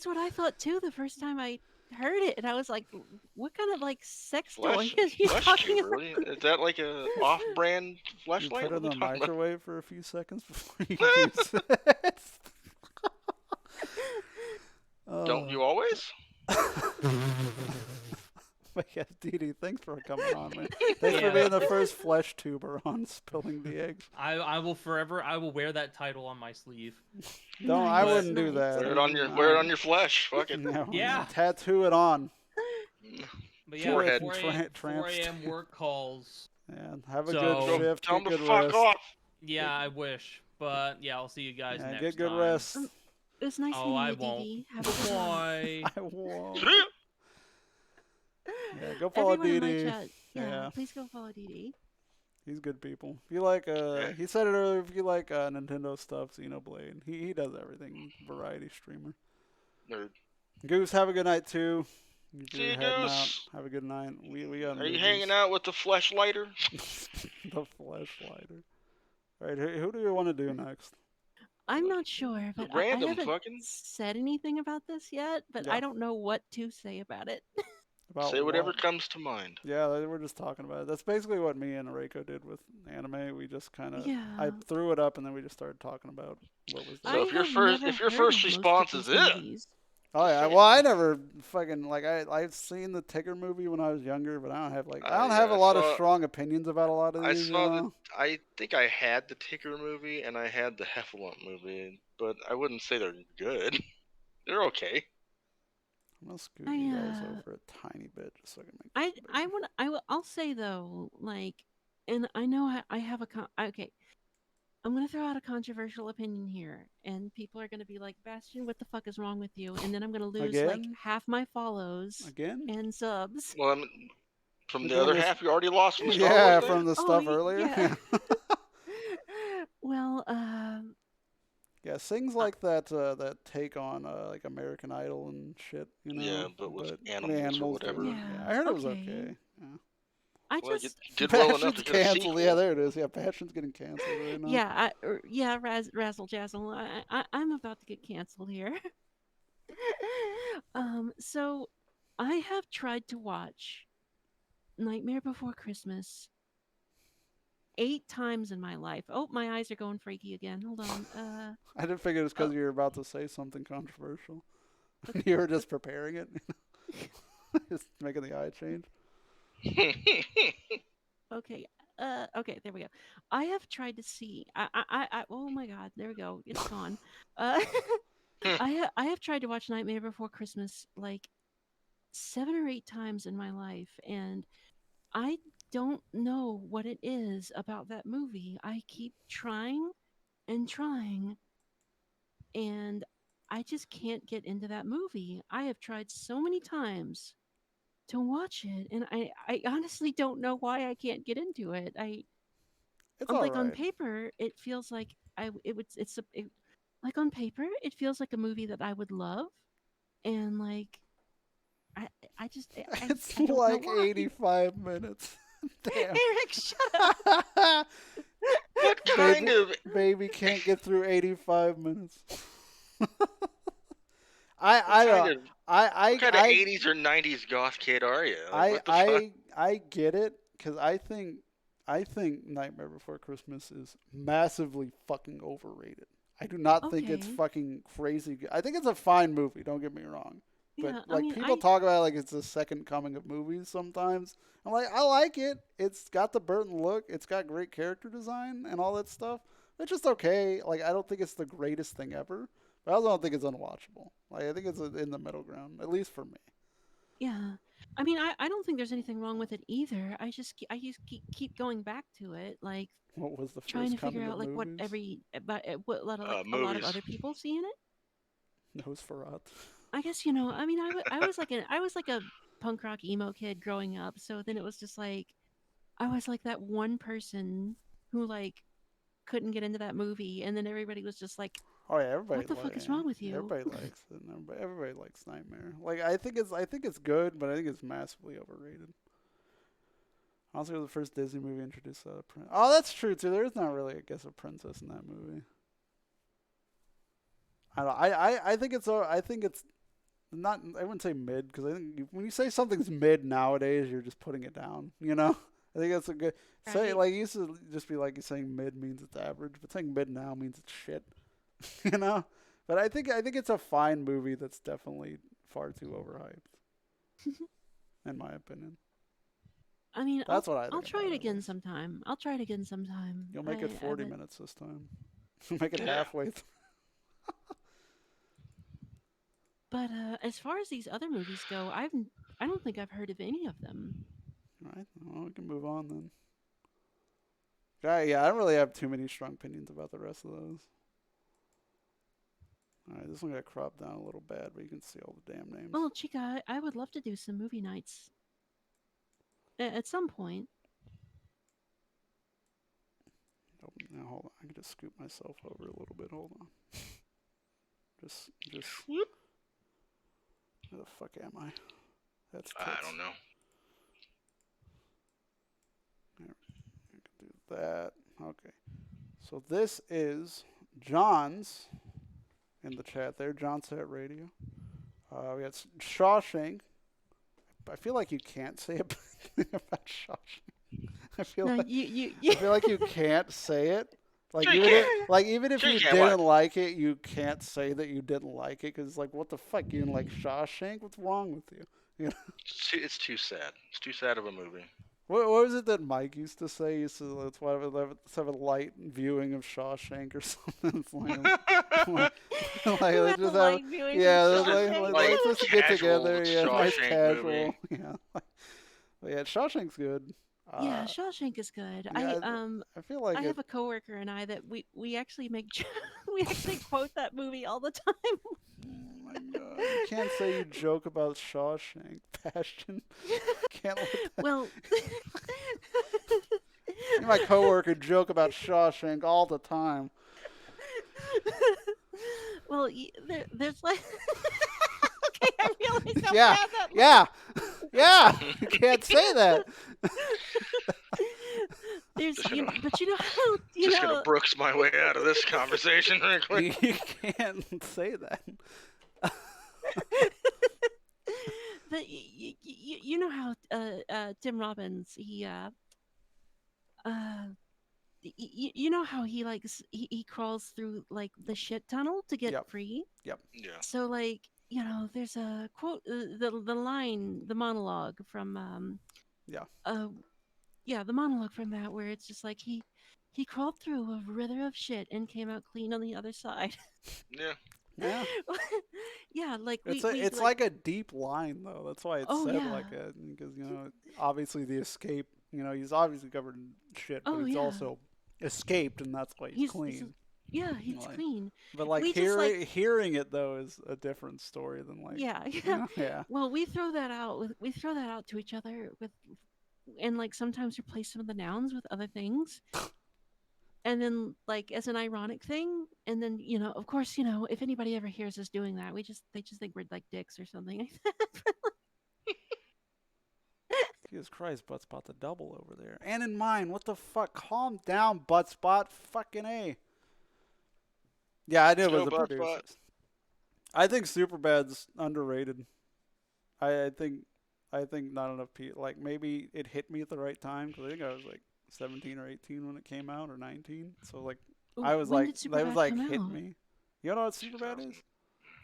what I thought too the first time I heard it, and I was like, "What kind of like sex toy is he talking about?" Really? Is that like a off-brand fleshlight? You put it in the microwave for a few seconds before you use it. Don't you always? But yeah, DD, thanks for coming on, man. Thanks for being the first flesh tuber on Spilling the Eggs. I will wear that title on my sleeve. Don't, I wouldn't do that. Wear it on your flesh. Fuck it. No, yeah. Tattoo it on. But yeah, 4 a.m. work calls. Yeah, have a good shift. Tell get them good to fuck rest. off. Yeah, I wish. But yeah, I'll see you guys next time. Get good rest. It was nice meeting you, DD. Have a good Bye. I won't. See ya. Yeah, go follow Everyone in DD. my chat. Yeah, please go follow DD. He's good people. If you like, he said it earlier. If you like Nintendo stuff, Xenoblade, he does everything. Variety streamer. Nerd. Goose, have a good night too. See you, heading out. Goose. Have a good night. We got. Are you hanging out with the fleshlighter? The fleshlighter. All right, who do you want to do next? I'm not sure, but I haven't said anything about this yet. But I don't know what to say about it. Say whatever comes to mind. Yeah, we're just talking about it. That's basically what me and Reiko did with anime. We just kind of, I threw it up and then we just started talking about what was there. So if your first response is it. Oh yeah, well I never fucking I've seen the Tigger movie when I was younger, but I don't have a lot of strong opinions about a lot of these. I think I had the Tigger movie and I had the Heffalump movie, but I wouldn't say they're good. They're okay. I'm gonna scoot you guys over a tiny bit just so I can make. I'll say though, like, and I know I have okay. I'm gonna throw out a controversial opinion here, and people are gonna be like, "Bastion, what the fuck is wrong with you?" And then I'm gonna lose like half my follows and subs. Well, from the other half, you already lost from the from the stuff earlier. Yeah. Well, yeah, things like that that take on like American Idol and shit, you know. Yeah, but with animals or whatever. Yeah, I heard it was okay. Yeah. I just did well enough to get a canceled. sequel. Yeah, there it is. Yeah, Passion's getting canceled right now. Yeah, Razzle Jazzle. I'm about to get canceled here. So I have tried to watch Nightmare Before Christmas 8 times in my life. Oh, my eyes are going freaky again. Hold on. I didn't figure it was because you were about to say something controversial. You were just preparing it. Just making the eye change. Okay. Okay, there we go. I have tried to see. Oh my God, there we go. It's gone. I have tried to watch Nightmare Before Christmas like 7 or 8 times in my life, and I don't know what it is about that movie. I keep trying and trying, and I just can't get into that movie. I have tried so many times to watch it, and I honestly don't know why I can't get into it. It's On all like on right. paper, it feels like like on paper, it feels like a movie that I would love, and like I I just It's I don't know like why. 85 minutes. Damn. Eric, shut up. What kind baby, of baby can't get through 85 minutes. what I kind don't. of what I kind of I 80s or 90s goth kid are you? Like, I what the fuck? I I get it because I think Nightmare Before Christmas is massively fucking overrated. I do not think it's Okay. fucking crazy. I think it's a fine movie. Don't get me wrong, but Yeah, I like mean, people talk about it like it's the second coming of movies sometimes. I'm like, I like it. It's got the Burton look. It's got great character design and all that stuff. It's just okay. Like I don't think it's the greatest thing ever, but I also don't think it's unwatchable. Like I think it's in the middle ground, at least for me. yeah. I mean, I don't think there's anything wrong with it either. I just keep going back to it, like What was the trying first to figure coming out of like what movies? every about what like a lot of Movies. other people see in it. Nosferatu. I guess I mean, I was like a punk rock emo kid growing up, so then it was just like I was like that one person who like couldn't get into that movie, and then everybody was just like, Oh yeah, everybody "What the fuck is yeah, wrong with you?" everybody likes it. And everybody likes Nightmare. Like I think it's good, but I think it's massively overrated. Also, it was the first Disney movie introduced a prince. Oh, that's true too. There's not really, I guess, a princess in that movie. I don't. I think it's not. I wouldn't say mid because I think when you say something's mid nowadays, you're just putting it down. You know. I think that's a good say. Right. Like it used to just be like saying mid means it's average, but saying mid now means it's shit. You know. But I think it's a fine movie that's definitely far too overhyped, in my opinion. I mean, That's what I I'll think try about it it at again least. sometime. I'll try it again sometime. You'll make it I 40 haven't. minutes this time. You'll make it Yeah. halfway through. But as far as these other movies go, I don't think I've heard of any of them. All right. Well, we can move on then. Yeah, I don't really have too many strong opinions about the rest of those. All right, this one got cropped down a little bad, but you can see all the damn names. Well, Chica, I would love to do some movie nights at some point. Oh, now hold on, I can just scoop myself over a little bit. Hold on. Just. Whoop. Where the fuck am I? That's tits. I don't know. I can do that. Okay. So this is John's in the chat there. John Set Radio. We got Shawshank. I feel like you can't say a bad thing about Shawshank. I feel No, like you I feel like you can't say it. Like Sure you even if, can. like even if Sure you you can. What? didn't like it, you can't say that you didn't like it because like what the fuck you didn't like Shawshank? What's wrong with you? You know It's too sad. It's too sad of a movie. what was it that Mike used to say? He used to let's have a light viewing of Shawshank or something. It's like Who let's had the just light viewing of yeah, Shawshank? let's just get casual together. Yeah, nice Shawshank casual. movie. Yeah, but yeah, Shawshank's good. Yeah, Shawshank is good. Yeah, I feel like I it. have a coworker and I that we actually make we actually quote that movie all the time. Oh my god! You can't say you joke about Shawshank, Bastion. Can't let that. Well, Me and my coworker joke about Shawshank all the time. well, there's like okay, I realize how Yeah, bad that yeah, yeah. You can't say that. there's Just you, gonna- but you know how Just gonna Brooks my way out of this conversation real quick. You can't say that. but you know how Tim Robbins you know how he like he crawls through like the shit tunnel to get Yep. free. Yeah. So like there's a quote the line the monologue from Yeah. yeah the monologue from that where it's just like he crawled through a river of shit and came out clean on the other side. Yeah. Yeah. Yeah, like It's like a deep line though. That's why it's Oh, said yeah. like it because obviously the escape You know, he's obviously covered in shit, but Oh he's yeah. also escaped, and that's why he's He's clean. yeah, he's Like, clean. but like We just like hearing it though is a different story than like, yeah, you yeah. know, yeah. Well, we throw that out to each other with and like sometimes replace some of the nouns with other things. And then like as an ironic thing, and then of course, if anybody ever hears us doing that, they just think we're like dicks or something. Jesus Christ, Butt Spot the double over there. And in mine, what the fuck? Calm down, Butt Spot. Fucking A. Yeah, I knew it was Go the Butt producers. Spot. I think Superbad's underrated. I think not enough people, like, maybe it hit me at the right time because I think I was like 17 or 18 when it came out, or 19. So like Ooh, I was when like, did that was Superbad like come hit out? me. You know what Superbad is?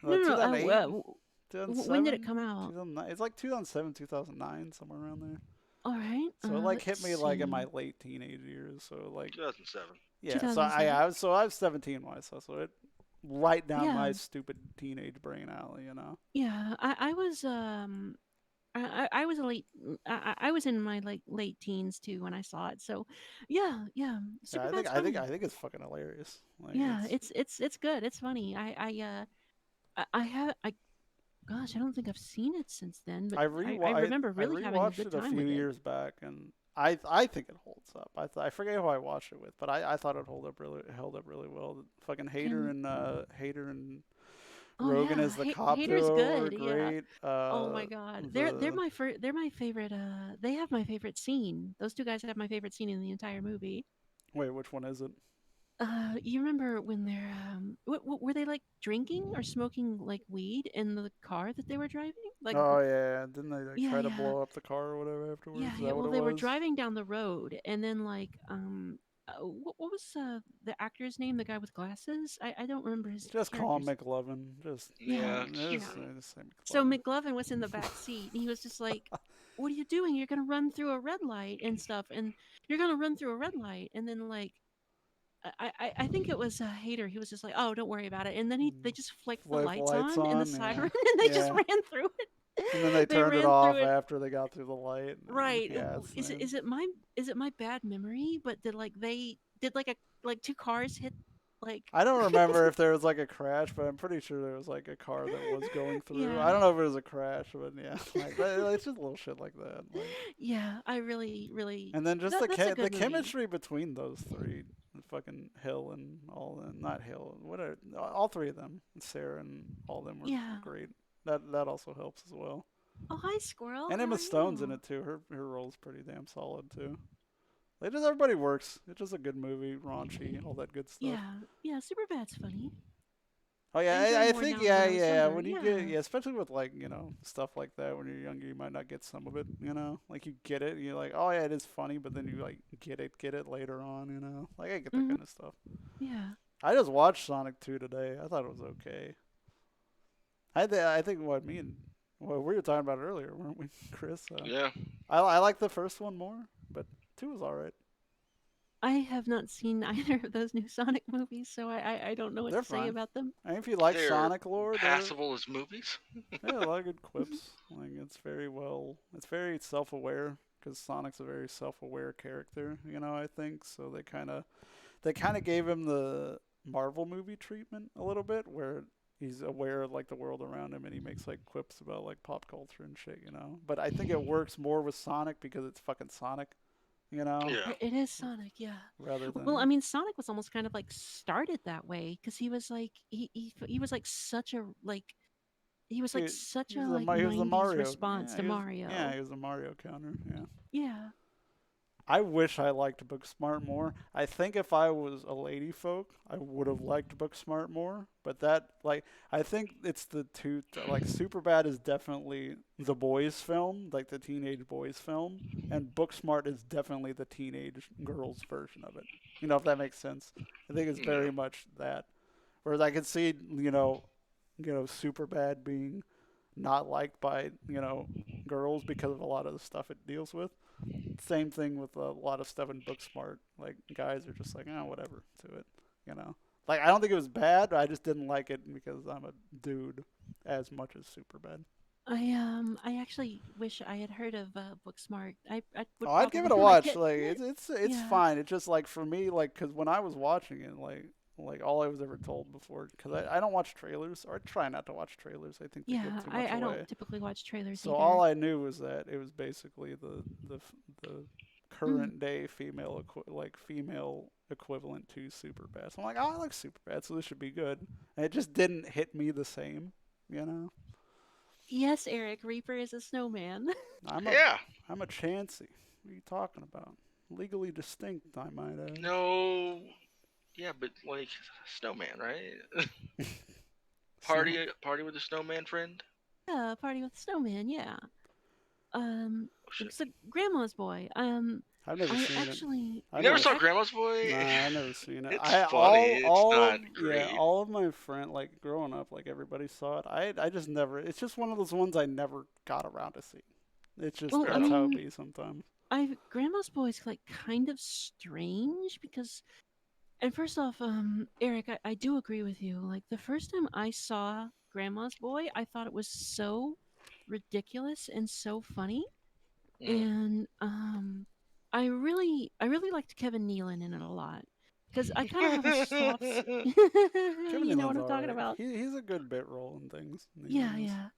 No, no, no. 2008, When did it 2007, come out? 2009. It's like 2007, 2009, somewhere around there. All right. So it like hit Let's me like in see. my late teenage years. So like 2007. yeah. So 2007. I was 17 when I saw. So it right down my Yeah. stupid teenage brain alley. You know. Yeah, I was I was a late I was in my like late teens too when I saw it. So, yeah, yeah, Yeah, Superbad's funny. I think it's fucking hilarious. Like Yeah, it's good. It's funny. I have I gosh, I don't think I've seen it since then, but I remember I really having a rewatched good it a time few with it. years back, and I think it holds up. I forget who I watched it with, but I thought it held up really well. The fucking Can Hater and Oh Rogan yeah, as the cop Hater's duo were good. Yeah. great. Oh my God, The they're my favorite. They have my favorite scene. Those two guys have my favorite scene in the entire movie. wait, which one is it? You remember when they're were they like drinking or smoking like weed in the car that they were driving? Like, Oh yeah, didn't they like yeah, try to yeah, blow up the car or whatever afterwards? yeah, Is yeah. that what Well, it they were was? driving down the road, and then like, what was the actor's name? The guy with glasses? I don't remember his Just call him character's. McLovin. Just Yeah, Yeah. just say so McLovin. McLovin was in the back seat, and he was just like, "What are you doing? You're gonna run through a red light and stuff, and you're gonna run through a red light." And then like, I think it was a Hater. He was just like, "Oh, don't worry about it." And then they just flicked the Flip lights lights on in the on, yeah, siren, and they just yeah. ran through it. And then they They turned it ran off through it. after they got through the light. Right. Yeah, Is it my bad memory? But did like a like two cars hit like I don't remember if there was like a crash, but I'm pretty sure there was like a car that was going through. I yeah. don't know if it was a crash, but yeah, it's just little shit like that. Like, Yeah, I really and then just that's a the good movie. chemistry between those three, fucking Hill and all them, not Hill, whatever, all three of them, Sarah and all them were Yeah. great. That also helps as well. Oh, hi Squirrel. And How Emma are Stone's in you? it too. Her role's pretty damn solid too. Like just everybody works. It's just a good movie, raunchy, all that good stuff. Yeah. Yeah, Superbad's funny. Oh yeah, I I enjoyed more think now yeah, when I was yeah. younger. When you Yeah. get especially with like stuff like that. When you're younger, you might not get some of it. Like you get it, you're like, oh yeah, it is funny, but then you like get it later on. Like I get that Mhm. kind of stuff. Yeah. I just watched Sonic 2 today. I thought it was okay. I think what me and well we were talking about it earlier, weren't we, Chris? Yeah. I like the first one more, but 2 was alright. I have not seen either of those new Sonic movies, so I don't know what They're to say fine. about them. I mean, if you like They're Sonic lore, passable as movies. they have a lot of good quips. Like it's very self-aware because Sonic's a very self-aware character. I think so. They kind of gave him the Marvel movie treatment a little bit, where he's aware of like the world around him and he makes like quips about like pop culture and shit. But I think it works more with Sonic because it's fucking Sonic. Yeah. It is Sonic, yeah. Rather than Well, I mean, Sonic was almost kind of like started that way because he was like he was like such a like he was like such a like he was the 90s Mario response to he was, Mario. Yeah, he was the Mario counter. Yeah. Yeah. I wish I liked Booksmart more. I think if I was a lady folk, I would have liked Booksmart more. But I think it's the two. Like, Superbad is definitely the boys' film, like the teenage boys' film, and Booksmart is definitely the teenage girls' version of it. If that makes sense. I think it's very much that. Whereas I could see, Superbad being not liked by, girls because of a lot of the stuff it deals with. Same thing with a lot of stuff in Booksmart. Like, guys are just like, whatever to it. Like, I don't think it was bad, but I just didn't like it because I'm a dude as much as Superbad. I actually wish I had heard of Booksmart. I would Oh, I'd give probably it a like watch. it. Like it's Yeah. fine. It's just like for me, like because when I was watching it, like all I was ever told before, because I don't watch trailers or I try not to watch trailers. I think they give Yeah, too much I don't away. typically watch trailers So all either. I knew was that it was basically the Mm. current day female equivalent to Superbad. So I'm like, oh, I like Superbad, so this should be good. And it just didn't hit me the same, you know. Yes, Eric, Reaper is a snowman. I'm a Yeah. I'm a Chansey. What are you talking about? Legally distinct, I might add. No. Yeah, but like snowman, right? Snow. Party with a snowman friend. Yeah, Party with the Snowman. Yeah. Um, Oh shit. so Grandma's Boy. I've never I seen it. actually, I You never never. saw I Grandma's Boy? Nah, I've never seen it. It's I funny. It's not great. all of my friend like growing up, like everybody saw it. I just never. It's just one of those ones I never got around to see. It's just well, I that's how it mean, be sometimes. Grandma's Boy is like kind of strange because, and first off, Eric, I do agree with you. Like the first time I saw Grandma's Boy, I thought it was so ridiculous and so funny. Mm. And I really liked Kevin Nealon in it a lot because I kind of have a soft Kevin you know what Nealon's I'm talking alright. about. He's a good bit role in things. He Yeah, is. yeah.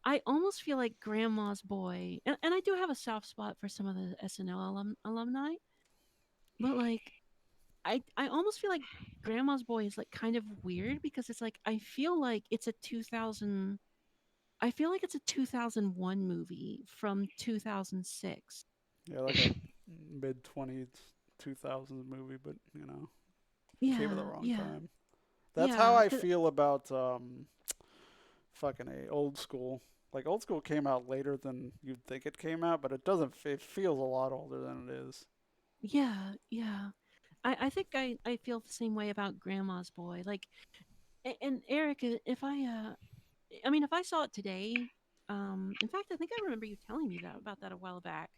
I almost feel like Grandma's Boy, and I do have a soft spot for some of the SNL alumni, but like I almost feel like Grandma's Boy is like kind of weird because it's like I feel like it's a 2000. I feel like it's a 2001 movie from 2006. Yeah, like a mid 20s 2000s movie, but came at the Yeah, wrong yeah, time. That's how yeah. I feel about fucking a old school. Like old school came out later than you'd think it came out, but it doesn't. It feels a lot older than it is. Yeah, yeah. I think I feel the same way about Grandma's Boy. Like, and Eric, if I mean, if I saw it today, in fact, I think I remember you telling me that about that a while back.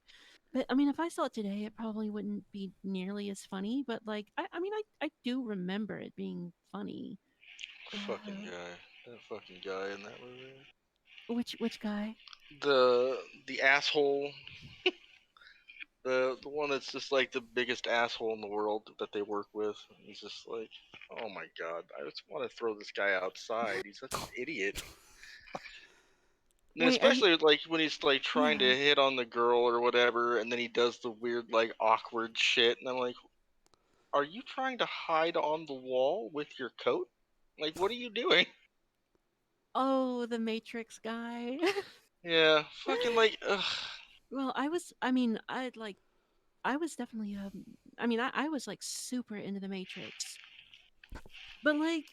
But I mean, if I saw it today, it probably wouldn't be nearly as funny. But like, I mean, I do remember it being funny. Fucking Uh, guy. That fucking guy in that movie. which guy? The asshole. The one that's just like the biggest asshole in the world that they work with. He's just like, oh my god, I just want to throw this guy outside. He's such an idiot. And Wait, are you? especially like when he's like trying Yeah. to hit on the girl or whatever, and then he does the weird like awkward shit, and I'm like, are you trying to hide on the wall with your coat? Like, what are you doing? Oh, the Matrix guy. Yeah, fucking like, ugh. Well, I mean, I was definitely I mean, I was like super into the Matrix, but like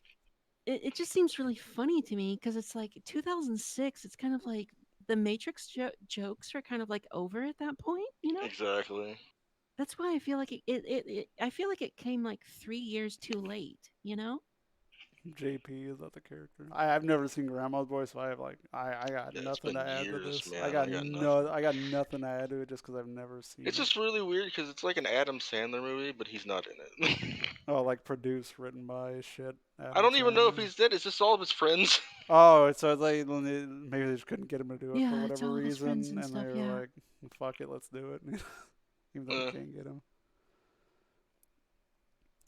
it just seems really funny to me because it's like 2006. It's kind of like the Matrix jokes are kind of like over at that point, you know. Exactly. That's why I feel like I feel like it came like 3 years too late, you know. JP is that the character? I've never seen Grandma's Boy, so I have I got Yeah, it's nothing to been add to years, this. man. I got nothing. I got nothing to add to it just because I've never seen It's it. just really weird because it's like an Adam Sandler movie, but he's not in it. Oh, like produced, written by shit. I Adam don't even know if Sandler. he's dead. It's just all of his friends. Oh, so it's like maybe they just couldn't get him to do it for Yeah, it's whatever all of his friends reason, and and they stuff. were Yeah. like, "Fuck it, let's do it," even though we Uh, can't get him.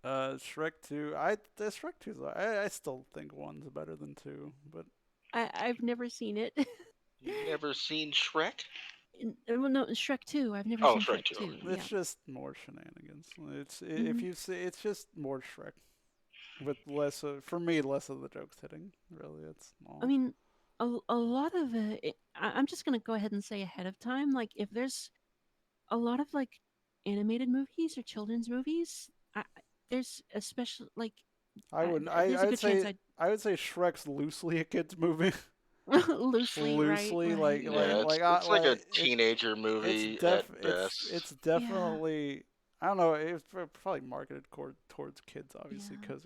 Shrek 2. The Shrek 2's I still think one's better than two, but I've never seen it. you've never seen Shrek? Well, no, Shrek 2. I've never Oh, seen Shrek Shrek 2. 2. it's Yeah. just more shenanigans. If Mhm. you see, it's just more Shrek with less of, for me, less of the jokes hitting. Really, it's all. I mean, a lot of I'm just gonna go ahead and say ahead of time, like if there's a lot of like animated movies or children's movies, there's a special like I wouldn't. there's a good chance I would say Shrek's loosely a kids movie. I'd loosely, right, Loosely, right, yeah, It's like a it, teenager movie at best. it's yeah, definitely I don't know. It's probably marketed towards kids, obviously, yeah. because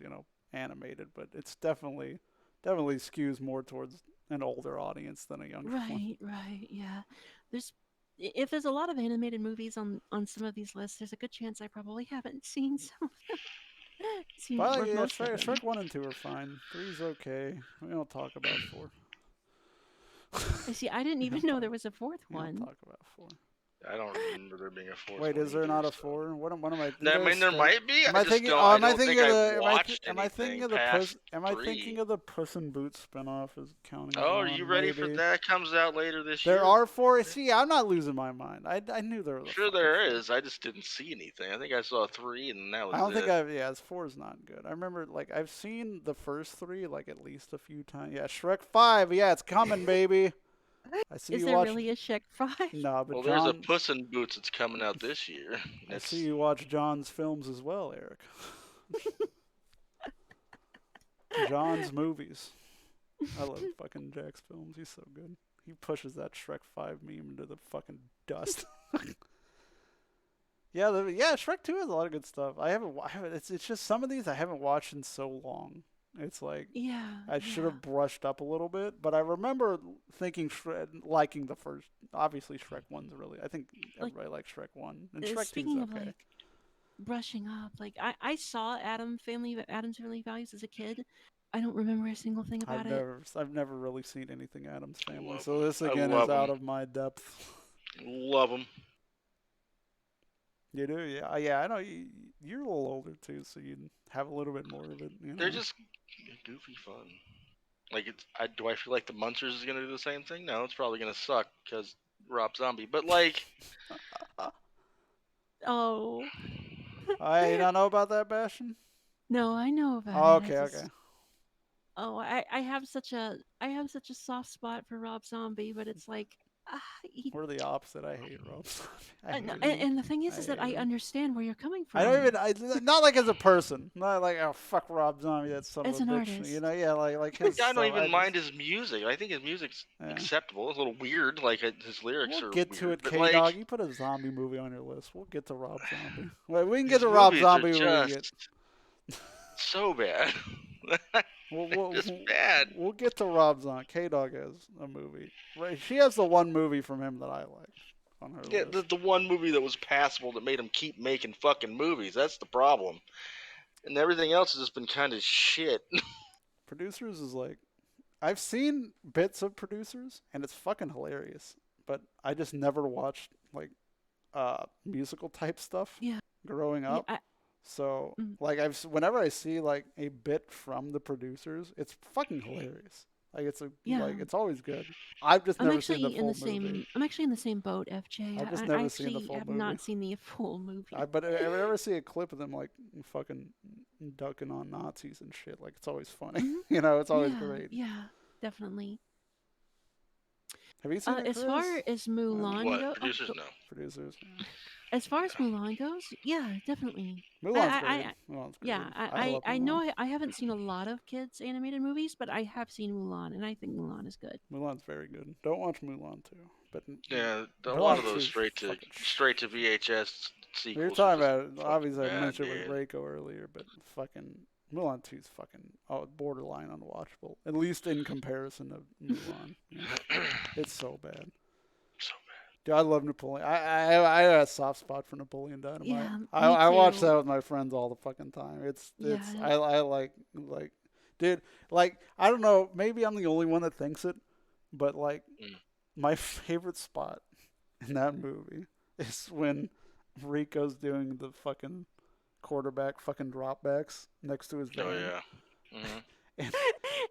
animated, but it's definitely skews more towards an older audience than a younger one. Right, right, yeah. There's if there's a lot of animated movies on some of these lists, there's a good chance I probably haven't seen some of them. Seen But or yeah, most of them. Shrek 1 and 2 are fine. Three's okay. We don't talk about 4. I see. I didn't even know there was a fourth We don't one. talk about 4. I don't remember there being a fourth. Wait, one is there either, not a so- 4? What am I? No, I mean, there might be. Am I I just thinking? don't. Oh, I am I don't think thinking of I've the? watched Am I thinking anything of the? past Am I 3. thinking of the Puss in Boots spinoff as counting? As Oh, are one, you ready for maybe? that? Comes out later this There year. are 4. See, I'm not losing my mind. I knew there was. A Sure, fucking there 4. is. I just didn't see anything. I think I saw 3, and that was I don't it. think I've. Yeah, 4 is not good. I remember like I've seen the first 3 like at least a few times. Yeah, Shrek 5. Yeah, it's coming, baby. I see Is you there watch. really a Shrek 5? No, but Well, there's a John. Puss in Boots that's coming out this year. I It's- see you watch John's films as well, Eric. John's movies. I love fucking Jack's films. He's so good. He pushes that Shrek 5 meme into the fucking dust. Yeah, Shrek 2 has a lot of good stuff. I haven't. It's just some of these I haven't watched in so long. It's like Yeah. I should have brushed up a little bit, but I remember thinking liking the first. Obviously, Shrek 1's really. I think everybody likes Shrek 1, and Shrek 2's Speaking okay. of like brushing up, like I saw Adam's Family Values as a kid. I don't remember a single thing about it. I've never really seen anything Adam's Family, Love so 'em. this I again love is out 'em. of my depth. Love them. You do, yeah, yeah. I know you're a little older too, so you have a little bit more of it. You know? They're just goofy fun. Like, do I feel like the Munsters is gonna do the same thing? No, it's probably gonna suck because Rob Zombie. But like, Oh I don't know about that, Bastion. no, I know about Oh, it. okay, I just- okay. Oh, I have such a soft spot for Rob Zombie, but it's like We're the opposite. I hate Rob Zombie. I no, hate him. and the thing is that I hate him. understand where you're coming from. I don't even. Not like as a person. Not like oh fuck Rob Zombie. That son As of a an bitch. artist. You know, yeah, like his. I don't stuff, even mind his music. I think his music's Yeah. acceptable. It's a little weird, like his lyrics We'll are get to weird, it, but, K like, Dog. You put a zombie movie on your list. We'll get to Rob Zombie. Wait, we can his get to Rob movies are Zombie when we get. just so bad. We'll, Just bad. We'll get to Rob Zombie. K Dog has a movie. Right, she has the one movie from him that I like on her Yeah, list. the one movie that was passable that made him keep making fucking movies. That's the problem. And everything else has just been kind of shit. Producers is like, I've seen bits of Producers and it's fucking hilarious, but I just never watched like musical type stuff. Yeah. Growing Yeah, up. So Mm. like whenever I see like a bit from the Producers, it's fucking hilarious. Like it's Yeah. like it's always good. I've just I'm never actually seen the in full the same. movie. I'm actually in the same boat, FJ. I've just I never seen the actually full have movie. not seen the full movie. But I ever see a clip of them like fucking ducking on Nazis and shit. Like it's always funny. Mhm. You know, it's always yeah, great. Yeah, definitely. Have you seen it, As Chris? far as Mulan What? goes, Producers? No. Producers. as far as Mulan goes, yeah, definitely. Mulan's I- great. Mulan's great. Yeah, love I Mulan. know I haven't seen a lot of kids animated movies, but I have seen Mulan, and I think Mulan is good. Mulan's very good. Don't watch Mulan 2. But Yeah, a Mulan lot of 2 those is straight to VHS sequels. We were are talking just about it. fucking Obviously, I bad, mentioned it dude. with Reiko earlier, but fucking Mulan 2 is fucking borderline unwatchable. At least in comparison to Mulan. Yeah. It's so bad. So Dude, I love Napoleon. I have a soft spot for Napoleon Dynamite. Yeah, me I watch too. that with my friends all the fucking time. It's Yeah. I like dude, like I don't know, maybe I'm the only one that thinks it, but like Mm. my favorite spot in that movie is when Rico's doing the fucking quarterback fucking dropbacks next to his van. Oh yeah. hmm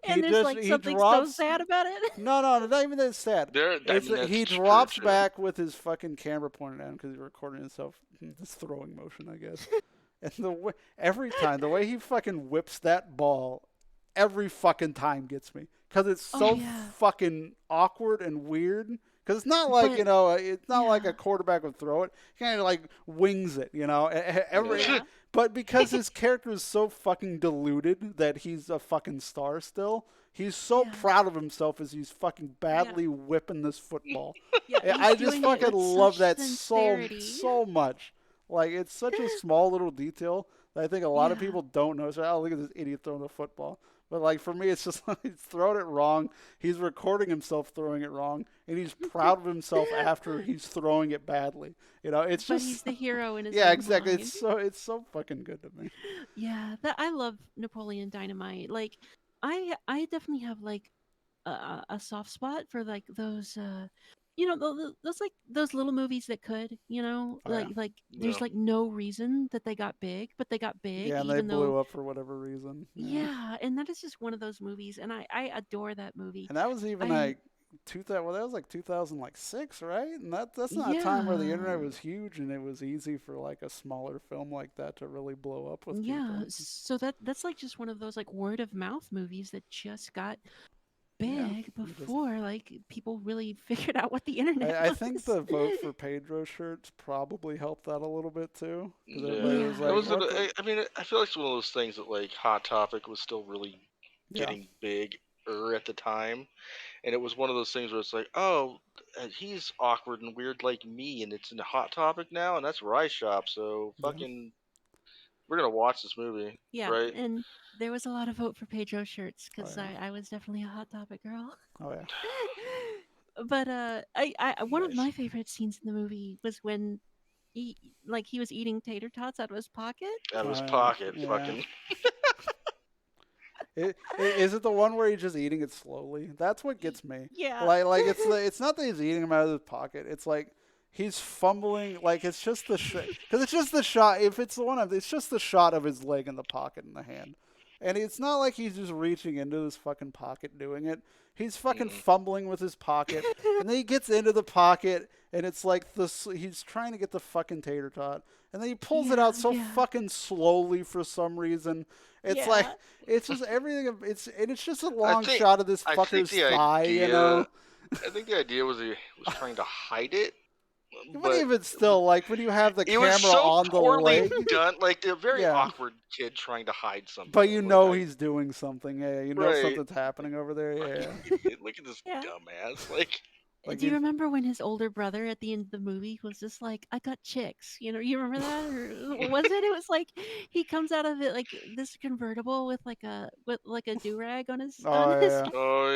And there's just- like he something drops- so sad about it. No, not even that sad. There, I It's mean, that he that's true, drops too. back with his fucking camera pointed at him because he's recording himself. This throwing motion, I guess. And every time, the way he fucking whips that ball, every fucking time gets me. Because it's Oh, so yeah. fucking awkward and weird. Because it's not like, But- it's not like yeah. a quarterback would throw it. He kind of like wings it, every. Yeah. But because his character is so fucking deluded that he's a fucking star still, he's so Yeah. proud of himself as he's fucking badly whipping this football. Yeah, Yeah, he's I just doing it fucking with love such that sincerity. so much. Like it's such a small little detail that I think a lot of Yeah. people don't notice. Oh, look at this idiot throwing the football. But like for me, it's just like he's throwing it wrong. He's recording himself throwing it wrong, and he's proud of himself after he's throwing it badly. It's But just he's the hero in his yeah, own exactly. mind. It's so fucking good to me. Yeah, I love Napoleon Dynamite. Like, I definitely have like a soft spot for like those those like those little movies that could, Oh, yeah. like Yeah. there's like no reason that they got big, but they got big Yeah, and they even though blew up for whatever reason. yeah, and that is just one of those movies, and I adore that movie. And that was even I like 2000. Well, that was like 2006, right? And that's not a time where the internet yeah. was huge and it was easy for like a smaller film like that to really blow up with Yeah, people. so that's like just one of those like word of mouth movies that just got Yeah, big you just before like people really figured out what the internet I think was. the vote for Pedro shirts probably helped that a little bit too, because everybody Yeah, was Yeah. it like, was. "What the?" I mean, I feel like it's one of those things that like Hot Topic was still really Yeah, getting big at the time, and it was one of those things where it's like, oh, he's awkward and weird like me, and it's in Hot Topic now, and that's where I shop. So yeah, fucking, we're gonna watch this movie, Yeah, right? and there was a lot of vote for Pedro shirts oh because yeah, I was definitely a Hot Topic girl. oh yeah, But I one of Nice. my favorite scenes in the movie was when he he was eating tater tots out of his pocket. Out of his oh yeah, pocket, yeah. fucking. Is it the one where he's just eating it slowly? That's what gets me. Yeah. Like it's not that he's eating them out of his pocket. It's like he's fumbling. Like it's just the because it's just the shot. If it's the one of, it's just the shot of his leg in the pocket in the hand, and it's not like he's just reaching into his fucking pocket doing it. He's fucking Mm-mm. fumbling with his pocket, and then he gets into the pocket, and it's like he's trying to get the fucking tater tot, and then he pulls it out so Yeah. fucking slowly for some reason. It's like Yeah. it's just everything. It's just a I long think shot of this I think fucker's the thigh, you know. idea. I think the idea was he was trying to hide it, But but even still, like when you have the it was camera so on the poorly leg, done. Like a very yeah. awkward kid trying to hide something. But you Like, know he's doing something. Yeah, you know right. something's happening over there. Yeah, Fucking idiot. Look at this Yeah. dumbass. Like, like Do you remember when his older brother at the end of the movie was just like, "I got chicks"? You remember that, or was it? It was like he comes out of it like this convertible with like a do rag on his oh his, yeah, oh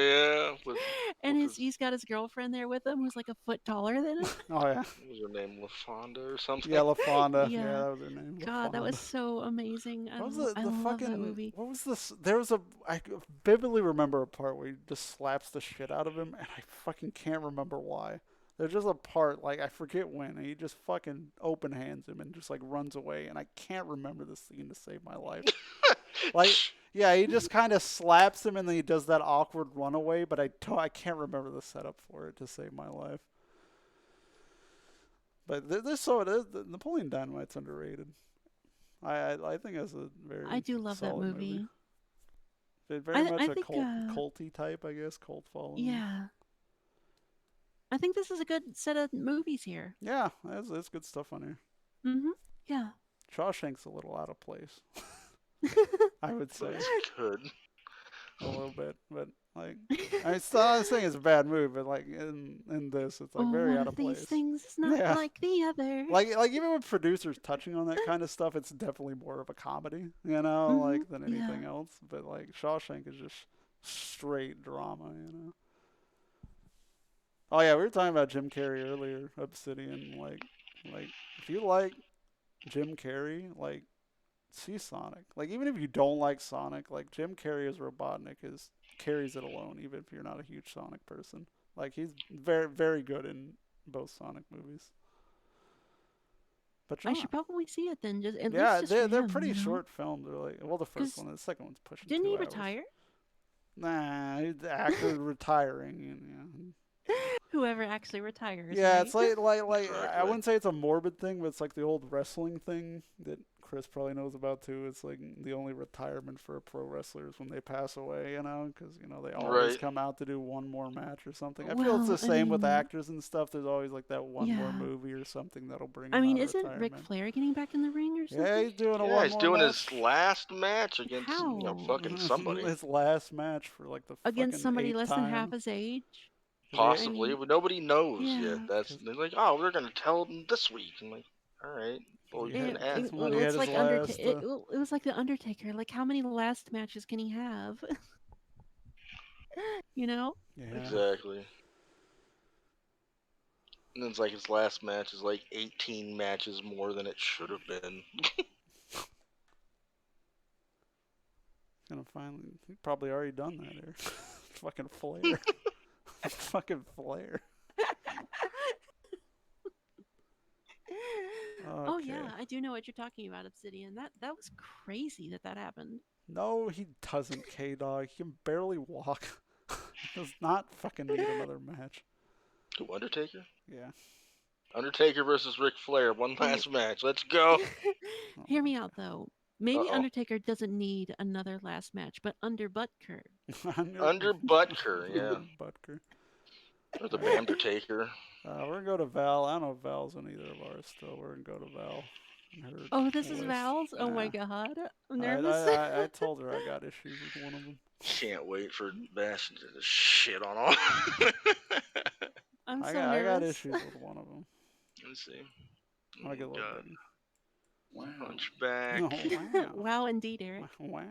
yeah, and with his he's got his girlfriend there with him who's like a foot taller than him. oh yeah, what was her name, LaFonda or something? yeah. LaFonda. Yeah, Yeah. that was her name. God, that was LaFonda. so amazing. What was I the love fucking that movie. what was this? There was I vividly remember a part where he just slaps the shit out of him, and I fucking can't remember why. There's just a part like I forget when, and he just fucking open hands him and just like runs away, and I can't remember this scene to save my life. Like yeah, he just kind of slaps him and then he does that awkward runaway, but I can't remember the setup for it to save my life. But the Napoleon Dynamite's underrated. I think that's a very I do love that solid movie. Very much I a think culty type, I guess, cult following. yeah. I think this is a good set of movies here. Yeah, that's good stuff on here. Mhm. Yeah. Shawshank's a little out of place, I would say, But it's good. a little bit. But like, I'm not saying it's a bad movie, but like in this, it's like very one out of of these place. things is not Yeah. like the other. Like even with producers touching on that kind of stuff, it's definitely more of a comedy, like than yeah. anything else. But like Shawshank is just straight drama. Oh yeah, we were talking about Jim Carrey earlier, Obsidian. Like if you like Jim Carrey, like see Sonic. Like even if you don't like Sonic, like Jim Carrey as Robotnik carries it alone, even if you're not a huge Sonic person. Like he's very very good in both Sonic movies. But I should probably see it then. Just at yeah, least just for they're him, pretty you know? short films. They're like the first 'Cause one, the second one's pushing. Didn't 2 he hours. retire? Nah, he's the actor retiring. Whoever actually retires. Yeah, right? it's like I Exactly. wouldn't say it's a morbid thing, but it's like the old wrestling thing that Chris probably knows about too. It's like the only retirement for a pro wrestler is when they pass away, because they always Right. come out to do one more match or something. I feel it's Well, the I same with mean- actors and stuff. There's always like that one more Yeah. movie or something that'll bring. I them mean, out of isn't Ric retirement. Flair getting back in the ring or something? Yeah, he's doing a Yeah, one he's more doing match. his last match against How? fucking somebody. His last match for like the Against fucking somebody 8th less time. than half his age. Possibly, mean, but nobody knows yeah. yet. They're like, oh, we're gonna tell them this week. I'm like, all right. Well, you Yeah, can ask. when he had it's his like last, it was like the Undertaker. Like, how many last matches can he have? Yeah. Exactly. And it's like his last match is like 18 matches more than it should have been. Gonna finally, he probably already done that here. fucking flare. Fucking flare. Oh Okay. yeah, I do know what you're talking about, Obsidian. That was crazy that happened. No, he doesn't, K-Dog. He can barely walk. He does not fucking need another match. Who, Undertaker? Yeah. Undertaker versus Ric Flair. One last match. Let's go. Hear me out though. Maybe Uh-oh. Undertaker doesn't need another last match, but under Butker. Under Butker, yeah. Under Butker. Or the Bamdertaker. We're gonna go to Val. I don't know if Val's in either of ours still. We're gonna go to Val. Oh, this is voice. Val's? Oh my Yeah. god. I'm nervous. I told her I got issues with one of them. Can't wait for Bastion to shit on all. I'm so I got nervous. issues with one of them. Let's see. I like it a little God. bit. Hunchback. Oh, wow. Wow, indeed, Eric. Wow.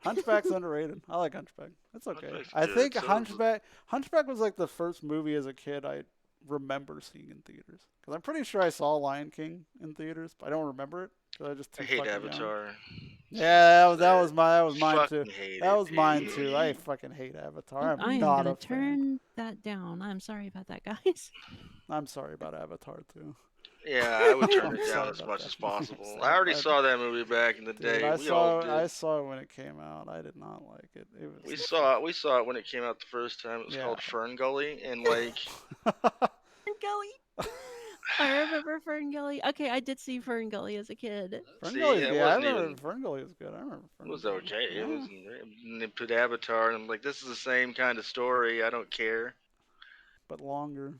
Hunchback's underrated. I like Hunchback. It's okay. Hunchback's I good, think so is- Hunchback was like the first movie as a kid I remember seeing in theaters. Because I'm pretty sure I saw Lion King in theaters, but I don't remember it. Cause I just I too hate fucking young. Avatar. Yeah, that was mine Fucking too. hate That it, was mine dude. too. I fucking hate Avatar. I I'm am not gonna a fan. turn that down. I'm sorry about that, guys. I'm sorry about Avatar too. Yeah, I would turn I'm it sorry down as about much that. as possible. Sorry. I already saw that movie back in the Dude, day. I We all saw did. it when it came out. I did not like it. It was We saw it when it came out the first time. It was Yeah. called Fern Gully, and like Fern Gully. I remember Fern Gully. Okay, I did see Fern Gully as a kid. Fern See, Gully's it good. I wasn't remember even- Fern Gully was good. I remember Fern it was Gully. okay. Yeah. It was. And they put Avatar, and I'm like, this is the same kind of story. I don't care. But longer.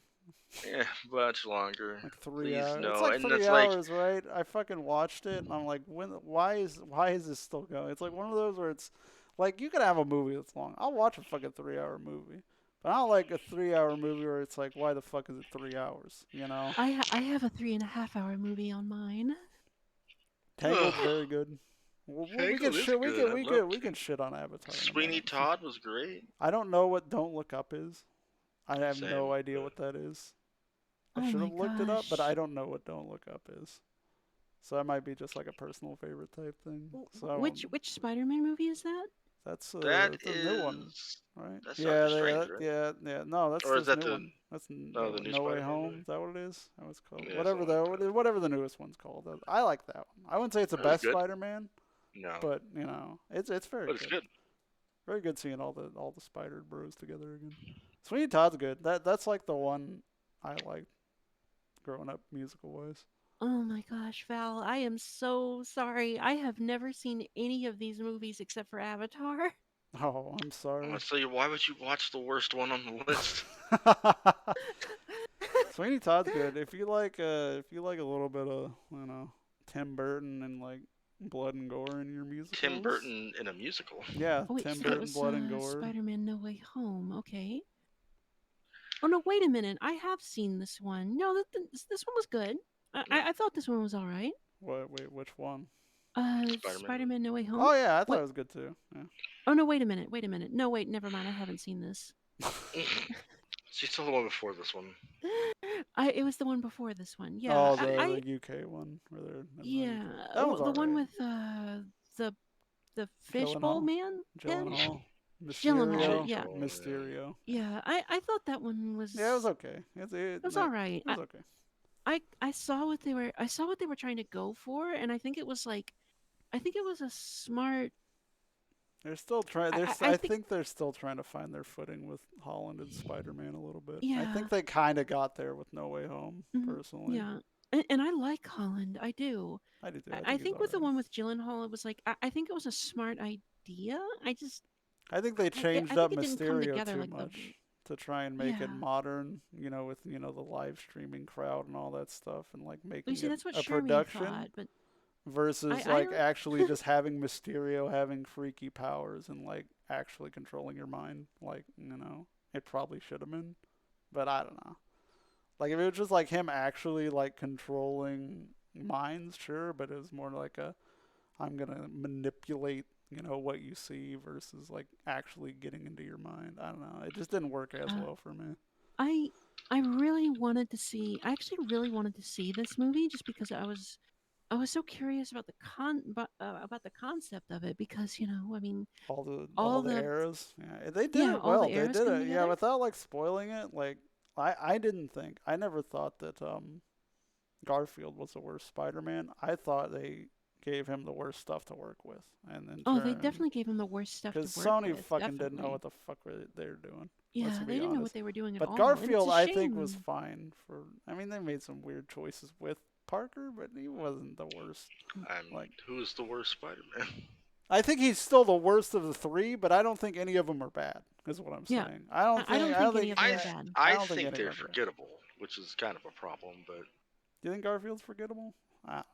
Yeah, much longer. Like 3 Please hours. no. It's like And 3 that's like, hours, right? I fucking watched it and I'm like, why is this still going? It's like one of those where it's like you could have a movie that's long. I'll watch a fucking 3 hour movie. But I don't like a 3 hour movie where it's like, why the fuck is it 3 hours? You know? I have a 3.5 hour movie on mine. Tangled's very good. We Tangled can is shit. We good. can I we love can we can shit on Avatar. in a Sweeney minute. Todd was great. I don't know what Don't Look Up is. I have Same, no idea but- what that is. Oh I should my have looked it up, but gosh. I don't know what Don't Look Up is. So that might be just like a personal favorite type thing. So Which Spider-Man movie is that? that's That it's a new one, is. right? that's yeah, Doctor they- Strange, right? yeah. No, that's Or this is that new the- one. That's the No, new No Way Spider-Man Home. movie? Is that what it is? That was called. Yeah, whatever something like that. whatever the newest one's called. I like that one. I wouldn't say it's the That was best good. Spider-Man, No. but it's very But it's good. Very good seeing all the Spider Bros together again. Sweeney Todd's good. That's like the one I liked growing up musical wise. Oh my gosh, Val, I am so sorry. I have never seen any of these movies except for Avatar. Oh, I'm I'm sorry. gonna tell you, why would you watch the worst one on the list? Sweeney Todd's good. If you like a little bit of Tim Burton and like blood and gore in your musicals. Tim Burton in a musical. Yeah, Oh wait, Tim so that Burton was blood and gore. Spider-Man No Way Home. Okay. Oh no, wait a minute. I have seen this one. No, this one was good. I thought this one was all right. Wait, which one? Spider-Man No Way Home. Oh yeah, I thought What? it was good too. Yeah. Oh no, wait a minute. No, wait, never mind. I haven't seen this. She's still the one before this one. It was the one before this one. Yeah. Oh, I- the UK one where they're in the yeah. UK. That was the one alright. with the fishbowl Gyllenhaal? man. head? Gyllenhaal. Gyllenhaal, Mysterio. yeah. Mysterio. Yeah, I thought that one was. Yeah, it was okay. It was all right. It was okay. I saw what they were trying to go for, and I think it was a smart. They're still trying. I I think- think they're still trying to find their footing with Holland and Spider-Man a little bit. I Yeah. think they kind of got there with No Way Home, Mhm, personally. Yeah, and I like Holland. I do. I do too. I he's think with the alright. one with Gyllenhaal, it was like I think it was a smart idea. I think they changed think up it didn't come Mysterio together too like the- much to try and make it Yeah. modern. With the live streaming crowd and all that stuff, and like making You see, it that's what a Sherman production. thought, but Versus I like don't- actually just having Mysterio having freaky powers and like actually controlling your mind, like it probably should have been, but I don't know. Like if it was just like him actually like controlling minds, sure, but it was more like I'm gonna manipulate what you see versus like actually getting into your mind. I don't know. It just didn't work as well for me. I really wanted to see. I actually really wanted to see this movie just because I I was so curious about about the concept of it because I mean, all all the the eras. Yeah, they did yeah, it all well. the They eras did come it. Yeah, together. without like spoiling it. Like I didn't think. I never thought that Garfield was the worst Spider-Man. I thought they gave him the worst stuff to work with, and in Oh, they turn, definitely gave him the worst stuff to because work Sony with. fucking didn't know Definitely. what the fuck they were doing. Let's Yeah, they be didn't know what honest. they were doing at But all, and it's Garfield, a I think, was shame. fine for. I mean, they made some weird choices with Parker, but he wasn't the worst. Like, Who's the worst Spider-Man? I think he's still the worst of the three, but I don't think any of them are bad. Is what I'm Yeah, saying. I don't I don't think. think any of them are bad. I I don't think think any of they're them are bad. forgettable, which is kind of a problem. But Do you think Garfield's forgettable?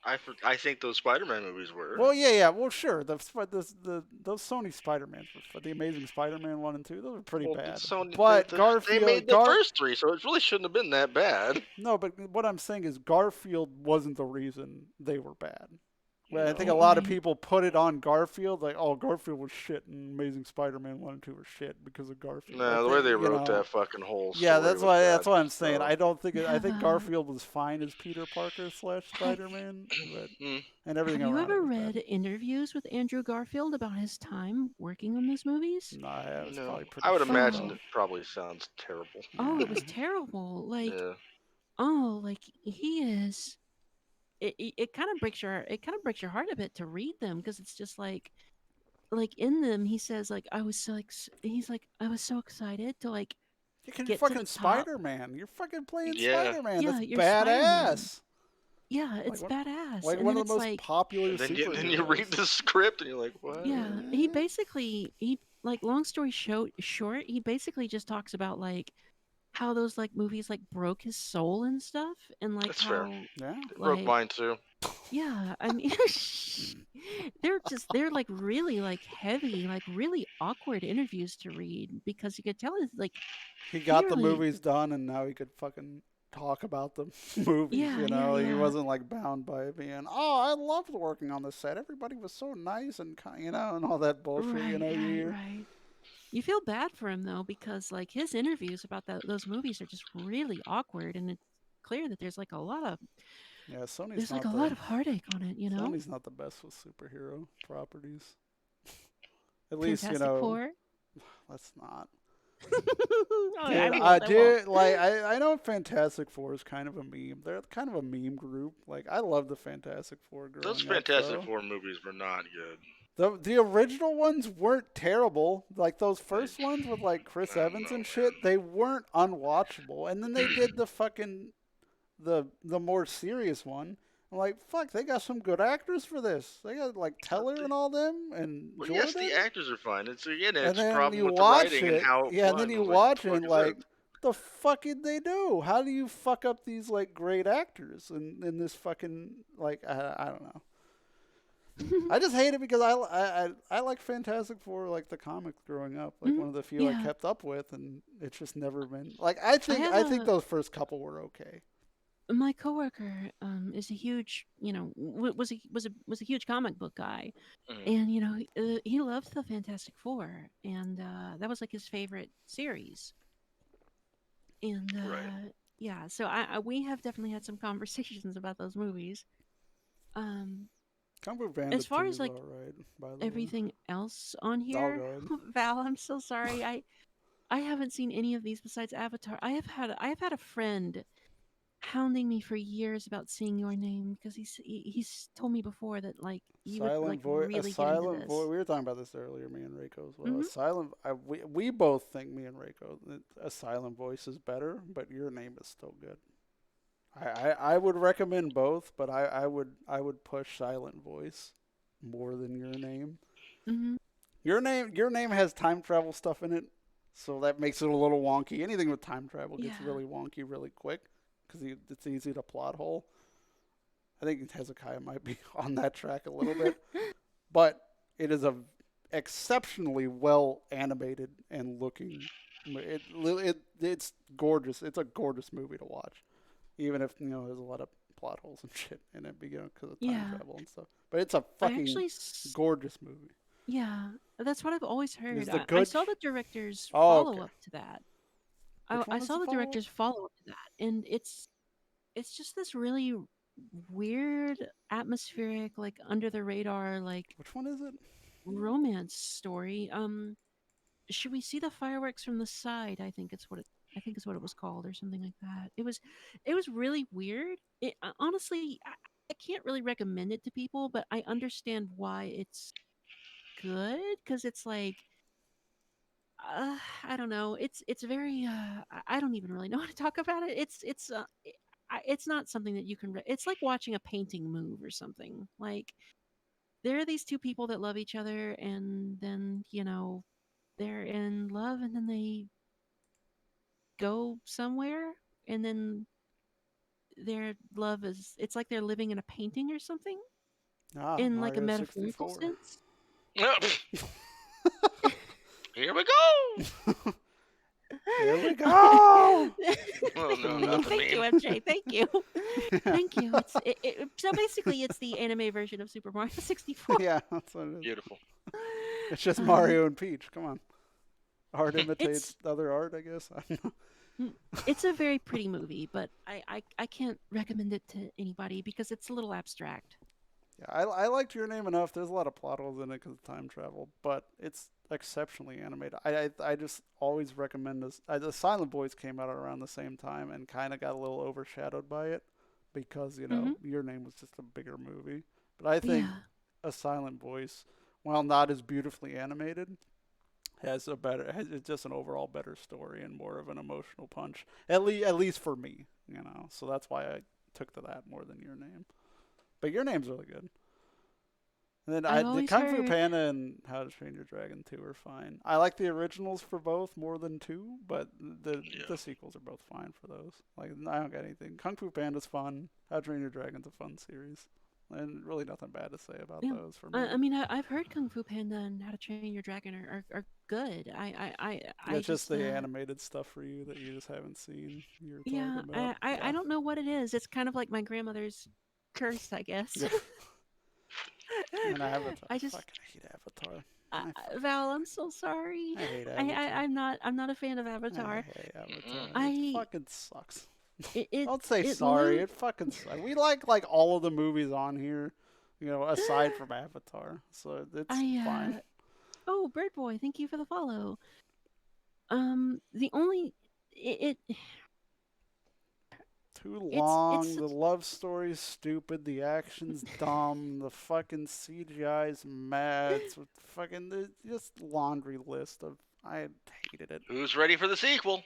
I think those Spider-Man movies were. Well, yeah. Well, sure. Those Sony Spider-Mans, the Amazing Spider-Man 1 and 2, those are pretty Well, bad. Sony, But they made the first three, so it really shouldn't have been that bad. No, but what I'm saying is Garfield wasn't the reason they were bad. Well, I think a No. lot of Right. people put it on Garfield, like, oh, Garfield was shit, and Amazing Spider-Man 1 and 2 were shit because of Garfield. No, the way they wrote that fucking whole story. Yeah, that's why. That's bad, what I'm saying. so- I don't think. I Have, think Garfield was fine as Peter Parker / Spider-Man, but and everything Have you around ever it was read bad. interviews with Andrew Garfield about his time working on those movies? No, yeah, it was probably pretty. I would shit. imagine it probably sounds terrible. Oh, it was terrible. Like, Yeah. oh, like he is. It kind of breaks your heart a bit to read them because it's just like in them he says like I was so he's like I was so excited to like You're fucking get to the top. Spider-Man. You're fucking playing Yeah. Spider-Man. Yeah, That's you're Spider-Man. badass. Yeah, it's what- badass. Like and one then of the it's most like, popular And then superheroes. you read the script and you're like, what? yeah, he basically like long story short, he basically just talks about like how those like movies like broke his soul and stuff, and like That's how fair. Yeah. It broke like mine too. yeah, I mean they're like really like heavy, like really awkward interviews to read because you could tell it's like He got the really- movies done, and now he could fucking talk about the movies. Yeah, You know, yeah, he yeah. wasn't like bound by it being. Oh, I loved working on the set. Everybody was so nice and and all that bullshit. right, you hear. right. You feel bad for him though because like his interviews about those movies are just really awkward, and it's clear that there's like a lot of Yeah, Sony's there's not like a the, lot of heartache on it, you know. Sony's not the best with superhero properties. At least Fantastic Four. Let's not. Oh, Dude, I won't. dude, like I know Fantastic Four is kind of a meme. They're kind of a meme group. Like I love the Fantastic Four. Those growing up, Fantastic though. Four movies were not good. The original ones weren't terrible. Like those first ones with like Chris I Evans know, and shit, they weren't unwatchable. And then they did the fucking the more serious one. I'm like, fuck, they got some good actors for this. They got like Teller and all them and Well, Jordan. yes, the actors are fine. It's again, And it's a then problem you with the watch writing it, and how. It yeah, and then was you like, watch what it is like, this? the fuck did they do? How do you fuck up these like great actors in this fucking like I don't know. I just hate it because I like Fantastic Four like the comic growing up, like one of the few I Yeah. kept up with, and it's just never been like I think those first couple were okay. My coworker is a huge, was a huge comic book guy, and he loved the Fantastic Four, and that was like his favorite series. And Right. yeah, so we have definitely had some conversations about those movies. Kung Fu Panda As far 2 as is like alright, by the way. everything else on I'll here, go ahead. Val, I'm so sorry. I haven't seen any of these besides Avatar. I have had a friend hounding me for years about seeing Your Name because he's told me before that like you would like really a get into silent this. voice. We were talking about this earlier, me and Reiko as well. Mhm. A silent. We both think, me and Reiko, that a silent voice is better, but Your Name is still good. I would recommend both, but I would push silent voice more than Your Name. Mm-hmm. Your Name has time travel stuff in it, so that makes it a little wonky. Anything with time travel gets Yeah. really wonky really quick because it's easy to plot hole. I think Hezekiah might be on that track a little bit, but it is a exceptionally well animated and looking. It's gorgeous. It's a gorgeous movie to watch, even if there's a lot of plot holes and shit in it, because of time Yeah. travel and stuff. But it's a I fucking actually gorgeous movie. yeah, that's what I've always heard. the I good saw the director's Oh, follow okay. up to that. Which one I is saw the the follow-up? director's follow up to that, and it's just this really weird, atmospheric, like under the radar, like Which one is it? romance story. Should we see the fireworks from the side? I think is what it was called, or something like that. It was really weird. It honestly, I can't really recommend it to people, but I understand why it's good because it's like I don't know. It's very I don't even really know how to talk about it. It's not something that you can. It's like watching a painting move or something. Like there are these two people that love each other, and then they're in love, and then they go somewhere, and then their love is. It's like they're living in a painting or something, Ah, in like a Mario metaphorical 64. sense. Here we go. Here we go. Oh no, not the Thank you, meme. MJ. Thank you. Thank you. So basically, it's the anime version of Super Mario 64. Yeah, that's what it is. Beautiful. It's just Mario and Peach. Come on. Art imitates It's other art, I guess. I don't know. it's a very pretty movie, but I can't recommend it to anybody because it's a little abstract. Yeah, I liked Your Name enough. There's a lot of plot holes in it because of time travel, but it's exceptionally animated. I just always recommend this. The Silent Boys came out around the same time and kind of got a little overshadowed by it because, Your Name was just a bigger movie. But I think Yeah. A Silent Voice, while not as beautifully animated, has it's just an overall better story and more of an emotional punch. At least for me, So that's why I took to that more than Your Name. But Your Name's really good. And then I've the always Kung Fu heard- Panda and How to Train Your Dragon 2 are fine. I like the originals for both more than 2, but the sequels are both fine for those. Like, I don't got anything. Kung Fu Panda's fun. How to Train Your Dragon's a fun series. And really nothing bad to say about Yeah. those for me. I mean, I've heard Kung Fu Panda and How to Train Your Dragon are good. I It's just the uh, animated stuff for you that you just haven't seen. You're Yeah, talking about. I don't know what it is. It's kind of like my grandmother's curse, I guess. Yeah. And Avatar. I just fucking hate Avatar. I Val, I'm so sorry. I hate Avatar. I'm not a fan of Avatar. I hate Avatar. I- It fucking sucks. It Don't say it sorry. lo- It fucking sucks. We like all of the movies on here, aside from Avatar. So it's fine. Oh, Bird Boy, thank you for the follow. The only it Too it's long. The love story's stupid. The action's dumb. The fucking CGI's mad. It's fucking just laundry list of. I hated it. Who's ready for the sequel?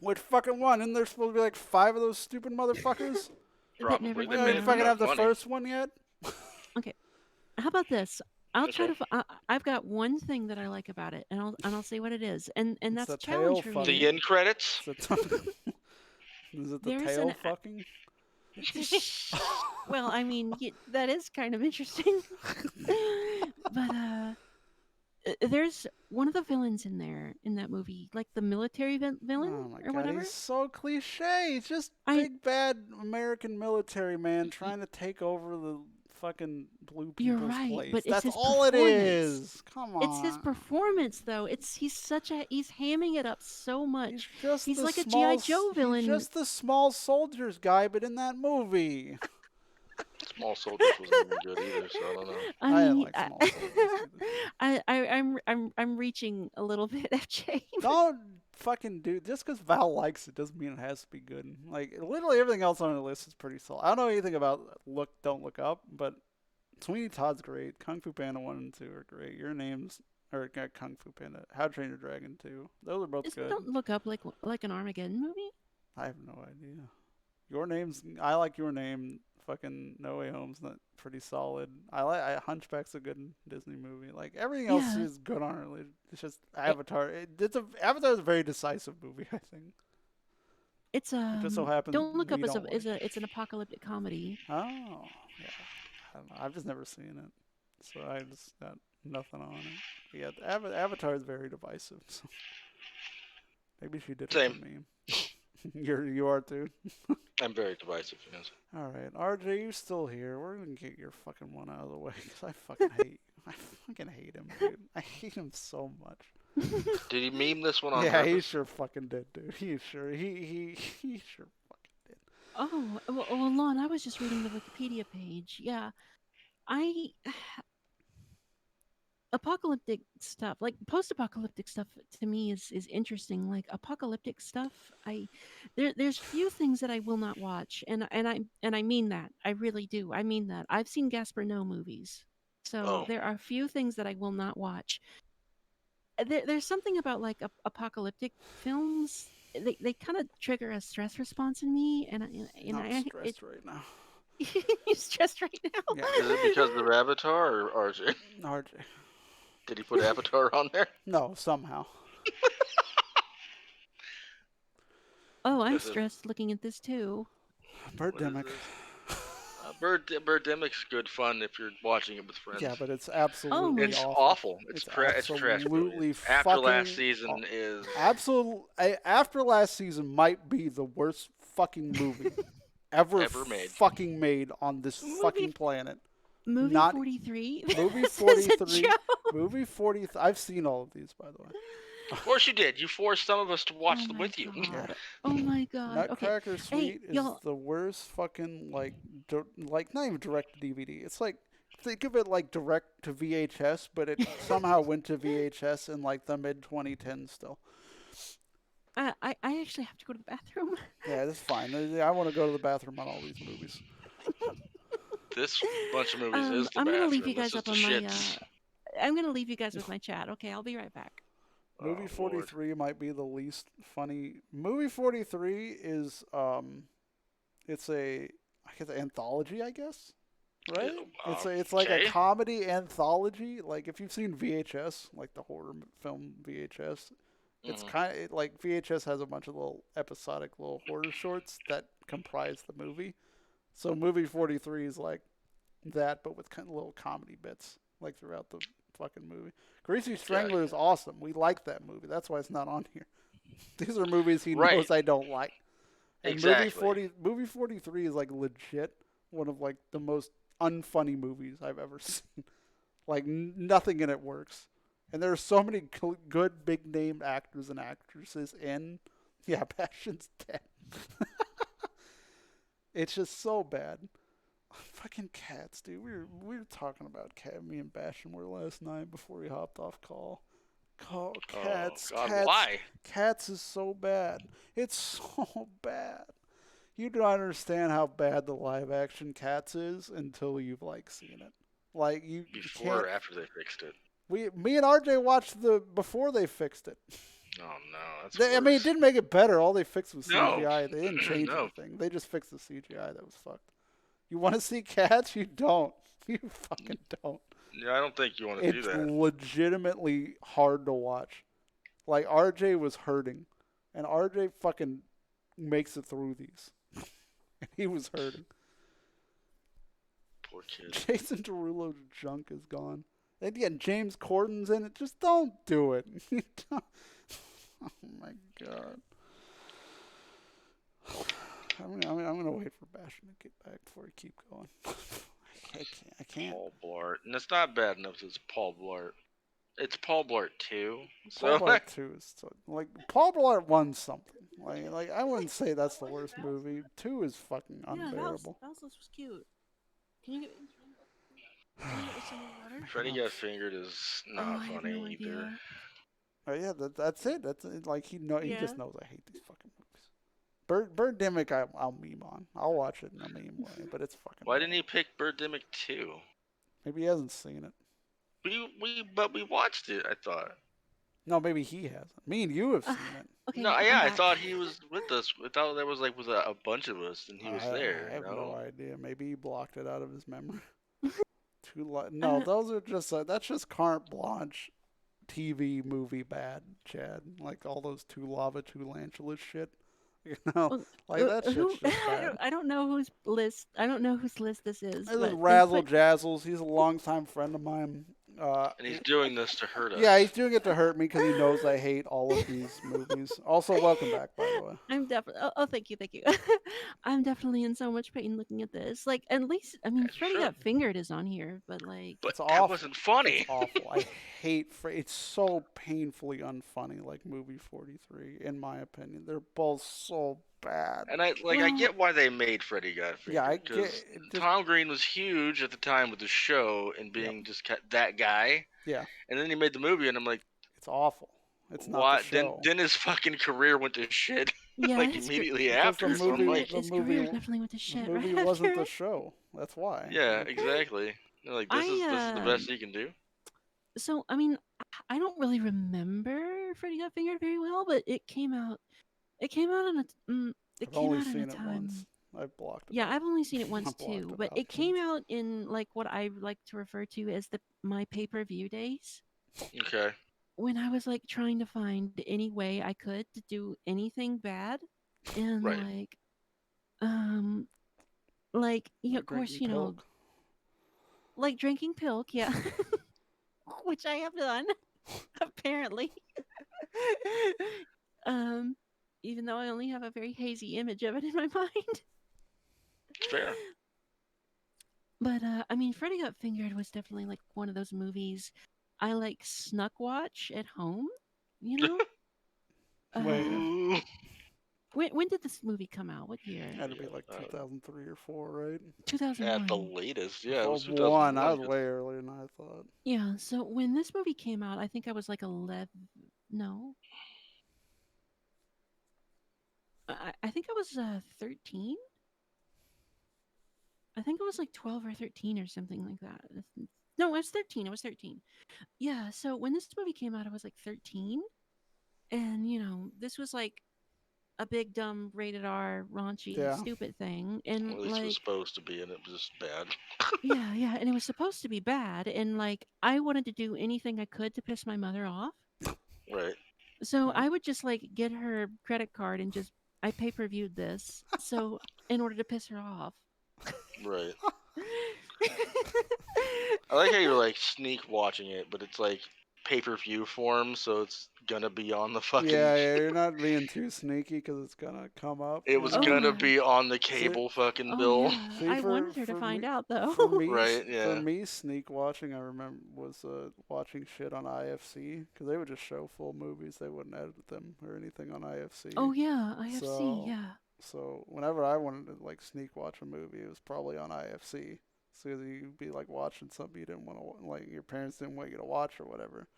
Which fucking one? Isn't there supposed to be like 5 of those stupid motherfuckers? Probably. never They We came made don't out. fucking enough have the money. first one yet. How about this? I'll That's try right. to. I've got one thing that I like about it, and I'll say what it is, and It's that's the a challenge tail for fucking- me. The end credits. Is it the There's tail an- fucking? Well, I mean, that is kind of interesting. But there's one of the villains in there in that movie, like the military villain Oh my or god, whatever. he's so cliche. He's just I- big bad American military man trying to take over the fucking blue You're people's right, place. but it's That's his all it performance. is. Come on. It's his performance, though. He's hamming it up so much. He's just He's the like a small G.I. Joe villain. He's just the small soldiers guy, but in that movie. Small Soldiers wasn't even good either, so I don't know. I didn't mean, like Small Soldiers I'm reaching a little bit, FJ. Don't fucking do just because Val likes it doesn't mean it has to be good. Like literally everything else on the list is pretty solid. I don't know anything about Don't Look Up, but Sweeney Todd's great. Kung Fu Panda 1 and 2 are great. Your Name's or Kung Fu Panda. How to Train Your Dragon 2. Those are both good. Don't Look Up like an Armageddon movie? I have no idea. I like Your Name. Fucking No Way Home's not pretty solid. Hunchback's a good Disney movie. Like everything else Yeah. is good on it. It's just Avatar. Avatar is a very decisive movie. I think. It's It just so happens Don't Look Up we don't is like. it's an apocalyptic comedy. Oh, yeah. I don't know. I've just never seen it, so I just got nothing on it. Yeah, Avatar is very divisive. So maybe she did it Same. for me. You are too. I'm very divisive, yes. All right, RJ, you still here? We're gonna get your fucking one out of the way because I fucking hate him, dude. I hate him so much. Did he meme this one on Yeah, he purpose? sure fucking did, dude. He sure fucking did. Oh, well, Lon, I was just reading the Wikipedia page. Yeah, I apocalyptic stuff, like post-apocalyptic stuff, to me is interesting. Like apocalyptic stuff, there's few things that I will not watch, and I mean that. I really do. I mean that. I've seen Gaspar Noé movies, so Oh. there are few things that I will not watch. There's something about like apocalyptic films. They kind of trigger a stress response in me, and I'm stressed right now. you're stressed right now. Yeah. Is it because of the Avatar or RJ? RJ. Did he put Avatar on there? No, somehow. Oh, I'm Is it- stressed looking at this too. Birdemic. Birdemic's good fun if you're watching it with friends. Yeah, but it's absolutely It's awful. awful. It's trash. absolutely After last fucking season is After last season might be the worst fucking movie ever made. fucking made on this fucking planet. Movie Not- 43. Movie This is a 43. joke. Movie 40. I've seen all of these, by the way. Of course you did. You forced some of us to watch Oh them my with you. God. Oh my god. Okay. Nutcracker Suite is y'all- the worst fucking like not even direct to DVD. It's like think of it like direct to VHS, but it somehow went to VHS in like the mid 2010s still. I actually have to go to the bathroom. Yeah, that's fine. I want to go to the bathroom on all these movies. This bunch of movies is the I'm bathroom. gonna leave you This guys is up the on my. shits. I'm gonna leave you guys with my chat. Okay, I'll be right back. Movie Oh, 43 might be the least funny. Movie 43 is it's a I guess anthology, I guess. Right? It's like a okay. comedy anthology. Like if you've seen VHS, like the horror film VHS, it's Mhm. kind of like VHS has a bunch of little episodic little horror shorts that comprise the movie. So movie 43 is like that, but with kind of little comedy bits like throughout the fucking movie. Greasy Strangler is awesome. We like that movie. That's why it's not on here. These are movies he Right. knows I don't like. And Exactly. movie 43 is like legit one of like the most unfunny movies I've ever seen. Like nothing in it works. And there are so many good big name actors and actresses in. Yeah, Bastion's dead. It's just so bad. Fucking cats, dude. We were talking about cat. Me and Bastion were last night before we hopped off call. Cats. Oh, God, Cats. why? Cats is so bad. It's so bad. You do not understand how bad the live action Cats is until you've like seen it. Like you Before can't. or after they fixed it? Me and RJ watched the before they fixed it. Oh no, that's. I mean, it worse. didn't make it better. All they fixed was No. CGI. They didn't change No. anything. They just fixed the CGI that was fucked. You want to see Cats? You don't. You fucking don't. Yeah, I don't think you want to do It's that. legitimately hard to watch. Like RJ was hurting, and RJ fucking makes it through these. And he was hurting. Poor kid. Jason Derulo's junk is gone. And yeah, James Corden's in it. Just don't do it. Oh my god. I'm gonna wait for Bastion to get back before we keep going. I can't. Paul Blart, and it's not bad enough. It's Paul Blart. It's Paul Blart 2. Paul So Blart 2 is so, like Paul Blart won something. Like I wouldn't say that's the worst movie. 2 is fucking Yeah, unbearable. Bowser's was cute. Can you get me some water? Freddy Got Fingered is not I have funny no either. idea. Oh yeah, that's it. That's it. Like he Yeah. just knows I hate these fucking movies. Birdemic, I'll meme on. I'll watch it in a meme way, but it's fucking. Why didn't he pick Birdemic 2? Maybe he hasn't seen it. But we watched it. I thought. No, maybe he hasn't. Me and you have seen it. Okay. No, I'm yeah, I back. thought he was with us. I thought there was with a bunch of us, and he was there. I have no? no idea. Maybe he blocked it out of his memory. No, those are just that's just carte blanche TV movie bad, Chad. Like all those two lava, two lantulas shit. You know, like that shit's Who- just bad. I don't know whose list. I don't know whose list this is. This is but Razzle Jazzles. He's a longtime friend of mine. And he's doing this to hurt us. Yeah, he's doing it to hurt me because he knows I hate all of these movies. Also, welcome back, by the way. I'm definitely. Oh, thank you. I'm definitely in so much pain looking at this. Like, at least, I mean, As you Freddy should. Got Fingered is on here, but like, But It's that awful. wasn't funny. It's awful. I hate. It's so painfully unfunny. Like movie 43, in my opinion, they're both so bad. And I Well- get why they made Freddy Got Fingered. Yeah, I because get it just- Tom Green was huge at the time with the show and being just that guy. Yeah, And then he made the movie, and I'm like, it's awful. It's not the what? show. Then his fucking career went to shit. Yeah, like his immediately Because after. the So I'm movie- like, the his movie- career definitely went to the shit. movie right wasn't after the show. That's why. yeah, exactly. They're like, this is the best you can do. So I mean, I don't really remember Freddy Got Fingered very well, but it came out. It came out in a. It I've came only out in seen a it time. once. I've blocked it. Yeah, out. I've only seen it once I blocked too, it but out it came since. out in like what I like to refer to as my pay-per-view days, Okay. when I was like trying to find any way I could to do anything bad, and Right. like you know, Like of course, drinking you know, Pilk. like drinking pilk, yeah, which I have done apparently. um, even though I only have a very hazy image of it in my mind. Fair. But I mean, Freddy Got Fingered was definitely like one of those movies I like snuck watch at home. You know. Wait. Ooh. When did this movie come out? What year? Had to be like 2003 or 4, right? 2001. At the latest, yeah, it Or was 1. 2001. I was way earlier than I thought. Yeah. So when this movie came out, I think I was like 11. No. I think I was 13. I think it was like 12 or 13 or something like that. No, I was 13. I was 13. Yeah, so when this movie came out, I was like 13. And, you know, this was like a big, dumb, rated R, raunchy, Yeah. stupid thing. And, Well, at least it was like, supposed to be, and it was just bad. yeah, and it was supposed to be bad. And, like, I wanted to do anything I could to piss my mother off. Right. So Yeah. I would just, like, get her credit card and just, I pay-per-viewed this. So, in order to piss her off. Right. I like how you're like sneak watching it, but it's like pay-per-view form, so it's gonna be on the fucking. Yeah, you're not being too sneaky because it's gonna come up. It you was know? gonna yeah. be on the cable fucking Oh, bill. yeah. See, I for- wanted her to for find me- out, though. For me, Right, For yeah. me, sneak watching, I remember was watching shit on IFC because they would just show full movies. They wouldn't edit them or anything on IFC. Oh, yeah, IFC, So- yeah. So whenever I wanted to like sneak watch a movie, it was probably on IFC. So you'd be like watching something you didn't want to, like your parents didn't want you to watch or whatever.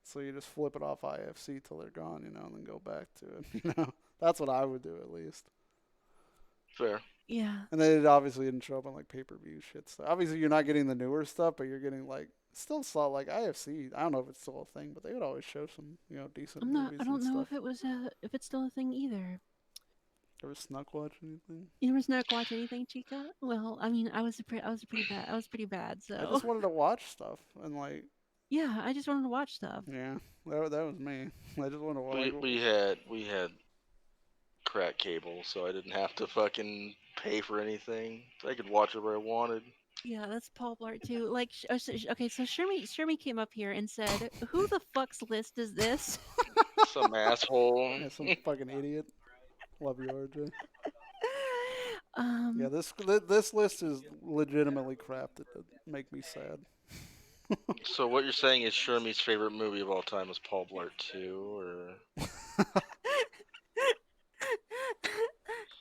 So you just flip it off IFC till they're gone, you know, and then go back to it. You know, that's what I would do at least. Fair. Yeah. And then it obviously didn't show up on like pay-per-view shit. So obviously you're not getting the newer stuff, but you're getting like still saw like IFC. I don't know if it's still a thing, but they would always show some, you know, decent movies. I don't and know stuff. if it was if it's still a thing either. Ever snuck watch anything? You ever snuck watch anything, Chica? Well, I mean, I was pretty bad. So I just wanted to watch stuff and like, yeah, I just wanted to watch stuff. yeah, that was me. I just wanted to watch. We had crack cable, so I didn't have to fucking pay for anything. I could watch it where I wanted. Yeah, that's Paul Blart too. Like, okay, so Shermy came up here and said, "Who the fuck's list is this?" Some asshole. Yeah, some fucking idiot. Love you, RJ. Um, Yeah, this list is legitimately crafted to make me sad. So what you're saying is Shermie's favorite movie of all time is Paul Blart 2, or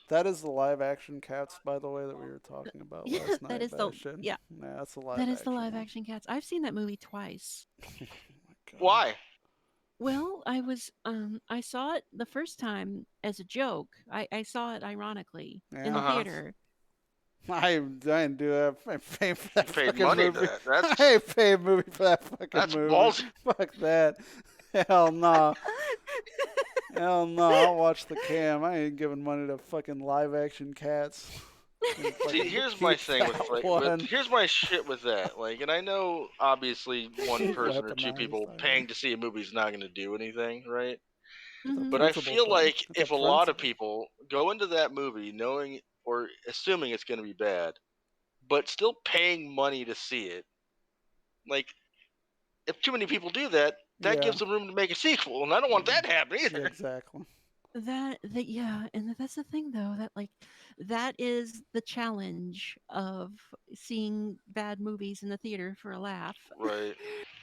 That is the live action Cats, by the way, that we were talking about Yeah, last night. that is the- Bastion. yeah. Nah, that's the live. that is the live one. action Cats. I've seen that movie twice. Oh my God. why? Well, I saw it the first time as a joke. I saw it ironically in the Uh-huh. theater. I didn't do that. I paid for that You paid fucking money movie. to that. That's I paid a movie for that fucking that's movie. ballsy. Fuck that. Hell no. Hell no. I'll watch the cam. I ain't giving money to fucking live action Cats. See, here's my thing here's my shit with that. Like, and I know obviously one person or two Weaponized, people I know. paying to see a movie is not going to do anything, right? Mhm. But I Principle feel thing. like It's a if a lot of principle. people go into that movie knowing or assuming it's going to be bad, but still paying money to see it, like, if too many people do that, that Yeah. gives them room to make a sequel, and I don't want that to happen either. Yeah, exactly. Yeah, and that's the thing though, that like that is the challenge of seeing bad movies in the theater for a laugh. Right.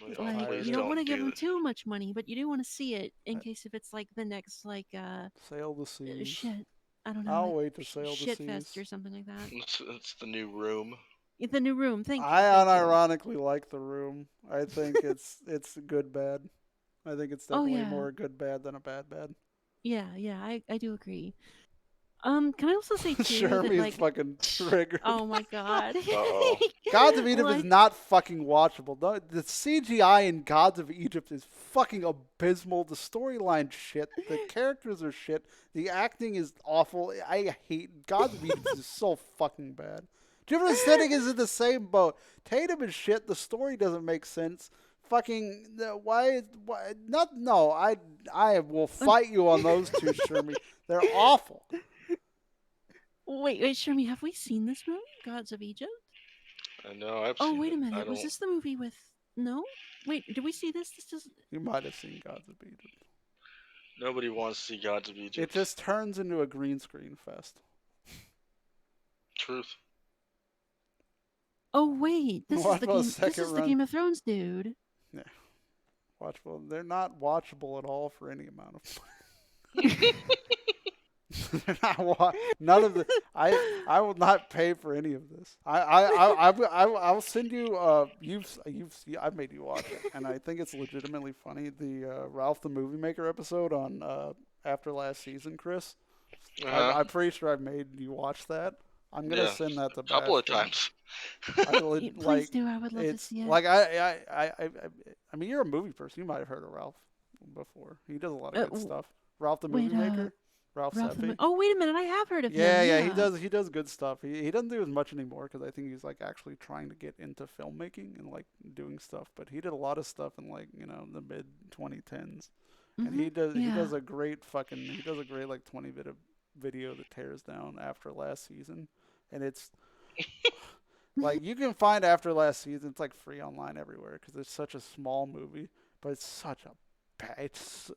Like, oh, Like please you don't want to give do them that. too much money, but you do want to see it in I- case if it's like the next like Sail the sea. shit. I don't know, I'll like wait to sail the Shitfest seas. or something like that. It's the new room. The new room. Thank you. I Thank you. unironically like the room. I think it's good bad. I think it's Oh definitely yeah, more good bad than a bad bad. yeah. I do agree. Can I also say too that Shermie's like, fucking triggered. oh my god. Uh-oh. Gods of Egypt is Like, not fucking watchable. The CGI in Gods of Egypt is fucking abysmal. The storyline shit. The characters are shit. The acting is awful. I hate Gods of Egypt is so fucking bad. Jupiter's Ascending is in the same boat. Tatum is shit. The story doesn't make sense. Fucking why not? No, I will fight you on those two, Shermie. They're awful. wait, Shermie, have we seen this movie, Gods of Egypt? I know, I've Oh, seen wait a it. I minute. Was don't. this the movie with? No. Wait, did we see this? This is. You might have seen Gods of Egypt. Nobody wants to see Gods of Egypt. It just turns into a green screen fest. Truth. Oh wait, this is What the about game. This second is the run? Game of Thrones dude. Yeah, watchable. They're not watchable at all for any amount of money. They're not none of the. I will not pay for any of this. I'll send you. I've made you watch it, and I think it's legitimately funny. The Ralph the Movie Maker episode on after last season, Chris. I'm pretty sure I've made you watch that. I'm gonna send that to a couple of Bastion. times. Please do. I would love to It's see it. like I mean, you're a movie person. You might have heard of Ralph before. He does a lot of good stuff. Ralph the Movie Maker. Ralph Seppi. Oh wait a minute, I have heard of him. Yeah, he does good stuff. He doesn't do as much anymore because I think he's like actually trying to get into filmmaking and like doing stuff. But he did a lot of stuff in like the mid 2010s, and he does a great like 20-minute video that tears down After Last Season, and it's like you can find After Last Season. It's like free online everywhere because it's such a small movie, but it's such a it's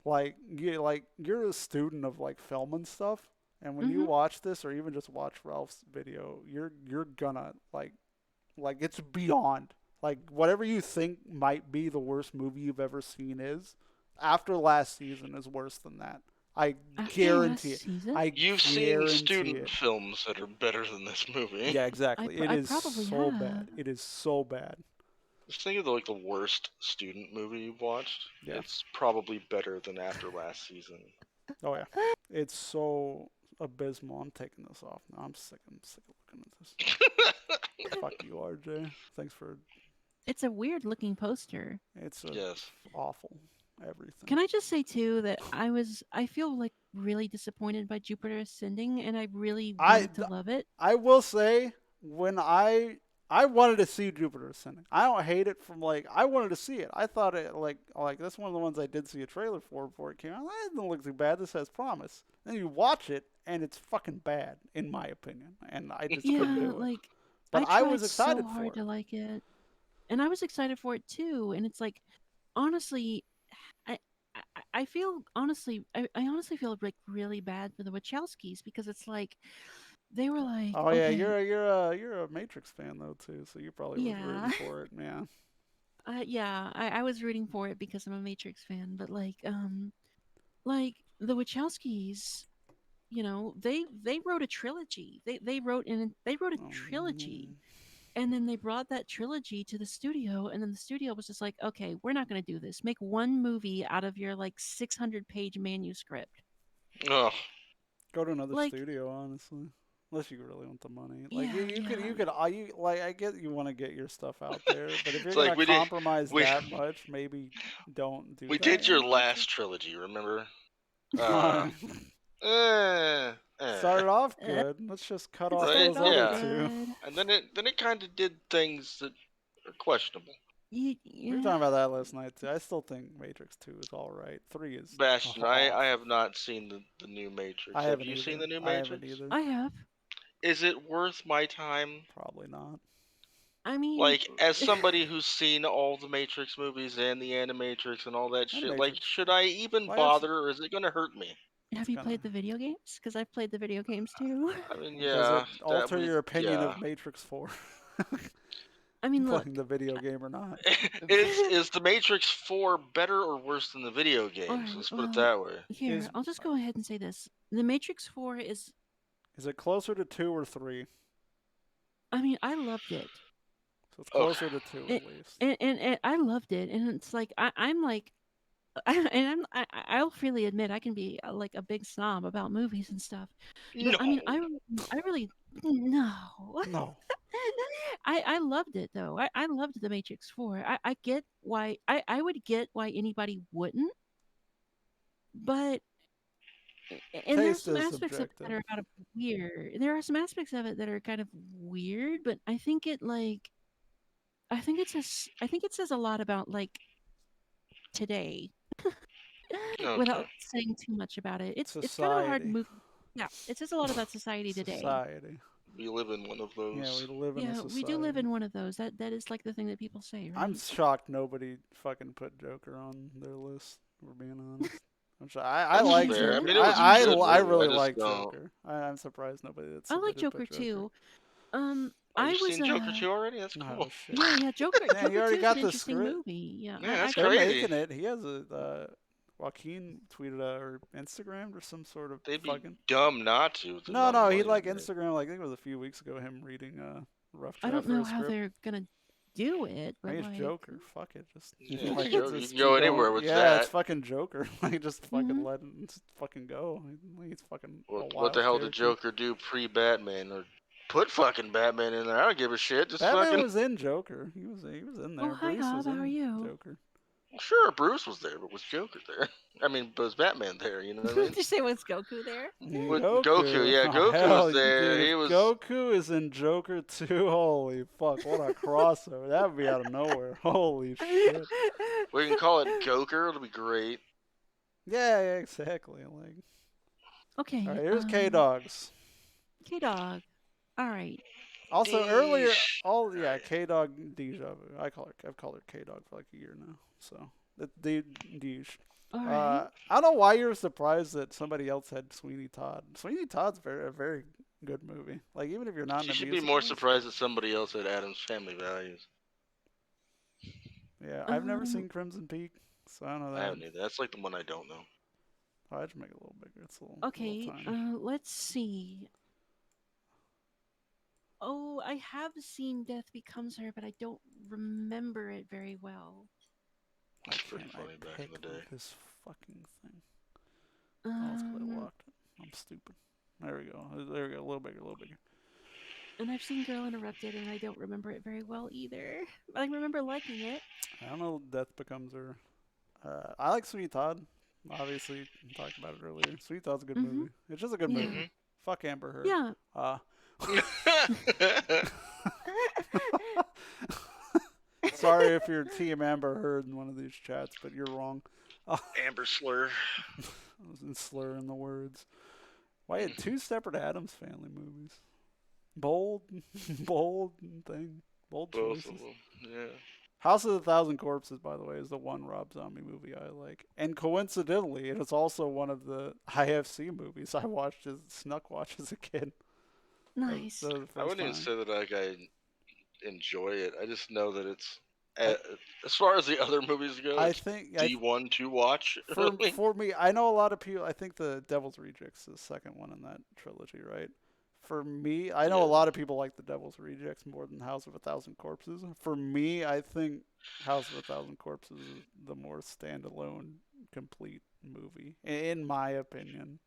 like you're a student of like film and stuff, and when you watch this or even just watch Ralph's video, you're gonna like it's beyond like whatever you think might be the worst movie you've ever seen is. After Last Season is worse than that. I guarantee it. You've seen student films that are better than this movie. Yeah, exactly. It is probably so have. bad. It is so bad. Just think of the worst student movie you've watched. Yeah. It's probably better than After Last Season. Oh yeah, it's so abysmal. I'm taking this off now. I'm sick of looking at this. Fuck you, RJ. Thanks for. It's a weird looking poster. It's awful. Everything. Can I just say too that I feel like really disappointed by Jupiter Ascending, and I really wanted to love it. I will say when I wanted to see Jupiter Ascending. I don't hate it from like I wanted to see it. I thought it like that's one of the ones I did see a trailer for before it came out. That doesn't look too bad. This has promise. Then you watch it and it's fucking bad in my opinion. And I just couldn't do it. But I was excited so hard for it. to like it, and I was excited for it too. And it's like, honestly, I feel honestly, I honestly feel like really bad for the Wachowskis because it's like they were like, oh yeah, okay, you're a Matrix fan though too, so you probably was rooting for it. Yeah. I was rooting for it because I'm a Matrix fan, but like the Wachowskis, they wrote a trilogy. They wrote a trilogy. And then they brought that trilogy to the studio, and then the studio was just like, okay, we're not going to do this. Make one movie out of your like 600-page manuscript. Oh. Go to another studio, honestly. Unless you really want the money. Like Yeah, I get you want to get your stuff out there, but if you're gonna compromise that much, maybe don't do that. We did your last trilogy, remember? Started off good. Let's just cut off those other two. And then it kind of did things that are questionable. We were talking about that last night too. I still think Matrix 2 is all right. 3 is. Bastion, I have not seen the new Matrix. Have you seen the new Matrix? I haven't either. I have. Is it worth my time? Probably not. I mean, like, as somebody who's seen all the Matrix movies and the Animatrix and all that shit, like, should I even bother, or is it gonna hurt me? Have you played the video games? Because I've played the video games too. I mean, Does it alter your opinion of Matrix 4? I mean, playing the video game or not? Is the Matrix 4 better or worse than the video games? Let's put it that way. Here, I'll just go ahead and say this. The Matrix 4 is. Is it closer to 2 or 3? I mean, I loved it. So it's Okay. closer to 2 It, at least. and I loved it, and it's like I'm like, I'll freely admit I can be like a big snob about movies and stuff, but No. I mean I really no. No. I loved it though. I loved The Matrix 4. I get why I would get why anybody wouldn't, but and there are Taste some is aspects of it that subjective. are kind of weird. There are some aspects of it that are kind of weird, but I think it like I think it says a lot about like today Okay. without saying too much about it. It's kind of a hard Society. movie. Yeah, it says a lot about society today. Society. We live in one of Yeah, we those. live in a Yeah, we do live society. in one of those. That is like the thing that people say, I'm right? shocked nobody fucking put Joker on their list. We're being honest. I That's like fair. I Joker. mean, it was a good I movie. I really just like don't. Joker. I'm surprised nobody that I like submitted Joker put Joker. too. Oh, I you've was seen Joker 2 already? That's Oh cool. shit. yeah, Joker Man, you Joker 2 already is got an the interesting script. movie. Yeah, Yeah, that's They're crazy. making it. He has a Joaquin tweeted or Instagrammed or some sort of They'd be fucking. dumb not to with the No, amount of no, he money like they made. Instagram. Like I think it was a few weeks ago. Him reading rough I draft don't for know his how script. they're gonna do it, I but mean, it's like Joker. Fuck it, just Yeah, like it's Joker. You just can go keep anywhere going. with Yeah, it's that. fucking Joker. Like just fucking Mhm. let him just fucking go. He's fucking a What the wild hell did character. Joker do pre-Batman? Or put fucking Batman in there. I don't give a shit. Just Batman fucking. was in Joker. He was in Oh there. hi Bruce was Hob, how are in you? Joker. Sure, Bruce was there, but was Joker there? I mean, but was Batman there? You know what I mean? Did you say was Goku there? With Goku, yeah, Oh Goku was hell, there. dude! He If was. Goku is in Joker too, holy fuck! What a crossover! That would be out of nowhere. Holy shit! We can call it Goker. It'll be great. Yeah, yeah, exactly. Like, Okay, all right, here's K Dogs. K Dog. All right. Also earlier, Deesh. K Dog Deja Vu. I've called her K Dog for like a year now. So the Deej. All right. I don't know why you were surprised that somebody else had Sweeney Todd. Sweeney Todd's a very good movie. Like even if you're not She into should be more musicals. surprised that somebody else had Adam's Family Values. Yeah, I've never Um, seen Crimson Peak, so I don't know I that. haven't either. That's like the one I don't know. Oh, I just make it a little bigger. It's a little Okay. tiny. Let's see. Oh, I have seen Death Becomes Her, but I don't remember it very well. Why It's pretty can't funny I back in the pick day. this fucking thing? Oh, it's 'cause I locked it. I'm stupid. There we go. There we go. A little bigger, a little bigger. And I've seen Girl Interrupted, and I don't remember it very well either. But I remember liking it. I don't know. Death Becomes Her. I like Sweet Todd. Obviously, we talked about it earlier. Sweet Todd's a good Mhm. movie. It's just a good Yeah. movie. Fuck Amber Heard. Yeah. Sorry if you're Team Amber Heard in one of these chats, but you're wrong. Amber Slur. I was in slurring the words. Why had two separate Adams Family movies? Bold, bold thing, bold Both choices. of them. Yeah. House of a Thousand Corpses, by the way, is the one Rob Zombie movie I like, and coincidentally, it is also one of the IFC movies I watched as snuck watch as a kid. Nice. That was the I first wouldn't even time. say that like I enjoy it. I just know that it's as far as the other movies go, I it's think D1 to watch. for me, I know a lot of people. I think the Devil's Rejects is the second one in that trilogy, right? For me, I know a Yeah. lot of people like the Devil's Rejects more than House of a Thousand Corpses. For me, I think House of a Thousand Corpses is the more standalone, complete movie, in my opinion,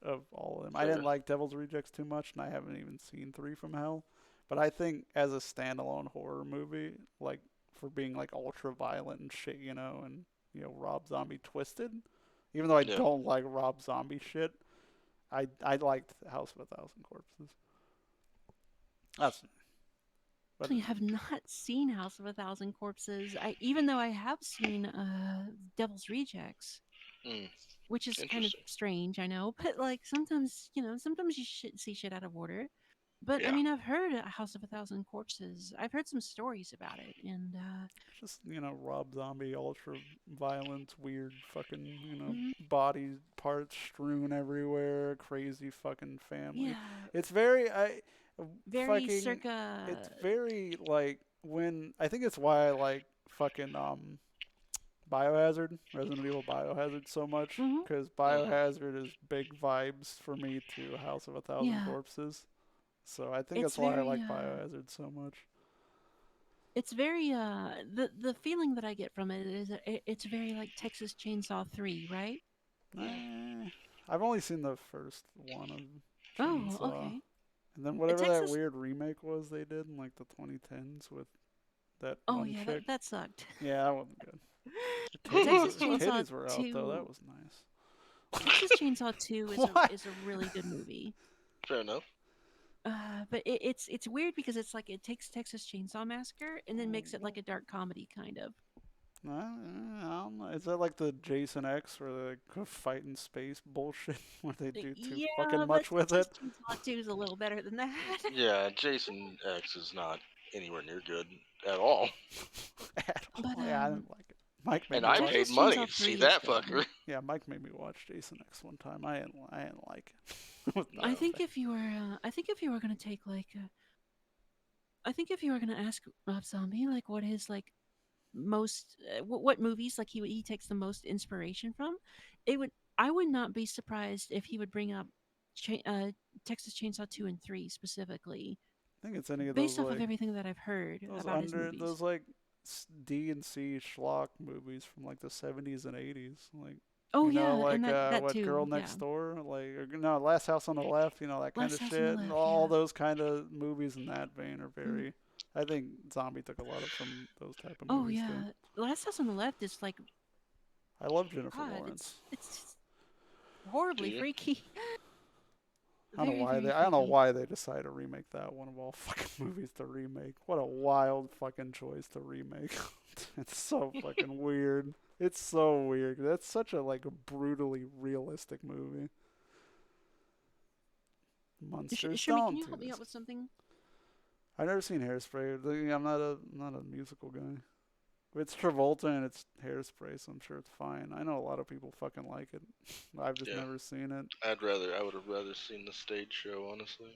of all of them. I didn't Fair. like Devil's Rejects too much, and I haven't even seen Three from Hell. But I think as a standalone horror movie, like for being like ultra violent and shit, and Rob Zombie twisted, even though I Yeah. don't like Rob Zombie shit, I liked House of a Thousand Corpses. That's but Actually have not seen House of a Thousand Corpses. Even though I have seen Devil's Rejects, Mm, which is kind of interesting. strange, I know. But like sometimes, sometimes you see shit out of order. But I Yeah. mean, I've heard House of a Thousand Corpses. I've heard some stories about it, and just Rob Zombie, ultra violent, weird, fucking mhm. body parts strewn everywhere, crazy fucking family. Yeah, It's very very fucking. circa. It's very like when I think it's why I like fucking Biohazard, Resident Evil Biohazard so much Mhm. because Biohazard is big vibes for me to House of a Thousand Yeah. Corpses. So I think It's that's why I very, like Biohazard so much. It's very the feeling that I get from it is it's very like Texas Chainsaw 3, right? I've only seen the first one of Oh, Chainsaw. okay. And then whatever that Texas weird remake was they did in like the 2010s with that Oh one yeah, chick. that sucked. Yeah, that wasn't good. Texas The Chainsaw titties were out though. 2 That was nice. Texas Chainsaw 2 What? is a really good movie. Fair enough. But it's weird because it's like it takes Texas Chainsaw Massacre and then makes it like a dark comedy kind of. I don't know. Is that like the Jason X where they like fight in space bullshit where they do too Yeah, fucking but much with it? Texas Chainsaw 2 is a little better than that. Yeah, Jason X is not anywhere near good at all. At all. But, Yeah, I didn't like it. Mike made And me I watch. paid Texas money Chainsaw to see 3 is that good. fucker. Yeah, Mike made me watch Jason X one time. I didn't like it. It was not I a think fan. if you were, I think if you were gonna take like, I think if you were gonna ask Rob Zombie like what his like most, what movies like he takes the most inspiration from, it would I would not be surprised if he would bring up, Texas Chainsaw 2 and 3 specifically, I think it's any of those based off of like everything that I've heard those about his under movies. those like D and C schlock movies from like the 70s and 80s, like Oh you know, yeah, like and that what too. Girl Yeah. Next Door, like or, no, Last House on the Left, you know that kind Last of House on the shit, and Left, all yeah. those kind of movies in that vein are Mm. very. I think Zombie took a lot of from those type of Oh movies yeah, too. Last House on the Left is like I love Jennifer God, Lawrence. it's horribly Do you? freaky. I don't know why Very, they. very I don't know freaky. why they decided to remake that one of all fucking movies to remake. What a wild fucking choice to remake. It's so fucking weird. It's so weird. That's such a like a brutally realistic movie. Monsters Shirley, don't can you do help me this. out with something? I've never seen Hairspray. I'm not a musical guy. It's Travolta and it's Hairspray, so I'm sure it's fine. I know a lot of people fucking like it. I've just Yeah. never seen it. I would have rather seen the stage show, honestly.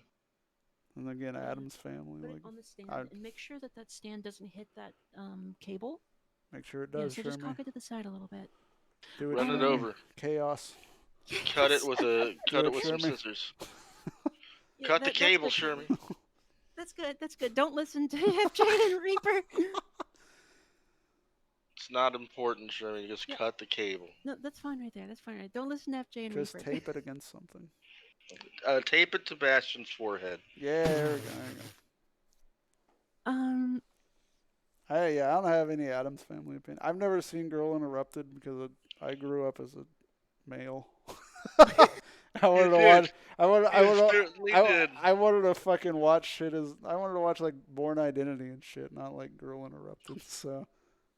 And again, Adam's Family. Put Like, it on the stand I'd and make sure that that stand doesn't hit that cable. make sure it Yeah, does. so Show just me. cock it to the side a little bit. Do it. Run show it me. over. Chaos. Cut it with a cut it, it with some Sherman. scissors. Yeah, Cut the that's cable, good. Sherman. That's good. That's good. Don't listen to FJ and Reaper. It's not important, Sherman. You just Yeah. cut the cable. No, that's fine right there. That's fine right. Don't listen to FJ and Just Reaper. tape it against something. Tape it to Bastion's forehead. Yeah, there we go. There we go. I don't have any Adams Family opinion. I've never seen Girl Interrupted because I grew up as a male. I wanted to watch. I wanted to fucking watch shit as. I wanted to watch like Born Identity and shit, not like Girl Interrupted. So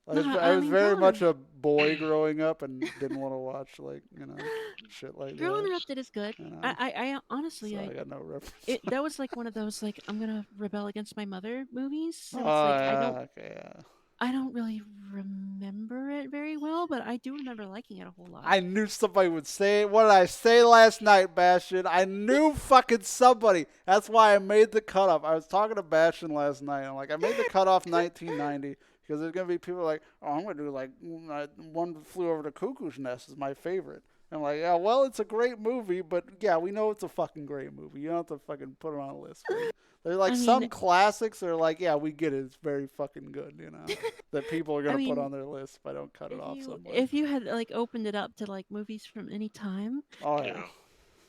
I was very Girl much a boy growing up and didn't want to watch like shit like Girl that. Interrupted is good. You know? I honestly, So I I got no reference. that was like one of those like I'm gonna rebel against my mother movies. So it's Oh, like okay. I don't really remember it very well, but I do remember liking it a whole lot. I knew somebody would say it. What did I say last night, Bastion? I knew fucking somebody. That's why I made the cutoff. I was talking to Bastion last night. I'm like, I made the cutoff 1990 because there's going to be people like, oh, I'm going to do like One Flew Over the Cuckoo's Nest is my favorite. I'm like, yeah, well, it's a great movie, but yeah, we know it's a fucking great movie. You don't have to fucking put it on a list. There's like I mean- some classics that are like, yeah, we get it. It's very fucking good, that people are going to put mean, on their list if I don't cut it off somewhere. If you had like opened it up to like movies from any time, Oh, yeah. Yeah.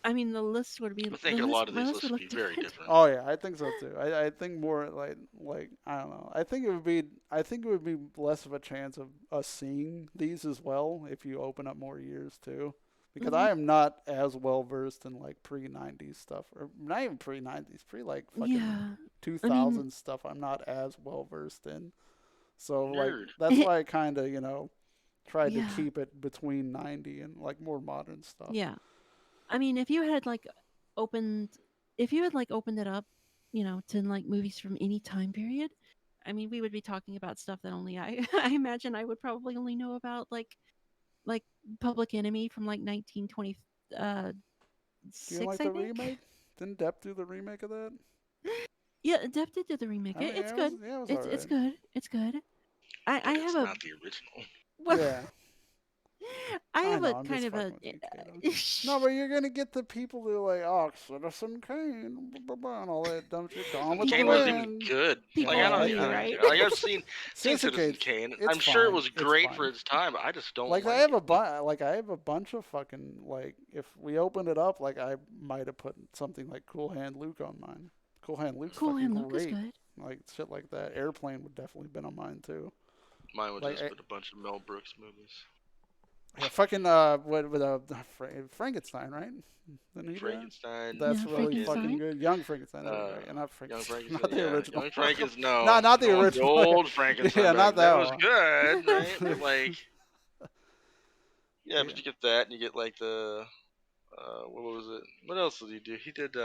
I mean the list would be. I think the a list, lot of my these list lists would would be look very different. Oh yeah, I think so too. I think more like I don't know. I think it would be less of a chance of us seeing these as well if you open up more years too. Because I am not as well versed in like pre-90s stuff, or not even pre-90s, like fucking Yeah. 2000s stuff. I'm not as well versed in. So like Nerd. that's why I kind of tried Yeah. to keep it between 90 and like more modern stuff. Yeah. I mean, if you had like opened it up, to like movies from any time period, I mean, we would be talking about stuff that only I I imagine I would probably only know about like Public Enemy from like 1920 Do you six, like I the think. remake? Didn't Depp do the remake of that? Yeah, Depp did do the remake. I mean, It's it good. was- yeah, it was It's alright. good. It's good. I It's have not the original. Well, Yeah. I have know, a I'm kind just of a. fucking with you, Kato. No, but you're gonna get the people who are like, oh, Citizen Kane, blah, blah, blah, and all that dumb shit. Gone with the Kane People wasn't like even Wind. good. people Like I like don't, me, I right? don't like I've seen Citizen Citizen Kane's, Kane. it's I'm sure it fine. was It's great fine. for its time. I just don't Like I like have I have a bunch of fucking like if we opened it up, like I might have put something like Cool Hand Luke on mine. Cool Hand Luke's Cool fucking Hand Luke is great. good. Like shit like that. Airplane would definitely been on mine too. Mine would Like just been a bunch of Mel Brooks movies. yeah, fucking what with Frankenstein, right? Didn't he do that? Frankenstein. That's Yeah, really Frankenstein. fucking good. Young Frankenstein, there we go. Yeah, not Young Frankenstein, Frankenstein. not the Yeah, original. Young Frankenstein. No, No, not the no, original. The old Frankenstein. Yeah, not that was one. good, right? But like, yeah, Yeah. but you get that, and you get like the what was it? What else did he do? He did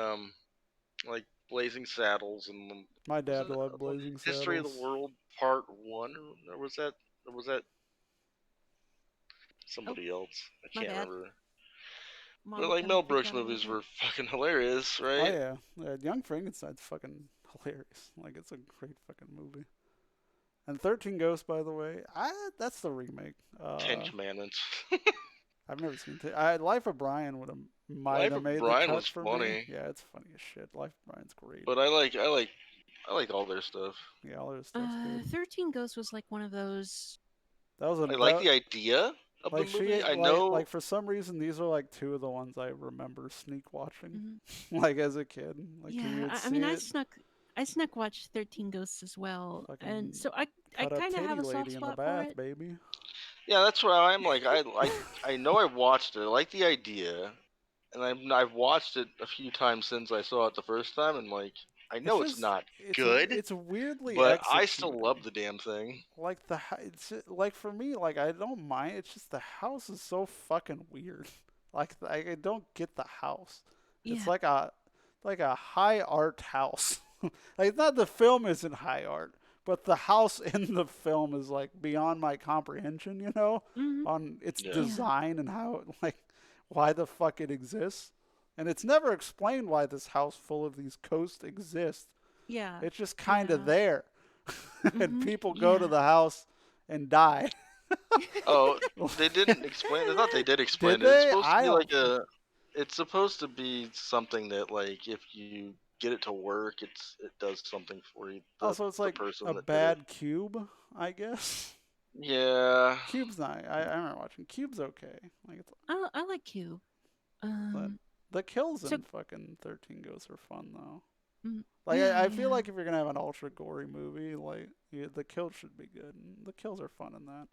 like Blazing Saddles and My was dad it loved Blazing History of Saddles. the World Part 1, or was that somebody else? I my can't bad. remember. Mom But like kinda Mel freaked Brooks out a little movies bit. were fucking hilarious, Oh right? yeah. Young Frankenstein's fucking hilarious. Like it's a great fucking movie. And 13 Ghosts, by the way, that's the remake. Ten Commandments. I've never seen it. Life of Brian might Life have of made the Brian cut was for me. funny, Yeah, it's funny as shit. Life of Brian's great. but I like all their stuff. Yeah, all their stuff's good. 13 Ghosts was like one of those. That was I like the idea of the like movie. I like know. for some reason these are like two of the ones I remember sneak watching, Mhm. like as a kid. Like Yeah, you would I mean, see it. I snuck watched 13 Ghosts as well, Fucking and so I cut up kind of titty have a soft lady in the spot for bath, it. baby. Yeah, that's what I'm like. I know I watched it. I like the idea, and I've watched it a few times since I saw it the first time, and like I It's know it's just not good, it's weirdly but I still executed. love the damn thing. Like it's like for me, like I don't mind. It's just the house is so fucking weird. Like I don't get the house. It's Yeah, like a high art house. Like it's not the film isn't high art, but the house in the film is like beyond my comprehension. You know, hmm on its Yeah. design and how like why the fuck it exists. And it's never explained why this house full of these coasts exists. yeah, It's just kind of yeah. there. And Mhm, people go to yeah. the house and die. Oh, they didn't explain. I thought they did explain Did it. It's they? supposed to I be don't. like a. It's supposed to be something that like if you get it to work, it does something for you. Also, it's The like person a that did it. bad cube, I guess. Yeah. Cube's not. I remember watching. Cube's okay. Like it's, I like Cube. but Um, the kills so in fucking 13 Ghosts are fun though. mm, Like yeah, I feel yeah. like if you're gonna have an ultra gory movie, like the kills should be good. And the kills are fun in that.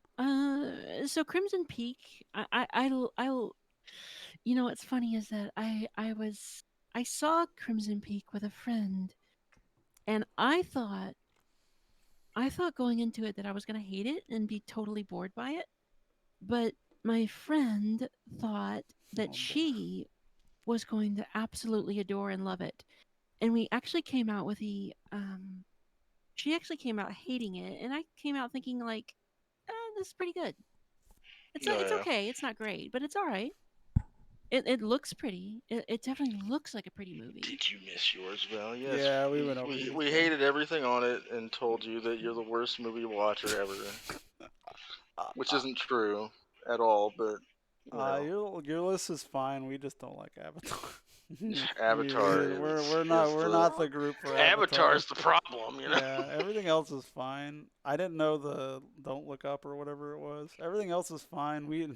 So Crimson Peak, I'll, you know, what's funny is that I saw Crimson Peak with a friend, and I thought going into it that I was gonna hate it and be totally bored by it, but my friend thought Oh, that boy. she was going to absolutely adore and love it, and we actually came out with the she actually came out hating it, and I came out thinking like, this is pretty good. It's Oh, it's yeah. okay. It's not great, but it's all right. It looks pretty. It definitely looks like a pretty movie. Did you miss yours, Val? Yes. Yeah, we went over We, these, we Val. hated everything on it and told you that you're the worst movie watcher ever, which isn't true at all. But you know, Your list is fine. We just don't like Avatar. Avatar We're is not the group for Avatar's the problem, you know. Yeah, everything else is fine. I didn't know the Don't Look Up or whatever it was. Everything else is fine. I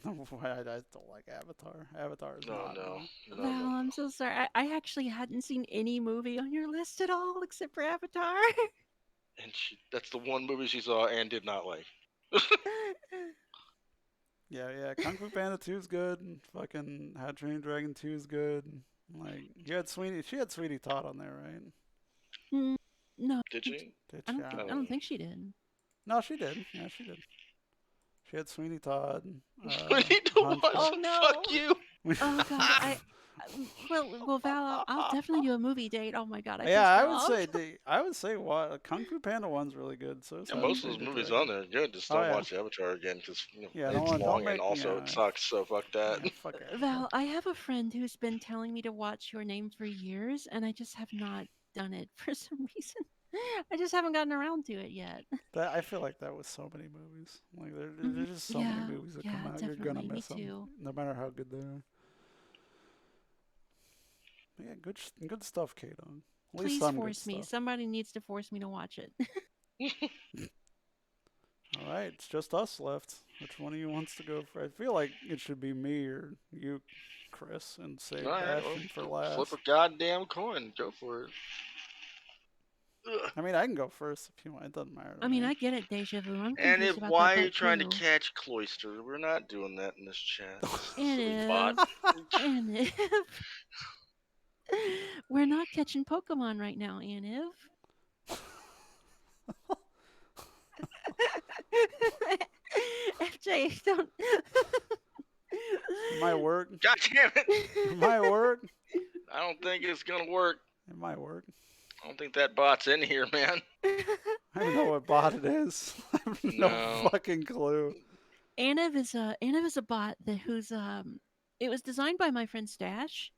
don't like Avatar. Avatar is not. No. Val, I'm so sorry. I actually hadn't seen any movie on your list at all except for Avatar. And that's the one movie she saw and did not like. Yeah. Kung Fu Panda 2 is good. And fucking How to Train Your Dragon 2 is good. Like she had Sweetie Todd on there, right? No, Did she? Did I she? don't. I don't think she did. No, she did. Yeah, she did. She had Sweeney Todd. We need to watch Hunchback. Oh, no. Fuck you. Oh god, well, Val, I'll definitely do a movie date. Oh my god, I Yeah, pissed her off. I would say what Kung Fu Panda 1's really good. So is Yeah, How to most of Train those Your movies Dragon. on there are good. Just Oh, don't yeah. watch Avatar again because Yeah, it's don't long make and also yeah. it sucks. So fuck that. Yeah, fuck Avatar. Val, I have a friend who's been telling me to watch Your Name for years, and I just have not done it for some reason. I just haven't gotten around to it yet. I feel like that with so many movies. Like there's just so many movies that come out. You're gonna definitely. Me miss them, too. no matter how good they are. But yeah, good stuff, Kato. At least Please some force good me. stuff. Somebody needs to force me to watch it. All right, it's just us left. Which one of you wants to go for? I feel like it should be me or you, Chris, and save All right, well, Bastion for last. flip a goddamn coin. Go for it. Ugh. I mean, I can go first if you want. It doesn't matter. To I mean, me. I get it, Deja Vu. I'm And confused if about why that are you bot trying to too. catch Cloister? We're not doing that in this chat. And Silly if, bot. and if we're not catching Pokemon right now, and if FJ, don't. It might work. God damn it! It might work. I don't think it's gonna work. It might work. I don't think that bot's in here, man. I don't even know what bot it is. I have no No. fucking clue. Anav is a bot whose it was designed by my friend Stash.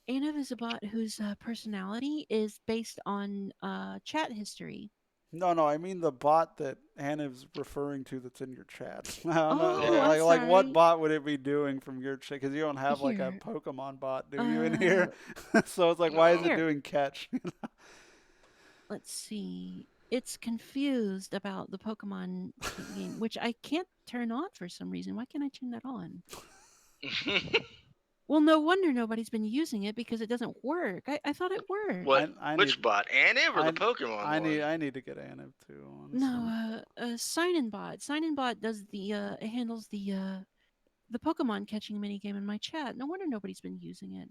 Anav is a bot whose personality is based on chat history. No, I mean the bot that Hannah's referring to that's in your chat. I don't know. Oh, I'm Like what sorry. bot would it be doing from your chat? Because you don't have like a Here. Pokemon bot, do you, in here? So it's like, why is it Here. doing catch? Let's see. It's confused about the Pokemon game, which I can't turn on for some reason. Why can't I turn that on? Well, no wonder nobody's been using it because it doesn't work. I thought it worked. What? I Which need- bot? Aniv or I- the Pokemon I one? need to get Anav too. Honestly. No, Sign-in Bot. Sign-in Bot does it handles the Pokemon catching minigame in my chat. No wonder nobody's been using it.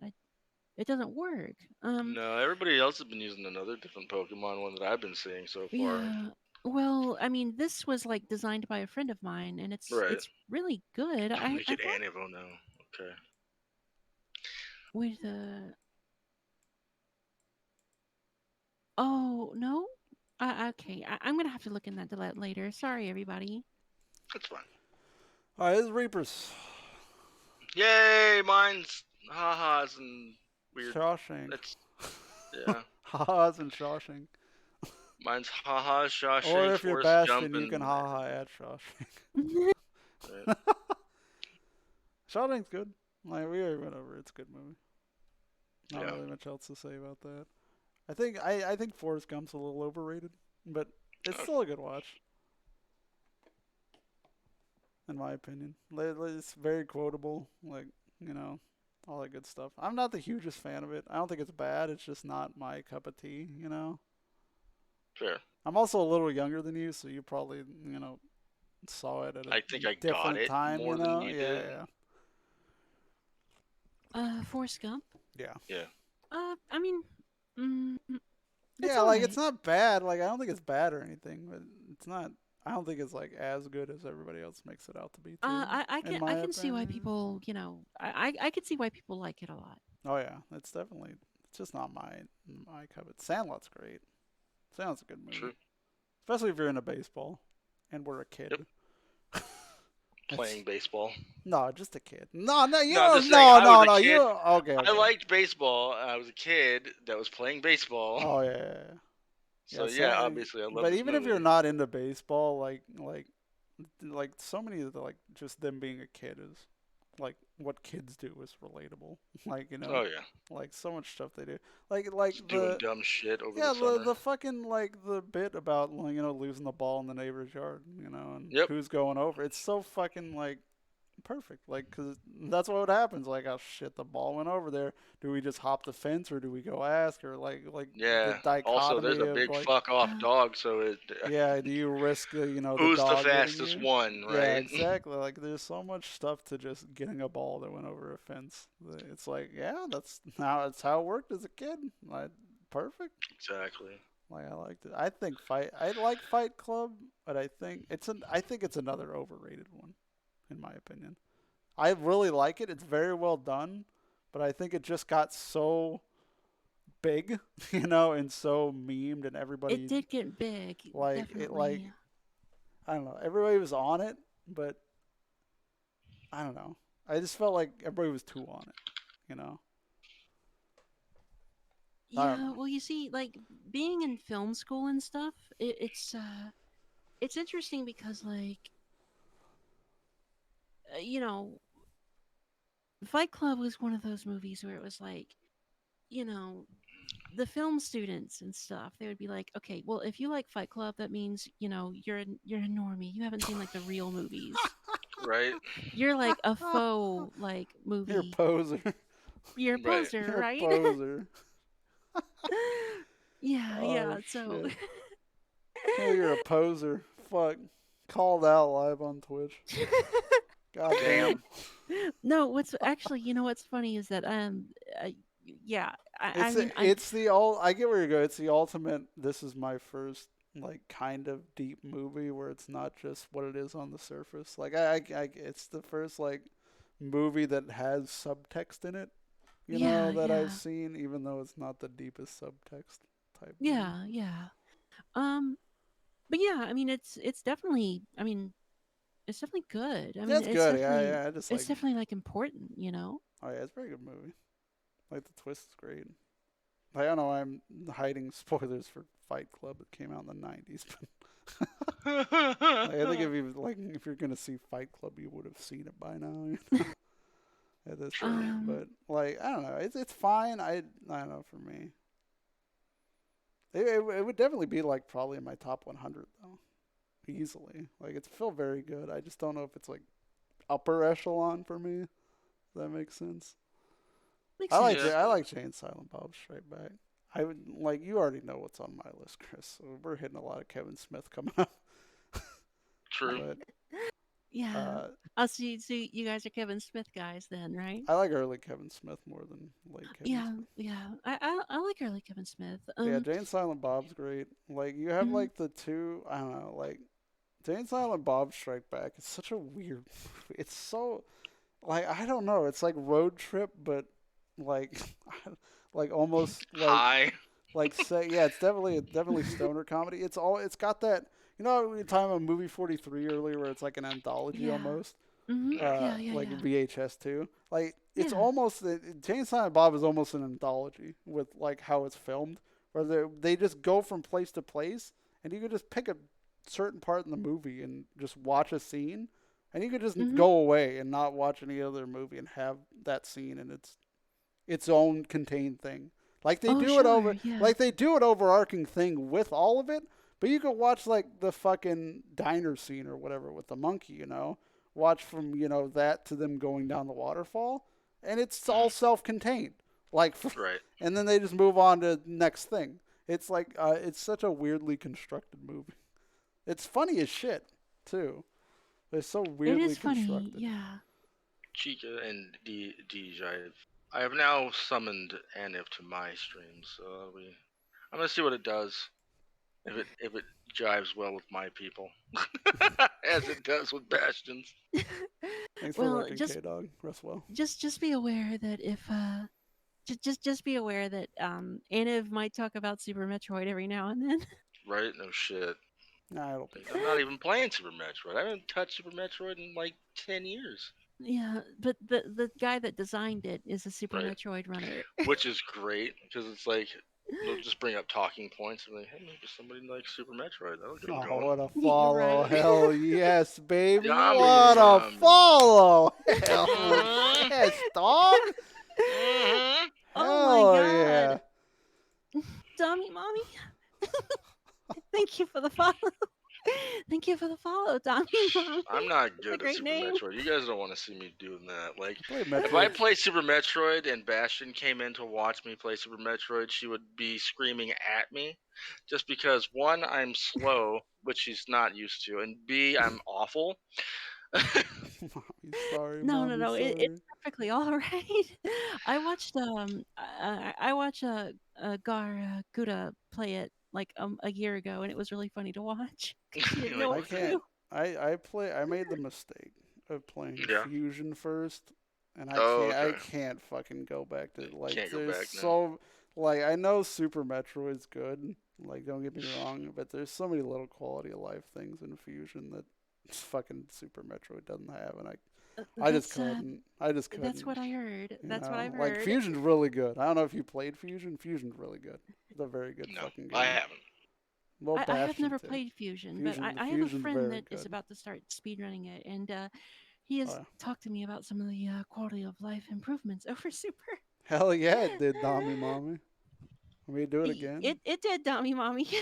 It doesn't work. No, everybody else has been using another different Pokemon one that I've been seeing so far. Yeah. Well, I mean, this was like designed by a friend of mine, and it's Right. it's really good. I Make it thought Aniv, oh no. Okay. with oh no, okay. I'm gonna have to look in that later. Sorry, everybody. That's fine. All right, this is Reapers. Yay! Mine's ha-has and weird. Shawshank. That's yeah. Ha-has and Shawshank. Mine's ha-ha, Shawshank, Or if you're Forrest Bastion, Gump, you can and- ha-ha at Shawshank. Right. Shawshank's good. Like we already went over it. It's a good movie. Not Yeah. really much else to say about that. I think Forrest Gump's a little overrated, but it's still a good watch. In my opinion, it's very quotable. Like all that good stuff. I'm not the hugest fan of it. I don't think it's bad. It's just not my cup of tea. Fair. I'm also a little younger than you, so you probably saw it at a I think I got different it time. more than you did. Yeah. Forrest Gump. Yeah. Yeah. I mean, it's Yeah, like it's alright. not bad. Like I don't think it's bad or anything, but it's not. I don't think it's like as good as everybody else makes it out to be. Too, I in can my see why opinion. people I can see why people like it a lot. Oh yeah, it's definitely. It's just not my cup. Sandlot's great. Sandlot's a good movie, True. especially if you're into baseball, and we're a kid. Yep. Playing baseball. No, just a kid. No, No, you I'm don't. just saying, I No, was a you. kid. Okay. I liked baseball. I was a kid that was playing baseball. Oh yeah. So Yeah, yeah, so- obviously I love But this even if movie. you're not into baseball, like so many of the just them being a kid is like what kids do is relatable. Oh yeah. Like so much stuff they do. Like Just doing dumb shit over yeah, the summer. the fucking the bit about losing the ball in the neighbor's yard, and Yep. who's going over. It's so fucking perfect, because that's what happens. Like, oh shit, the ball went over there. Do we just hop the fence or do we go ask, or Yeah. the dichotomy Also, there's a of big fuck off dog, so it. yeah, do you risk the Who's the dog getting fastest you? one, Yeah, right? exactly. Like there's so much stuff to just getting a ball that went over a fence. It's like, yeah, that's how it worked as a kid. Perfect. Exactly. I liked it. I like Fight Club, but I think it's another overrated one, in my opinion. I really like it. It's very well done, but I think it just got so big, and so memed, and everybody. It did get big. Definitely. I don't know. Everybody was on it, but I don't know. I just felt like everybody was too on it, Yeah, well, you see, like being in film school and stuff, it's interesting because like you know, Fight Club was one of those movies where it was like, you know, the film students and stuff, they would be like, okay, well, if you like Fight Club, that means you're a normie. You haven't seen like the real movies. Right. You're like a faux like You're a movie. poser. You're a Right. poser, You're a right? poser. Yeah, Oh yeah. So shit. Oh, you're a poser. Fuck. Called out live on Twitch. God damn. no, what's actually, what's funny is that uh, yeah, I It's mean it's the all. I get where you go. It's the ultimate. This is my first like kind of deep movie where it's not just what it is on the surface. Like it's the first like movie that has subtext in it. You know that I've yeah, seen, even though it's not the deepest subtext type movie. yeah. Um, but yeah, I mean it's definitely, I mean it's definitely good. I mean That's good. Yeah, yeah. I just it's like. definitely like important. Oh yeah, it's a very good movie. Like the twist is great. I don't know. I'm hiding spoilers for Fight Club. It came out in the '90s, but like, I think if you're gonna see Fight Club, you would have seen it by now. At this rate. But like I don't know. It's fine. I don't know for me. It would definitely be like probably in my top 100 though, easily. Like it's still very good. I just don't know if it's like upper echelon for me. If that makes sense. Makes I like sense. I like Jane Silent Bob Strike Back. I would like you already know what's on my list, Chris. So we're hitting a lot of Kevin Smith coming up. True. But Yeah. I'll see you guys are Kevin Smith guys then, right? I like early Kevin Smith more than late Kevin Smith. Yeah. I like early Kevin Smith. Yeah, Jane Silent Bob's great. Like you have Mhm. like the two. I don't know. Like Jane Silent Bob Strike Back. It's such a weird. It's so like I don't know. It's like road trip, but like like almost like Hi. like say yeah. It's definitely stoner comedy. It's got that. You know, we were talking about movie 43 earlier, where it's like an anthology Yeah. almost. Yeah. Like VHS too. Like it's Yeah. almost Jane Silent Bob is almost an anthology with like how it's filmed, where they just go from place to place, and you could just pick a certain part in the movie and just watch a scene, and you could just go away and not watch any other movie and have that scene and its own contained thing. Like they Oh, do it over, sure, yeah. like they do an overarching thing with all of it, but you could watch like the fucking diner scene or whatever with the monkey, watch from that to them going down the waterfall, and it's all self-contained. Like, Right. and then they just move on to the next thing. It's like it's such a weirdly constructed movie. It's funny as shit too. It's so weirdly It is funny. constructed. Yeah. Chica and DJ, I have now summoned Anif to my stream, so I'm gonna see what it does. If it jives well with my people, as it does with Bastions. Thanks for Well, lurking, K-Dog. Rest well. just be aware that if just be aware that Aniv might talk about Super Metroid every now and then. Right? No shit. Nah, it'll be I'm not even playing Super Metroid. I haven't touched Super Metroid in like 10 years. Yeah, but the guy that designed it is a Super Right. Metroid runner. Which is great, because it's like, they'll just bring up talking points and like, hey, maybe somebody likes Super Metroid. That'll get 'em Oh, going. what a You're follow. right. Hell yes, baby. Yummy, What a yummy. follow. Hell yes, dog. Mhm. Oh my Hell god. Dummy mommy. Thank you for the follow. Thank you for the follow, Dummy mommy. I'm not That's a good at great Super name. Metroid. You guys don't want to see me doing that. Like, Play if I Metroid. played Super Metroid and Bastion came in to watch me play Super Metroid, she would be screaming at me, just because one, I'm slow, which she's not used to, and B, I'm awful. Mommy's sorry, No, Mommy's no. sorry. It's perfectly all right. I watched I watched Gar Guda play it like a year ago, and it was really funny to watch. 'Cause she didn't know I what to can't. do. I made the mistake of playing Yeah. Fusion first, and Oh, I okay. can't fucking go back to like. Can't go There's back now. so like I know Super Metroid's good. Like don't get me wrong, but there's so many little quality of life things in Fusion that fucking Super Metroid doesn't have, and I just couldn't. That's what I heard. That's what I've heard. Like Fusion's really good. I don't know if you played Fusion. Fusion's really good. It's a very good No, fucking game. I haven't. Well, I have Bastion never too. played Fusion, but I have a Fusion's friend very that is good. about to start speedrunning it, and he has talked to me about some of the quality of life improvements over Super. Hell yeah, it did, Dommy Mommy. Want me to do it again? It did, Dommy Mommy. Yeah.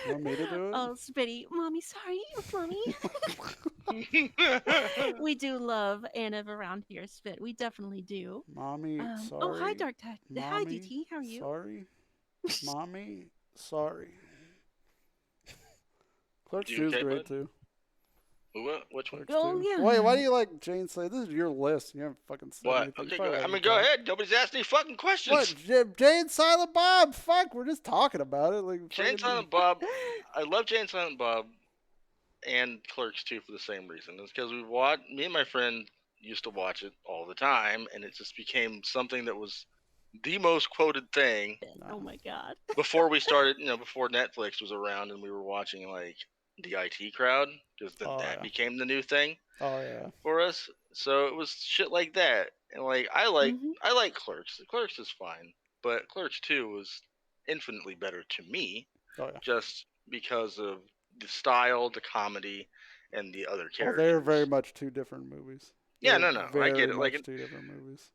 You want me to do it? Oh, Spitty, Mommy, sorry, Mommy. We do love Anna around here, Spit. We definitely do. Mommy, sorry. Oh, hi, Dark Tech. Hi, Mommy, DT. How are you? Sorry. Mommy, sorry. Clerks You 2 is okay, great bud? too. Which one? Clerks Oh, 2. yeah. Wait, why do you like Jane Slade? This is your list. You haven't fucking said What? anything. Okay, Fuck, let I me mean, go talk. ahead. Nobody's asked any fucking questions. What? Jane Silent Bob? Fuck, we're just talking about it. Like Jane fucking- Silent Bob. I love Jane Silent Bob and Clerks 2 for the same reason. It's because me and my friend used to watch it all the time, and it just became something that was the most quoted thing Oh my God. before we started, before Netflix was around and we were watching like the IT Crowd, because then Oh, that yeah. became the new thing Oh yeah. for us. So it was shit like that, and like I like Clerks. Clerks is fine, but Clerks 2 was infinitely better to me, Oh yeah. just because of the style, the comedy, and the other Well, characters. they're very much two different movies. Yeah, They're no, I very get it. much Like two different movies.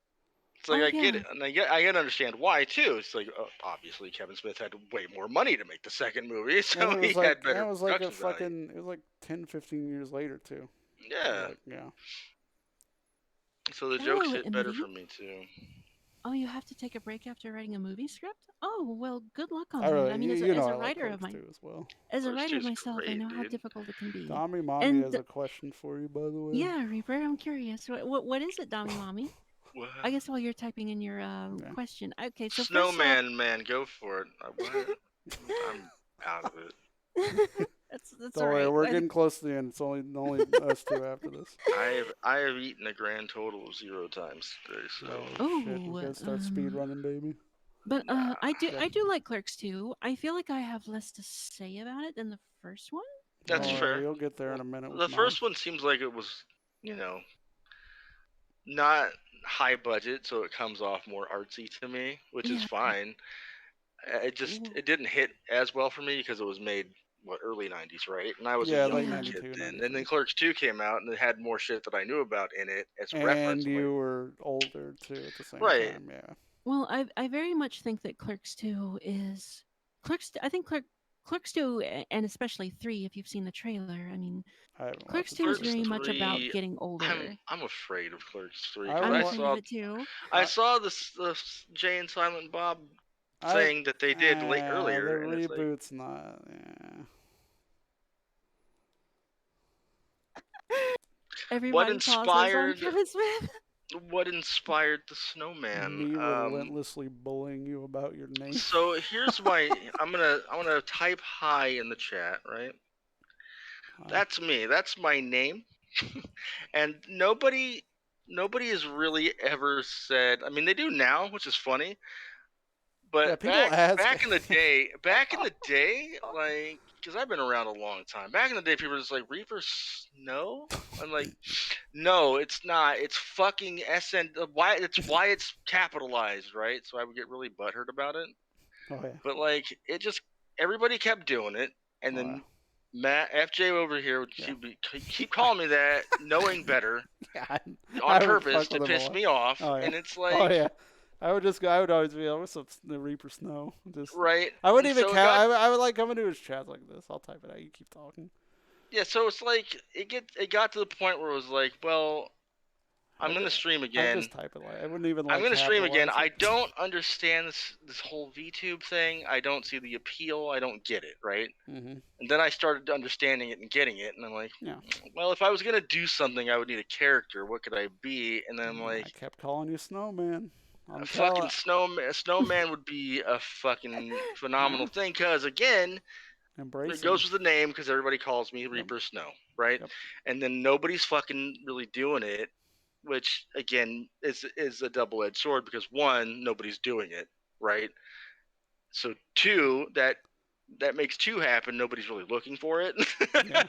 it's like Oh, I get yeah. it, and I can understand why too. It's like obviously Kevin Smith had way more money to make the second movie, so And it he was like, had better and it was like a production value. fucking, it was like 10, 15 years later too. Yeah. Like, yeah. So the jokes Oh, hit better Emily? for me too. Oh, you have to take a break after writing a movie script? Oh, well, good luck on I that. really, I mean, as you a, know as I a like writer of Clerks my, 2 as well. as a Clerks writer 2's myself, I great, know how dude. difficult it can be. Dommy Mommy And has a question for you, by the way. Yeah, Reaper, I'm curious. What is it, Dommy Mommy? What? I guess while you're typing in your question. Okay, so Snowman, man, go for it. What? I'm out of it. that's Don't all worry, right. we're getting close to the end. It's only us two after this. I have eaten a grand total of 0 times today. So Oh shit, we gotta start speed running, baby. But I do like Clerks 2. I feel like I have less to say about it than the first one. that's Don't fair. worry, you'll get there in a minute. The With first one seems like it was, not high budget, so it comes off more artsy to me, which is Yeah. fine. It didn't hit as well for me because it was made early 90s, right? And I was Yeah, a like younger 92, kid then. 93. And then Clerks 2 came out and it had more shit that I knew about in it as and reference. you were older too at the same Right. time. Yeah. Well, I very much think that Clerks 2 is I think Clerks 2 and especially 3 if you've seen the trailer. I mean, I haven't Clerks watched 2 is the very much about 3, getting older. I'm afraid of Clerks 3. I 'cause I'm wa- afraid of it too. I saw the Jay and Silent Bob thing that they did earlier. The and it's like, reboot's not. Yeah. Everybody pauses on Kevin Smith. What inspired the Snowman? Me relentlessly bullying you about your name. So here's my I'm gonna type hi in the chat, right? That's me. That's my name. And nobody has really ever said. I mean, they do now, which is funny. But Yeah, people ask. back in the day, like, because I've been around a long time. Back in the day, people were just like, Reaper Snow? I'm like, no, it's not. It's fucking SN. That's why it's capitalized, right? So I would get really butthurt about it. Oh yeah. But like, everybody kept doing it, and then Matt FJ over here would keep calling me that, knowing better, on purpose to piss me off. Oh, yeah. And it's like, oh yeah. I would always be, what's up, the Reaper Snow? Just, right. I wouldn't And even so count. I would like come into his chat like this. I'll type it out. You keep talking. Yeah, so it's like it got to the point where it was like, well, I'm gonna stream again. I just type it like I wouldn't even. I'm gonna stream again. capitalize I it. don't understand this whole VTube thing. I don't see the appeal. I don't get it, right? Mm-hmm. And then I started understanding it and getting it, and I'm like, Yeah. well, if I was gonna do something, I would need a character. What could I be? And then I'm like, I kept calling you Snowman. a fucking snowman would be a fucking phenomenal thing, because again, it goes with the name, because everybody calls me Reaper Snow, right? Yep. And then nobody's fucking really doing it, which again is a double-edged sword, because one, nobody's doing it, right? So two, that makes two happen. Nobody's really looking for it. Yeah.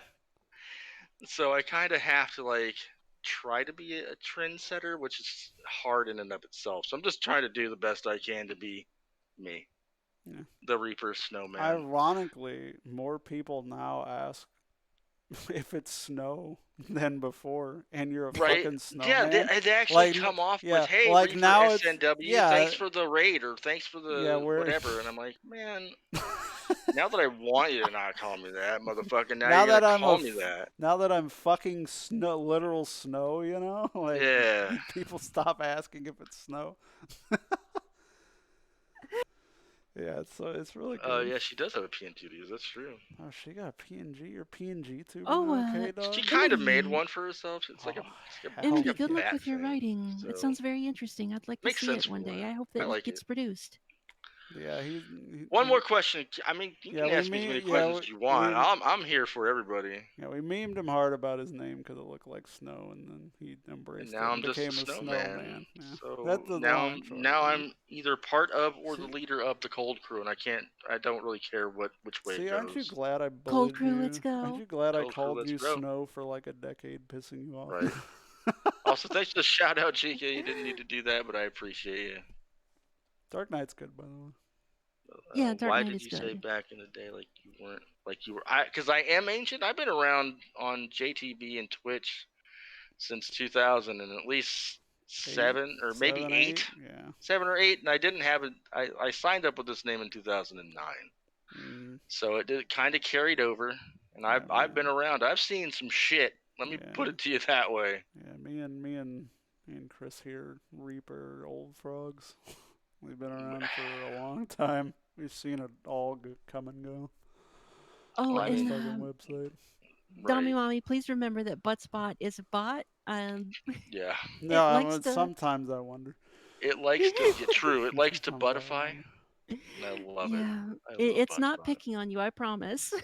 So I kind of have to like try to be a trendsetter, which is hard in and of itself. So I'm just trying to do the best I can to be me, Yeah. the Reaper Snowman. Ironically, more people now ask if it's snow than before, and you're a Right? fucking Yeah, snowman. they actually Like, come off yeah, with, "Hey, like Reaper now it's SNW, yeah, thanks for the raid or thanks for yeah. the We're whatever," and I'm like, man, now that I want you to not call me that, motherfucker, now now you're that gonna I'm call me that. now that I'm fucking snow, literal snow. You know, like Yeah. people stop asking if it's snow. Yeah, it's really Oh, good. yeah, she does have a PNG to use. That's true. Oh, she got a PNG. You're PNG too. Oh, Okay, dog. She kind of made Envy. one for herself. It's like Oh, it's like hell Envy, a good luck bat with your thing. writing. So It sounds very interesting. I'd like to makes see sense it one for day. her. I hope I that like it gets it. produced. Yeah, One more question. I mean, you Yeah, can we ask me as many yeah, questions as you want. we I'm here for everybody. yeah, we memed him hard about his name because it looked like snow, and then he And embraced now it I'm and just a became a snowman. snowman. Yeah, So that's the now long and short now of it. I'm either part of or the See- leader of the cold crew, and I don't really care which way it See, aren't you goes. glad I Cold bullied Crew, let's you? Aren't go. you glad I Cold crew, called let's you go. Snow for like a decade, pissing you off? Right. Also, thanks for the shout out, Chica. You didn't need to do that, but I appreciate you. Dark Knight's good, by the way. Yeah, Dark Why Knight did is you say good. back in the day like you were? Because I am ancient. I've been around on JTB and Twitch since 2000 and at least 7 or maybe 7, 8, 8, yeah. 7 or 8, and I didn't have it. I signed up with this name in 2009, Mm, so it did kind of carried over, and yeah, I've been man. around. I've seen some shit. Let me put Yeah, it to you that way. yeah. Me and Chris here, Reaper, old frogs. We've been around for a long time. We've seen it all come and go. Oh, I On this mean, fucking and website. Dommy right? Mommy, please remember that Buttspot is a bot. Yeah. No, likes to. sometimes I wonder. It likes to get true. It likes to Sometimes I butterfly. wonder. And I love it. Yeah, I love it's not Buttspot. picking on you, I promise.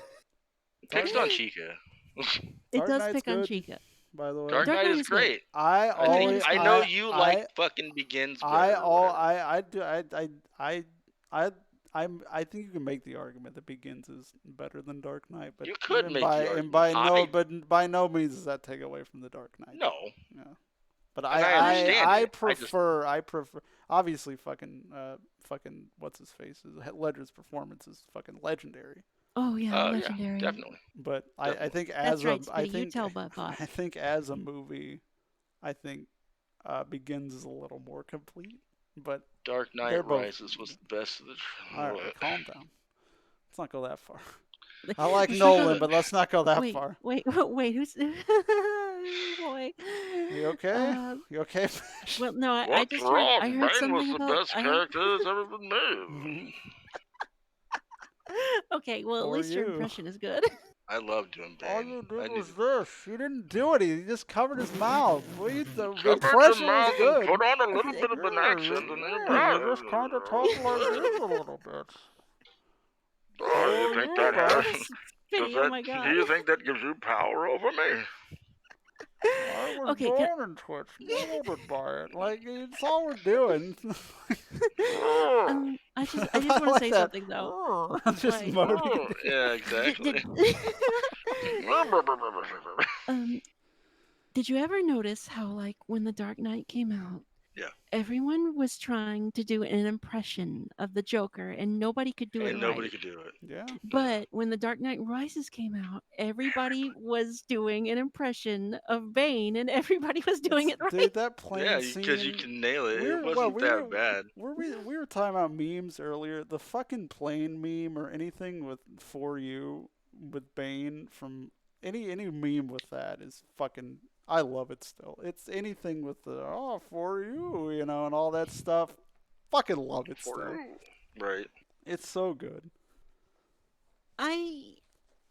Picks on Chica. It Dark does Knight's pick on good, Chica. by the way. Dark Dark Knight Knight is is good. great. I Dark Knight always is I good. know you like I fucking Begins better I or all whatever. I do I think you can make the argument that Begins is better than Dark Knight, but You could and make by the and argument. by no means does that take away from the Dark Knight. No, Yeah. But and I understand I it. prefer obviously fucking what's his face Ledger's performance is fucking legendary. Oh yeah, Yeah, legendary. definitely. But I Definitely. think That's as right, I Spitty. You think tell Buttbot. I think as a movie, I think Begins is a little more complete. But Dark they're Knight both Rises was the best of the. all right. Calm down. Let's not go that far. I Let's like not Nolan, go- but let's not go that wait, far. wait, wait. Who's? Boy. You okay? You okay? Well, no, I What's just heard. wrong? I heard Bane was something the about. best character that's ever been made. Okay, well, at For least your you. impression is good. I love doing Bane. All you I did need was to this. You didn't do it. He just covered his mouth. Well, the cover impression your was mouth good. and put on a little bit of an accent, and You just kind of talk like this a little bit. Oh, you think that has? Spitty, oh my Do god. you think that gives you power over me? I was Okay, born in Twitch, molded by it. Like, it's all we're doing. I just want to say something though. Just Like- motivated. Yeah, exactly. Did you ever notice how, like, when The Dark Knight came out, Yeah. everyone was trying to do an impression of the Joker, and nobody could do it And right. nobody could do it. Yeah. But when The Dark Knight Rises came out, everybody was doing an impression of Bane, and everybody was doing it right. Dude, that plain Yeah, scene. because you can nail it. We're- It well, wasn't that bad. We were talking about memes earlier. The fucking plane meme or anything with For You with Bane from any meme with that is fucking. I love it still. It's anything with the For You, you know, and all that stuff. Fucking love it still. Right. It's so good. I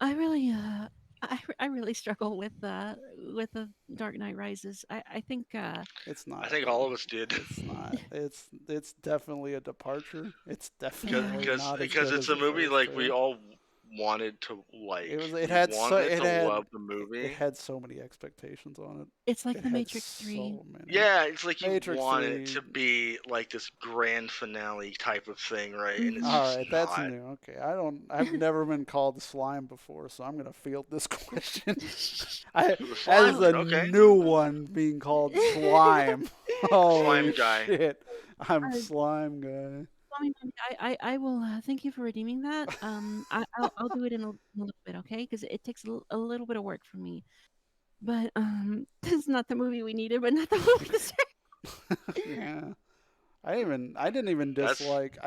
really I really struggle with the Dark Knight Rises. I think It's not. I think all of us did. It's not. It's definitely a departure. It's definitely not as Because good it's as a the movie first like two. we all wanted to like. It was. You It had so. wanted It to had. love the movie. It had so many expectations on it. It's like It The had Matrix 3. so many. Yeah, it's like you Matrix want it to 3. be like this grand finale type of thing, right? And it's Mhm. All just right, that's not. new. Okay, I've never been called slime before, so I'm gonna field this question. That is Slime, a okay. new one, being called slime. Holy Slime guy. shit! I'm Uh, slime guy. Mommy, I will thank you for redeeming that. I'll do it in a little bit, okay? Because it takes a little bit of work for me. But this is not the movie we needed, but not the movie this Yeah, I didn't even That's dislike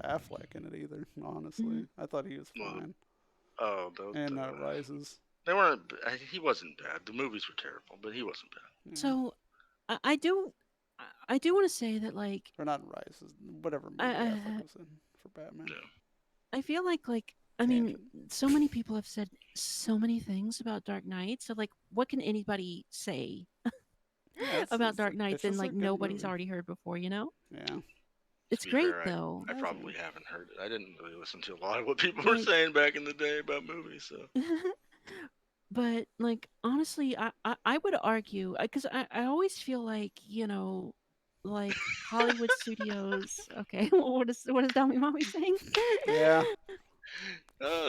Affleck in it either. Honestly, I thought he was well, fine. those, And Rises. they weren't. He wasn't bad. The movies were terrible, but he wasn't bad. Yeah. So I do want to say that like Or not Rises. Whatever movie I Affleck was in for Batman. Yeah. I feel like I mean Tangent. so many people have said so many things about Dark Knight. So like what can anybody say Yeah, about Dark Knight it's than just a like good nobody's movie. already heard before, you know? Yeah. It's To be great fair, though. I That's probably good. haven't heard it. I didn't really listen to a lot of what people were Like- saying back in the day about movies. So But like honestly, I would argue because I always feel like like Hollywood studios. Okay, what is Dummy Mommy saying? Yeah.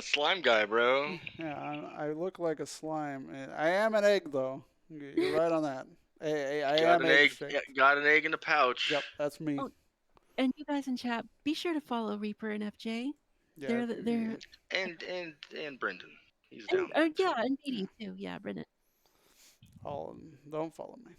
slime guy, bro. Yeah, I look like a slime. I am an egg, though. You're right on that. I Got am an egg. egg-shaped. Got an egg in the pouch. Yep, that's me. Oh, And you guys in chat, be sure to follow Reaper and FJ. Yeah, They're And Brendan. He's down. yeah, and DD too. Yeah, Brendan. Don't follow me.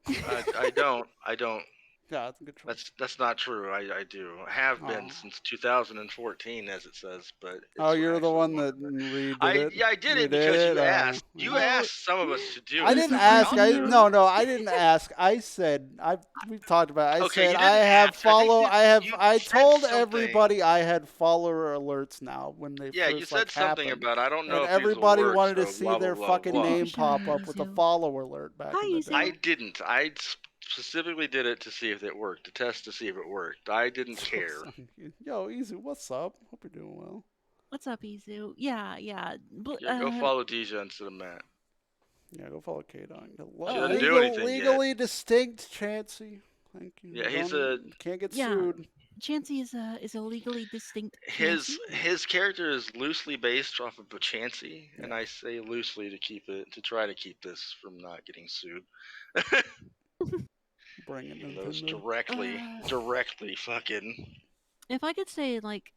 I don't. Yeah, that's a good choice. That's not true. I do. I have been Oh. since 2014, as it says. But Oh, it's you're the actually one longer that than that. redid it. Yeah, I did You it because did you it? asked. Oh, You yeah. asked some of us to do it. I didn't Like, ask. I'll do it. No, I didn't ask. I said we've talked about it. I Okay, said you I didn't have ask. I think follow. you- I have. you I said told something. everybody I had follower alerts now when they Yeah, first you said something happened. about I don't know And if everybody these will work, wanted to so see blah, their blah, blah, fucking blah. name Sure, pop up with a Izu. follow alert back Hi, in the Izu. day. I didn't. I specifically did it to see if it worked, to test to see if it worked. I didn't care. Yo, Easy, what's up? Hope you're doing well. What's up, Izu? Yeah. Yeah, go follow Deja instead of Matt. Yeah, go follow K-Dog. She doesn't do anything yet. Legally distinct, Chansey. Thank you. Yeah, he's a Can't get Yeah. sued. Chansey is a legally distinct. his Chansey. his character is loosely based off of Bochancy, and I say loosely to try to keep this from not getting sued. Bring it Those Nintendo. directly fucking. If I could say like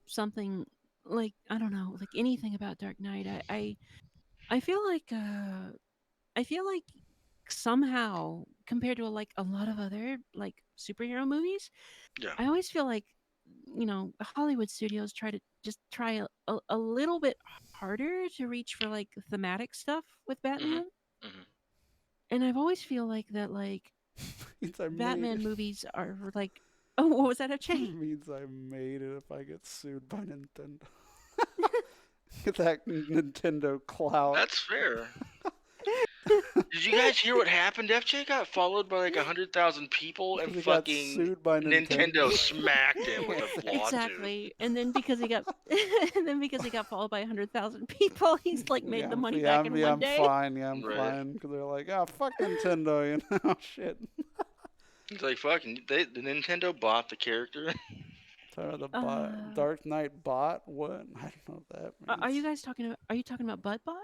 something like I don't know like anything about Dark Knight, I feel like somehow compared to like a lot of other like superhero movies, Yeah. I always feel like Hollywood studios try a little bit harder to reach for like thematic stuff with Batman. Mhm. And I've always feel like that like Means I Batman made movies are like oh what was that it. FJ? Means I made it if I get sued by Nintendo. Get that Nintendo clout. That's fair. Did you guys hear what happened? FJ got followed by like 100,000 people, and He got fucking sued by Nintendo smacked him with a lawsuit. Exactly. And then because he got followed by 100,000 people, he's like made the money back in one day. I'm fine. Yeah, I'm Right. fine. Because they're like, oh, fuck Nintendo, you know? Shit. It's like fucking. The Nintendo bought the character. Sorry, the bot, Dark Knight bot? What? I don't know what that means. Are you guys talking about? Are you talking about Buttbot?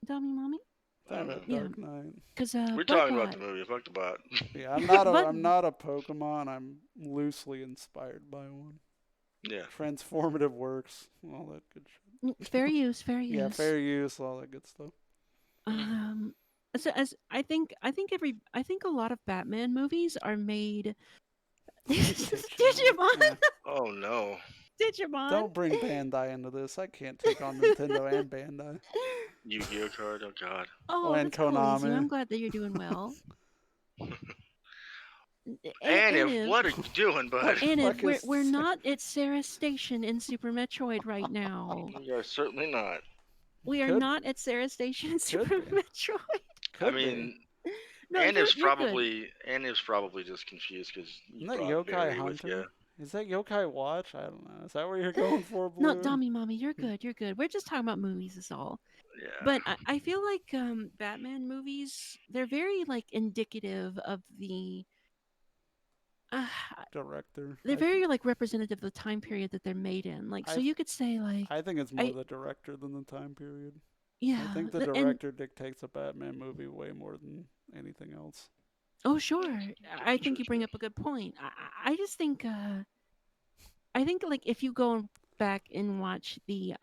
Dummy mommy? Talking about Yeah. Dark Knight. Because We're talking about the movie. Fuck the bot. Yeah, I'm not a But- I'm not a Pokemon. I'm loosely inspired by one. Yeah. Transformative works, all that good shit. Fair use, fair use. Yeah, fair use, all that good stuff. So as I think a lot of Batman movies are made. Digimon, Yeah. Oh no. Digimon. Don't bring Bandai into this. I can't take on Nintendo and Bandai. Yu-Gi-Oh card. Oh god. Oh, and that's cool, Izu. Konami. I'm glad that you're doing well. And what are you doing, bud? And fuck if is we're this? not at Sarah Station in Super Metroid right now. We are certainly not. We are Could- not at Sarah Station in Super be. Metroid. Could I be. mean, No, Anna's you're good. probably just confused because you Isn't that brought Yokai Barry with Hunter? you. Is that Yokai Watch? I don't know. Is that where you're going for, Blue? No, Dummy Mommy, you're good. You're good. We're just talking about movies, is all. Yeah. But I feel like Batman movies, they're very like indicative of the. Uh, Director. they're very like representative of the time period that they're made in. Like, so I- you could say like, I think it's more I- the director than the time period. yeah. I think the and- director dictates a Batman movie way more than anything else. oh, sure. I think you bring up a good point. I just think I think like if you go back and watch the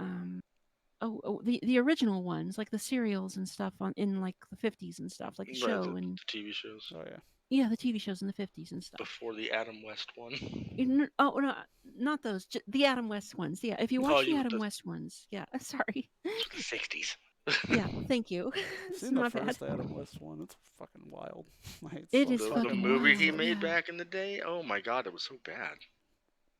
the original ones, like the serials and stuff on in like the 50s and stuff, like the show the and TV shows Oh yeah. yeah, the TV shows in the 50s and stuff. before the Adam West one. Oh no, not those. The Adam West ones. Yeah, if you watch the you- Adam the- West ones, yeah. Sorry. The 60s. Yeah, thank you. I've It's seen the not bad. first Adam West one. It's fucking wild. Like, It so is the fucking movie he wild, made yeah. back in the day. Oh my god, it was so bad.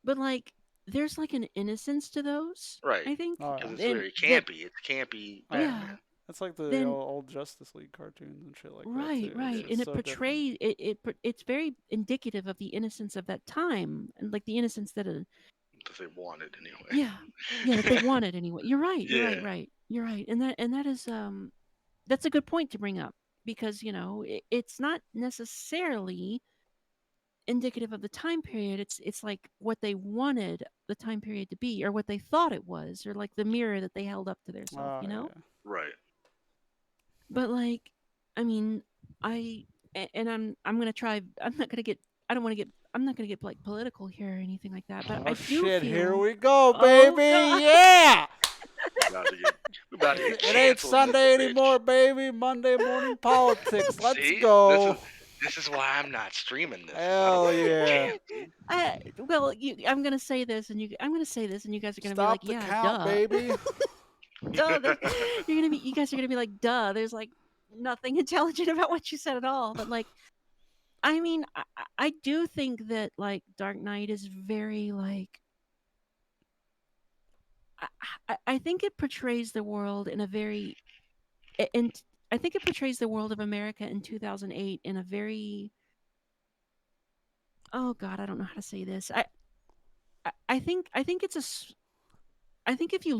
But like, there's like an innocence to those. Right. I think. Oh, Because yeah. it's And very that- campy. It's campy. Oh, Yeah. Batman. It's like the Then- old Justice League cartoons and shit like that. Right, too. right, It's and it so different. portrays it's very indicative of the innocence of that time, and like the innocence that That they wanted anyway. yeah that they wanted anyway. You're right. You're Yeah. right. You're right, and that is that's a good point to bring up because it's not necessarily indicative of the time period. It's like what they wanted the time period to be, or what they thought it was, or like the mirror that they held up to their self. Oh, yeah. Right. But like, I mean, and I'm gonna try. I'm not gonna get. I don't want to get. I'm not gonna get like political here or anything like that. But Oh I do shit! feel. Here we go, Oh, baby! God. Yeah! We're about to get It ain't canceled, Sunday bitch. anymore, baby. Monday morning politics. Let's See? go. This is why I'm not streaming this. Hell I don't yeah. care. Well, I'm gonna say this, and I'm gonna say this, and you guys are gonna Stop be the like, yeah, count, duh. baby. Duh. You guys are gonna be like, duh. There's like nothing intelligent about what you said at all. But like, I mean, I do think that like Dark Knight is very like. I think it portrays the world in a very, and I think it portrays the world of America in 2008 in a very. Oh God, I don't know how to say this. I think it's I think if you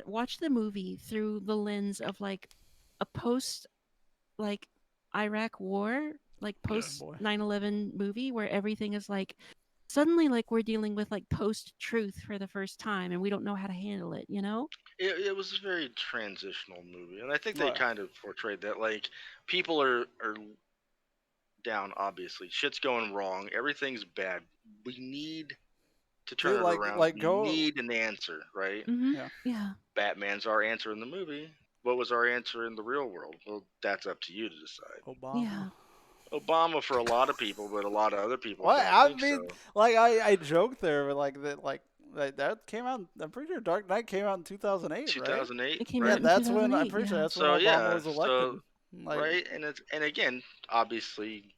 watched the movie through the lens of like a post like Iraq war, like post boy. 9/11 movie where everything is like suddenly like we're dealing with like post truth for the first time and we don't know how to handle it, It was a very transitional movie, and I think they Right. kind of portrayed that. Like, people are down. Obviously, shit's going wrong. Everything's bad. We need to turn Dude, it like- around. like, we go- need an answer, right? Mm-hmm. Yeah. Yeah. Batman's our answer in the movie. What was our answer in the real world? Well, that's up to you to decide. Obama. Yeah. Obama for a lot of people, but a lot of other people Well, don't I think mean, so. like I joked there, but like that came out. I'm pretty sure Dark Knight came out in 2008, right? 2008, It came right? out And in that's when I'm 2008, pretty sure yeah. that's when So, Obama yeah, was so- elected. Like, Right, and again, obviously,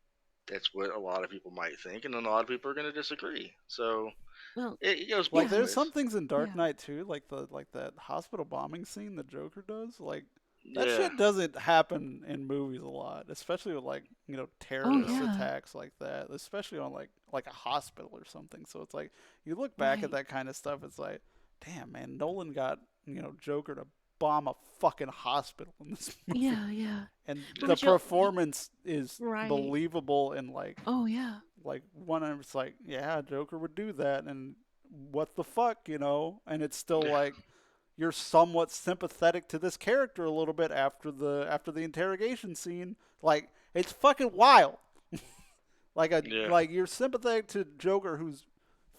that's what a lot of people might think, and then a lot of people are going to disagree. So Well, it goes Like both there's ways. some things in Dark Yeah. Knight too, like that hospital bombing scene the Joker does. Like that Yeah. shit doesn't happen in movies a lot, especially with like terrorist yeah. attacks like that, especially on like a hospital or something. So it's like you look back Right. at that kind of stuff, it's like, damn man, Nolan got Joker to bomb a fucking hospital in this movie, yeah. and But the you- performance is Right. believable and like Oh yeah. one of it's like, yeah, Joker would do that, and what the fuck, and it's still Yeah. like you're somewhat sympathetic to this character a little bit after the interrogation scene. Like it's fucking wild. Yeah. Like you're sympathetic to Joker, who's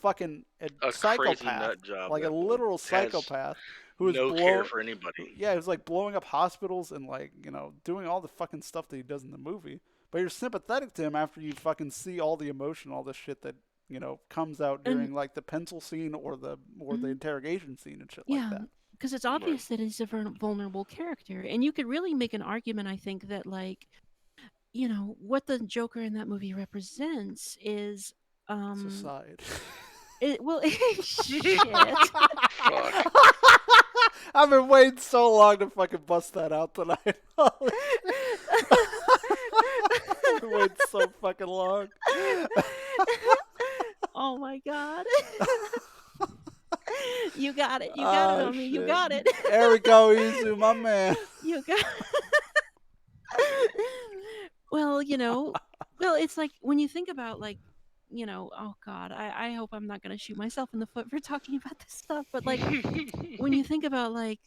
fucking a A crazy psychopath, nut job. like a that literal has psychopath who is no care for anybody. yeah, he was like blowing up hospitals and like, doing all the fucking stuff that he does in the movie. But you're sympathetic to him after you fucking see all the emotion, all the shit that, comes out And- during like the pencil scene or the Mhm. interrogation scene and shit Yeah. like that. Because it's obvious that he's a vulnerable character, and you could really make an argument. I think that like, what the Joker in that movie represents is Society. well, shit. Fuck. I've been waiting so long to fucking bust that out tonight. Holy I've been waiting so fucking long. Oh my god. You got it. You got it on me. You shit. got it. There we go, Izu, my man. You got Well, well, it's like when you think about like, oh god, I hope I'm not going to shoot myself in the foot for talking about this stuff, but like when you think about like,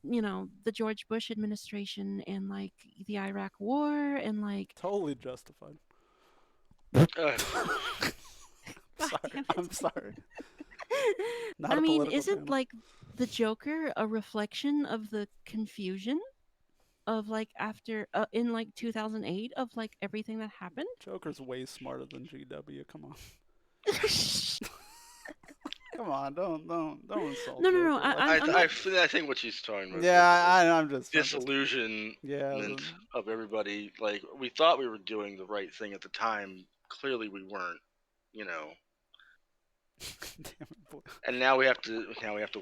the George Bush administration and like the Iraq war and like Totally justified. Uh, God Sorry, damn it. I'm sorry. Not I a mean, political isn't channel. like the Joker a reflection of the confusion of like after in like 2008 of like everything that happened? Joker's way smarter than GW. Come on. Come on, don't insult. No, no, no. Joker. Like, I think what she's talking about. yeah, is I'm just disillusionment yeah. of everybody. Like we thought we were doing the right thing at the time. Clearly, we weren't. You know. Damn it, boy. And now we have to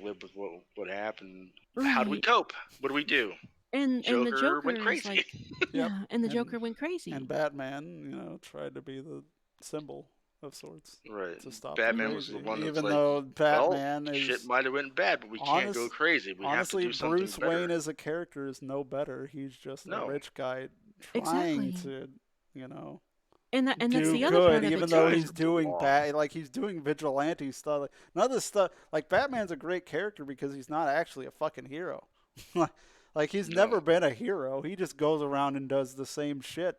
live with what happened. How do we Right. cope? What do we do? And the Joker went is crazy. like, Yep. yeah, and the And- Joker went crazy. And Batman, tried to be the symbol of sorts Right. to stop Batman the was the crazy. one that's Even like, though Batman well, is shit might have went bad, but we can't go Honest- crazy. We honestly, have to do something Bruce better. Wayne as a character is no better. He's just a No. rich guy trying Exactly. to, And that's do the other good, part of even it though too. he's doing bad. Like he's doing vigilante stuff. Like, none of this stuff. Like Batman's a great character because he's not actually a fucking hero. Like he's never been a hero. He just goes around and does the same shit,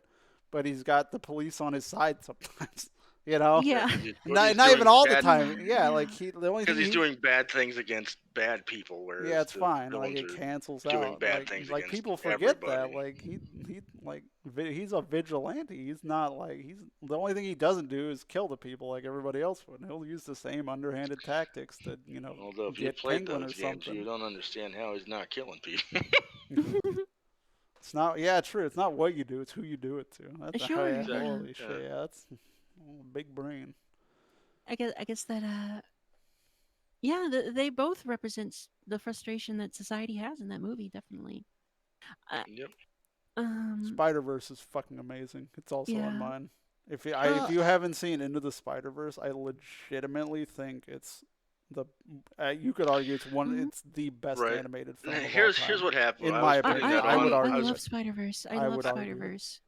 but he's got the police on his side sometimes. Yeah. Not even all the time. Yeah, like the only because thing he's doing bad things against bad people. Whereas yeah, it's the fine. Like villains it are cancels doing out. bad things like against people forget everybody. that. Like he's a vigilante. He's not like he's the only thing he doesn't do is kill the people like everybody else would. He'll use the same underhanded tactics to Although if you get played Penguin or those games, something. you don't understand how he's not killing people. It's not. Yeah, true. It's not what you do. It's who you do it to. That's Sure, yeah, yeah. holy shit. Yeah, that's big brain. I guess that yeah, they both represent the frustration that society has in that movie, definitely. Yep. Spider-Verse is fucking amazing. It's also on Yeah. mine. If Well- you haven't seen Into the Spider-Verse, I legitimately think it's you could argue it's it's the best Right. animated film of all Here's time. what happened. In I my was putting opinion, that I would on- argue. I was- love Spider-Verse. I I love would argue. Spider-Verse.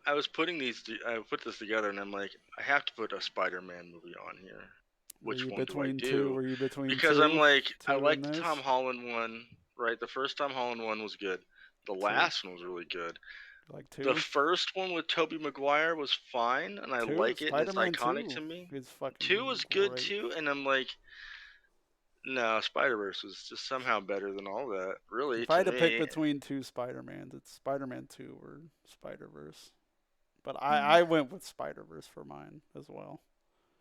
I was putting I put this together, and I'm like, I have to put a Spider-Man movie on here. Which Were you one between do I do? two? Were you between Because two? I'm like, I Two like in the this? Tom Holland one, right? The first Tom Holland one was good. The last one was really good. Like two. The first one with Tobey Maguire was fine, and I Two? like it, and it's Spider-Man iconic 2 to me. is fucking 2 was good great. too, and I'm like, no, Spider-Verse was just somehow better than all that, really. If I had to me. pick between two Spider-Mans, it's Spider-Man 2 or Spider-Verse. But I went with Spider-Verse for mine as well.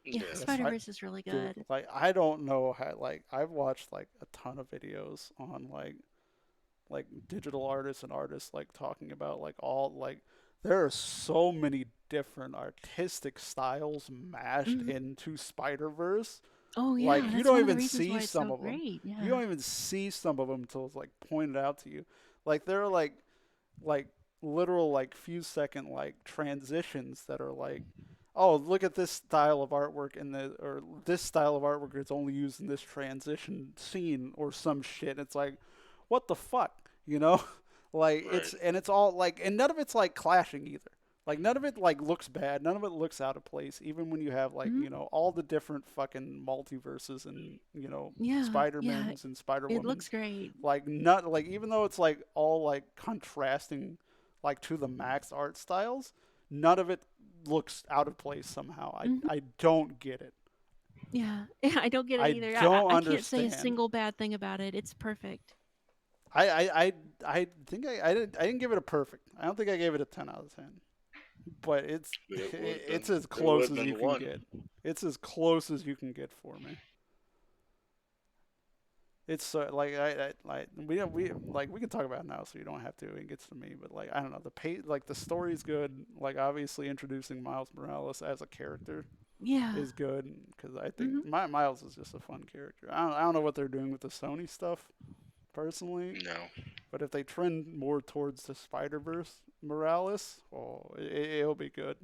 Yeah, Yeah. Spider-Verse is really Dude, good. like I don't know how I've watched like a ton of videos on like digital artists and artists like talking about like all like there are so many different artistic styles mashed into Spider-Verse. Oh yeah, Like, that's you don't one of the even reasons see why it's some so of 'em. great. Yeah. You don't even see some of them until it's like pointed out to you. Like there are like literal like few second like transitions that are like, oh, look at this style of artwork or this style of artwork is only used in this transition scene or some shit. It's like, what the fuck, Like it's all like, and none of it's like clashing either. Like none of it like looks bad. None of it looks out of place. Even when you have like all the different fucking multiverses and Yeah, Spider-Mans and Spider-Woman. It looks great. Like not like even though it's like all like contrasting like to the max art styles, none of it looks out of place somehow. I don't get it. Yeah, I don't get it I either. don't I can't say a understand. single bad thing about it. It's perfect. I think I didn't give it a perfect. I don't think I gave it a 10 out of 10. But it's as close as you can get. It's as close as you can get for me. It's like we can talk about it now, so you don't have to. It gets to me, but like I don't know, the story's good. Like obviously introducing Miles Morales as a character Yeah. is good because I think Miles is just a fun character. I don't know what they're doing with the Sony stuff, personally. No. But if they trend more towards the Spider-Verse Morales, it'll be good.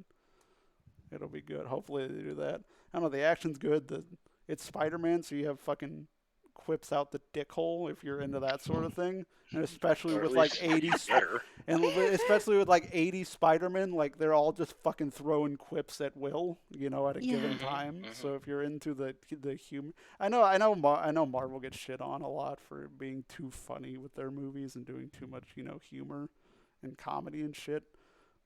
It'll be good. Hopefully they do that. I don't know. The action's good. It's Spider-Man, so you have fucking quips out the dick hole if you're into that sort of thing, and especially Or at with like least 80 better. and especially with like 80 Spider-Men, like they're all just fucking throwing quips at will, at a given Yeah. time. Mhm. So if you're into the humor, I know Marvel gets shit on a lot for being too funny with their movies and doing too much, humor and comedy and shit.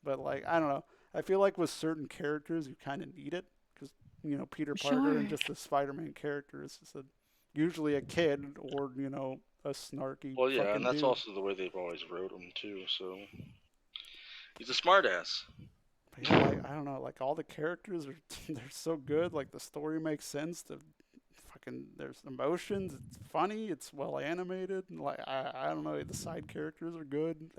But like, I don't know. I feel like with certain characters, you kind of need it because Peter Parker and Sure. just the Spider-Man character is just usually a kid or a snarky Well, yeah, and fucking that's dude. also the way they've always wrote him too. So he's a smartass. But yeah, like I don't know, like all the characters are they're so good. Like the story makes sense. There's emotions. It's funny. It's well animated. And like I don't know. The side characters are good.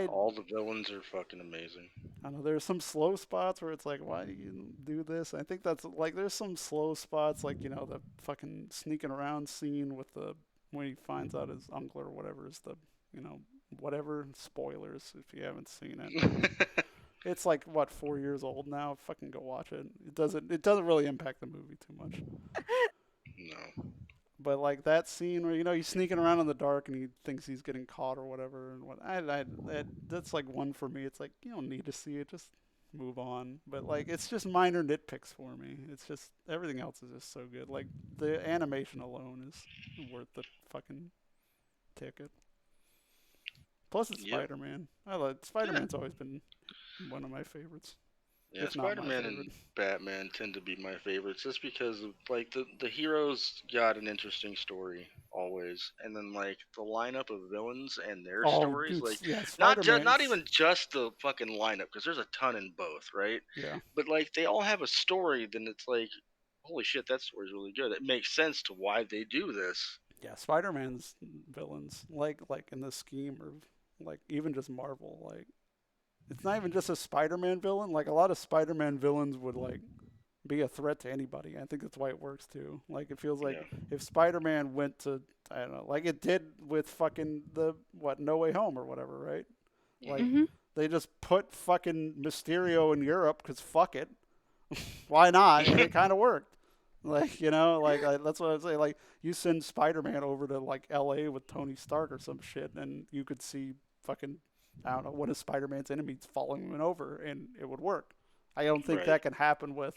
All the villains are fucking amazing. I know there's some slow spots where it's like, why do you do this? I think that's like there's some slow spots like the fucking sneaking around scene with the when he finds out his uncle or whatever is the you know whatever spoilers if you haven't seen it. It's like what 4 years old now. Fucking go watch it. It doesn't really impact the movie too much. No. But like that scene where he's sneaking around in the dark and he thinks he's getting caught or whatever, and that's like one for me. It's like you don't need to see it, just move on. But like it's just minor nitpicks for me. It's just everything else is just so good. Like the animation alone is worth the fucking ticket. Plus it's Yep. Spider-Man. I love Spider-Man's always been one of my favorites, Yeah, if not my Spider-Man favorite. and Batman tend to be my favorites just because of, like the heroes got an interesting story always, and then like the lineup of villains and their Oh, stories, dude, like yeah, not Spider-Man's. even just the fucking lineup because there's a ton in both, right? Yeah, But like they all have a story. Then it's like, holy shit, that story's really good. It makes sense to why they do this. yeah, Spider-Man's villains, like in the scheme of like even just Marvel, like it's not even just a Spider-Man villain. Like a lot of Spider-Man villains would like be a threat to anybody. I think that's why it works too. Like it feels like Yeah. if Spider-Man went to I don't know, like it did with fucking the what No Way Home or whatever, right? Like Mhm. they just put fucking Mysterio in Europe because fuck it, why not? And it kind of worked. Like that's what I say. Like you send Spider-Man over to like L.A. with Tony Stark or some shit, and you could see fucking I don't know one of Spider-Man's enemies following him over, and it would work. I don't think Right. that can happen with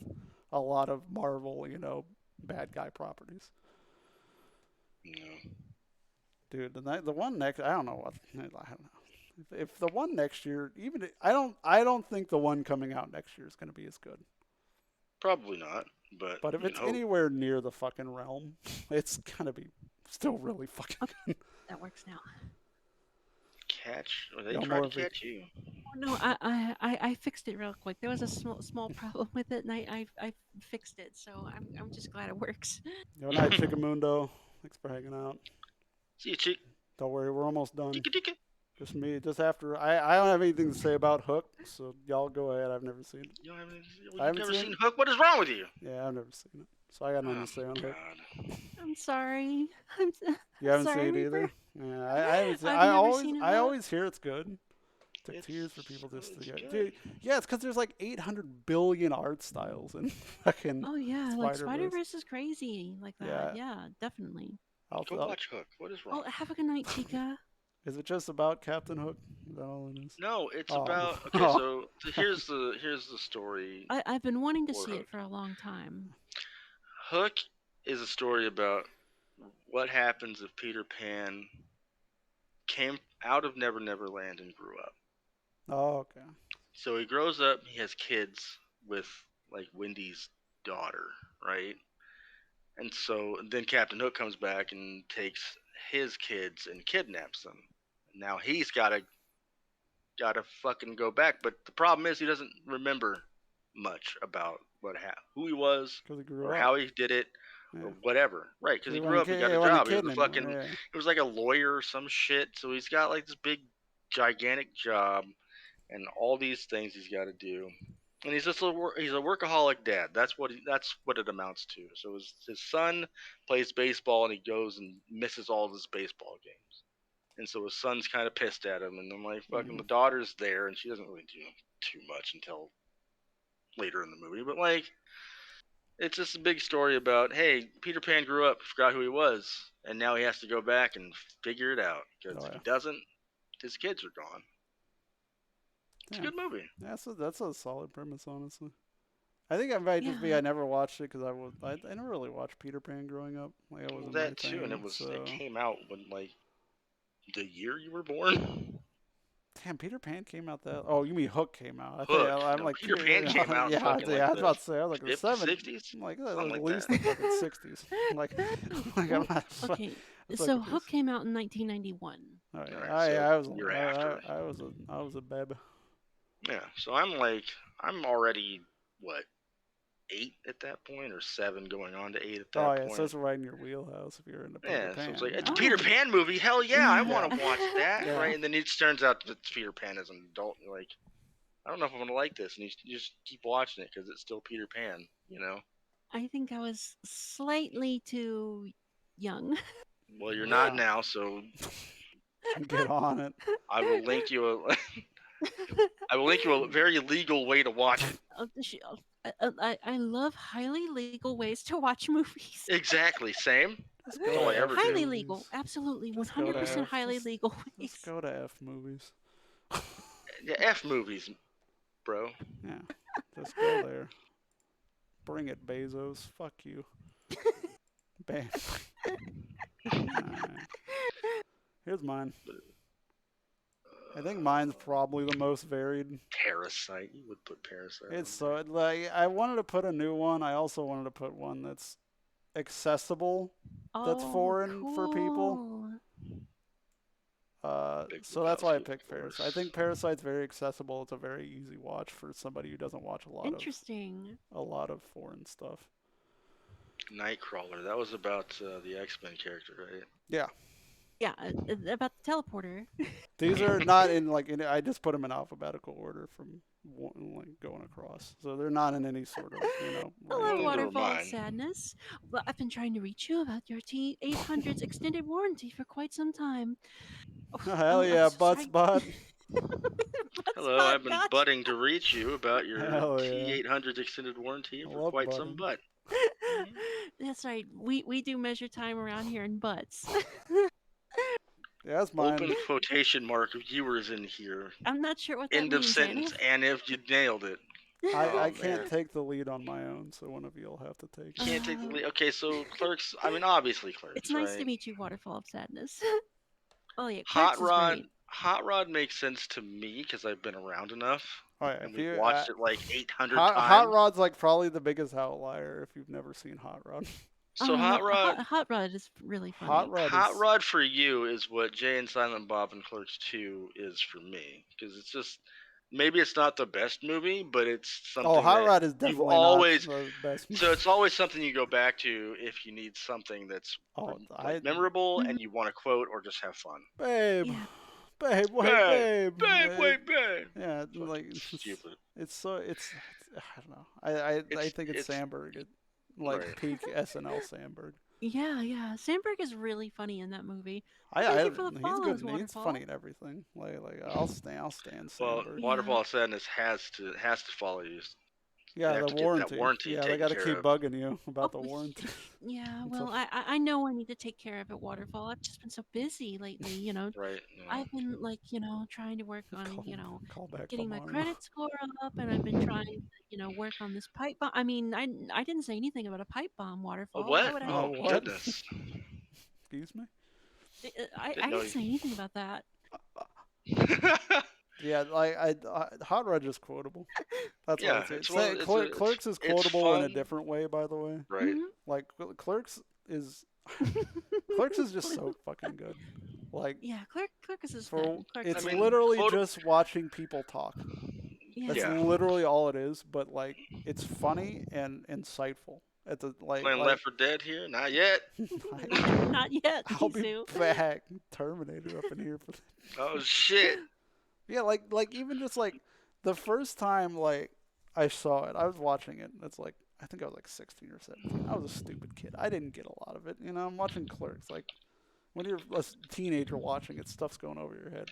a lot of Marvel, bad guy properties. No. Dude, the one next, I don't know what, I don't know. If the one next year, I don't think the one coming out next year is going to be as good. Probably not, but But if you it's can hope. anywhere near the fucking realm, it's gonna be still really fucking good. That works now. Catch. Or they No tried more to of it. catch you. Oh, no, I fixed it real quick. There was a small problem with it, and I fixed it. So I'm just glad it works. Good night, Chicamundo. Thanks for hanging out. See you, chick. Don't worry, we're almost done. Tika tika. Just me. Just after. I don't have anything to say about Hook, so y'all go ahead. I've never seen it. You don't have any, I you've haven't never seen seen it. Hook? What is wrong with you? Yeah, I've never seen it, so I got nothing Oh, to say on Hook. God. I'm sorry. You haven't sorry, seen it Reaper. either. Yeah, I haven't seen. I've I never always seen it, I Hook. always hear it's good. Took 2 years for people just to It's get. good. Dude, yeah, it's because there's like 800 billion art styles in fucking Oh yeah, like Spider-Verse. Spider-Verse is crazy like that. Yeah. Yeah, definitely. Go watch Hook. What is Oh, wrong? have a good night, Chica. Is it just about Captain Hook? Is that all it is? No, it's Oh. about. Okay, so here's the story. I've been wanting to Or see Hook. it for a long time. Hook is a story about what happens if Peter Pan came out of Never Never Land and grew up. Oh, okay. So he grows up, he has kids with like Wendy's daughter, right? And so then Captain Hook comes back and takes his kids and kidnaps them. Now he's gotta fucking go back, but the problem is he doesn't remember much about who he was, Because he grew or up. how he did it, Yeah. or whatever. Right? Because he He grew wasn't up, he got he a wasn't job. He was kidding a fucking, anymore. Yeah. he was like a lawyer or some shit. So he's got like this big, gigantic job, and all these things he's got to do. And he's just he's a workaholic dad. That's what it amounts to. So his son plays baseball and he goes and misses all of his baseball games. And so his son's kind of pissed at him. And then like fucking Mhm. the daughter's there and she doesn't really do too much until later in the movie, but like it's just a big story about, hey, Peter Pan grew up, forgot who he was, and now he has to go back and figure it out because Oh, if yeah. he doesn't, his kids are gone. It's a Damn. good movie. That's a solid premise, honestly. I think it might just be Yeah. I never watched it because I never really watched Peter Pan growing up. Like it Well, wasn't my that too, and thing. So it came out when like the year you were born. damn, Peter Pan came out that. Oh, you mean Hook came out? I think Hook. I'm No, like Peter Pan came out in yeah, fucking yeah. like I was the about to say I was like the 50s, seven. 60s, I'm like something at like least that. the fucking 60s. Like I'm Well, not. okay. It's So like Hook came out in 1991. oh yeah, All right, so I was year after. I was a babe. Yeah, so I'm already what 8 at that point, or 7 going on to 8 at Oh that yeah, so point. it's right in your wheelhouse if you're into Peter Yeah, so it's Pan. like it's a Yeah. Peter Oh. Pan movie. Hell yeah, I want to Yeah. watch that, Yeah. right? And then it turns out that Peter Pan as an adult. And you're like, I don't know if I'm gonna like this, and you just keep watching it because it's still Peter Pan, you know. I think I was slightly too young. Well, you're not Wow. now, so Get on it. I will link you I will link you a very legal way to watch it. I love highly legal ways to watch movies. Exactly, same. Just That's go all to I ever F Highly do. legal, movies. absolutely, Just go to 100% F. highly legal ways. Just go to F movies. Yeah, F movies, bro. Yeah. Just go there. Bring it, Bezos. Fuck you. Bam. Alright. Here's mine. I think mine's probably the most varied. Parasite. You would put Parasite. It's on there. so like I wanted to put a new one. I also wanted to put one that's accessible. That's foreign for people. Cool. Big So that's why I Lebowski, picked of Parasite. I course. think Parasite's very accessible. It's a very easy watch for somebody who doesn't watch Interesting. a lot of foreign stuff. Nightcrawler. That was about the X-Men character, right? Yeah. Yeah, about the teleporter. These are not in I just put them in alphabetical order from going across. So they're not in any sort of, Hello, Neither were Waterfall of mine. Sadness. Well, I've been trying to reach you about your T800's extended warranty for quite some time. Hell I'm yeah, so butts sorry. butt. Hello, Butt, I've been gotcha. butting to reach you about your Hell yeah. T800 extended warranty I for love quite some butting. butt. That's right. We do measure time around here in butts. Yeah, that's mine. Open quotation mark viewers in here. I'm not sure what that End of means. sentence. Anif. And if you nailed it. I Oh, can't man. take the lead on my own, so one of you'll have to take it. Can't take the lead. Okay, so Clerks. I mean, obviously Clerks. It's nice right? to meet you, Waterfall of Sadness. Oh yeah, Hot Clerks is Rod. great. Hot Rod makes sense to me because I've been around enough, Oh yeah, and if we've you watched it like 800 Hot times. Rod's like probably the biggest outlier if you've never seen Hot Rod. So Hot Rod. Hot Rod is really funny. Hot Rod For you is what Jay and Silent Bob and Clerks 2 is for me, because it's just maybe it's not the best movie, but it's something. Oh, Hot that Rod is you've definitely always. not the best. So it's always something you go back to if you need something that's memorable and you want to quote or just have fun. Babe, Yeah. babe, wait, babe, wait, babe. Yeah, Fucking like stupid. it's I don't know. I think it's Sandberg, right. peak SNL Sandberg. Yeah. Sandberg is really funny in that movie. Thank you for the follows, he's good. He's Waterfall. funny in everything. I'll stand Well, Sandberg. Waterfall of Sadness has to follow you. Yeah, the warranty. Yeah, they got to taken care keep of. bugging you about the Oh, warranty. Yeah, well, I know I need to take care of it, Waterfall. I've just been so busy lately, Right. I've been trying to work on, Call back getting my tomorrow. credit score up, and I've been trying to, work on this pipe bomb. I mean, I didn't say anything about a pipe bomb, Waterfall. What? Why would I? Oh, what? goodness. Excuse me. I didn't say anything about that. Yeah, Hot Rod is quotable. That's Yeah, what it's it's Clerks is quotable in a different way, by the way. Right. Mhm. Like Clerks is just so fucking good. Like Yeah, Clerks is for fun. Clerks it's is I mean, fun. literally quote- just watching people talk. Yeah. That's Yeah. literally all it is. But it's funny and insightful. At the Playing Left 4 Dead here? Not yet. Not yet, I'll be Mizu. back. Terminator up in here for. Oh shit. Yeah, even just the first time I saw it, I was watching it. It's I think I was 16 or 17. I was a stupid kid. I didn't get a lot of it. I'm watching Clerks. When you're a teenager watching it, stuff's going over your head.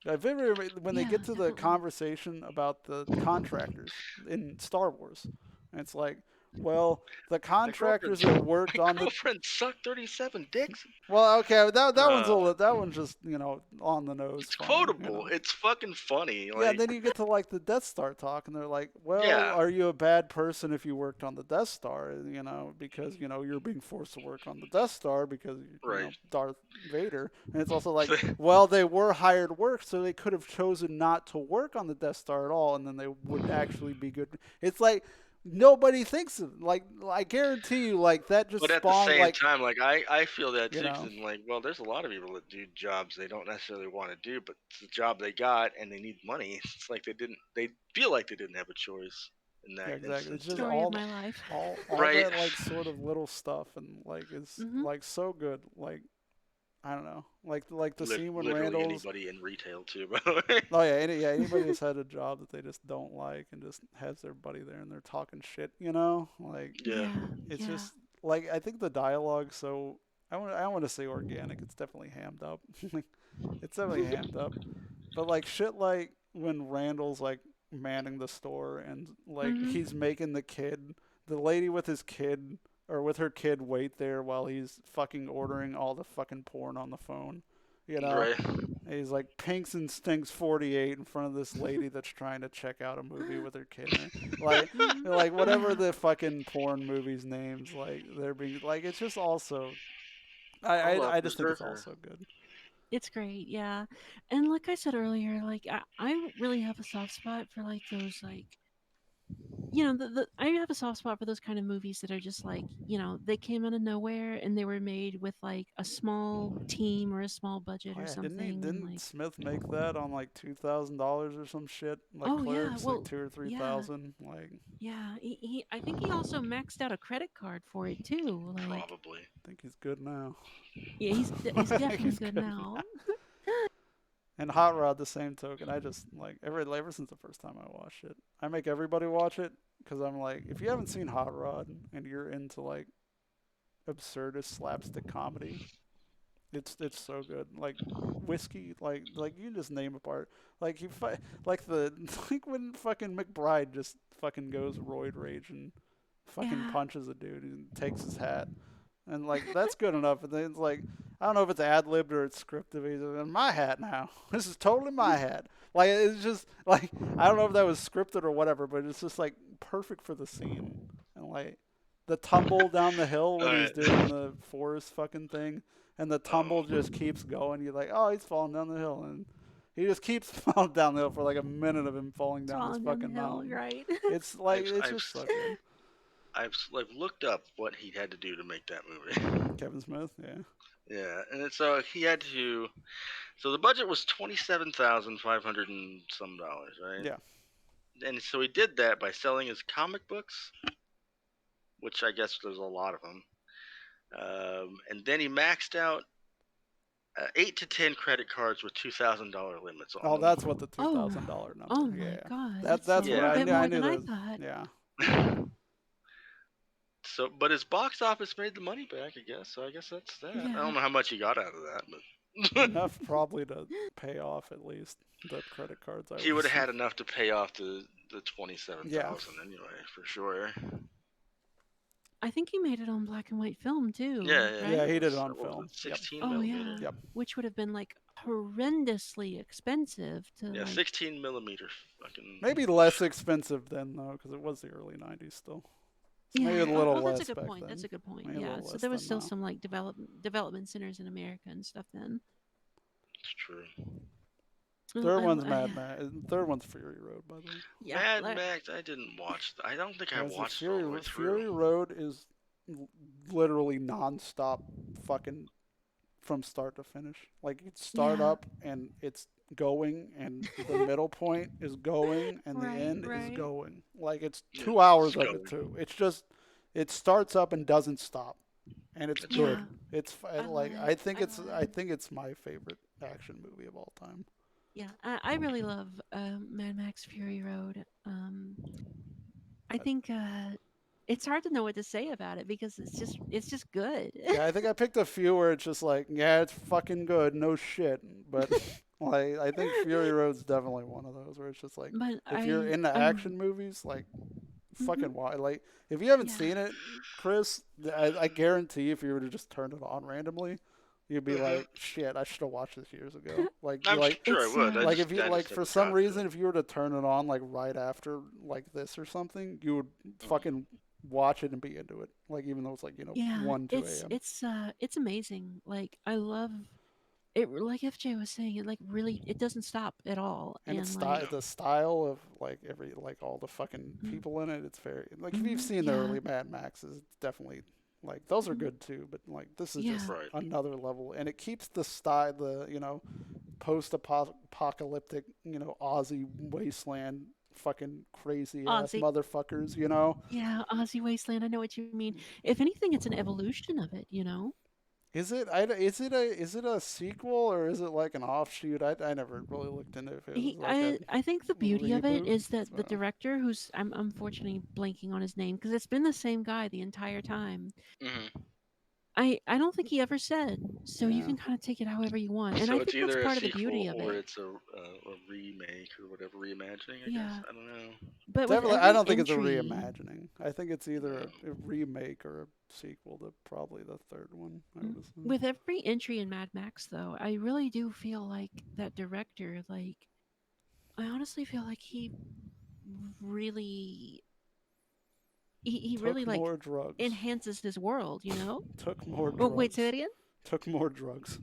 When they Yeah, get to the definitely. conversation about the contractors in Star Wars, and it's like, well, the My girlfriend, contractors that worked my on the girlfriend sucked 37 dicks. well, okay, Uh, that one's just on the nose it's funny, quotable. It's fucking funny. Yeah, Like, then you get to like the Death Star talk, and they're like, "Well, yeah, are you a bad person if you worked on the Death Star? Because you're being forced to work on the Death Star because right. Darth Vader." And it's also like, well, they were hired work, so they could have chosen not to work on the Death Star at all, and then they would actually be good. It's like nobody thinks of like I guarantee you, like that just But at the spawned same like time, like I feel that you too, 'cause know I'm like, well, there's a lot of people that do jobs they don't necessarily want to do, but it's the job they got and they need money. It's like they feel like they didn't have a choice in yeah, that exactly. It's instance, just Story of my life. all right? that like sort of little stuff and like is Hmm. like so good. Like I don't know, like the scene when Literally Randall's. anybody in retail too, by the way. Oh yeah, anybody that's had a job that they just don't like and just has their buddy there and they're talking shit, like Yeah, Yeah, it's yeah. just like I think the dialogue. So I want to say organic. It's definitely hammed up. Like, it's definitely hammed up. But like shit, like when Randall's like manning the store and like Hmm. he's making the lady with his kid or with her kid wait there while he's fucking ordering all the fucking porn on the phone. You know, right. and he's like Pinks and Stinks 48 in front of this lady that's trying to check out a movie with her kid in it. Like, Hmm. like whatever Yeah, the fucking porn movies names, like they're being like it's just also I love I just think it's Berserker. also good. it's great. Yeah, and like I said earlier, like I really have a soft spot for like those like I have a soft spot for those kind of movies that are just like, they came out of nowhere and they were made with like a small team or a small budget Oh or yeah, something, and didn't like, Smith make that on like $2,000 or some shit? Like oh yeah, Clerks, like well, two or three yeah, thousand. Like yeah. I think he also maxed out a credit card for it too. Like, Probably. I think he's good now. yeah, I he's think definitely he's good good now. now. And Hot Rod, the same token. I just like ever since the first time I watched it, I make everybody watch it because I'm like, if you haven't seen Hot Rod and you're into like absurdist slapstick comedy, it's so good. Like whiskey, like you just name a part. Like like the like when fucking McBride just fucking goes roid rage and fucking Yeah. punches a dude and takes his hat. And like that's good enough. And then it's like I don't know if it's ad libbed or it's scripted. He's like, my hat now. This is totally my hat. Like it's just like I don't know if that was scripted or whatever, but it's just like perfect for the scene. And like the tumble down the hill when he's Alright. doing the forest fucking thing, and the tumble Oh, just keeps going. You're like, oh, he's falling down the hill, and he just keeps falling down the hill for like a minute of him falling It's down this falling down the fucking hill, mountain. right? It's like I've it's I've just so good. I've looked up what he had to do to make that movie. Kevin Smith, yeah. Yeah, and it's so he had to. So the budget was $27,500 and some dollars, right? Yeah. And so he did that by selling his comic books, which I guess there's a lot of them. And then he maxed out 8 to 10 credit cards with $2,000 limits on Oh, them. that's what the Oh, $2,000 number. oh my Yeah, God, that's that's a what little Yeah. bit I more knew than I that. thought. Yeah, So, but his box office made the money back, I guess. So I guess that's that. I Yeah. don't know how much he got out of that, but enough probably to pay off at least the credit cards. he would have assume. had enough to pay off the 27,000 anyway, for sure. I think he made it on black and white film too. Yeah, yeah. right? Yeah, he did it So on what was film. it, 16 Oh millimeter. yeah. Yep. Which would have been like horrendously expensive to Yeah, like. 16 millimeter. Fucking. Maybe less expensive then though, because it was the early '90s still. So maybe a little oh, that's less a good back point. then. That's a good point. Maybe a Yeah. little So less there was than still now. some like development centers in America and stuff then. It's true. Third I- one's I- Mad Max. Third one's Fury Road, by the way. Yeah. Mad like- Max, I didn't watch. I don't think I Guys, the watched it all the way Fury through. Road is literally nonstop, fucking from start to finish. Like you start Yeah. up and it's going, and the middle point is going, and the Right, end is right. going. Like it's Yeah, 2 hours it's of it going. too. It's just it starts up and doesn't stop, and it's That's good. Yeah. It's I like love I it. think I it's love I it. think it's my favorite action movie of all time. Yeah, I really love Mad Max Fury Road. I think it's hard to know what to say about it because it's just good. Yeah, I think I picked a few where it's just like, yeah, it's fucking good, no shit. But Like I think Fury Road's definitely one of those where it's just like But if you're into I action movies, like mhm, fucking why? Like if you haven't yeah. seen it, Chris, I guarantee if you were to just turn it on randomly, you'd be Hmm. like, shit, I should have watched this years ago. Like you I'm like sure I It's would. like if you I like just for never some got to reason it. if you were to turn it on like right after like this or something, you would Mhm. fucking watch it and be into it. Like even though it's like yeah, 1 2 a.m. it's amazing. Like I love it. Like FJ was saying, it like really it doesn't stop at all, And it's and like the style of like every like all the fucking mm, people in it. It's very like if you've seen the yeah, early Mad Maxes, it's definitely like those are mhm, good too. But like this is just yeah, Right. another level, and it keeps the style, the post-apocalyptic, Aussie wasteland, fucking crazy ass Aussie. motherfuckers. You know, Yeah, Aussie Wasteland. I know what you mean. If anything, it's an evolution of it. You know. is it? Is it a sequel or is it like an offshoot? I never really looked into if it was like a I think the beauty of it reboot. is that the So. director, who's I'm unfortunately blanking on his name because it's been the same guy the entire time. Hmm. I don't think he ever said, so you Yeah. can kind of take it however you want, and So I it's think that's either a part of the sequel beauty of or it. it's a remake or whatever, reimagining, I guess. Yeah, I don't know. but with Definitely, I every don't think it's a entry, reimagining. I think it's either No. a remake or a sequel to probably the third one. I would assume. with every entry in Mad Max, though, I really do feel like that director, like, I honestly feel like really, he really Took like more drugs. enhances his world, you know? Took more Oh, wait, say that drugs. again? Took more drugs.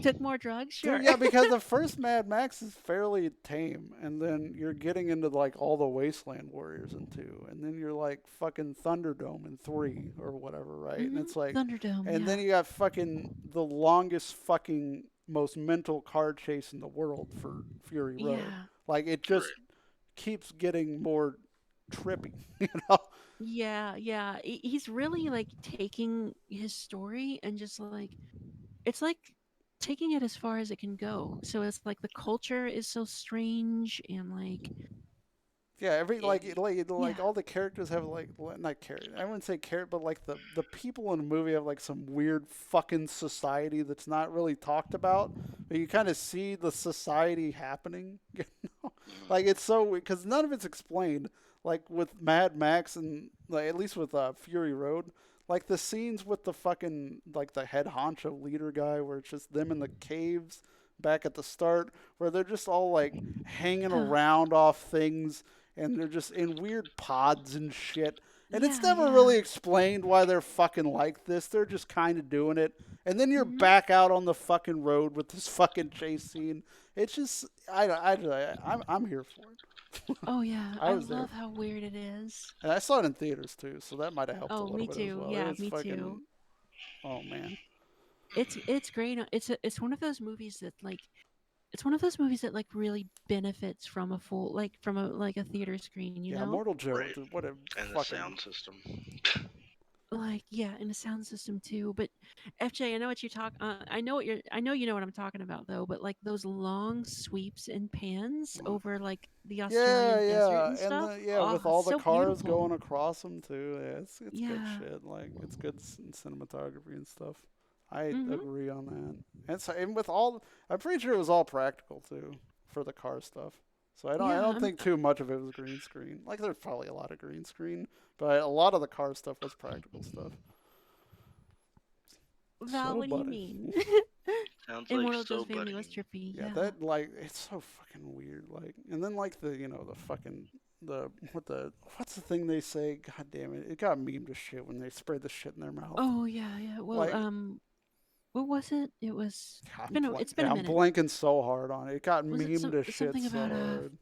Took more drugs? Dude, Sure. yeah, because the first Mad Max is fairly tame, and then you're getting into like all the Wasteland Warriors in two, and then you're like fucking Thunderdome in three or whatever, right? And it's like, Thunderdome, and then yeah. you got fucking the longest fucking most mental car chase in the world for Fury Road. Yeah. Like it Right. just keeps getting more trippy, you know? Yeah, yeah. He's really like taking his story and just like it's like taking it as far as it can go. So it's like the culture is so strange and like Yeah, every like yeah. all the characters have like not character. I wouldn't say character, but like the people in the movie have like some weird fucking society that's not really talked about. But you kind of see the society happening. You know, Hmm. like it's so because none of it's explained. Like with Mad Max and like at least with Fury Road, like the scenes with the fucking like the head honcho leader guy, where it's just them in the caves back at the start, where they're just all like hanging Huh. around off things and they're just in weird pods and shit. And it's Yeah, never yeah. really explained why they're fucking like this. They're just kind of doing it. And then you're hmm back out on the fucking road with this fucking chase scene. It's just, I'm here for it. Oh yeah. I I was there. love how weird it is. And I saw it in theaters too, so that might have helped a Oh, little me bit as too. well. Yeah, It's me fucking, too. oh man. It's great. It's one of those movies that like it's one of those movies that like really benefits from a full like from a like a theater screen, you Yeah, know? Mortal Joe, Right. dude, what a And the fucking. sound system. Like yeah, and a sound system too. But FJ, I know what you talk. I know what you're. I know you know what I'm talking about though. But like those long sweeps and pans over like the Yeah, Australian desert yeah, and and stuff. yeah, Oh, with all it's the so cars beautiful. going across them too. Yeah, it's good Yeah. shit. Like it's good cinematography and stuff. I Mhm. agree on that. And with all, I'm pretty sure it was all practical too for the car stuff. So I Yeah. don't think too much of it was green screen. Like there's probably a lot of green screen, but a lot of the car stuff was practical stuff. Val, So what do you buddy. mean? Sounds like Immortal so Joe's family was buddy. trippy. Yeah, Yeah. that like it's so fucking weird. Like, and then like the fucking what's the thing they say? God damn it! It got memed to shit when they sprayed the shit in their mouth. Oh yeah, yeah. Well, Like, what was it? It was. It's been yeah, a I'm minute. blanking so hard on it. It got Was it memed to shit something so about hard.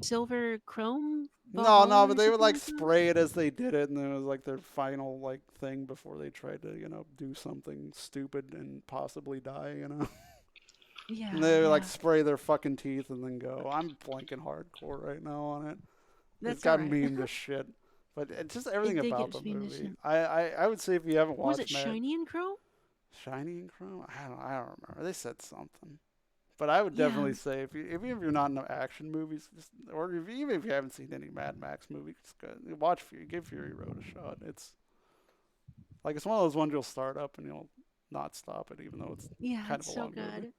silver chrome No, no, Valhalla but or they would something like like that? spray it as they did it, and then it was like their final like thing before they tried to do something stupid and possibly die. Yeah, And they would like yeah. spray their fucking teeth and then go. I'm blanking hardcore right now on it. It's That's all got right. memed to shit. But it's just everything It did about get the me to movie. shit. I would say if you haven't Was it watched Mad shiny and chrome? Shiny and Chrome, I don't remember. They said something. But I would Yeah. definitely say if you're not into action movies, or even if you haven't seen any Mad Max movies, just go, watch Fury, give Fury Road a shot. It's like it's one of those ones you'll start up and you'll not stop it, even though it's Yeah, kind it's of a so long movie. good.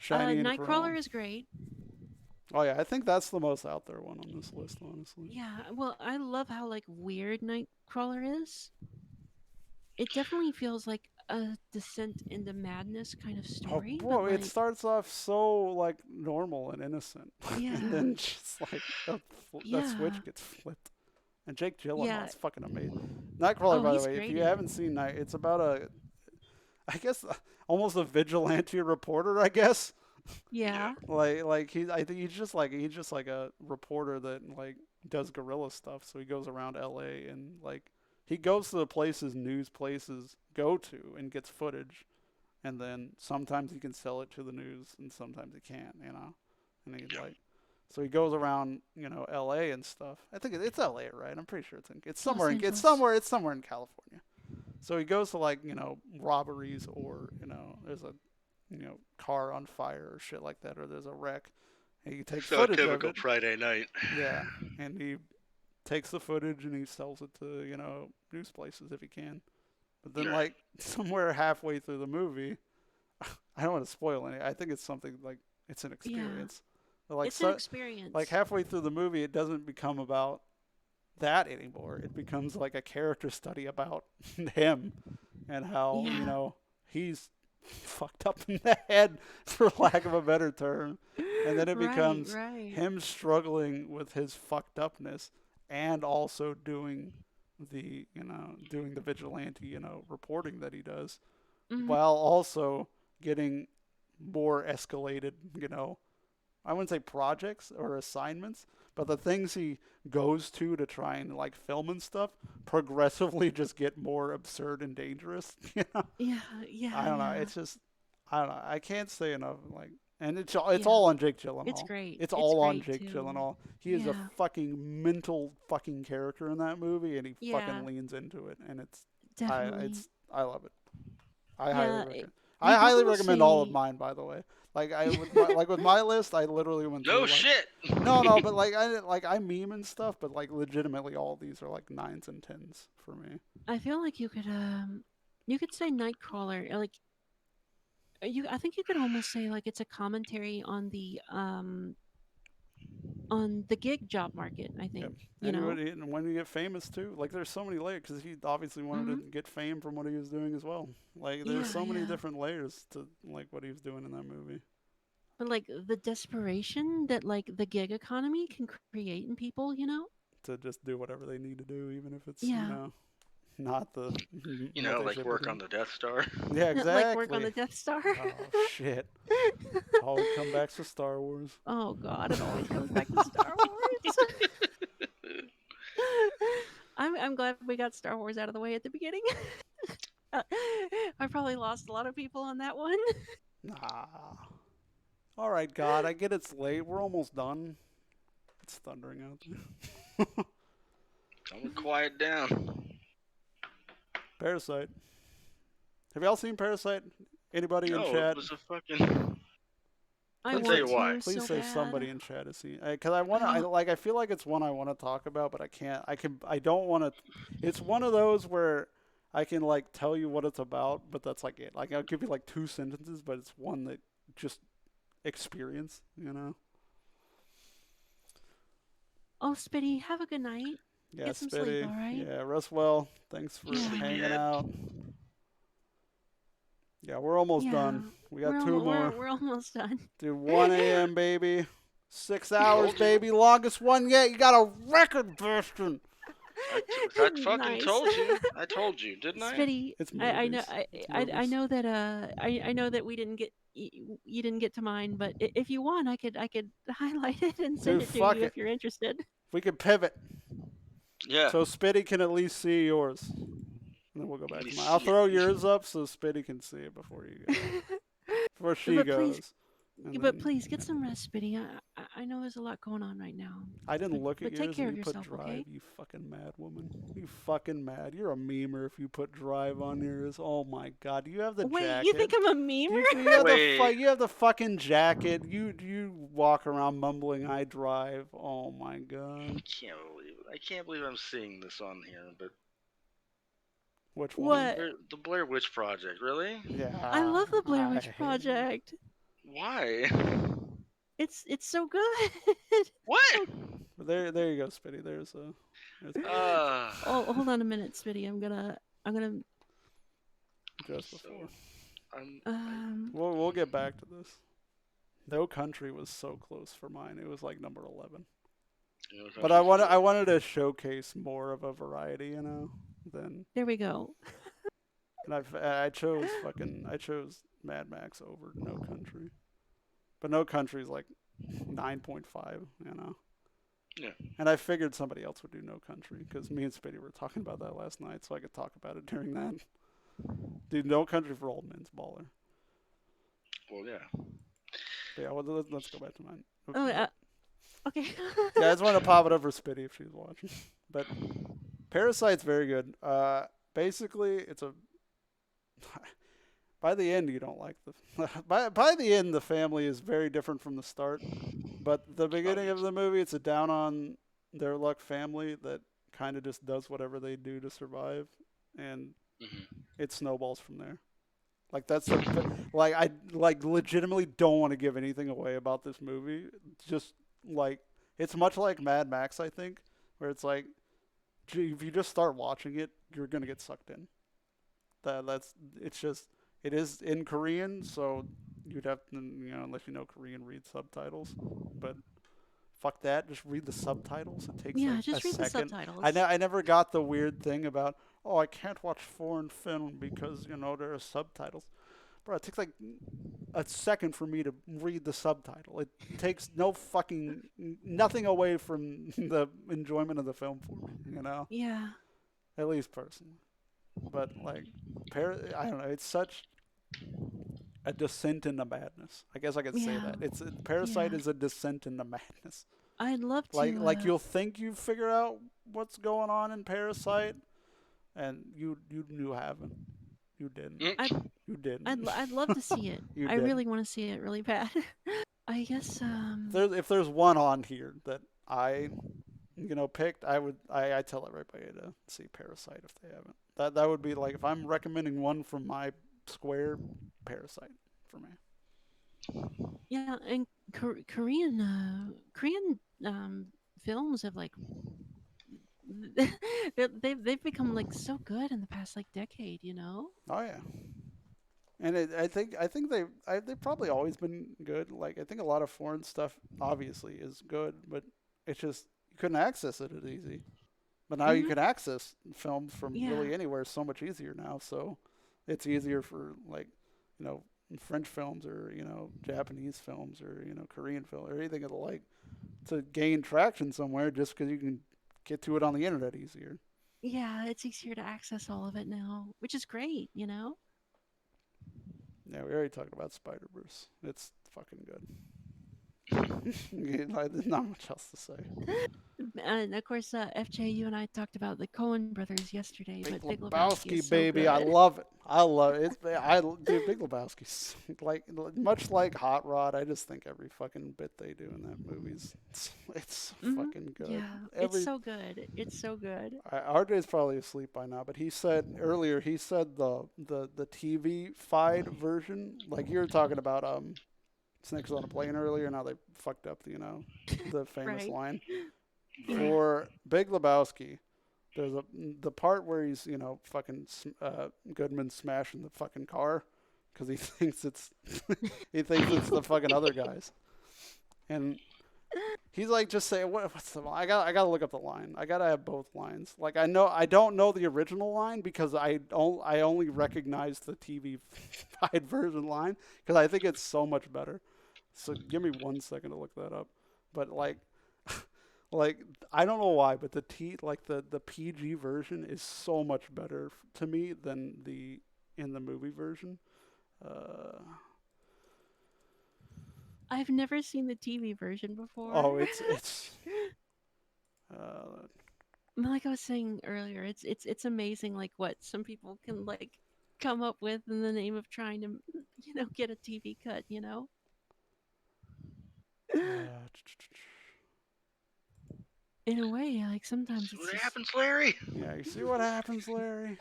Shiny and Nightcrawler Chrome. is great. Oh yeah, I think that's the most out there one on this list, honestly. Yeah, well, I love how like weird Nightcrawler is. It definitely feels like a descent into madness kind of Oh, story. bro, but it like, starts off so like normal and innocent, Yeah. and then just like that Yeah. switch gets flipped. And Jake Gyllenhaal Yeah. is fucking amazing. Nightcrawler, Oh, by the he's way, if great you in it. haven't seen Night, it's about I guess, almost a vigilante reporter. I guess. Yeah. Like I think he's just like a reporter that like does guerrilla stuff. So he goes around L.A. and like he goes to the places news places go to and gets footage, and then sometimes he can sell it to the news and sometimes he can't, you know. And he like, so he goes around, you know, L.A. and stuff. I think it's L.A. right? I'm pretty sure it's somewhere Angeles. it's somewhere in California. So he goes to like, you know, robberies or, you know, there's a, you know, car on fire or shit like that, or there's a wreck. And he takes So footage of typical it. Friday night. Yeah, and he takes the footage and he sells it to, you know, news places if he can. But then, Yeah. like, somewhere halfway through the movie, I don't want to spoil any. I think it's something like it's an experience. But like, It's an experience. like halfway through the movie, it doesn't become about that anymore. It becomes like a character study about him and how, you Yeah. know, he's fucked up in the head, for lack of a better term. And then it becomes right. him struggling with his fucked upness and also doing the, you know, doing the vigilante, you know, reporting that he does, Mhm. while also getting more escalated, you know, I wouldn't say projects or assignments, but the things he goes to try and like film and stuff progressively just get more absurd and dangerous. You know? Yeah. Yeah. I don't know. yeah. It's just, I don't know. I can't say enough. Like, and it's Yeah. all on Jake Gyllenhaal. It's great. It's It's all on great, Jake too. Gyllenhaal. He is a Yeah. fucking mental fucking character in that movie, and he Yeah. fucking leans into it, and it's Definitely. I love it. I Yeah, highly it- recommend. you I highly can almost recommend all of say- mine, by the way. Like with my list, I literally went through. No like, shit. no, but like I meme and stuff, but like legitimately, all of these are like 9s and 10s for me. I feel like you could say Nightcrawler, like I think you could almost say like it's a commentary on the gig job market. I think you know. And when you get famous too, like there's so many layers because he obviously wanted to get fame from what he was doing as well. Like there's so many Yeah. different layers to like what he was doing in that movie. But like the desperation that like the gig economy can create in people, you know. To just do whatever they need to do, even if it's Yeah. you know not the You know, like work on the Death Star. Yeah, exactly. Like work on the Death Star. Oh shit! Always come back to Star Wars. Oh God, it always comes back to Star Wars. I'm glad we got Star Wars out of the way at the beginning. I probably lost a lot of people on that one. Nah. All right, God. I get it's late. We're almost done. It's thundering out there. I'm gonna quiet down. Parasite. Have y'all seen Parasite? Anybody in No, chat? it was a fucking. I I'll want tell you why. to Please so say bad. somebody in chat has seen. Because I want to. I feel like it's one I want to talk about, but I can't. I don't want to. It's one of those where I can like tell you what it's about, but that's like it. Like I'll give you like 2 sentences, but it's one that just experience. You know. Oh, Spitty, have a good night. Yeah, Get some Spitty. sleep, all right? Yeah, Rustwell. Thanks for Yeah. hanging Sleepyhead. out. Yeah, we're almost Yeah, done. We got we're 2 almo- more. We're almost done. Dude, 1 a.m. baby. 6 hours, Told you. baby. Longest one yet. You got a record, Bastion. I fucking Nice. told you. I told you, didn't I? Spitty, It's I know movies. It's I movies. know that I know that we didn't get you didn't get to mine, but if you want, I could highlight it and send Dude, it to fuck you it. if you're interested. We could pivot. Yeah. So Spitty can at least see yours. And then we'll go back Let me to mine. I'll see throw it. yours up so Spitty can see it before you go. Before she But goes. please- And But then- please get some rest, Spitty. I know there's a lot going on right now. I didn't but- look at but take yours care and you of put yourself, drive, okay? you fucking mad woman. You fucking mad. You're a memer if you put drive on yours. Oh my god. Do you have the Wait, jacket? you think I'm a you, memer? you have Wait. you have the fucking jacket. You walk around mumbling I drive. Oh my god. I can't believe I'm seeing this on here, but Which one? What? The Blair Witch Project, really? Yeah. I love the Blair Witch hate it. Project. Why? It's so good. What? But there you go, Spitty. There's a. Oh, hold on a minute, Spitty. I'm gonna Just So, before. um. We'll get back to this. No Country was so close for mine. It was like number 11. you know, But I wanted to showcase more of a variety, you know, than There we go. and I chose Mad Max over No Country. But No Country is like 9.5, you know. Yeah. And I figured somebody else would do No Country because me and Spitty were talking about that last night, so I could talk about it during that. Dude, No Country for Old Men's baller. Well, yeah. But yeah, well, let's go back to mine. Oh, okay. Yeah, I just wanted to pop it up for Spitty if she's watching. But Parasite's very good. Basically, it's a. By the end, you don't like the. By the end, the family is very different from the start. But the beginning of the movie, it's a down on their luck family that kind of just does whatever they do to survive, and it snowballs from there. Like that's the like I like legitimately don't want to give anything away about this movie. Just like it's much like Mad Max, I think, where it's like if you just start watching it, you're gonna get sucked in. That's it's just it is in Korean, so you'd have to unless you know Korean, read subtitles. But fuck that, just read the subtitles. It takes Yeah, like just a read the second. subtitles. I never got the weird thing about I can't watch foreign film because there are subtitles. Bro, it takes like a second for me to read the subtitle. It takes nothing away from the enjoyment of the film for me, Yeah. at least personally. But like, I don't know. It's such a descent into madness. I guess I could say Yeah. that. Parasite Yeah. is a descent into madness. I'd love to. Like you'll think you figure out what's going on in Parasite, and you haven't. You didn't. You didn't. I'd love to see it. You I did. really want to see it really bad. I guess If there's one on here that I picked, I tell everybody to see Parasite if they haven't. That would be like if I'm recommending one from my square, Parasite for me. yeah, and Korean films have like they've become like so good in the past like decade, you know? Oh yeah. And I think they've probably always been good. Like I think a lot of foreign stuff obviously is good, but it's just you couldn't access it as easy. But now you can access films from really anywhere so much easier now. So it's easier for like French films or Japanese films or Korean film or anything of the like to gain traction somewhere just because you can get to it on the internet easier. Yeah, it's easier to access all of it now, which is great, you know? Yeah, we already talked about Spider-Verse. It's fucking good. There's not much else to say. And of course, FJ, you and I talked about the Coen brothers yesterday, Big but Big Lebowski is so baby, I good. love it. I love it. Dude, Big Lebowski's like much like Hot Rod. I just think every fucking bit they do in that movie's it's fucking good. Yeah, it's so good. It's so good. RJ's probably asleep by now, but he said earlier the TV-fied version, like you were talking about Snakes on a Plane earlier, and how they fucked up the famous Right. line. For Big Lebowski, there's the part where he's fucking Goodman smashing the fucking car because he thinks it's the fucking other guys, and he's like just saying what's the line? I gotta look up the line. I gotta have both lines. Like I don't know the original line because I only recognize the TV-fied version line because I think it's so much better. So give me 1 second to look that up. But like I don't know why, but the PG version is so much better to me than in the movie version. I've never seen the TV version before. Oh, it's like I was saying earlier, it's amazing like what some people can like come up with in the name of trying to get a TV cut, In a way, like sometimes See it's what just... happens, Larry? yeah. You see what happens, Larry?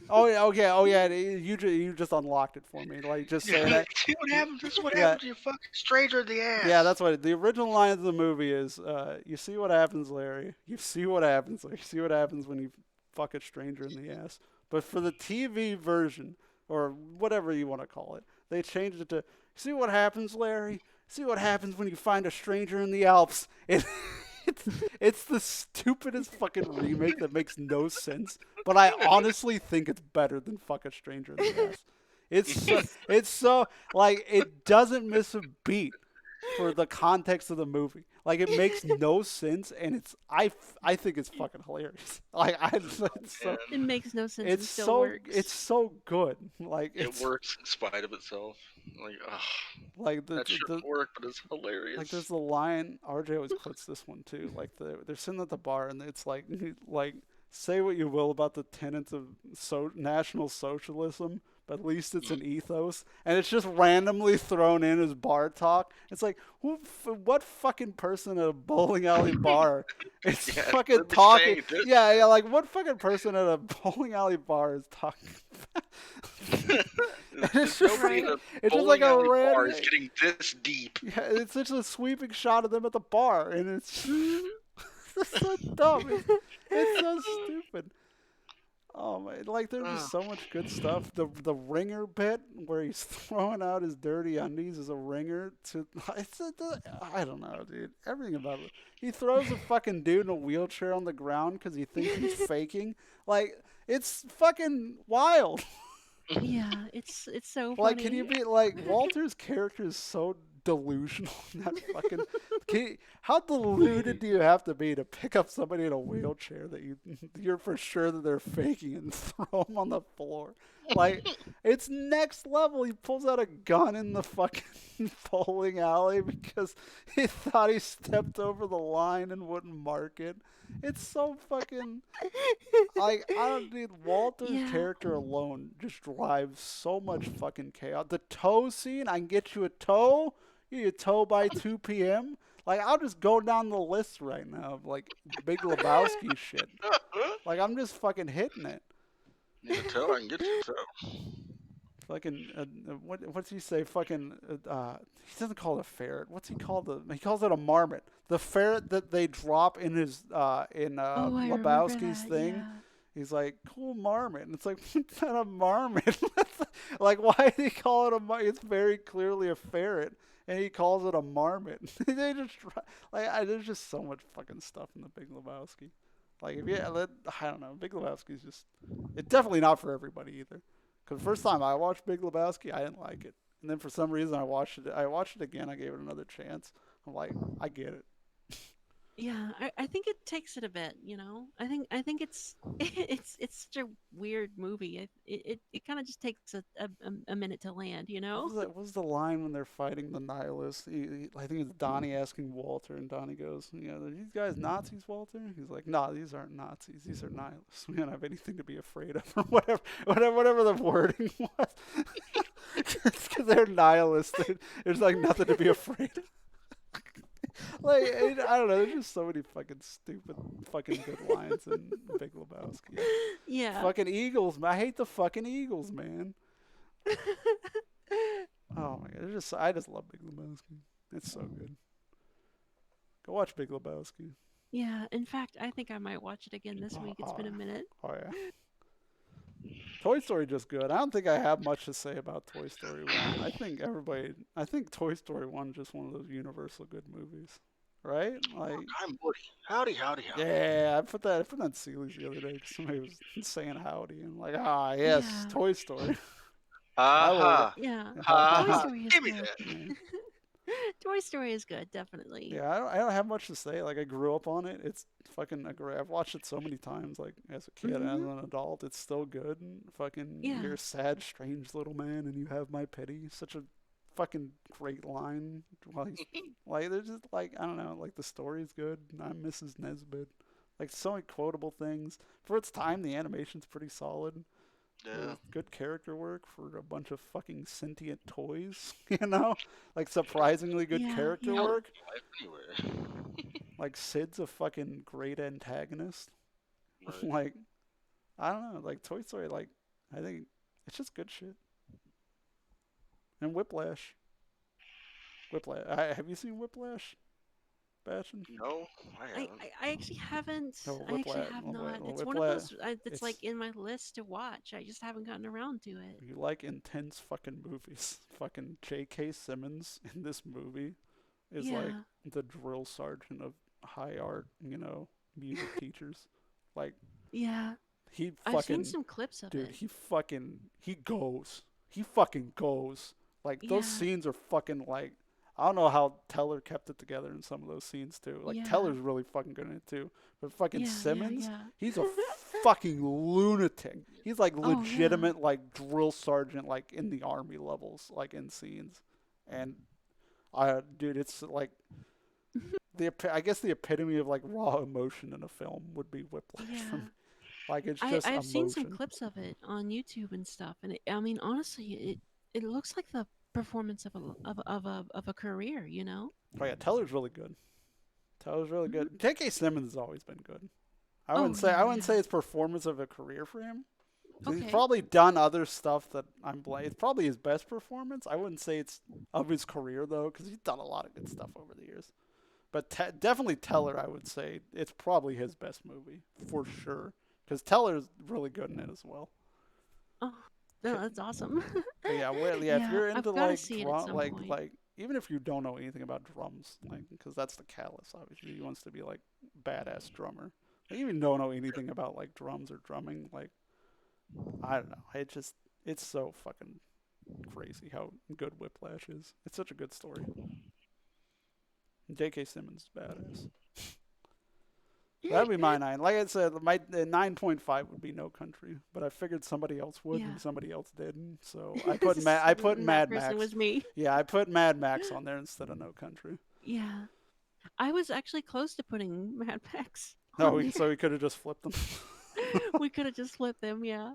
Oh yeah, okay, oh yeah. You just unlocked it for me. Like just saying that. See what happens? This is what Yeah, happens when you fuck a stranger in the ass. yeah. That's what the original line of the movie is. You see what happens, Larry. You see what happens. Like, you see what happens when you fuck a stranger in the ass. But for the TV version, or whatever you want to call it, they changed it to see what happens, Larry. See what happens when you find a stranger in the Alps. It's the stupidest fucking remake that makes no sense. But I honestly think it's better than fuck a stranger in the ass. It's so like it doesn't miss a beat for the context of the movie. Like it makes no sense, and I think it's fucking hilarious. Like it's so It makes no sense. it's and still so works. it's so good. Like It works in spite of itself. Like, ugh, like that shouldn't work, but it's hilarious. like there's the line RJ always quotes this one too. Like they're sitting at the bar and it's like say what you will about the tenets of National Socialism, but at least it's an ethos, and it's just randomly thrown in as bar talk. It's like what fucking person at a bowling alley bar is fucking talking? Yeah, like what fucking person at a bowling alley bar is talking? It's just Nobody in a it's just bowling like a alley bar random. is getting this deep. Yeah, it's just a sweeping shot of them at the bar, and it's it's so dumb. It's so stupid. Oh man, like there's just so much good stuff. The ringer bit where he's throwing out his dirty undies as a ringer to I don't know, dude. Everything about it. He throws a fucking dude in a wheelchair on the ground because he thinks he's faking. Like it's fucking wild. Yeah, it's so funny. Like, can you be like Walter's character is so delusional? That fucking. How deluded do you have to be to pick up somebody in a wheelchair that you're for sure that they're faking and throw them on the floor? Like, it's next level. He pulls out a gun in the fucking bowling alley because he thought he stepped over the line and wouldn't mark it. It's so fucking like I don't need Walter's character alone just drives so much fucking chaos. The toe scene, I can get you a toe. You get a toe by 2 p.m. Like I'll just go down the list right now of like Big Lebowski shit. Like I'm just fucking hitting it. Need a toe? I can get you a toe. Fucking what's he say? Fucking he doesn't call it a ferret. What's he called? He calls it a marmot. The ferret that they drop in his Lebowski's thing. Yeah. He's like, cool marmot. And it's like, what's that a marmot? Like, why did he call it a marmot? It's very clearly a ferret, and he calls it a marmot. They just there's just so much fucking stuff in the Big Lebowski. Like, I don't know. Big Lebowski's just, it's definitely not for everybody either. Because the first time I watched Big Lebowski, I didn't like it. And then for some reason I watched it again. I gave it another chance. I'm like, I get it. Yeah, I think it takes it a bit, you know. I think it's it's such a weird movie. It kind of just takes a minute to land, you know. What was the line when they're fighting the nihilists? I think it's Donnie asking Walter, and Donnie goes, are these guys Nazis, Walter? He's like, no, these aren't Nazis. These are nihilists. We don't have anything to be afraid of, or whatever the wording was. Because they're nihilists. There's like nothing to be afraid of. Like, I don't know, there's just so many fucking stupid fucking good lines in Big Lebowski. Yeah. Fucking Eagles, I hate the fucking Eagles, man. Oh my god, I just love Big Lebowski. It's so good. Go watch Big Lebowski. Yeah, in fact, I think I might watch it again this week. It's been a minute. Oh yeah. Toy Story just good. I don't think I have much to say about Toy Story 1. I think Toy Story 1 is just one of those universal good movies. Right? Like, I'm Woody. Howdy, howdy, howdy. yeah, I put that in Seeley's the other day because somebody was saying howdy and like, yes, Yeah. Toy Story. Yeah. Ha-ha. Toy Story is Give me good. that. Toy Story is good, definitely. Yeah, I don't have much to say. Like, I grew up on it. It's fucking great. I've watched it so many times, like, as a kid and as an adult. It's still good. And fucking, Yeah. you're a sad, strange little man and you have my pity. Such a fucking great line. Like, they're just, like, I don't know, like, the story's good. I'm Mrs. Nesbit. Like, so many quotable things. For its time, the animation's pretty solid. Yeah. Good character work for a bunch of fucking sentient toys, you know? Like, surprisingly good character work. Anyway. Like, Sid's a fucking great antagonist. Right. Like, I don't know, like, Toy Story, like, I think it's just good shit. And Whiplash. Whiplash. Have you seen Whiplash, Bastion? No, I I, haven't. I, I actually haven't. No, I actually Whiplash. have Whiplash. not. It's one of Whiplash. those that's It's like in my list to watch. I just haven't gotten around to it. you like intense fucking movies. Fucking J.K. Simmons in this movie is like Yeah. the drill sergeant of high art, music teachers. Like Yeah. he I've seen fucking some clips of dude, it. he goes. He fucking goes. Like those Yeah. scenes are fucking like I don't know how Teller kept it together in some of those scenes too. Like Yeah. Teller's really fucking good in it too. But fucking Yeah. Simmons, Yeah. he's a fucking lunatic. He's like Oh, yeah. legitimate like drill sergeant like in the army levels like in scenes. And dude, it's like I guess the epitome of like raw emotion in a film would be Whiplash Yeah. for me. Like it's I just I've seen some emotion. clips of it on YouTube and stuff, and I mean, honestly, it looks like the performance of a career, you know? Oh yeah, Teller's really good. Teller's really Mhm. good. J.K. Simmons has always been good. Oh yeah, I wouldn't yeah. say it's performance of a career for him. 'Cause he's Okay. probably done other stuff that it's probably his best performance. I wouldn't say it's of his career though, because he's done a lot of good stuff over the years. But definitely Teller, I would say it's probably his best movie for sure. Because Teller's really good in it as well. Oh, no, that's awesome. But yeah, well, yeah. If Yeah, you're I've into got to like see it at some point. like even if you don't know anything about drums, like because that's the catalyst. Obviously, he wants to be like badass drummer. Like, even don't know anything about like drums or drumming. Like I don't know. It's so fucking crazy how good Whiplash is. It's such a good story. J.K. Simmons is badass. That'd be my 9. Like I said, my 9.5 would be No Country, but I figured somebody else would, Yeah. and somebody else didn't. So I put I put And Mad that person Max. was me. Yeah, I put Mad Max on there instead of No Country. Yeah, I was actually close to putting Mad Max No, on there. so we could have just flipped them. We could have just flipped them. Yeah.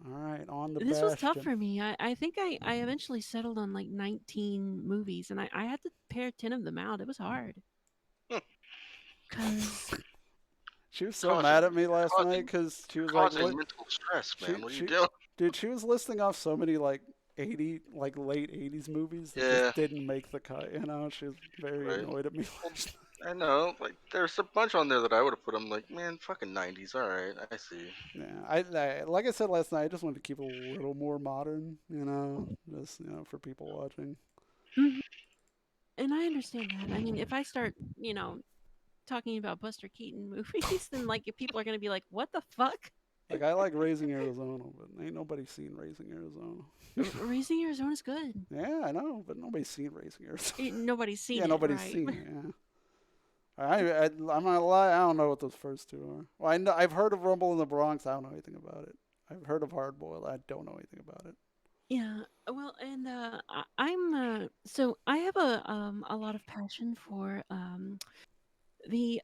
All right, on the This was tough Bastion. for me. I think I eventually settled on like 19 movies, and I had to pair 10 of them out. It was hard. Cause She was so Causing- mad at me last causing- night because she was like, Causing "What?" mental stress, she- man. What are she- you doing? Dude, she was listing off so many like late 80s movies that Yeah. just didn't make the cut. She was very Right. annoyed at me. I know. Like, there's a bunch on there that I would have put. I'm like, man, fucking 90s. All right, I see. Yeah, I like I said last night, I just wanted to keep it a little more modern, just for people watching. Mhm. And I understand that. I mean, if I start, talking about Buster Keaton movies, then like people are gonna be like, "What the fuck?" Like I like Raising Arizona, but ain't nobody seen Raising Arizona. Raising Arizona's good. Yeah, I know, but nobody's seen Raising Arizona. Nobody's seen Yeah, it. nobody's right? seen it. Yeah. I'm not gonna lie. I don't know what those first two are. Well, I've heard of Rumble in the Bronx. I don't know anything about it. I've heard of Hard Boiled. I don't know anything about it. Yeah. Well, and I'm so I have a lot of passion for the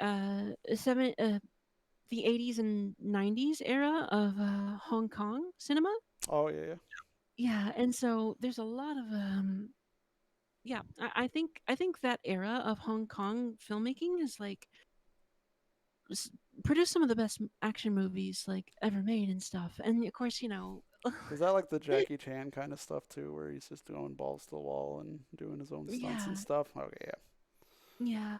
the 80s and 90s era of Hong Kong cinema. Oh yeah. Yeah, and so there's a lot of yeah, I think that era of Hong Kong filmmaking is like produced some of the best action movies like ever made and stuff. And of course, Is that like the Jackie Chan kind of stuff too, where he's just going balls to the wall and doing his own stunts Yeah. and stuff? Okay, yeah. Yeah.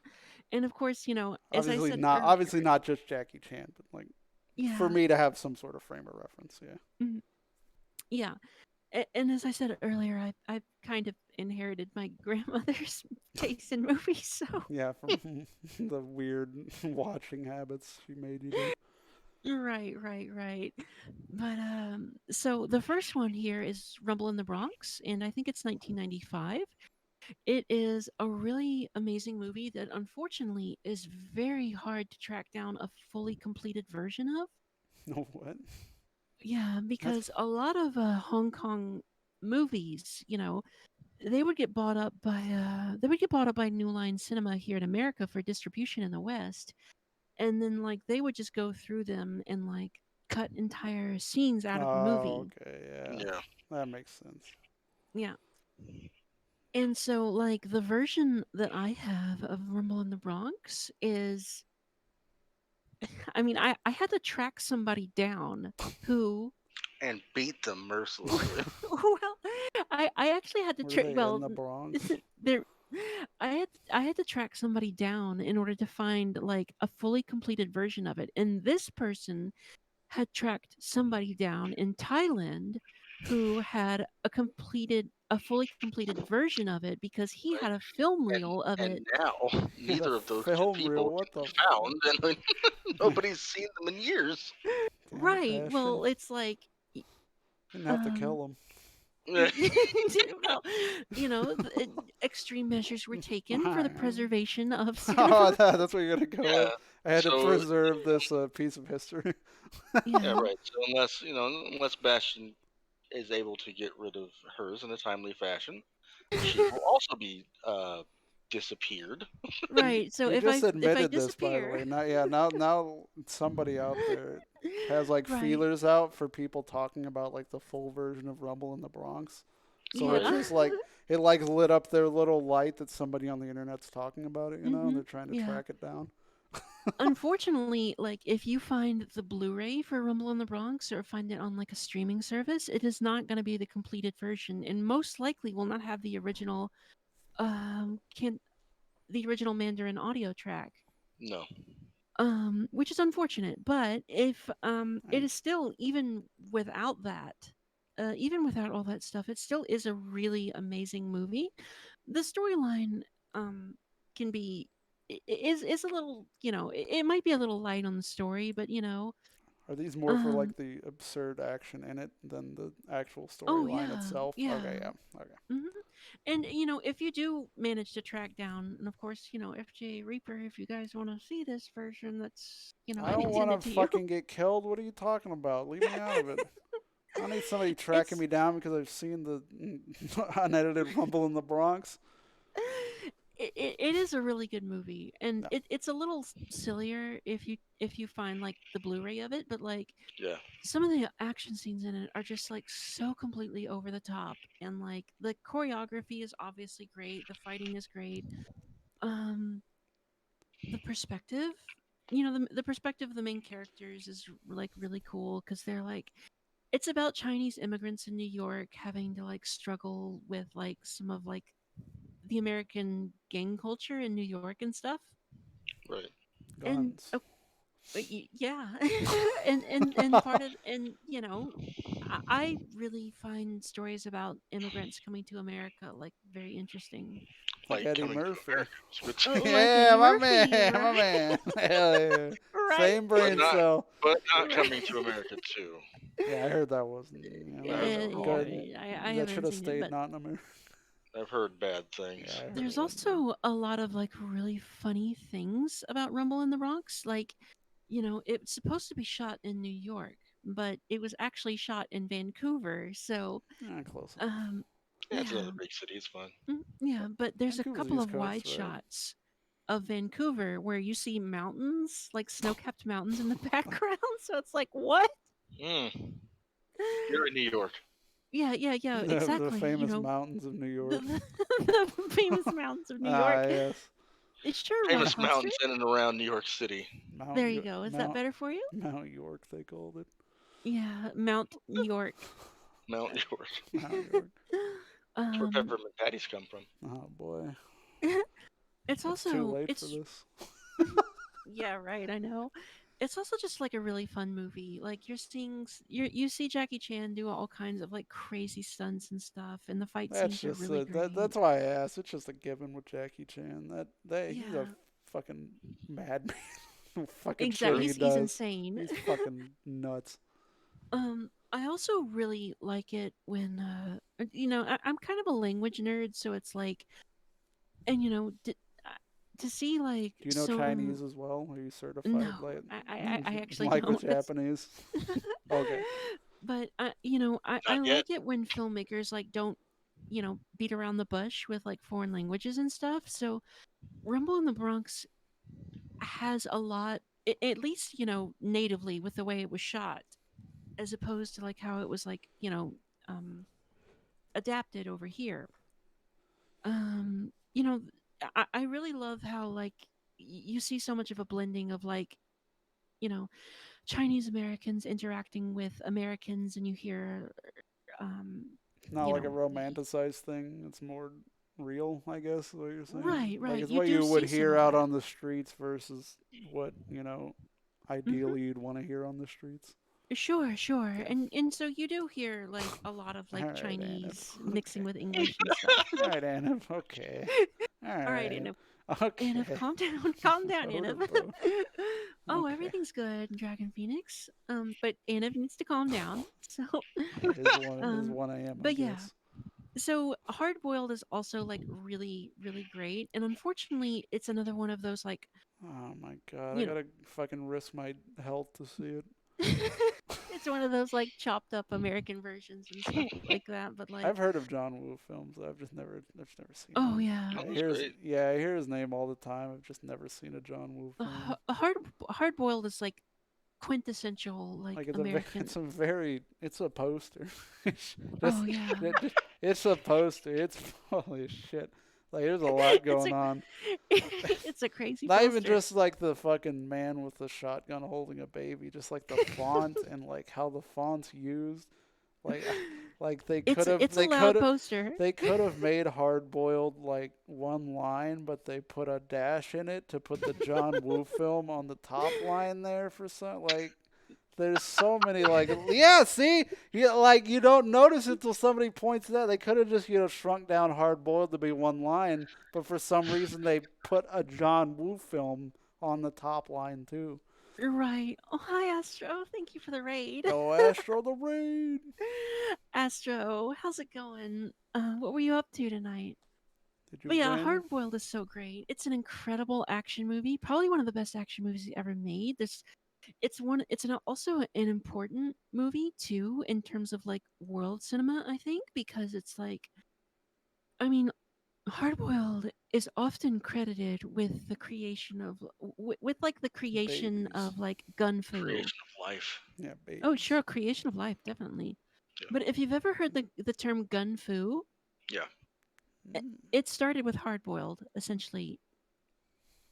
And of course, as I said Obviously not just Jackie Chan, but like yeah. for me to have some sort of frame of reference. Yeah. Mhm. Yeah. And as I said earlier, I kind of inherited my grandmother's taste in movies, so Yeah, from the weird watching habits she made you do. right. But so the first one here is Rumble in the Bronx, and I think it's 1995. It is a really amazing movie that unfortunately is very hard to track down a fully completed version of. No what? Yeah, because a lot of Hong Kong movies, they would get bought up by New Line Cinema here in America for distribution in the West, and then like they would just go through them and like cut entire scenes out of the movie. Okay, yeah. Yeah. That makes sense. Yeah. And so like the version that I have of Rumble in the Bronx is I mean, I had to track somebody down who and beat them mercilessly. Well, I actually had to Were track. they in Well, the Bronx? there, I had to track somebody down in order to find like a fully completed version of it, and this person had tracked somebody down in Thailand who had a fully completed version of it because he Right? had a film And reel of it. and now And a neither of those two film people reel. What can the? be found, and nobody's seen them in years. Damn it, Right. Bastion. Well, it's like Didn't have to um kill him. well, extreme measures were taken for the preservation of Oh, cinema. that's what you're gonna go Yeah. with. I had to So preserve this piece of history. yeah, Yeah. right. So unless Bastion is able to get rid of hers in a timely fashion, she will also be disappeared. Right. So You if just I admitted this, by the disappear, way. Now somebody out there has like right. feelers out for people talking about like the full version of Rumble in the Bronx. So it's Yeah. just like it like lit up their little light that somebody on the internet's talking about it. They're trying to Yeah. track it down. Unfortunately, like if you find the Blu-ray for Rumble in the Bronx or find it on like a streaming service, it is not going to be the completed version, and most likely will not have can the original Mandarin audio track. No. Which is unfortunate, but if it I, is still without that, even without all that stuff, it still is a really amazing movie. The storyline can be is a little, it might be a little light on the story, but are these more for um like the absurd action in it than the actual oh storyline yeah, itself? yeah. Okay, yeah, okay. hmm And if you do manage to track down, and of course, FJ Reaper, if you guys want to see this version, that's I I don't can send want it to to you. fucking get killed. What are you talking about? Leave me out of it. I don't need somebody tracking It's me down because I've seen the unedited Rumble in the Bronx. it is a really good movie, and No. it's a little sillier if you find like the Blu-ray of it, but like Yeah. some of the action scenes in it are just like so completely over the top, and like the choreography is obviously great, the fighting is great, um the perspective, the perspective of the main characters is like really cool because they're like it's about Chinese immigrants in New York having to like struggle with like some of like the American gang culture in New York and stuff. Right. And Guns. yeah, and part of and I really find stories about immigrants coming to America like very interesting. Like Like Eddie coming to Murphy. America, which, Like Yeah, Eddie my Murphy, man, my right? man. Hell yeah. Right, Same but brain not cell. but not right. coming to America too. Yeah, I heard that wasn't. I heard That that was was Yeah, awful. good. I That should haven't have seen it, stayed but not in America. I've heard bad Yeah, things. I heard there's it wasn't good. also a lot of like really funny things about Rumble in the Bronx. Like, it's supposed to be shot in New York, but it was actually shot in Vancouver. So, Close enough. um, Yeah, it's yeah, another big city. It's fine. yeah. But there's a Vancouver's couple East of Coast, wide right? shots of Vancouver where you see mountains, like snow-capped mountains in the background. So it's like, what? Mm. You're in New York. Yeah, yeah, yeah. The Exactly. famous mountains of New The, York. the famous mountains of New York. Yes. It's sure a roller Famous coaster. mountains in and around New York City. There you go. Is that better for you? Mount York, they called it. Yeah, Mount York. Mount York. Mount York. That's where Um, peppermint patties come from. Oh boy, it's it's also too late it's for this. yeah, right. I know. It's also just like a really fun movie. Like you're seeing, you see Jackie Chan do all kinds of like crazy stunts and stuff, and the fight That's scenes are just really great. that's why I asked. It's just a given with Jackie Chan. That he's Yeah, a fucking madman. Fucking shit exactly. he He's does. insane. He's fucking nuts. I also really like it when I'm kind of a language nerd, so it's like, and to see like Do you know so Chinese as well? Are you certified no, like I actually like with don't. That's Japanese? Okay. But I Not yet. like it when filmmakers like don't beat around the bush with like foreign languages and stuff. So Rumble in the Bronx has a lot, at least natively with the way it was shot, as opposed to like how it was like um, adapted over here. Um, you know, I really love how like you see so much of a blending of like you know Chinese Americans interacting with Americans, and you hear, um, It's not you like a know, romanticized thing. It's more real, I guess, is what you're saying. right, Like right. it's You what do you would see some hear of out that. on the streets versus what, Hmm. ideally you'd want to hear on the streets. Sure, sure. Okay. And so you do hear like a lot of All like right, Anib. Chinese mixing Okay. with English and stuff. All right, Anib. Okay. All All right, right. Anna. Anna, Okay. calm down. Calm down, Anna. Bobo. Oh, Okay. everything's good, Dragon Phoenix. But Anna needs to calm down. So, It is um, 1 a.m. I but yeah. guess. So Hard Boiled is also like really, really great, and unfortunately, it's another one of those like, Oh my god, I you know, gotta fucking risk my health to see it. it's one of those like chopped up American versions and stuff like that. But like, I've heard of John Woo films. I've never seen oh one. yeah, Oh, I that's hear his, great. yeah, I hear his name all the time. I've just never seen a John Woo film. Hard Boiled is like quintessential like Like American. it's a poster. Oh just, yeah. it's a poster. It's holy shit. Like there's a lot It's going a on. it's a crazy Not even poster. just like the fucking man with the shotgun holding a baby, just like the font and like how the font's used. Like like It's a loud poster. they could have made hard boiled like one line, but they put a dash in it to put the John Woo film on the top line there for some like. There's so many like yeah, see, you don't notice it till somebody points it out. They could have just shrunk down hard boiled to be one line, but for some reason they put a John Woo film on the top line too. Right. Oh, hi, Astro. Thank you for the raid. Oh, Astro the Raid. Astro, how's it going? What were you up to tonight? Did you But yeah, win? Hard Boiled is so great. It's an incredible action movie. Probably one of the best action movies ever made. Also an important movie too in terms of like world cinema, I think, because it's like, I mean, Hardboiled is often credited with the creation of with like the creation Babies. of like gun fu. Creation of life. Yeah, babies. Oh, sure, creation of life, definitely. Yeah. But if you've ever heard the term gun fu, Yeah. it started with Hardboiled essentially,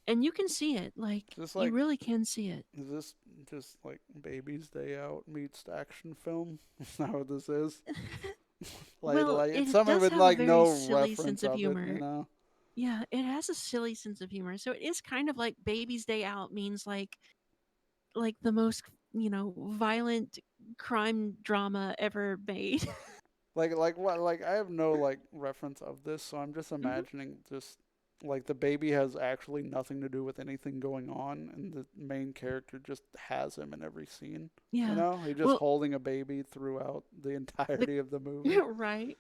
and you can see it. Like Just you like really can see it. is this just like Baby's Day Out meets action film? Is that what this is? Well, like it it's something does with have a like very no silly reference sense of of it, humor. Yeah, it has a silly sense of humor. So it is kind of like Baby's Day Out means like the most, violent crime drama ever made. Like what? Like I have no like reference of this, so I'm just Mhm. imagining just like the baby has actually nothing to do with anything going on, and the main character just has him in every scene. Yeah. He's just Well, holding a baby throughout the entirety of the movie. right.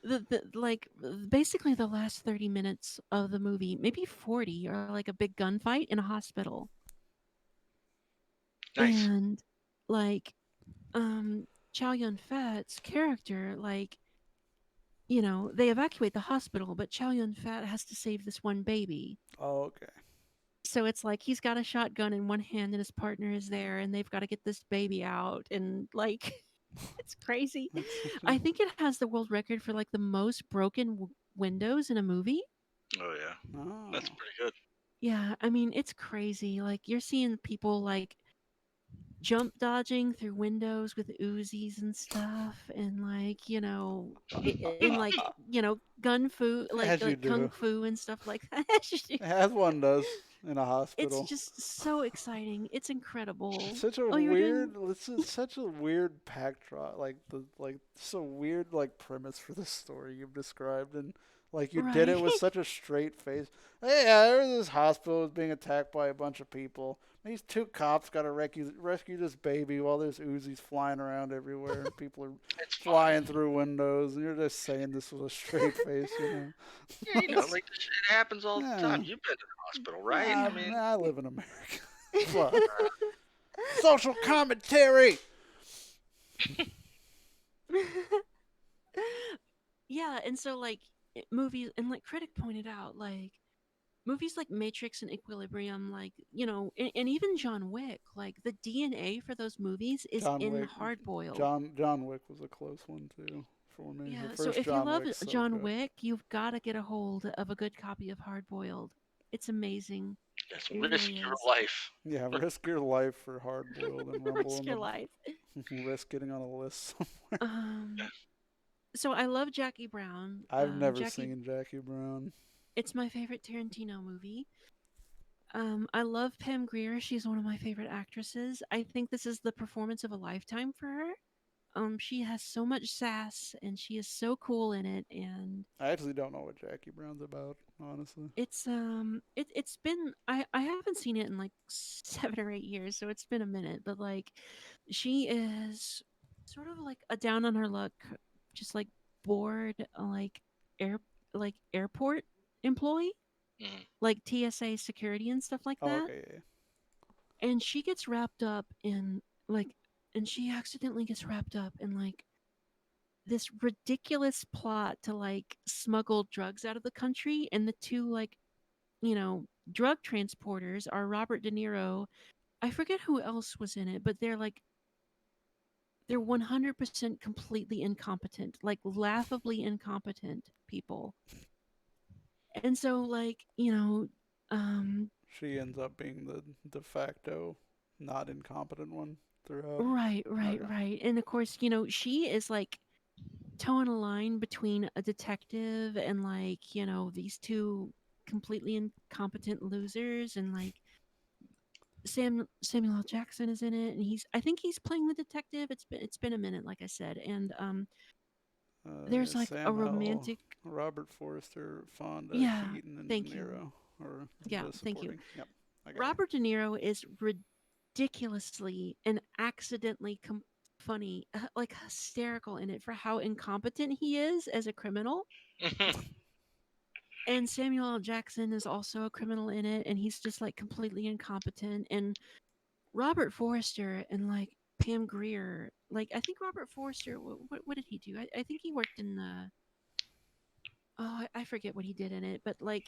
Basically the last 30 minutes of the movie, maybe 40, are like a big gunfight in a hospital. Nice. And like Chow Yun Fat's character, like, they evacuate the hospital, but Chow Yun Fat has to save this one baby. Oh, okay. So it's like he's got a shotgun in one hand and his partner is there and they've got to get this baby out and like it's crazy. I think it has the world record for like the most broken windows in a movie. Oh yeah. Oh. That's pretty good. Yeah, I mean, it's crazy. Like you're seeing people like jump dodging through windows with Uzis and stuff and like, in like, gun fu, As you like kung do. fu and stuff like that. As one does in a It's hospital. just so exciting. It's incredible. Such a Oh, you were weird. doing... This is such a weird backdrop. So weird premise for the story you've described, and like you did it with Right. such a straight face. Hey, yeah, there's this hospital is being attacked by a bunch of people. These two cops got to rescue this baby while there's Uzis flying around everywhere and people are It's flying through windows, and you're just saying this with a straight face, Yeah, like this shit happens all the time. Yeah. You've been to the hospital, right? Nah, I mean, I live in America. What? Social commentary. Yeah, and so like movies, and like Critic pointed out, like movies like Matrix and Equilibrium, like, and even John Wick, like the DNA for those movies is John in Wick. Hard Boiled. John Wick was a close one too for me. Yeah, The so first if you John love Wick's so John good. Wick, you've got to get a hold of a good copy of Hard Boiled. It's amazing. Yes, It risk really your is. life. Yeah, risk your life for hard boiled and rumble Risk in your the life. risk getting on a list somewhere. So I love Jackie Brown. I've never Jackie, seen Jackie Brown. it's my favorite Tarantino movie. I love Pam Grier. She's one of my favorite actresses. I think this is the performance of a lifetime for her. She has so much sass and she is so cool in it, and I actually don't know what Jackie Brown's about, honestly. it's been I haven't seen it in like 7 or 8 years, so it's been a minute, but like she is sort of like a down on her luck, just like bored air airport employee, Mhm. like TSA security and stuff like Oh, that. okay, yeah. And she gets wrapped up in like and she accidentally gets wrapped up in like this ridiculous plot to like smuggle drugs out of the country, and the two like you know drug transporters are Robert De Niro. I forget who else was in it, but they're 100% completely incompetent, like laughably incompetent people. And so like She ends up being the de facto not incompetent one throughout. Okay. right. And of course, she is like towing a line between a detective and like, these two completely incompetent losers, and like Samuel L. Jackson is in it, and I think he's playing the detective. It's been a minute, like I said, and Yeah, there's like a Sam Howell, romantic. Robert Forster, Fonda, Yeah, Keaton, and De thank you. Niro, or Yeah, the thank you. supporting. Yep, I got it. Robert De Niro is ridiculously and accidentally funny, like hysterical in it for how incompetent he is as a criminal. And Samuel L. Jackson is also a criminal in it, and he's just like completely incompetent. And Robert Forster and like Pam Grier, like I think Robert Forster, what did he do? I think he worked in the. Oh, I forget what he did in it, but like,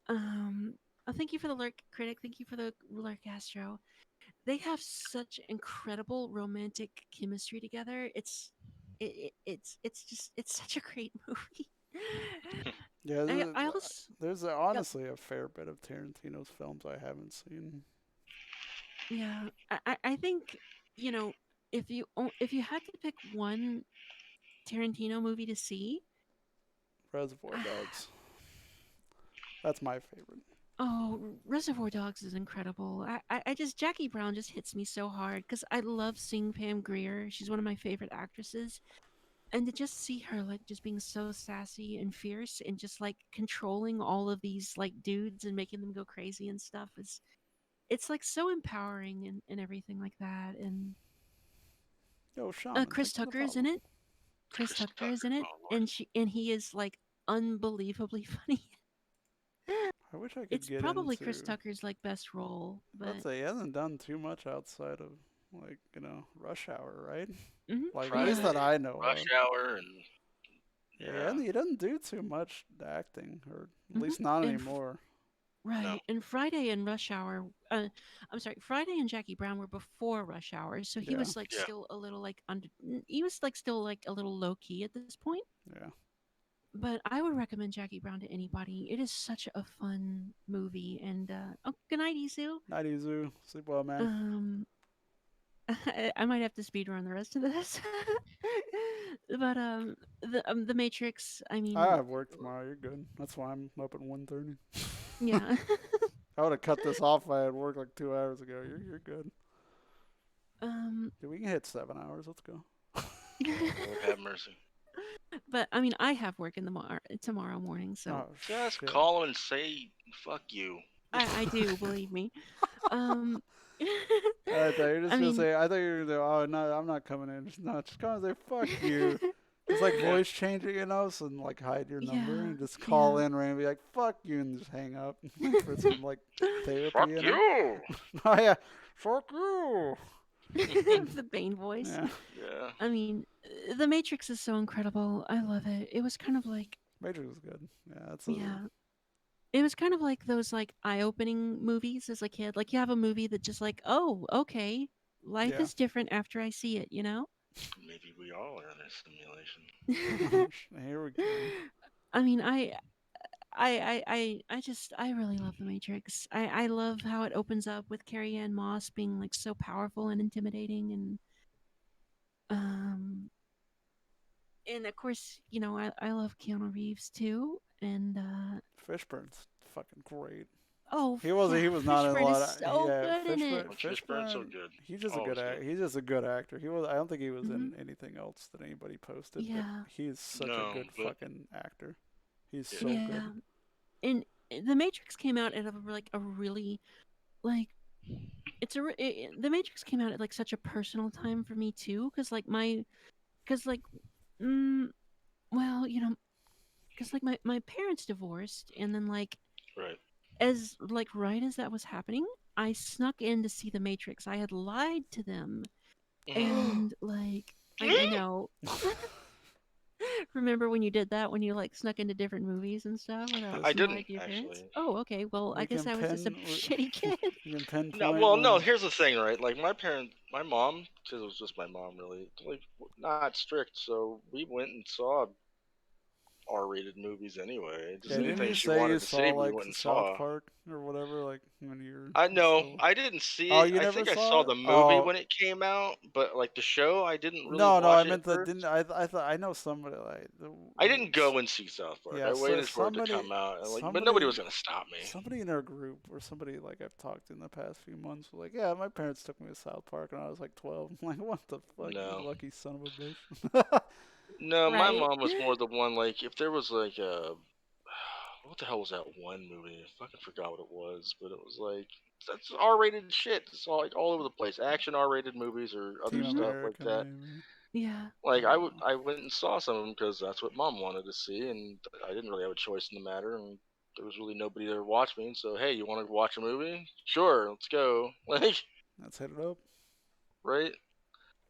um, thank you for the lurk, critic. Thank you for the lurk, Astro. They have such incredible romantic chemistry together. It's such a great movie. Yeah, I also. there's Yep. honestly a fair bit of Tarantino's films I haven't seen. Yeah, I think you know if you had to pick one Tarantino movie to see, Reservoir Dogs. That's my favorite. oh, Reservoir Dogs is incredible. I just Jackie Brown just hits me so hard because I love seeing Pam Grier. She's one of my favorite actresses, and to just see her like just being so sassy and fierce and just like controlling all of these like dudes and making them go crazy and stuff is it's like so empowering and everything like that. And Yo, Shaman, Chris thanks for the Tucker is in follow. it. Chris Chris Tucker is Tucker. in it, Oh Lord. and he is like unbelievably funny. I wish I could It's get probably Chris into. Tucker's like best role, Let's but say he hasn't done too much outside of like Rush Hour, right? Like at least yeah, that I know Rush of. Hour and Yeah, yeah. he doesn't do too much acting, or at hmm least not and anymore. No. right, and Friday and Rush Hour. I'm sorry, Friday and Jackie Brown were before Rush Hour, so he Yeah, was like Yeah. still a little like under. He was like still like a little low key at this point. yeah. But I would recommend Jackie Brown to anybody. It is such a fun movie, and oh, good night, Izu. Nighty Zoo, sleep well, man. Um, I might have to speed run the rest of this. But the Matrix. I I mean, have work tomorrow. You're good. That's why I'm up at 1:30. yeah. I would have cut this off if I had work like 2 hours ago. You're good. um, Dude, we can hit 7 hours. Let's go. Lord have mercy. but I mean, I have work in the tomorrow morning, so Oh Just shit. call him and say fuck you. I do believe me. Um, I thought you were I just gonna mean, say. I thought you were gonna say, "Oh no, I'm not coming in." Just come and say, "Fuck you." Just like Yeah. voice changing us and like hide your number yeah, and just call yeah. in randomly like "fuck you" and just hang up wait for some like Fuck therapy. you. Oh yeah, fuck you. The Bane voice. Yeah, Yeah. I mean, The Matrix is so incredible. I love it. It was kind of like, Matrix was good. Yeah, that's a yeah, it was kind of like those like eye-opening movies as a kid. Like you have a movie that just like, oh, okay, life yeah. is different after I see it. Maybe we all are in a simulation. Here we go. I mean, I really love the Matrix. I love how it opens up with Carrie Ann Moss being like so powerful and intimidating, um and of course, I love Keanu Reeves too, and Fishburne's fucking great. oh He was yeah, he was not in a Fishburne is lot of so yeah good in it. Fishburne's so good. He's just a good Always good. he's just a good actor. He was I don't think he was in Mhm. anything else that anybody posted, but Yeah, he's such a No, good but fucking actor. He's Yeah. so yeah, good. and The Matrix came out at a really like The Matrix came out at like such a personal time for me too, because like mm, well, because like my parents divorced, and then like right. as like right as that was happening, I snuck in to see The Matrix. I had lied to them, Mhm. and like I know. Remember when you did that when you like snuck into different movies and stuff without I Just you lied didn't to your parents? actually. Oh, okay. Well, I we guess can I was just a pin shitty kid. we can No, pinpoint well, no. when Here's the thing, right? Like my mom, because it was just my mom, really, like not strict. So we went and saw R-rated movies anyway. Just yeah, didn't anything you she say you wanted to saw see, we like went and South saw. Park or whatever like when you're I know still I didn't see Oh, it. you I never think I saw saw it? the movie Oh, when it came out, but like the show, I didn't really no, I watch it at meant that didn't first. I thought I know somebody like I didn't go and see South Park. yeah, I so waited for it to come out, and like, but nobody somebody was gonna stop me. somebody in our group or somebody like I've talked in the past few months was like, yeah, my parents took me to South Park when I was like 12. I'm like, what the fuck, you No, lucky son of a bitch. no, my Right. mom was more the one. Like, if there was like a what the hell was that one movie? I fucking forgot what it was, but it was like that's R-rated shit. It's all like all over the place. Action R-rated movies or other Team Hmm. stuff like America, that. maybe. Yeah. Like I don't know. I went and saw some of them because that's what mom wanted to see, and I didn't really have a choice in the matter, and there was really nobody there to watch me. And so, hey, you want to watch a movie? Sure, let's go. Like, Let's hit it up. right?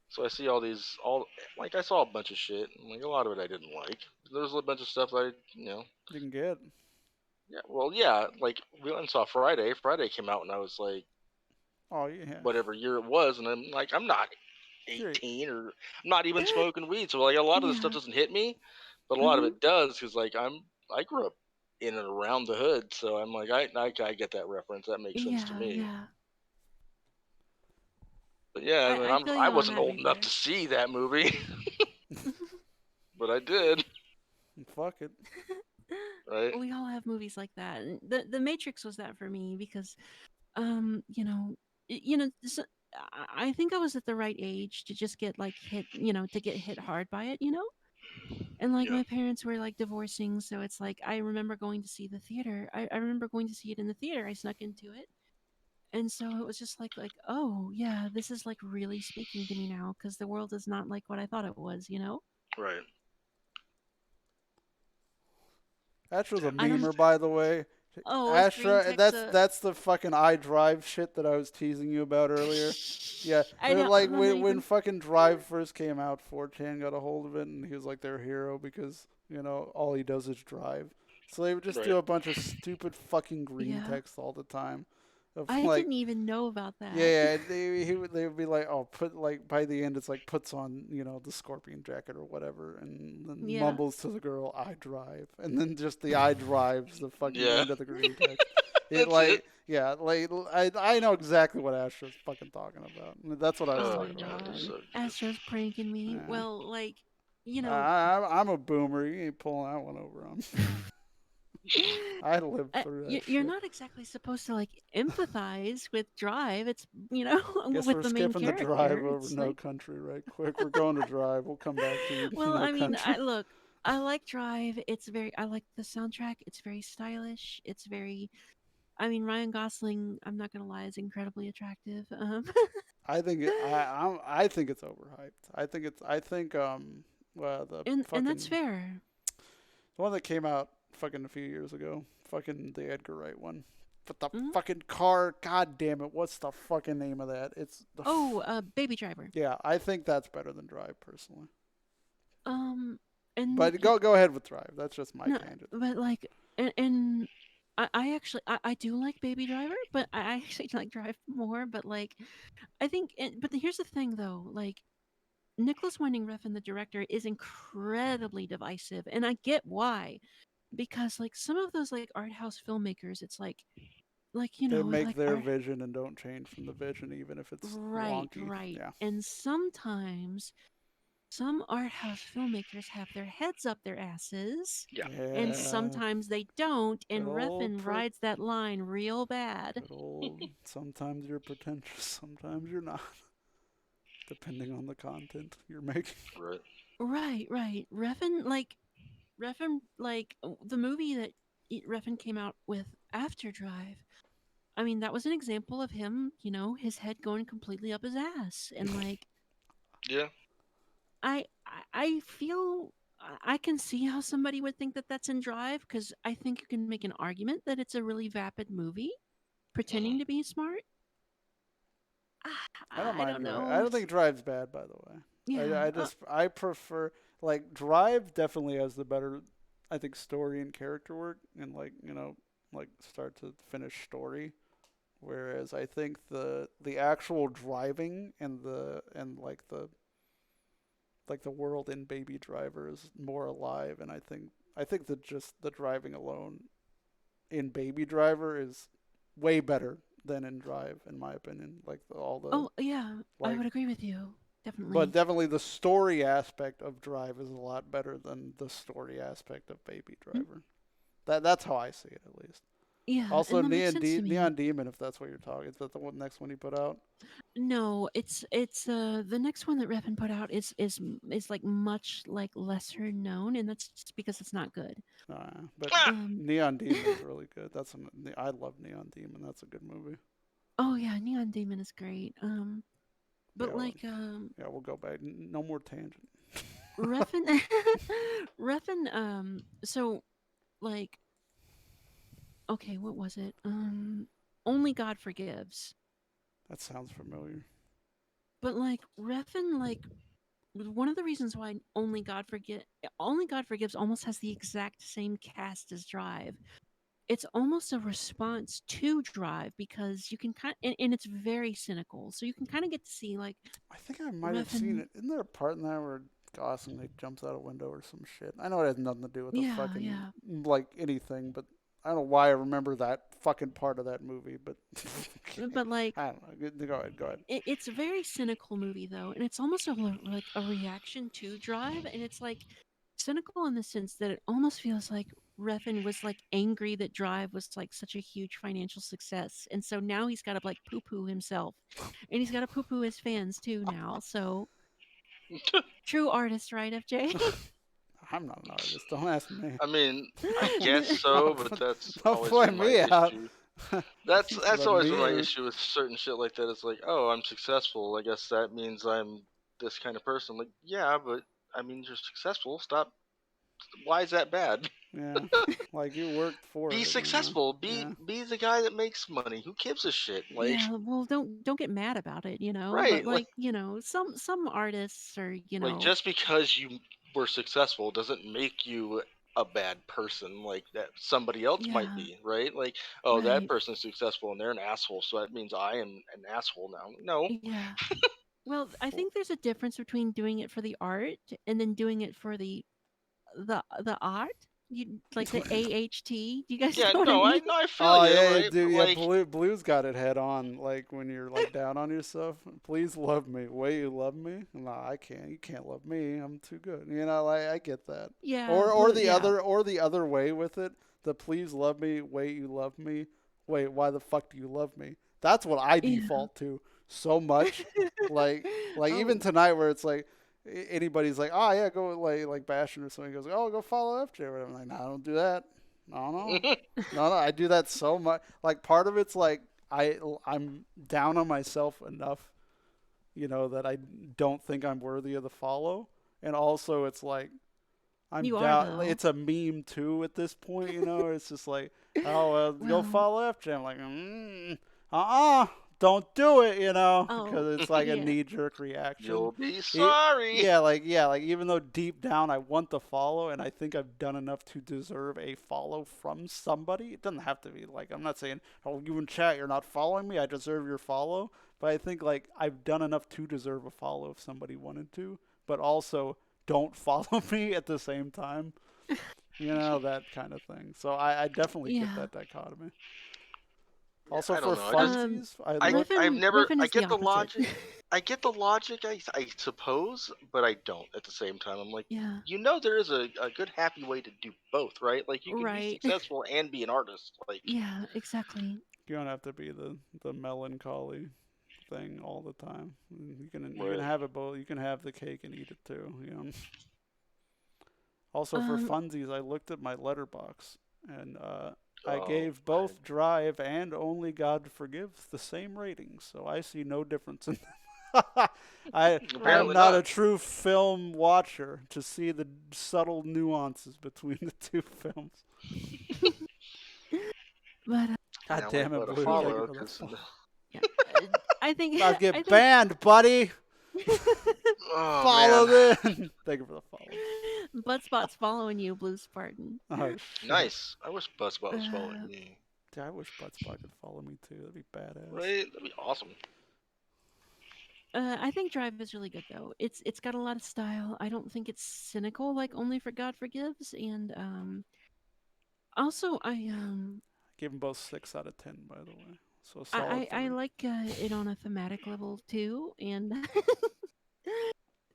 So I see all these, all like I saw a bunch of shit, and like a lot of it I didn't like. There was a bunch of stuff I. You can get. Yeah, well, yeah, like we went and saw Friday. Friday came out when I was like Oh yeah. whatever year it was, and I'm like, I'm not You're 18 or I'm not even smoking weed, so like a lot of the stuff Yeah. doesn't hit me, but a lot of Hmm. it does because like I grew up in and around the hood, so I'm like I get that reference. That makes sense to Yeah. me. Yeah. But yeah, I mean I feel I you on wasn't that, old enough Reaper. to see that movie, but I did, fuck it. right? We all have movies like that. And the Matrix was that for me because so, I think I was at the right age to just get like hit, to get hit hard by it. And like Yeah, my parents were like divorcing, so it's like I remember going to see the theater. I remember going to see it in the theater. I snuck into it. And so it was just like, oh yeah, this is like really speaking to me now because the world is not like what I thought it was. right. Astra's a Damn I don't. memer, by the way. Oh, is green Astra, text that's a? that's the fucking iDrive shit that I was teasing you about earlier. Yeah, I don't. like I'm not when even. fucking Drive first came out, 4chan got a hold of it, and he was like their hero because all he does is drive. So they would just do Right. a bunch of stupid fucking green Yeah, text all the time, of I like didn't even know about that. yeah, they would be like, oh, put like by the end, it's like puts on the scorpion jacket or whatever, and then Yeah, mumbles to the girl, "I drive," and then just the "I drive's" the fucking Yeah, end of the green text. It that's it. like yeah, like I know exactly what Astra's fucking talking about. That's what I was Oh Oh talking about god, he's God, earlier. so good. Astro's pranking me. Yeah. Well, like, you know, I'm a boomer. You ain't pulling that one over on me. I lived through that you're shit. not exactly supposed to like empathize with Drive. It's Guess with we're the main skipping the drive character. over It's No like, Country right quick. We're going to Drive. We'll come back to well, No I mean, Country. I like Drive. I like the soundtrack. It's very stylish. It's very. I mean, Ryan Gosling. I'm not gonna lie, is incredibly attractive. I think it's overhyped. I think well the And that's fucking fair. the one that came out fucking a few years ago, fucking the Edgar Wright one. But the Mhm. fucking car, god damn it, what's the fucking name of that? It's the Oh, Baby Driver. yeah, I think that's better than Drive personally. Um, and But go ahead with Drive. That's just my no, tangent. but like, and I actually I do like Baby Driver, but I actually like Drive more. But like, I think, but here's the thing though, like. Nicholas Winding Refn, the director, is incredibly divisive, and I get why. because like some of those like art house filmmakers, it's like They make like their art. vision and don't change from the vision, even if it's Right, wonky. right. Yeah. And sometimes some art house filmmakers have their heads up their asses, Yeah. and Yeah. sometimes they don't, Good and old Refn rides that line real bad. Good old. Sometimes you're pretentious, sometimes you're not, depending on the content you're making. Right. Right, right. Refn, like the movie that Refn came out with after Drive. I mean, that was an example of him, his head going completely up his ass, and like Yeah. I feel I can see how somebody would think that that's in Drive because I think you can make an argument that it's a really vapid movie, Hmm. pretending to be smart. I don't I mind don't Drive. I know. don't think Drive's bad, by the way. Yeah. I prefer like Drive definitely has the better, I think, story and character work and like like start to finish story. Whereas I think the actual driving and the world in Baby Driver is more alive, and I think that just the driving alone in Baby Driver is way better than in Drive, in my opinion. Like all the Oh yeah, I like would agree with you. But Definitely. definitely the story aspect of Drive is a lot better than the story aspect of Baby Mm, Driver. That's how I see it, at least. Yeah, Also, and that makes sense to me. Neon Demon, if that's what you're talking. Is that the next one he put out? No, it's the next one that Refn put out is like much like lesser known, and that's just because it's not good. But Ah! Um. Neon Demon's really good. I love Neon Demon. That's a good movie. Oh yeah, Neon Demon is great. But Yeah, like yeah, we'll go back. No more tangent. Refn, Refn. So like, okay, what was it? Only God Forgives. That sounds familiar. But like Refn, like one of the reasons why Only God Forgives almost has the exact same cast as Drive. It's almost a response to Drive because you can and it's very cynical, so you can kind of get to see like I think I might have seen Refn. it. Isn't there a part in that where Gosling like jumps out a window or some shit? I know it has nothing to do with the Yeah, fucking yeah. like anything, but I don't know why I remember that fucking part of that movie. But But like I don't know. Go ahead. Go ahead. it's a very cynical movie though, and it's almost like a reaction to Drive, and it's like cynical in the sense that it almost feels like Refn was like angry that Drive was like such a huge financial success, and so now he's got to like poo poo himself, and he's got to poo poo his fans too now. So true artist, right, FJ? I'm not an artist. Don't ask me. I mean, I guess so, but that's Don't always play been my me out. issue. That's Is that's that always been me my or issue with certain shit like that. It's like, oh, I'm successful. I guess that means I'm this kind of person. Like, yeah, but I mean, you're successful. Stop. Why is that bad? yeah? Like you worked for Be it. successful. Yeah. Be the guy that makes money. Who gives a shit? Like, Yeah, well, don't get mad about it, but right? like, some artists are, Like just because you were successful doesn't make you a bad person like that somebody else might yeah, be, right? Like, oh, that right. person's successful and they're an asshole, so that means I am an asshole now. No. Yeah. Well, I Well, think there's a difference between doing it for the art and then doing it for the art. You like the AHT. Do you guys Yeah, know what I mean? no, I feel Oh you, yeah, yeah, right? But dude. Yeah, like, Blue's got it head on. Like when you're like down on yourself. Please love me. Way you love me. No, I can't. You can't love me. I'm too good. Like I get that. Yeah, Or blue. the Yeah, other way with it. The please love me. Way you love me. Wait, why the fuck do you love me? That's what I yeah. default to so much. Like even Oh, tonight where it's like anybody's like, oh yeah, go like Bastion or something goes, oh go follow FJ or whatever. I'm like, no, I don't do that. No, no. No, I do that so much. Like part of it's like I'm down on myself enough, that I don't think I'm worthy of the follow, and also it's like I'm you are down. though. It's a meme too at this point. It's just like, oh well, go Well, follow FJ. I'm like, don't do it. oh, Because it's like a yeah, knee jerk reaction. you'll be It, sorry. like even though deep down I want the follow and I think I've done enough to deserve a follow from somebody. It doesn't have to be like I'm not saying, oh, you in chat you're not following me, I deserve your follow. But I think like I've done enough to deserve a follow if somebody wanted to, but also don't follow me at the same time. that kind of thing. So I definitely get Yeah. that dichotomy. Also I don't for know. I just funsies, I've never. Griffin I is the get the opposite. logic. I get the logic. I suppose, but I don't at the same time. I'm like, Yeah. there is a good happy way to do both, right? Like you can be Right. successful and be an artist. Like Yeah, exactly. you don't have to be the melancholy thing all the time. You can right. have it both. You can have the cake and eat it too. Also for Um, funsies, I looked at my letterbox and I Oh, gave both Drive and Only God Forgives the same ratings, so I see no difference in them. I am apparently not not. a true film watcher to see the subtle nuances between the two films. but God Now I damn it, gotta Blue! Thank you follow for the because. follow. yeah, I think About to I get think banned, buddy. Oh Follow man, them. Thank you for the follow. Bloodspot's following you, Blue Spartan. Oh shit! nice. I wish Buzzbot was following Uh, me. Dude, I wish Bloodspot could follow me too. That'd be badass. Right? That'd be awesome. I think Drive is really good though. It's got a lot of style. I don't think it's cynical like Only for God Forgives, and also Give them both 6 out of 10, by the way. So solid I 3. like it on a thematic level too, and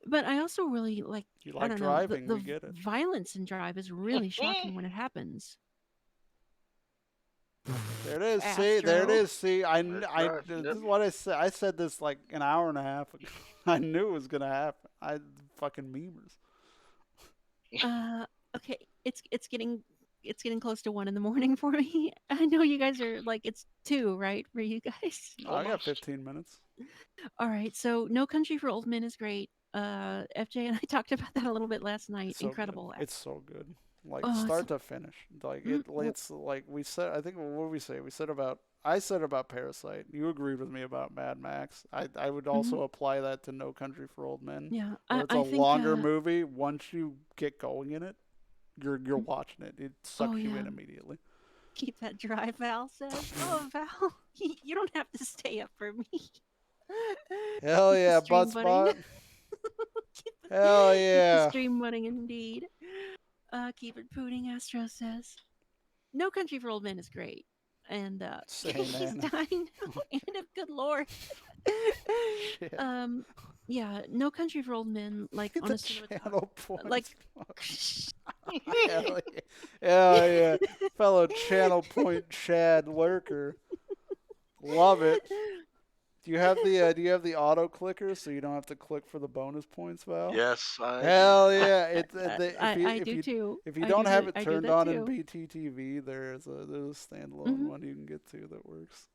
but I also really like You I like don't know driving? the We get it. violence in Drive is really shocking when it happens. There it is. See, there it Astro. is. See, That's right. this Yep. is what I said. I said this like an hour and a half ago. I knew it was gonna happen. I fucking memers. Okay, it's getting close to 1 in the morning for me. I know you guys are like it's 2, right, for you guys. Oh, I got Almost. 15 minutes. All right, so No Country for Old Men is great. FJ and I talked about that a little bit last night. It's so good. Incredible. It's so good. Like Oh, start to finish. Like well, it's like we said. I think what did we say? We said about. I said about Parasite. You agreed with me about Mad Max. I would also apply that to No Country for Old Men. yeah, Where I, it's a I think. longer movie. Once you get going in it, you're watching it. It sucks Oh you yeah, in immediately. keep that dry. Val says. Oh Val, you don't have to stay up for me. Hell yeah, Stream butt budding. spot. Hell Keep the yeah. stream budding indeed. Keep it pooting. Astro says. No Country for Old Men is great. And Same, he's man. dying now. And good lord. Shit. Yeah, No Country for Old Men, like on a The cinematography. channel points. Like Hell yeah. Hell yeah. Fellow channel point Chad lurker. Love it. Do you have the auto clicker so you don't have to click for the bonus points, Val? Yes, I. Hell I, yeah! I do too. If you I don't do have that- it I do turned that on in too. BTTV, there's a standalone Mhm. one you can get to that works.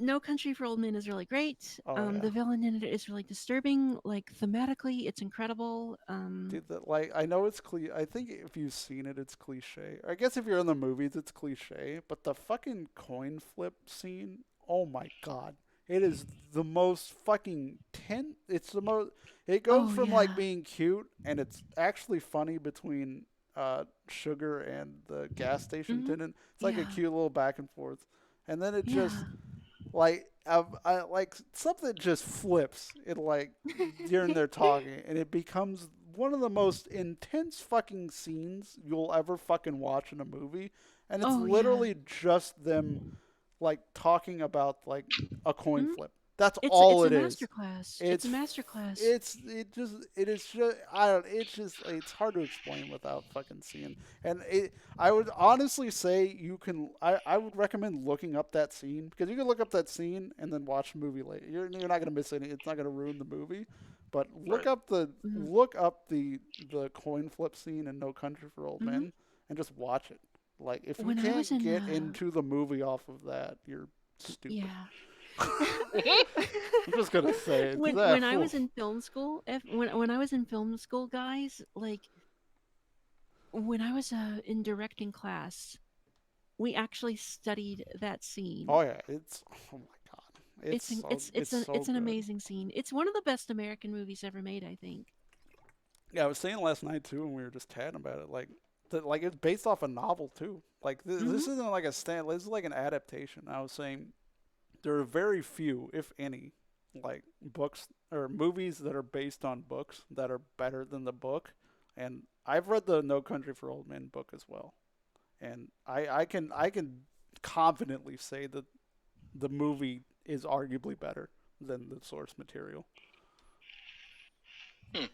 No Country for Old Men is really great. Oh, yeah. The villain in it is really disturbing. Like thematically, it's incredible. Dude, I know it's I think if you've seen it, it's cliche. I guess if you're in the movies, it's cliche. But the fucking coin flip scene, oh my god, it is the most fucking tense. It's the most. It goes Oh, from like yeah. being cute and it's actually funny between Sugar and the gas station Mhm. attendant. It's like a Yeah. cute little back and forth, and then it Yeah. just like I like something just flips it like during their talking, and it becomes one of the most intense fucking scenes you'll ever fucking watch in a movie, and it's Oh, yeah. literally just them like talking about like a coin Mhm. flip. That's It's all it's it a is. masterclass. It's a masterclass. It is just I don't it's hard to explain without fucking seeing. And I would honestly say I would recommend looking up that scene, because you can look up that scene and then watch the movie later. You're not gonna miss any. It's not gonna ruin the movie. But Right. look up the coin flip scene in No Country for Old Mhm. Men and just watch it. Like if you When I can't was in, get into the movie off of that, you're stupid. Yeah. I'm just gonna say it. When I was in film school, when I was in film school, guys, like when I was in directing class, we actually studied that scene. Oh yeah, oh my god, It's so it's an good. amazing scene. It's one of the best American movies ever made, I think. Yeah, I was saying last night too, when we were just chatting about it, like it's based off a novel too. Like this isn't like a stand. This is like an adaptation. I was saying there are very few, if any, like books or movies that are based on books that are better than the book. And I've read the No Country for Old Men book as well, and I can confidently say that the movie is arguably better than the source material. Hmm.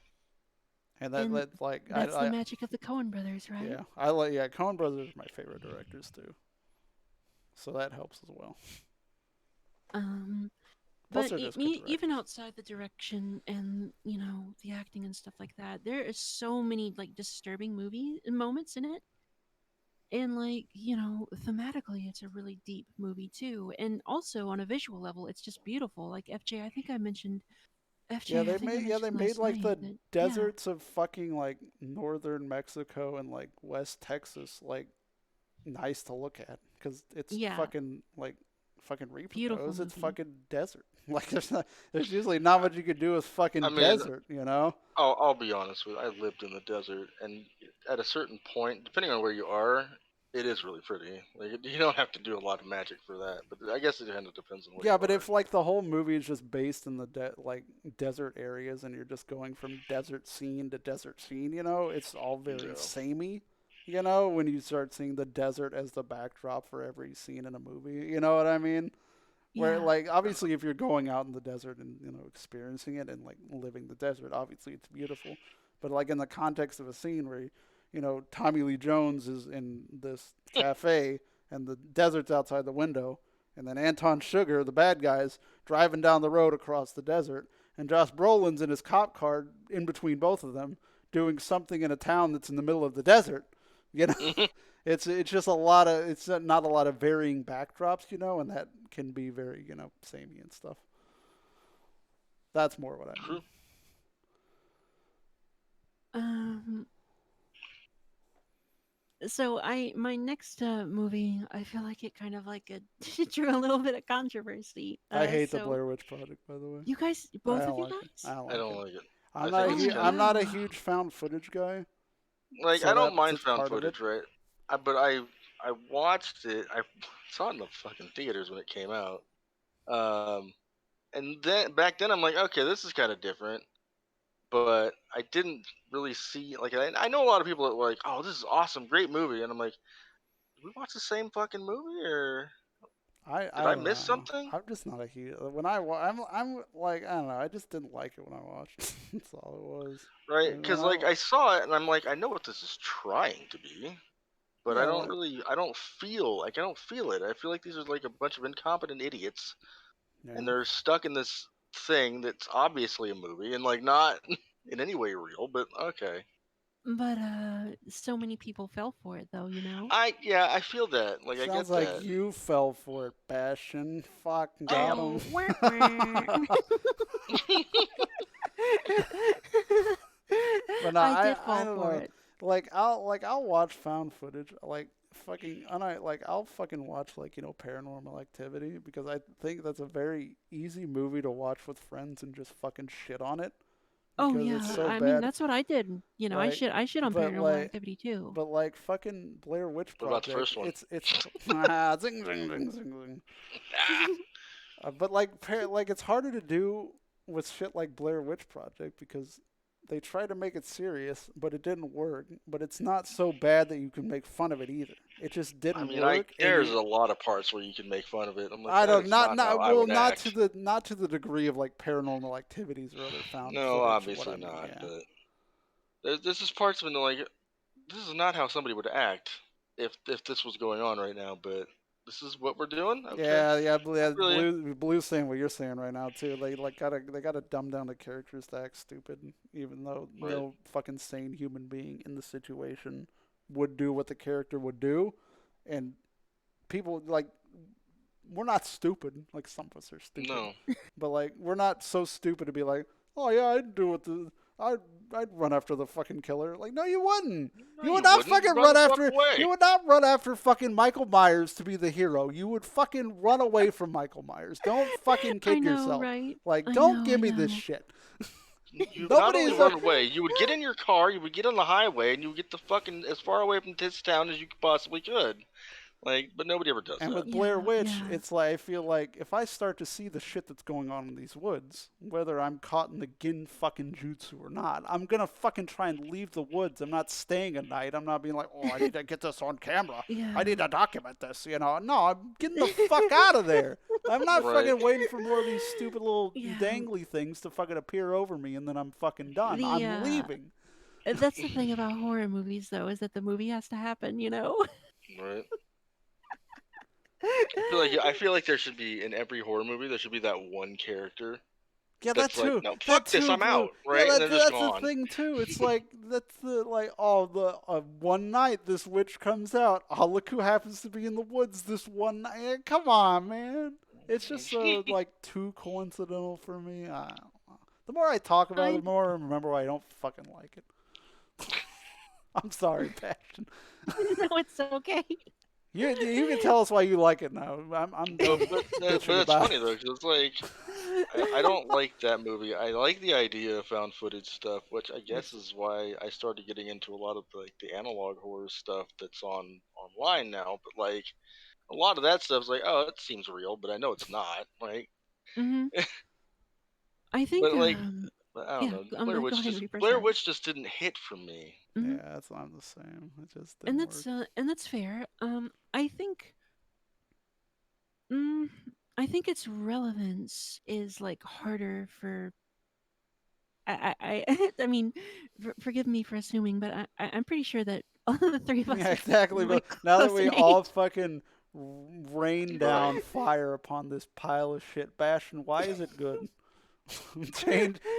And And that's like that's the magic of the Coen brothers, right? yeah, I like Coen Brothers are my favorite directors too, so that helps as well. Um, Plus, but they're just good directors. even outside the direction and the acting and stuff like that, there is so many like disturbing movie moments in it. And like thematically, it's a really deep movie too. And also on a visual level, it's just beautiful. Like FJ, I think I mentioned Yeah, FJ. I think I they mentioned made last like night the that deserts of fucking like northern Mexico and like West Texas like nice to look at because it's yeah, fucking reap beautiful those. It's movie. fucking desert. Like there's usually not much you could do with I fucking mean, desert, you know? I'll be honest with you. I lived in the desert, and at a certain point, depending on where you are, it is really pretty. Like you don't have to do a lot of magic for that, but I guess it kind of depends on where Yeah, you but are. if like the whole movie is just based in the like desert areas and you're just going from desert scene to desert scene, it's all very Yeah. samey. When you start seeing the desert as the backdrop for every scene in a movie, you know what I mean? Where Yeah, like obviously if you're going out in the desert and experiencing it and like living the desert, obviously it's beautiful. But like in the context of a scene where Tommy Lee Jones is in this cafe and the desert's outside the window, and then Anton Sugar, the bad guys, driving down the road across the desert, and Josh Brolin's in his cop car in between both of them, doing something in a town that's in the middle of the desert. You know, it's just it's not a lot of varying backdrops, and that can be very samey and stuff. That's more what I mean. True. um so my next movie, I feel like it kind of like drew a little bit of controversy. I hate the So Blair Witch Project, by the way. you guys, I both of don't you like it. guys. I don't I like don't it. like it. I'm I not a think it's I'm not a wow. huge found footage guy, like so I don't that's mind just found part of it. footage, right? But I watched it. I saw it in the fucking theaters when it came out. Um, and then back then I'm like, okay, this is kind of different. But I didn't really see like I know a lot of people that were like, oh, this is awesome, great movie, and I'm like, did we watch the same fucking movie or I did I don't miss know. something? I'm just not a huge I'm like I don't know. I just didn't like it when I watched. That's all it was. Right? And when Because like I saw it and I'm like, I know what this is trying to be, but yeah, like I don't feel like I don't feel it. I feel like these are like a bunch of incompetent idiots, yeah. and they're stuck in this thing that's obviously a movie and like not in any way real. But okay, But so many people fell for it, though. I feel that. Like I Sounds get like that. you fell for it, Bastion. Fuck, got him. Oh, wah, wah. But no, I did I fall don't for know. it. I'll watch found footage. Like fucking and I'll fucking watch like Paranormal Activity because I think that's a very easy movie to watch with friends and just fucking shit on it Oh because yeah, it's so I mean bad. that's what I did. I Like, shit on but Paranormal like Activity too. but like fucking Blair Witch What about the Project, first one? it's zing zing zing zing zing. Ah, But like it's harder to do with shit like Blair Witch Project because they try to make it serious, but it didn't work. But it's not so bad that you can make fun of it either. It just I didn't mean, work. there's a lot of parts where you can make fun of it. I'm like, I that don't is not not how not I well would not to act. the degree of like Paranormal Activities or other found No, footage. What obviously I mean, not. yeah, But there's just parts of it like this is not how somebody would act if this was going on right now. But this is what we're doing. Okay, yeah. not really. Blue's saying what you're saying right now too. They gotta dumb down the characters to act stupid, even though Right. no fucking sane human being in the situation would do what the character would do, and people like we're not stupid. Like some of us are stupid, No, but like we're not so stupid to be like, oh yeah, I'd do what I'd run after the fucking killer. Like, no, you wouldn't. no, You would you not wouldn't. fucking Run run the fuck after. away. You would not run after fucking Michael Myers to be the hero. You would fucking run away from Michael Myers. Don't fucking I kid know, yourself. right? Like, I don't know, give I me this know. shit. You would not only Nobody's run away, you would get in your car, you would get on the highway, and you would get the fucking as far away from this town as you possibly could. Like, but nobody ever does And that. with Blair Witch, yeah. it's like I feel like if I start to see the shit that's going on in these woods, whether I'm caught in the Gin fucking jutsu or not, I'm gonna fucking try and leave the woods. I'm not staying a night. I'm not being like, oh, I need to get this on camera. Yeah. I need to document this. You know, no, I'm getting the fuck out of there. I'm not Right. fucking waiting for more of these stupid little Yeah. dangly things to fucking appear over me, and then I'm fucking done. I'm leaving. That's the thing about horror movies, though, is that the movie has to happen, you know? Right. I feel like there should be in every horror movie there should be that one character Yeah, that's that like, too. no, That fuck this, too, I'm bro. out, right? Yeah, And they're just that's gone. the thing too. It's like that's the like the one night this witch comes out. Oh, look who happens to be in the woods this one night. Yeah, come on, man. It's just so like too coincidental for me. I don't know. The more I talk about it, the more I remember why I don't fucking like it. I'm sorry, Bastion. No, it's okay. You can tell us why you like it now. I'm done But bitching it's about funny it. though, because it's like I don't like that movie. I like the idea of found footage stuff, which I guess is why I started getting into a lot of like the analog horror stuff that's online now. But like a lot of that stuff's like, oh, it seems real, but I know it's not. Like, Hmm. I think, but like, but I don't yeah, know. go ahead, Reaper, Blair sorry. Witch just didn't hit for me. Mhm. Yeah, that's not the same. It just And didn't work. that's fair. I think, I think its relevance is like harder for. I mean, forgive me for assuming, but I'm pretty sure that all of the three of us Yeah, are exactly. really But now that close we in all age. fucking rain down fire upon this pile of shit, Bastion, why is it good?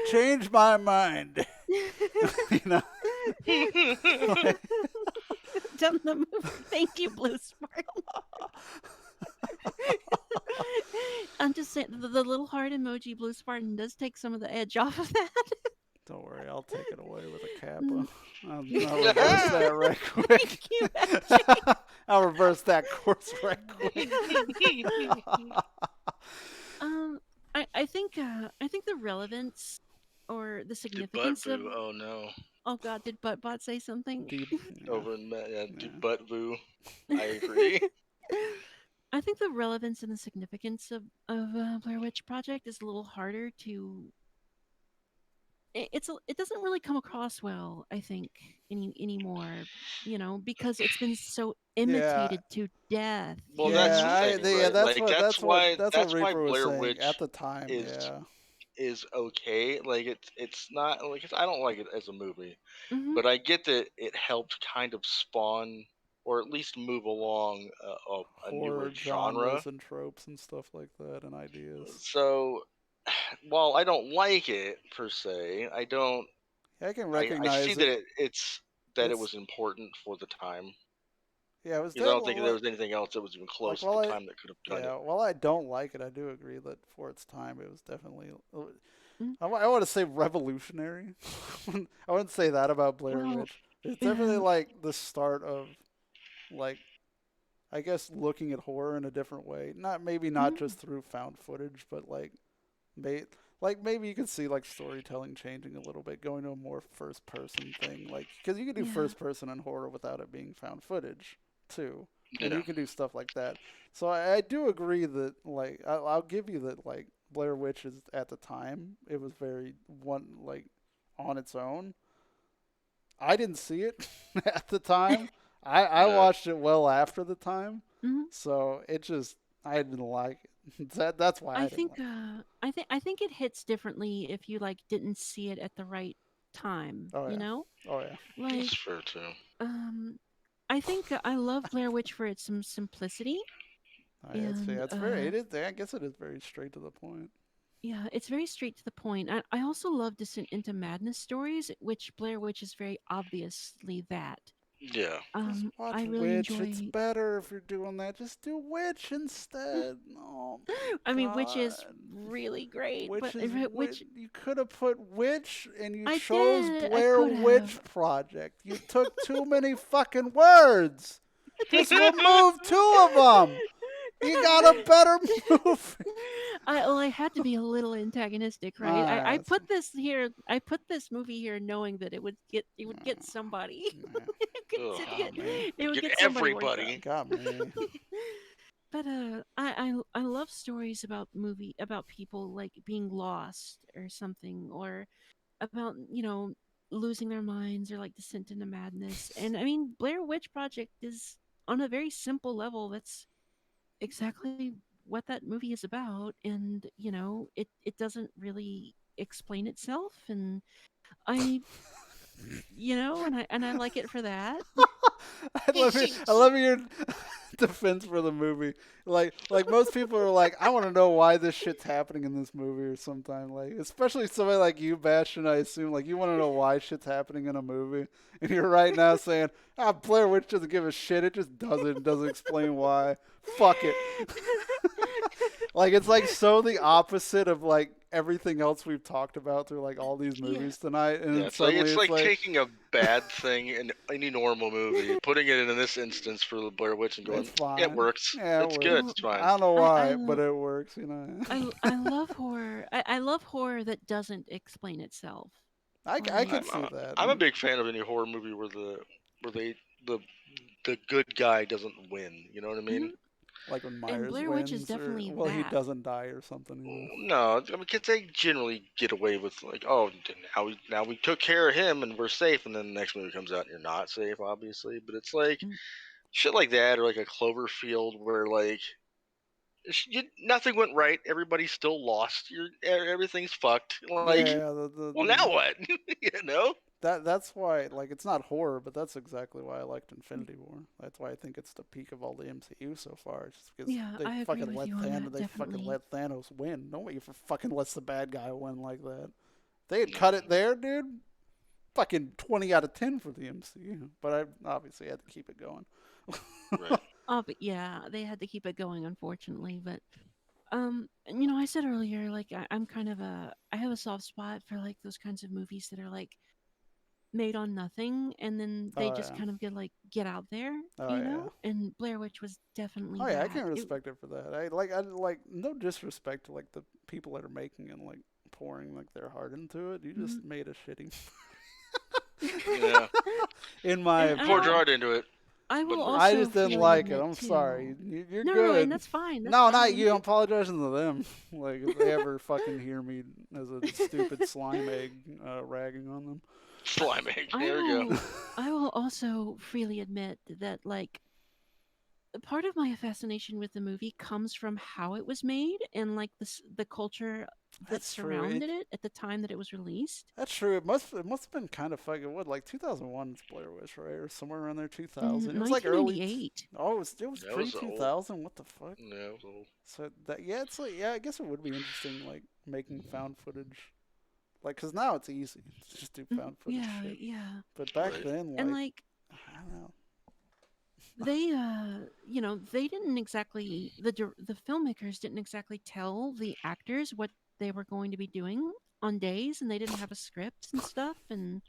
change my mind. You know. Done the movie. Thank you, Blue Spark. I'm just saying the little heart emoji Blue Spartan does take some of the edge off of that. Don't worry, I'll take it away with a kappa. I'll reverse that right quick. Thank you, Ashley. I'll reverse that course right quick. I think the relevance or the Did significance butt of boo? Oh no. oh god, did Buttbot say something? Over in do Yeah. butt boo. I agree. I think the relevance and the significance of Blair Witch Project is a little harder to. It doesn't really come across well, I think, anymore. You know, because it's been so imitated to death. Well, you that's know? the thing, right? That's Like what that's that's what why Reaper was Blair saying Witch at the time. is Yeah. is okay. Like it's not like I don't like it as a movie, Mhm. but I get that it helped kind of spawn or at least move along a newer Horror genre. genres and tropes and stuff like that and ideas. So while I don't like it per se, I don't. I can I see recognize that it. it was important for the time. Yeah, it was Because I don't think definitely there was anything else that was even close while at the time that could have done it. while I don't like it, I do agree that for its time it was definitely Mm. I want to say revolutionary. I wouldn't say that about Blair Well, Witch. It's definitely yeah. like the start of like I guess looking at horror in a different way. Not Mhm. just through found footage, but like maybe you could see like storytelling changing a little bit, going to a more first person thing. Like because you can do Yeah. first person in horror without it being found footage too, and Yeah. you can do stuff like that. So I do agree that like I'll give you that like Blair Witch is at the time it was very on its own. I didn't see it at the time. I Yeah. watched it well after the time, Mhm. so it just I didn't like it. That's why I I didn't think like it. I think it hits differently if you like didn't see it at the right time, Oh you yeah. know? Oh yeah. Like That's fair too. I think I love Blair Witch for its some simplicity Oh, yeah, and it's very it is I guess it is very straight to the point. yeah, it's very straight to the point. I also love Descent into Madness stories, which Blair Witch is very obviously that. Yeah. Just watch I really Witch. It's enjoy. better if you're doing that. Just do Witch instead. Oh I mean, Witch is God. really great, Which but is Witch. you could have put Witch and you I chose did. I Blair could Witch have. Project. You took too many fucking words. Just remove two of them. You got a better movie. I had to be a little antagonistic, right? I That's put this here. I put this movie here knowing that it would get somebody. yeah, Ugh. got me. It would Get get somebody worked up. everybody. Got me. But I love stories about people like being lost or something, or about losing their minds, or like descent into madness. And I mean, Blair Witch Project is on a very simple level. That's exactly what that movie is about, and it doesn't really explain itself, and I and I like it for that. I love your defense for the movie. Like most people are like, I want to know why this shit's happening in this movie or sometime. Like, especially somebody like you, Bastion. I assume like you want to know why shit's happening in a movie, and you're right now saying, Blair Witch doesn't give a shit. It just doesn't explain why. Fuck it. Like it's like so the opposite of like everything else we've talked about through like all these movies tonight, and Yeah, then it's like suddenly it's like taking a bad thing in any normal movie, putting it in this instance for the Blair Witch, and going, it's fine. it works. Yeah, it It's works. good. Well, It's fine. I don't know why, I but it works. I love horror. I love horror that doesn't explain itself. I Like, could see that. I'm a big fan of any horror movie where the good guy doesn't win. You know what I mean? Like when Myers and Blair Witch is wins, or definitely well, he that. doesn't die or something. No, I mean, kids they generally get away with like, oh, now we took care of him and we're safe, and then the next movie comes out and you're not safe, obviously. But it's like Mm. shit like that, or like a Cloverfield where like nothing went right, everybody's still lost, everything's fucked. Like, Yeah, well, now what? You know? that's why like it's not horror, but that's exactly why I liked Infinity War. That's why I think it's the peak of all the MCU so far. It's just because Yeah, they I agree fucking with let you on Thanos, that, definitely. let Thanos win. Nobody fucking lets the bad guy win like that. They had cut it there, dude. Fucking 20 out of 10 for the MCU, but I obviously had to keep it going. Right. Oh, but yeah, they had to keep it going, unfortunately. But I said earlier, like I'm kind of I have a soft spot for like those kinds of movies that are like made on nothing, and then they Oh just yeah. kind of get out there, Oh yeah. And Blair Witch was definitely Oh yeah, I that. can respect it for that. I like no disrespect to like the people that are making it, like pouring like their heart into it. You just made a shitty. Yeah. In my And I Poured your will- heart into it. I will But also I just didn't freely like it. admit, I'm too- sorry. You're No, good. and that's fine. That's No, fine. not you. I'm apologizing to them. Like if they ever fucking hear me as a stupid slime egg ragging on them. Slime egg. I There we go. will, I will also freely admit that, like, part of my fascination with the movie comes from how it was made, and like the culture that That's true. surrounded it at the time that it was released. That's true. It must have been kind of fucking what, like 2001 is Blair Witch, right, or somewhere around there. 2000. It was like early. 1998. Oh, it was That pre was old. 2000. What the fuck? Yeah, it was old. So that it's like I guess it would be interesting like making found footage, like because now it's easy to just do found footage Yeah, shit. yeah. But back Right. then, And like I don't know. they they didn't exactly the filmmakers didn't exactly tell the actors what they were going to be doing on days, and they didn't have a script and stuff, and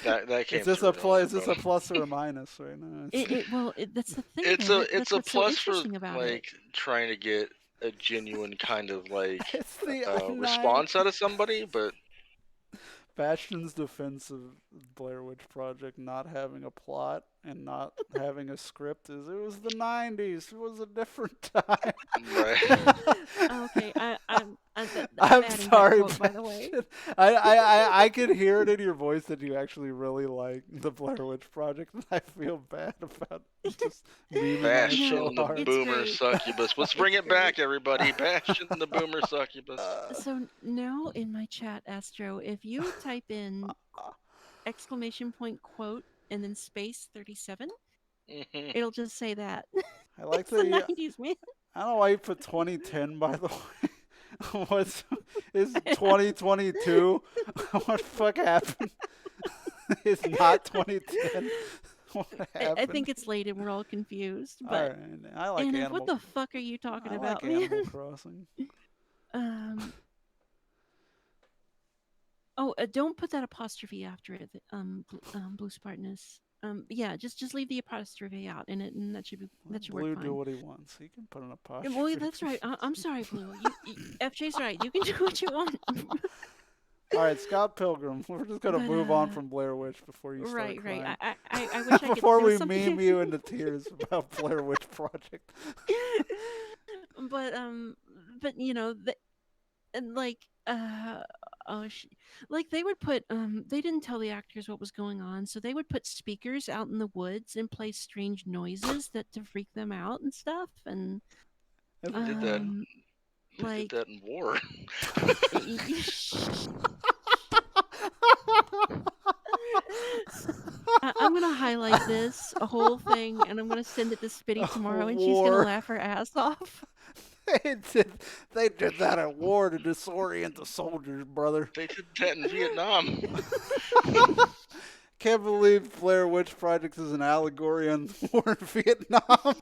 That came Is this through a in plus? all Is this the a plus or a minus right now? that's the thing. It's though. a That's it's a what's so plus for interesting about it. like trying to get a genuine kind of like It's the response out of somebody, but Bastion's defense of Blair Witch Project not having a plot and not having a script is it was the 90s. It was a different time. right. Okay, I'm I'm adding sorry, that quote, by the way. Bastion. I could hear it in your voice that you actually really like the Blair Witch Project, and I feel bad about just memeing on it Bastion so the hard. It's Boomer great. Succubus. Let's bring it back, everybody. Bastion the Boomer Succubus. So now in my chat, Astro, if you type in exclamation point quote and then space 37, Mhm. it'll just say that. I like It's the that. 90s, man. I don't know why you put 2010, by the way. What's is 2022? What the fuck happened? It's not 2010. What happened? I think it's late and we're all confused. All But right, I like Anna, Animal. what the fuck are you talking I about, like man? Animal Crossing. Oh, don't put that apostrophe after it. Blue Spartanus. Yeah, just leave the apostrophe out in it, and that should Blue work do fine. what he wants. He can put an Yeah, apostrophe. well, that's right. I'm sorry, Blue. FJ's right. You can do what you want. All right, Scott Pilgrim. We're just gonna But, move on from Blair Witch before you start right. crying. I wish I could. Before there was we something- meme you into tears about Blair Witch Project. but you know, and like like they would put they didn't tell the actors what was going on, so they would put speakers out in the woods and play strange noises that to freak them out and stuff, and They did that. They like did that in war. I'm gonna highlight this a whole thing, and I'm gonna send it to Spitty tomorrow, and she's gonna War. laugh her ass off. They did that at war to disorient the soldiers, brother. They did that in Vietnam. Can't believe Blair Witch Project is an allegory on the war in Vietnam.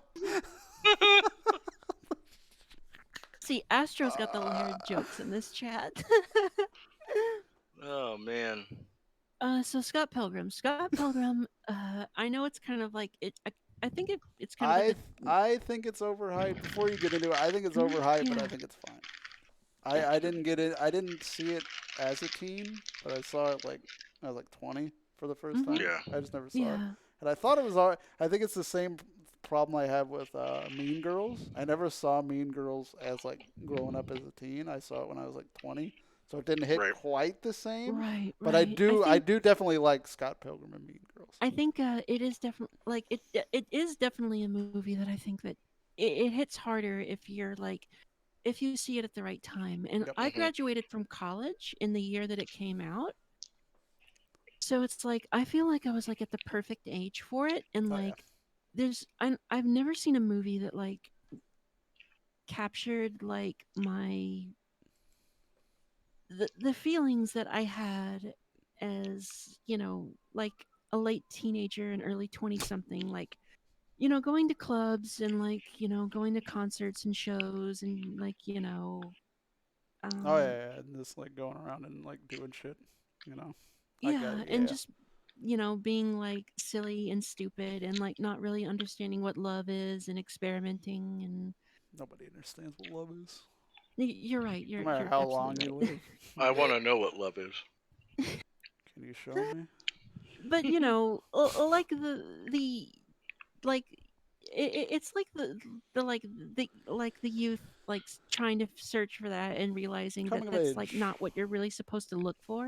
See, Astro's got the layered jokes in this chat. Oh man. So Scott Pilgrim. I know it's kind of like it. I think it's kind of. I think it's overhyped. Before you get into it, I think it's overhyped, but I Yeah. think it's fine. I didn't get it. I didn't see it as a teen, but I saw it like I was like 20 for the first time. Yeah. I just never saw it, Yeah. and I thought it was. I think it's the same problem I have with Mean Girls. I never saw Mean Girls as like growing up as a teen. I saw it when I was like 20, so it didn't hit Right. quite the same. Right. But right. I do definitely like Scott Pilgrim and Mean Girls. I think it is definitely like it is definitely a movie that I think that it hits harder if you're like if you see it at the right time. And Yep. I graduated from college in the year that it came out. So it's like I feel like I was like at the perfect age for it, and Oh, yeah. like I've never seen a movie that like captured like the feelings that I had as, like a late teenager and early 20 something, like, going to clubs and like, going to concerts and shows and like, Oh yeah, and just like going around and like doing shit, I yeah, get it, and yeah. just being like silly and stupid and like not really understanding what love is and experimenting and Nobody understands what love is. you're right. No You're matter you're how absolutely long you right. live. I want to know what love is. Can you show me? But like the like it's like the youth like trying to search for that and realizing that Coming of that's like age. not what you're really supposed to look for.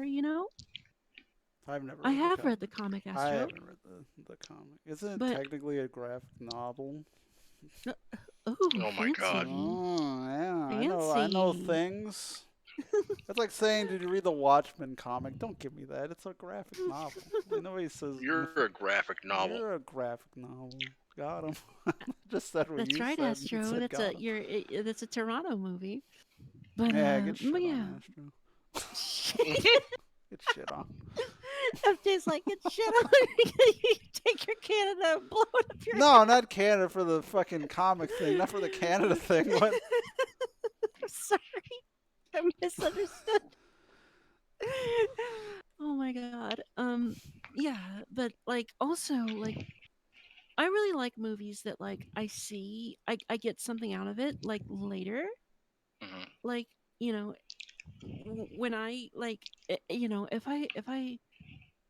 I've never. I read have the read the comic, I Astro. haven't read the comic. Isn't it But- technically a graphic novel? Ooh, Oh my God. fancy. Oh yeah, I know Fancy. things. That's like saying, did you read the Watchmen comic? Don't give me that. It's a graphic novel. Nobody says You're a graphic novel. You're a graphic novel. Got him. Just said what That's you right, said. You Astro. said That's got a 'em. that's a Toronto movie. But Yeah, get shit but on, yeah. Astro. Get shit on. FJ's like, it's shit on. You take your Canada and blow it up your No, not Canada for the fucking comic thing. Not for the Canada thing. What? I'm sorry. I misunderstood. Oh my god. Yeah, but like also like I really like movies that like I get something out of it like later. Mhm. Like, when I like if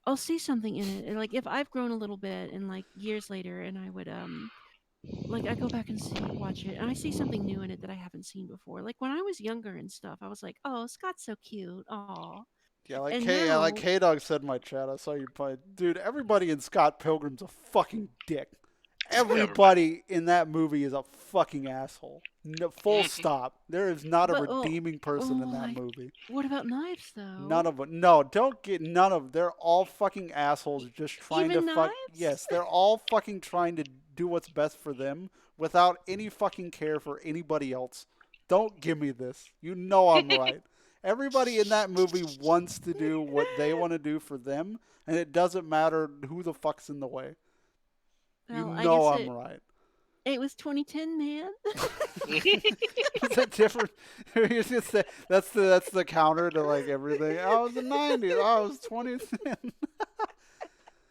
I'll see something in it, and like if I've grown a little bit and like years later and I would like I go back and watch it and I see something new in it that I haven't seen before. Like when I was younger and stuff, I was like, "Oh, Scott's so cute." Aw. Yeah, like And like now- K-Dog said in my chat. I saw you play. Dude, everybody in Scott Pilgrim's a fucking dick. Everybody in that movie is a fucking asshole. No, full stop. There is not a But, redeeming person in that like, movie. What about knives though? None of them. No, don't get none of. They're all fucking assholes. Just trying Even to fuck. Knives? Yes, they're all fucking trying to do what's best for them without any fucking care for anybody else. Don't give me this. You know I'm right. Everybody in that movie wants to do what they want to do for them, and it doesn't matter who the fuck's in the way. Well, I You know guess I'm right. it was 2010, man. It's a different. It's just that's the counter to like everything. Oh, it was the 90s. Oh, it was 2010.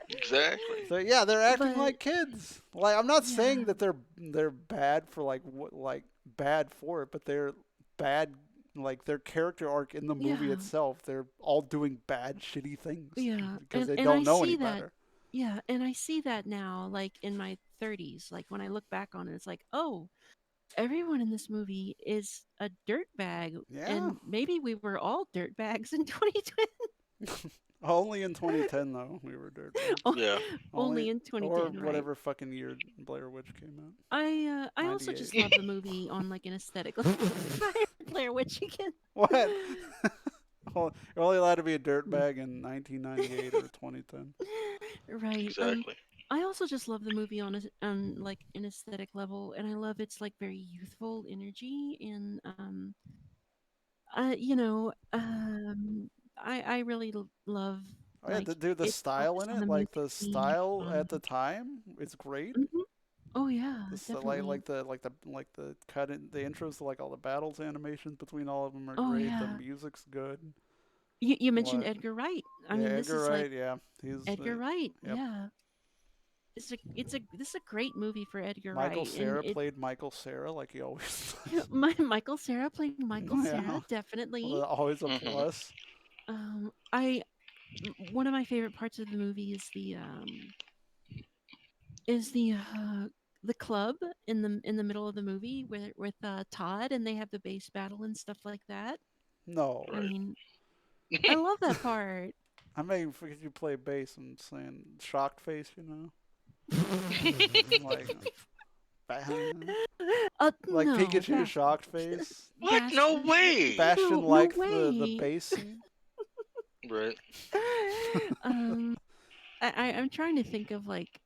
Exactly. So yeah, they're acting But- like kids. Like I'm not saying Yeah. that they're bad for like bad for it, but they're bad like their character arc in the movie Yeah. itself. They're all doing bad, shitty things. Yeah, because they and don't I know see any that. better. Yeah, and I see that now, like in my 30s. Like when I look back on it, it's like, oh, everyone in this movie is a dirtbag, Yeah. and maybe we were all dirtbags in 2010. Only in 2010 though we were dirt. Yeah. Only in or 2010, right? whatever fucking year Blair Witch came out. I also just 98. love the movie on like an aesthetic level. Blair Witch again. What? Well, you're only allowed to be a dirtbag in 1998 or 2010. Right. Exactly. I also just love the movie on like an aesthetic level, and I love its like very youthful energy, and you know, I really love Oh yeah, like the its style focus in on it, the like the music theme. style at the time, it's great. Mhm. Oh yeah, Like definitely. like the cut in the intros to like all the battles animations between all of them are Oh great. The yeah. music's good. You mentioned What? Edgar Wright. I Yeah, mean, this Edgar is Wright. like Yeah, he's Edgar Wright. yep. Yeah. This is a great movie for Edgar Michael Wright, Cera and it played Michael Cera like he always does. Michael Cera played Michael Yeah. Cera, definitely. Always a Mhm. plus. I one of my favorite parts of the movie is the club in the middle of the movie with Todd, and they have the bass battle and stuff like that. No, I Right. mean, I love that part. I may forget you play bass and saying shocked face, you know, like like No, Pikachu shocked face. What? No Bastion. way. Bastion No liked the way. bass scene. Right. um, I'm trying to think of like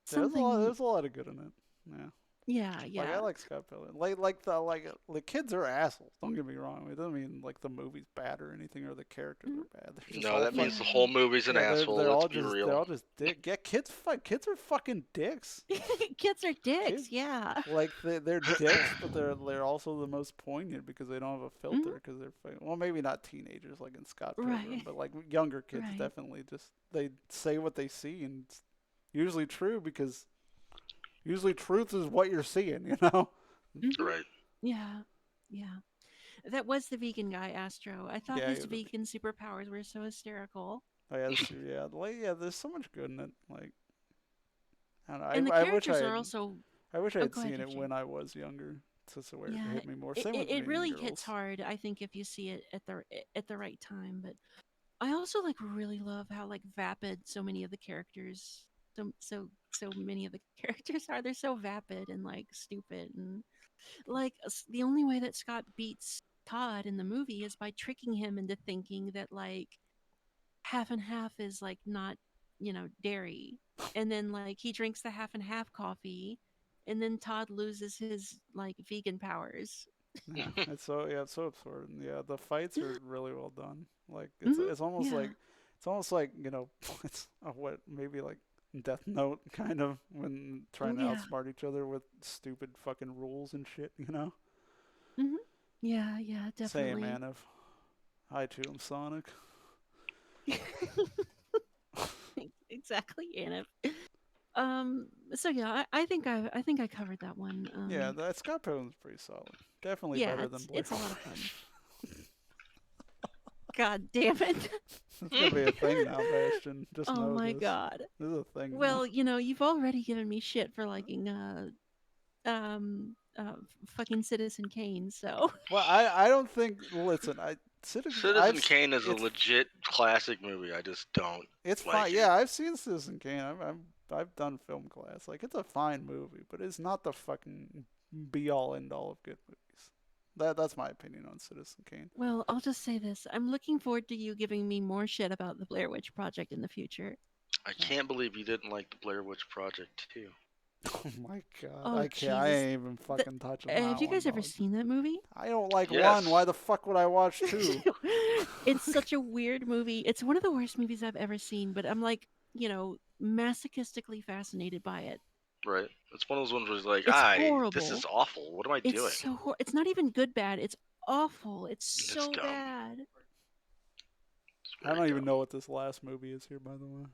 something. There's a lot of good in it. Yeah. Yeah, Like yeah. I like Scott Pilgrim. The kids are assholes. Don't get me wrong. It doesn't mean like the movie's bad or anything or the characters are bad. They're just No, all that means fucking- the whole movie's an yeah, asshole. They're all Let's be just real. they're all just dick. Yeah, kids are fucking dicks. Kids are dicks. Kids- Yeah. Like they're dicks, but they're also the most poignant because they don't have a filter because they're well maybe not teenagers like in Scott Pilgrim, Right. but like younger kids Right. definitely just they say what they see and it's usually true because usually truth is what you're seeing, you know. Mhm. Right. Yeah. Yeah. That was the vegan guy, Astro. I thought Yeah, his he was a vegan superpowers were so hysterical. Oh yeah, that's true. Yeah, like yeah, there's so much good in it. Like I don't know. And the I wish characters I are had, also I wish I oh, had go ahead, seen it Jim. when I was younger, so where it Yeah, hit me more. it, Same with it Mean really Girls. hits hard, I think, if you see it at the right time. But I also like really love how like vapid so many of the characters so many of the characters are. They're so vapid and like stupid, and like the only way that Scott beats Todd in the movie is by tricking him into thinking that like half and half is like not, dairy. And then like he drinks the half and half coffee, and then Todd loses his like vegan powers. Yeah, it's so absurd. And yeah, the fights are really well done. Like it's Mhm, it's almost yeah. like it's what maybe like Death Note kind of when trying to Yeah. outsmart each other with stupid fucking rules and shit, you know. Yeah, definitely. Saying man of hi to him Sonic. Exactly, Anna. So yeah, I think I covered that one. Yeah, that Scott Pilgrim's pretty solid. Definitely yeah, better than Blair it's a lot of Witch. fun. God damn it! It's gonna be a thing now, Bastion. Just Oh know my this. god. This is a thing. now. Well, you've already given me shit for liking fucking Citizen Kane, so Well, I don't think. Listen, Citizen Kane is a it's- legit classic movie. I just don't. It's like fine. it. Yeah, I've seen Citizen Kane. I've done film class. Like it's a fine movie, but it's not the fucking be all end all of good movies. That's my opinion on Citizen Kane. well, I'll just say this: I'm looking forward to you giving me more shit about the Blair Witch Project in the future. I can't believe you didn't like the Blair Witch Project too. Oh my god, Oh, I can't. I Jesus. ain't even fucking touching that Have you guys one, ever dog. seen that movie? I don't like Yes. one. Why the fuck would I watch two? It's such a weird movie. It's one of the worst movies I've ever seen, but I'm like, masochistically fascinated by it. Right? It's one of those ones where it's like, It's this is awful. What am I It's doing? so it's not even good bad. It's awful. It's It's so dumb. bad. It's I very don't even dumb. know what this last movie is here, by the way.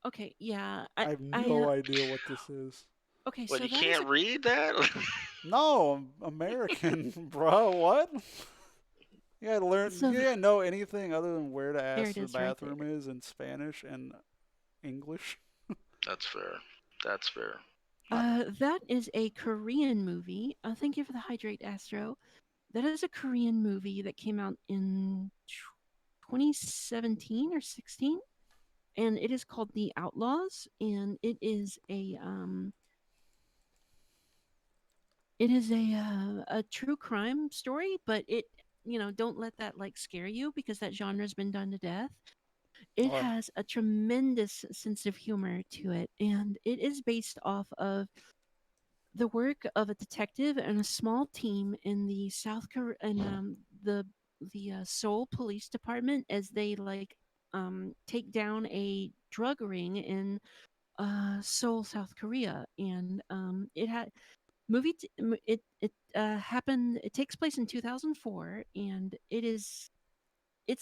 Okay, yeah. I have no idea what this is. Okay, What, so you that is can't read that? No, I'm American, bro. What? You gotta learn. So You gotta know anything other than where to there ask it the is right bathroom there. is in Spanish and English. That's fair. That's fair. That is a Korean movie. Thank you for the hydrate, Astro. That is a Korean movie that came out in 2017 or 16, and it is called The Outlaws, and it is a true crime story, but don't let that like scare you because that genre's been done to death. It Oh, has a tremendous sense of humor to it, and it is based off of the work of a detective and a small team in the South Korea and the Seoul Police Department as they take down a drug ring in Seoul, South Korea, and it had it happened. It takes place in 2004, and it's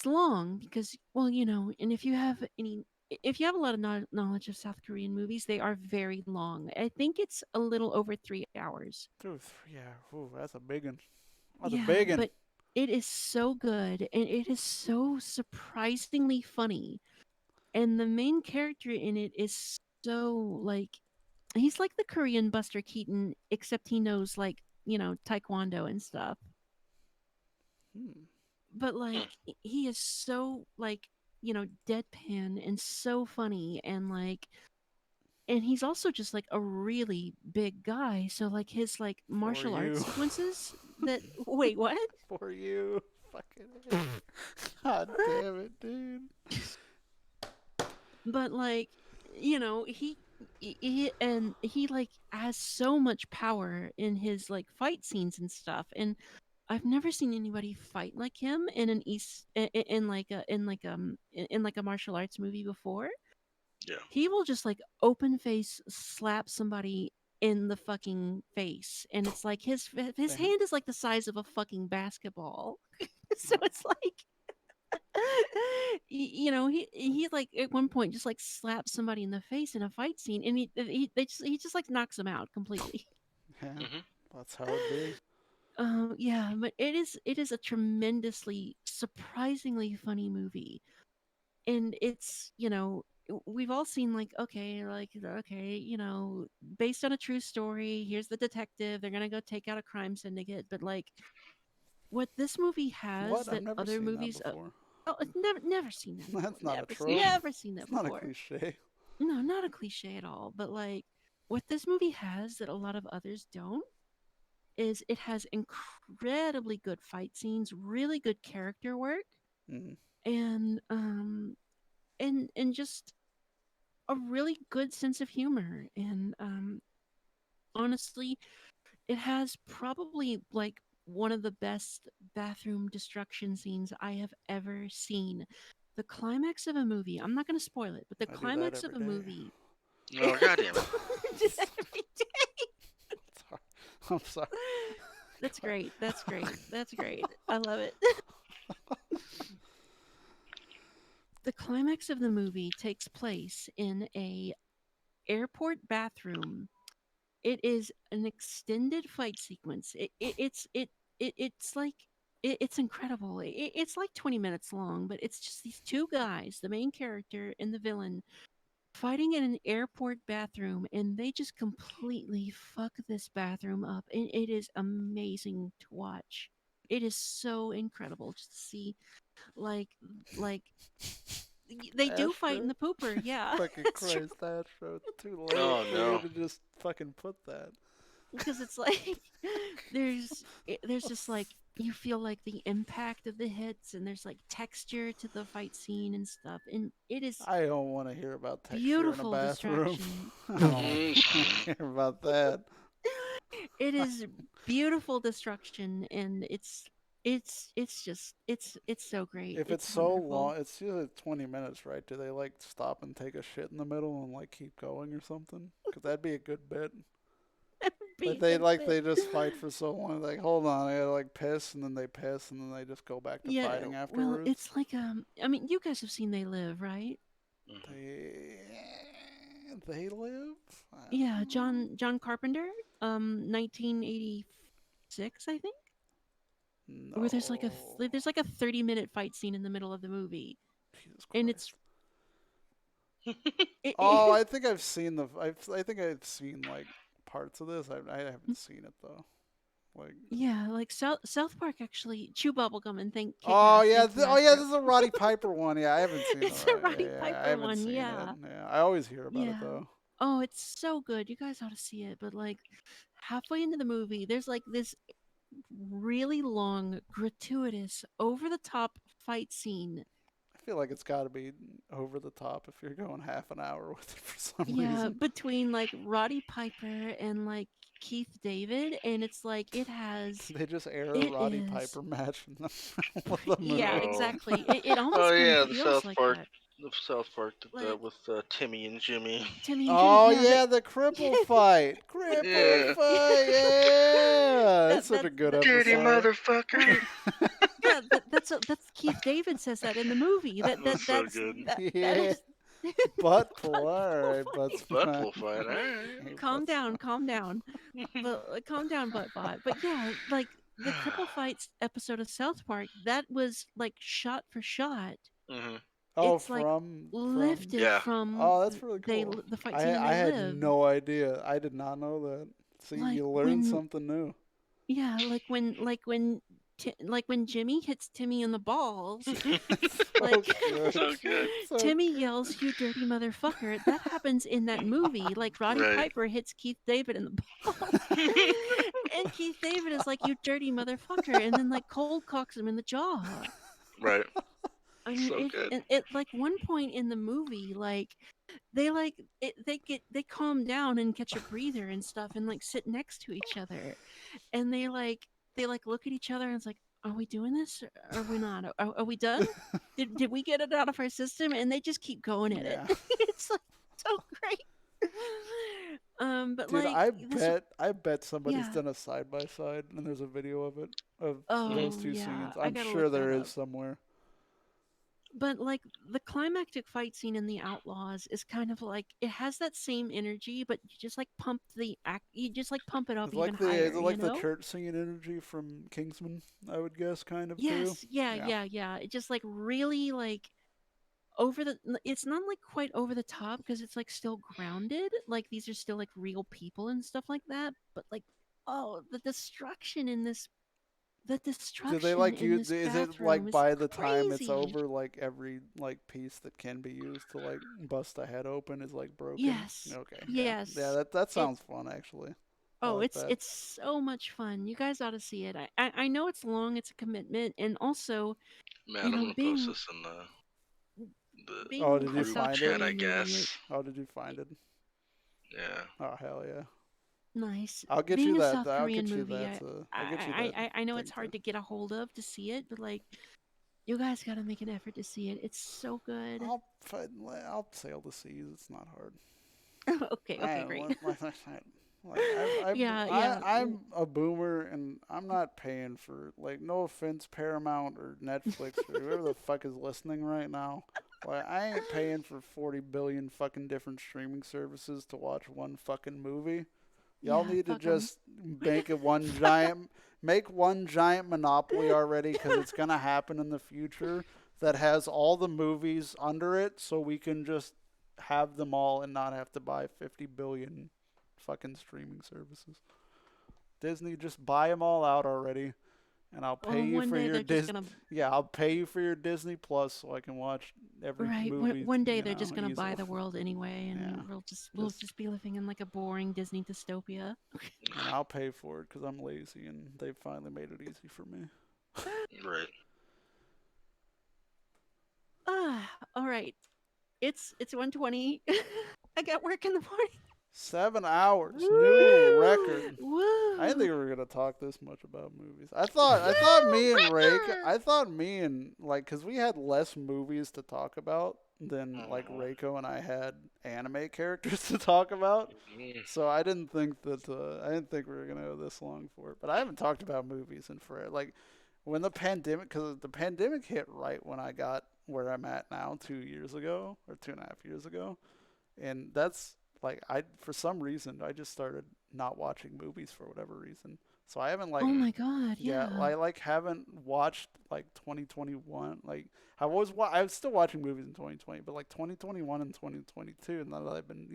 long because and if you have a lot of knowledge of South Korean movies, they are very long. I think it's a little over 3 hours. dude, yeah. Ooh, that's a big one. That's a Yeah, big one. but it is so good and it is so surprisingly funny. And the main character in it is so he's like the Korean Buster Keaton, except he knows taekwondo and stuff. Hmm. But Hmm. he is so deadpan and so funny and he's also just like a really big guy. So his For martial arts you. sequences that wait, what? For you. Fucking. God damn it, dude. But he has so much power in his fight scenes and stuff, and I've never seen anybody fight like him in an east in like a martial arts movie before. Yeah. He will just open face slap somebody in the fucking face, and it's like his Damn. hand is like the size of a fucking basketball. So it's like he at one point just slaps somebody in the face in a fight scene, and he just knocks him out completely. Yeah. Hmm. That's how it be. Yeah, but it is a tremendously surprisingly funny movie, and it's we've all seen okay, based on a true story. Here's the detective. They're gonna go take out a crime syndicate, but what this movie has What? I've that never other seen that movies before. oh, never seen that before. That's not a Never, trope. never seen that It's not a before. cliche. No, not a cliche at all. But what this movie has that a lot of others don't is it has incredibly good fight scenes, really good character work, Mm. and just a really good sense of humor. And honestly, it has probably one of the best bathroom destruction scenes I have ever seen. The climax of a movie, I'm not going to spoil it, but the I do that climax of every a day. movie. Oh, goddamn it. Do that every day. Sorry. I'm sorry. That's great. That's great. That's great. I love it. The climax of the movie takes place in a airport bathroom. It is an extended fight sequence. It's incredible. It's like 20 minutes long, but it's just these two guys, the main character and the villain, fighting in an airport bathroom, and they just completely fuck this bathroom up. And it is amazing to watch. It is so incredible just to see, like, like they do fight in Astro? the pooper. Yeah, Fucking that's true. Christ, Astro. It's too late Oh, for you no. to just fucking put that. Because it's there's just you feel the impact of the hits, and there's texture to the fight scene and stuff, and it is I don't want to hear about texture in a beautiful bathroom. destruction. I don't want to hear about that. It is beautiful destruction, and it's so great. If it's so wonderful. long, it's usually 20 minutes, right? Do they stop and take a shit in the middle and keep going or something? Because that'd be a good bit. That would be But a they good they bit. just fight for so long. Hold on, I gotta piss, and then they piss, and then they just go back to Yeah, fighting well, afterwards. it's I mean, you guys have seen They Live, right? Mhm. They, They Live? Yeah, John Carpenter, 1986, I think. No. Where there's like a 30-minute fight scene in the middle of the movie, Jesus and Christ. it, Oh, I think I've seen I think I've seen like parts of this. I haven't seen it though. Like. yeah, like South Park actually chew bubblegum and thank Oh Kick-Ass. yeah, Thank you, oh yeah, Astro. this is a Roddy Piper one. Yeah, I haven't seen It's it. a Right. Roddy Yeah, I Piper haven't one, seen yeah. it. Yeah, I always hear about it Yeah. though. Oh, it's so good. You guys ought to see it. But like halfway into the movie, there's like this really long, gratuitous, over the top fight scene. I feel like it's got to be over the top if you're going half an hour with it for some Yeah, reason. between like Roddy Piper and like Keith David, and it's like it has. They just air a It Roddy is. Piper match in the middle of the movie. Yeah, No. exactly. It Oh almost kind yeah, of feels like that. The South Park did that Like with Timmy and Jimmy. Timmy and Jimmy. Oh Yeah, yeah, the cripple fight. Cripple Yeah. fight. Yeah, that's such a that- good that- Dirty episode. motherfucker. yeah, that's Keith David says that in the movie. That's so good. That Yeah. is. Butt That's pull. so All right, funny. butts Buttful fine. fight. Alright. Calm down, calm down. But calm down, buttbot. But yeah, like the cripple fights episode of South Park, that was like shot for shot. Mm-hmm. Oh, It's, like, from Lifted Yeah. from. Oh, that's really cool. The fight scene. I They had Live. no idea. I did not know that. See, Like, you learn when- something new. Yeah, like when Jimmy hits Timmy in the balls, like So good. So- Timmy yells, "You dirty motherfucker!" That happens in that movie. Like Roddy Right. Piper hits Keith David in the balls, and Keith David is like, "You dirty motherfucker," and then like cold cocks him in the jaw. Right. I mean, So good. it like one point in the movie, like they calm down and catch a breather and stuff, and like sit next to each other, and they look at each other and it's like, are we doing this or are we not? Are we done? Did we get it out of our system? And they just keep going at Yeah. it. It's like so great. But Dude, like I bet somebody's Yeah. done a side by side, and there's a video of it of Oh, those two yeah, scenes. I I'm gotta sure look there that is up. somewhere. But like the climactic fight scene in The Outlaws is kind of like it has that same energy, but you just like pump you just like pump it up It's even like the higher. is it like you the know? church singing energy from Kingsman, I would guess, kind of too. Yes, yeah, Yeah. yeah. It just like really like it's not like quite over the top because it's like still grounded. Like these are still like real people and stuff like that. But like, oh, the destruction in this. The destruction Do they like in you? this Is it bathroom like is by the time it's crazy. over, like every like piece that can be used to like bust a head open is like broken? Yes. Okay. Yes. Yeah, that sounds fun actually. I Oh, like that. it's so much fun. You guys ought to see it. I know it's long, it's a commitment, and also Man, You I'm know, gonna being- post this in the being Oh, did a you South find it? chat, I Korean movie, guess. How did you find it? Yeah. Oh hell yeah! nice. I'll get being you a that. South I'll Korean get you movie, that. I'll get you that. I know it's thing, hard too. to get a hold of to see it, but like, you guys got to make an effort to see it. It's so good. I'll sail the seas. It's not hard. Okay, great. Yeah, yeah. I'm a boomer, and I'm not paying for like. No offense, Paramount or Netflix or whoever the fuck is listening right now. Like, I ain't paying for 40 billion fucking different streaming services to watch one fucking movie. Y'all Yeah, need to fuck 'em. just make one giant monopoly already, because it's gonna happen in the future that has all the movies under it, so we can just have them all and not have to buy 50 billion fucking streaming services. Disney, just buy them all out already, and I'll pay you one for day your they're just Disney. gonna Yeah, I'll pay you for your Disney Plus so I can watch every right. movie. One day you they're just know, gonna buy easily. the world anyway, and Yeah. we'll Just- just be living in like a boring Disney dystopia. And I'll pay for it because I'm lazy, and they finally made it easy for me. Right. All right. It's 1:20. I got work in the morning. 7 hours, new record. Woo! I didn't think we were gonna talk this much about movies. I thought me and Rake, cause we had less movies to talk about than like Reiko and I had anime characters to talk about. So I didn't think we were gonna go this long for it. But I haven't talked about movies in forever. Like when the pandemic hit right when I got where I'm at now 2 years ago or 2.5 years ago, and that's like I for some reason I just started not watching movies for whatever reason. So I haven't Oh like my god, yeah, yeah. I like haven't watched like 2021. Like I was still watching movies in 2020, but like 2021 and 2022, and then I've been,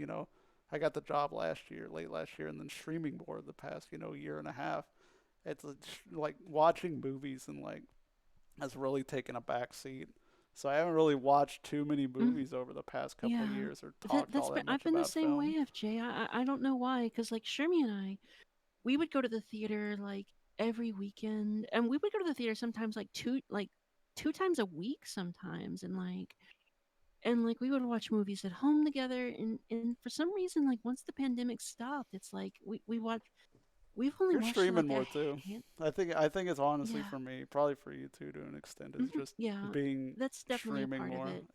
I got the job last year, late last year, and then streaming more the past, year and a half. It's like watching movies and like has really taken a back seat. So I haven't really watched too many Mm, movies over the past couple of yeah. years or That talked that's all been that I've much been the about same film. way, FJ. I don't know why, cuz like Shermie and I, we would go to the theater like every weekend, and we would go to the theater sometimes like two times a week sometimes, and we would watch movies at home together, and for some reason, like once the pandemic stopped, it's like we've only You're watched streaming like a more too. hand. I think it's honestly Yeah. for me, probably for you too, to an extent, is Hmm, just yeah, being that's definitely a streaming part of more, it.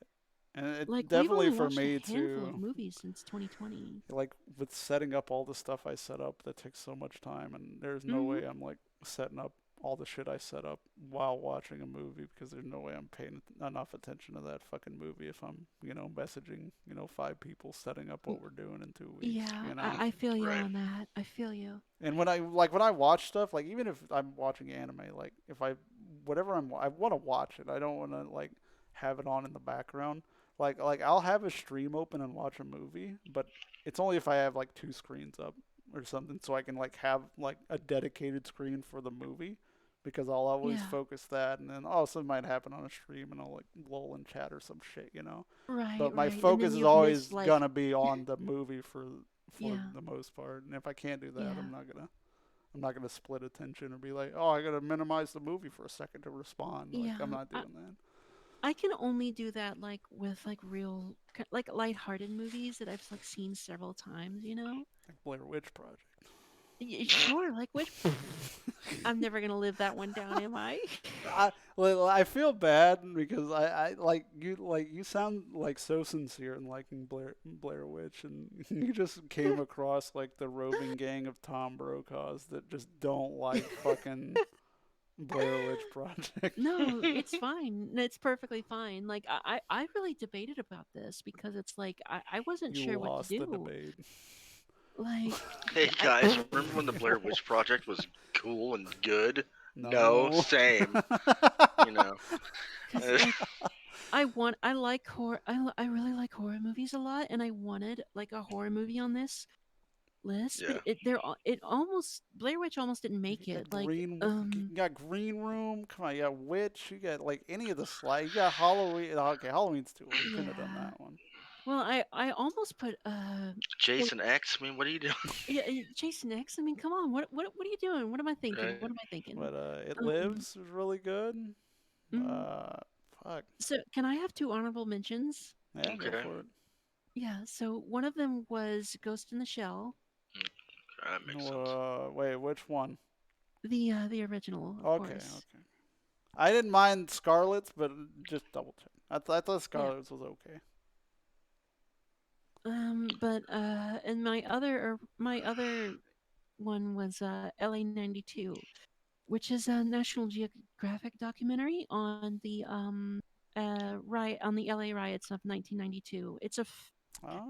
and it Like we've definitely only for watched a me handful of too. movies since 2020. Like with setting up all the stuff I set up, that takes so much time, and there's no Hmm. way I'm like setting up all the shit I set up while watching a movie, because there's no way I'm paying enough attention to that fucking movie if I'm, messaging, five people setting up what we're doing in 2 weeks, Yeah, you know. I feel you Right. on that. I feel you. And when I watch stuff, like even if I'm watching anime, like if I want to watch it. I don't want to like have it on in the background. Like I'll have a stream open and watch a movie, but it's only if I have like two screens up or something, so I can like have like a dedicated screen for the movie, because I'll always Yeah. focus that, and then something might happen on a stream, and I'll like lull and chat or some shit, you know. Right, But my right. And then focus is you've missed always like gonna be on the movie for yeah, the most part. And if I can't do that, yeah, I'm not gonna split attention or be like, oh, I gotta minimize the movie for a second to respond. Like I'm yeah. not doing that. I can only do that like with like real like lighthearted movies that I've like seen several times, you know? Like Blair Witch Project. Sure, like which I'm never gonna live that one down, am I? I feel bad because I like you sound like so sincere in liking Blair Witch, and you just came across like the roving gang of Tom Brokaws that just don't like fucking Blair Witch Project. No, it's fine. It's perfectly fine. Like I really debated about this because it's like I wasn't You sure what to lost the do. debate. Like Hey I guys, remember when the Blair Witch Project was cool and good? No, No. same. You know. because like I like horror. I really like horror movies a lot, and I wanted like a horror movie on this list, but Yeah. it almost Blair Witch almost didn't You make it. got Like you got Green Room. Come on, you got Witch. You got like any of the slide. You got Halloween. Okay, Halloween's too old. You couldn't have done yeah. that one. Well, I almost put Jason X. I mean, what are you doing? yeah, Jason X. I mean, come on. What are you doing? What am I thinking? Right. What am I thinking? But It Um, Lives was really good. mm, Uh, Fuck. so can I have two honorable mentions? Yeah, go Okay. for it. Yeah. So one of them was Ghost in the Shell, That makes sense. Wait, which one? the original, of Okay, course. okay. I didn't mind Scarlet's, but just double check. I thought Yeah. Scarlet's was okay. But and my other one was LA 92, which is a National Geographic documentary on the LA riots of 1992.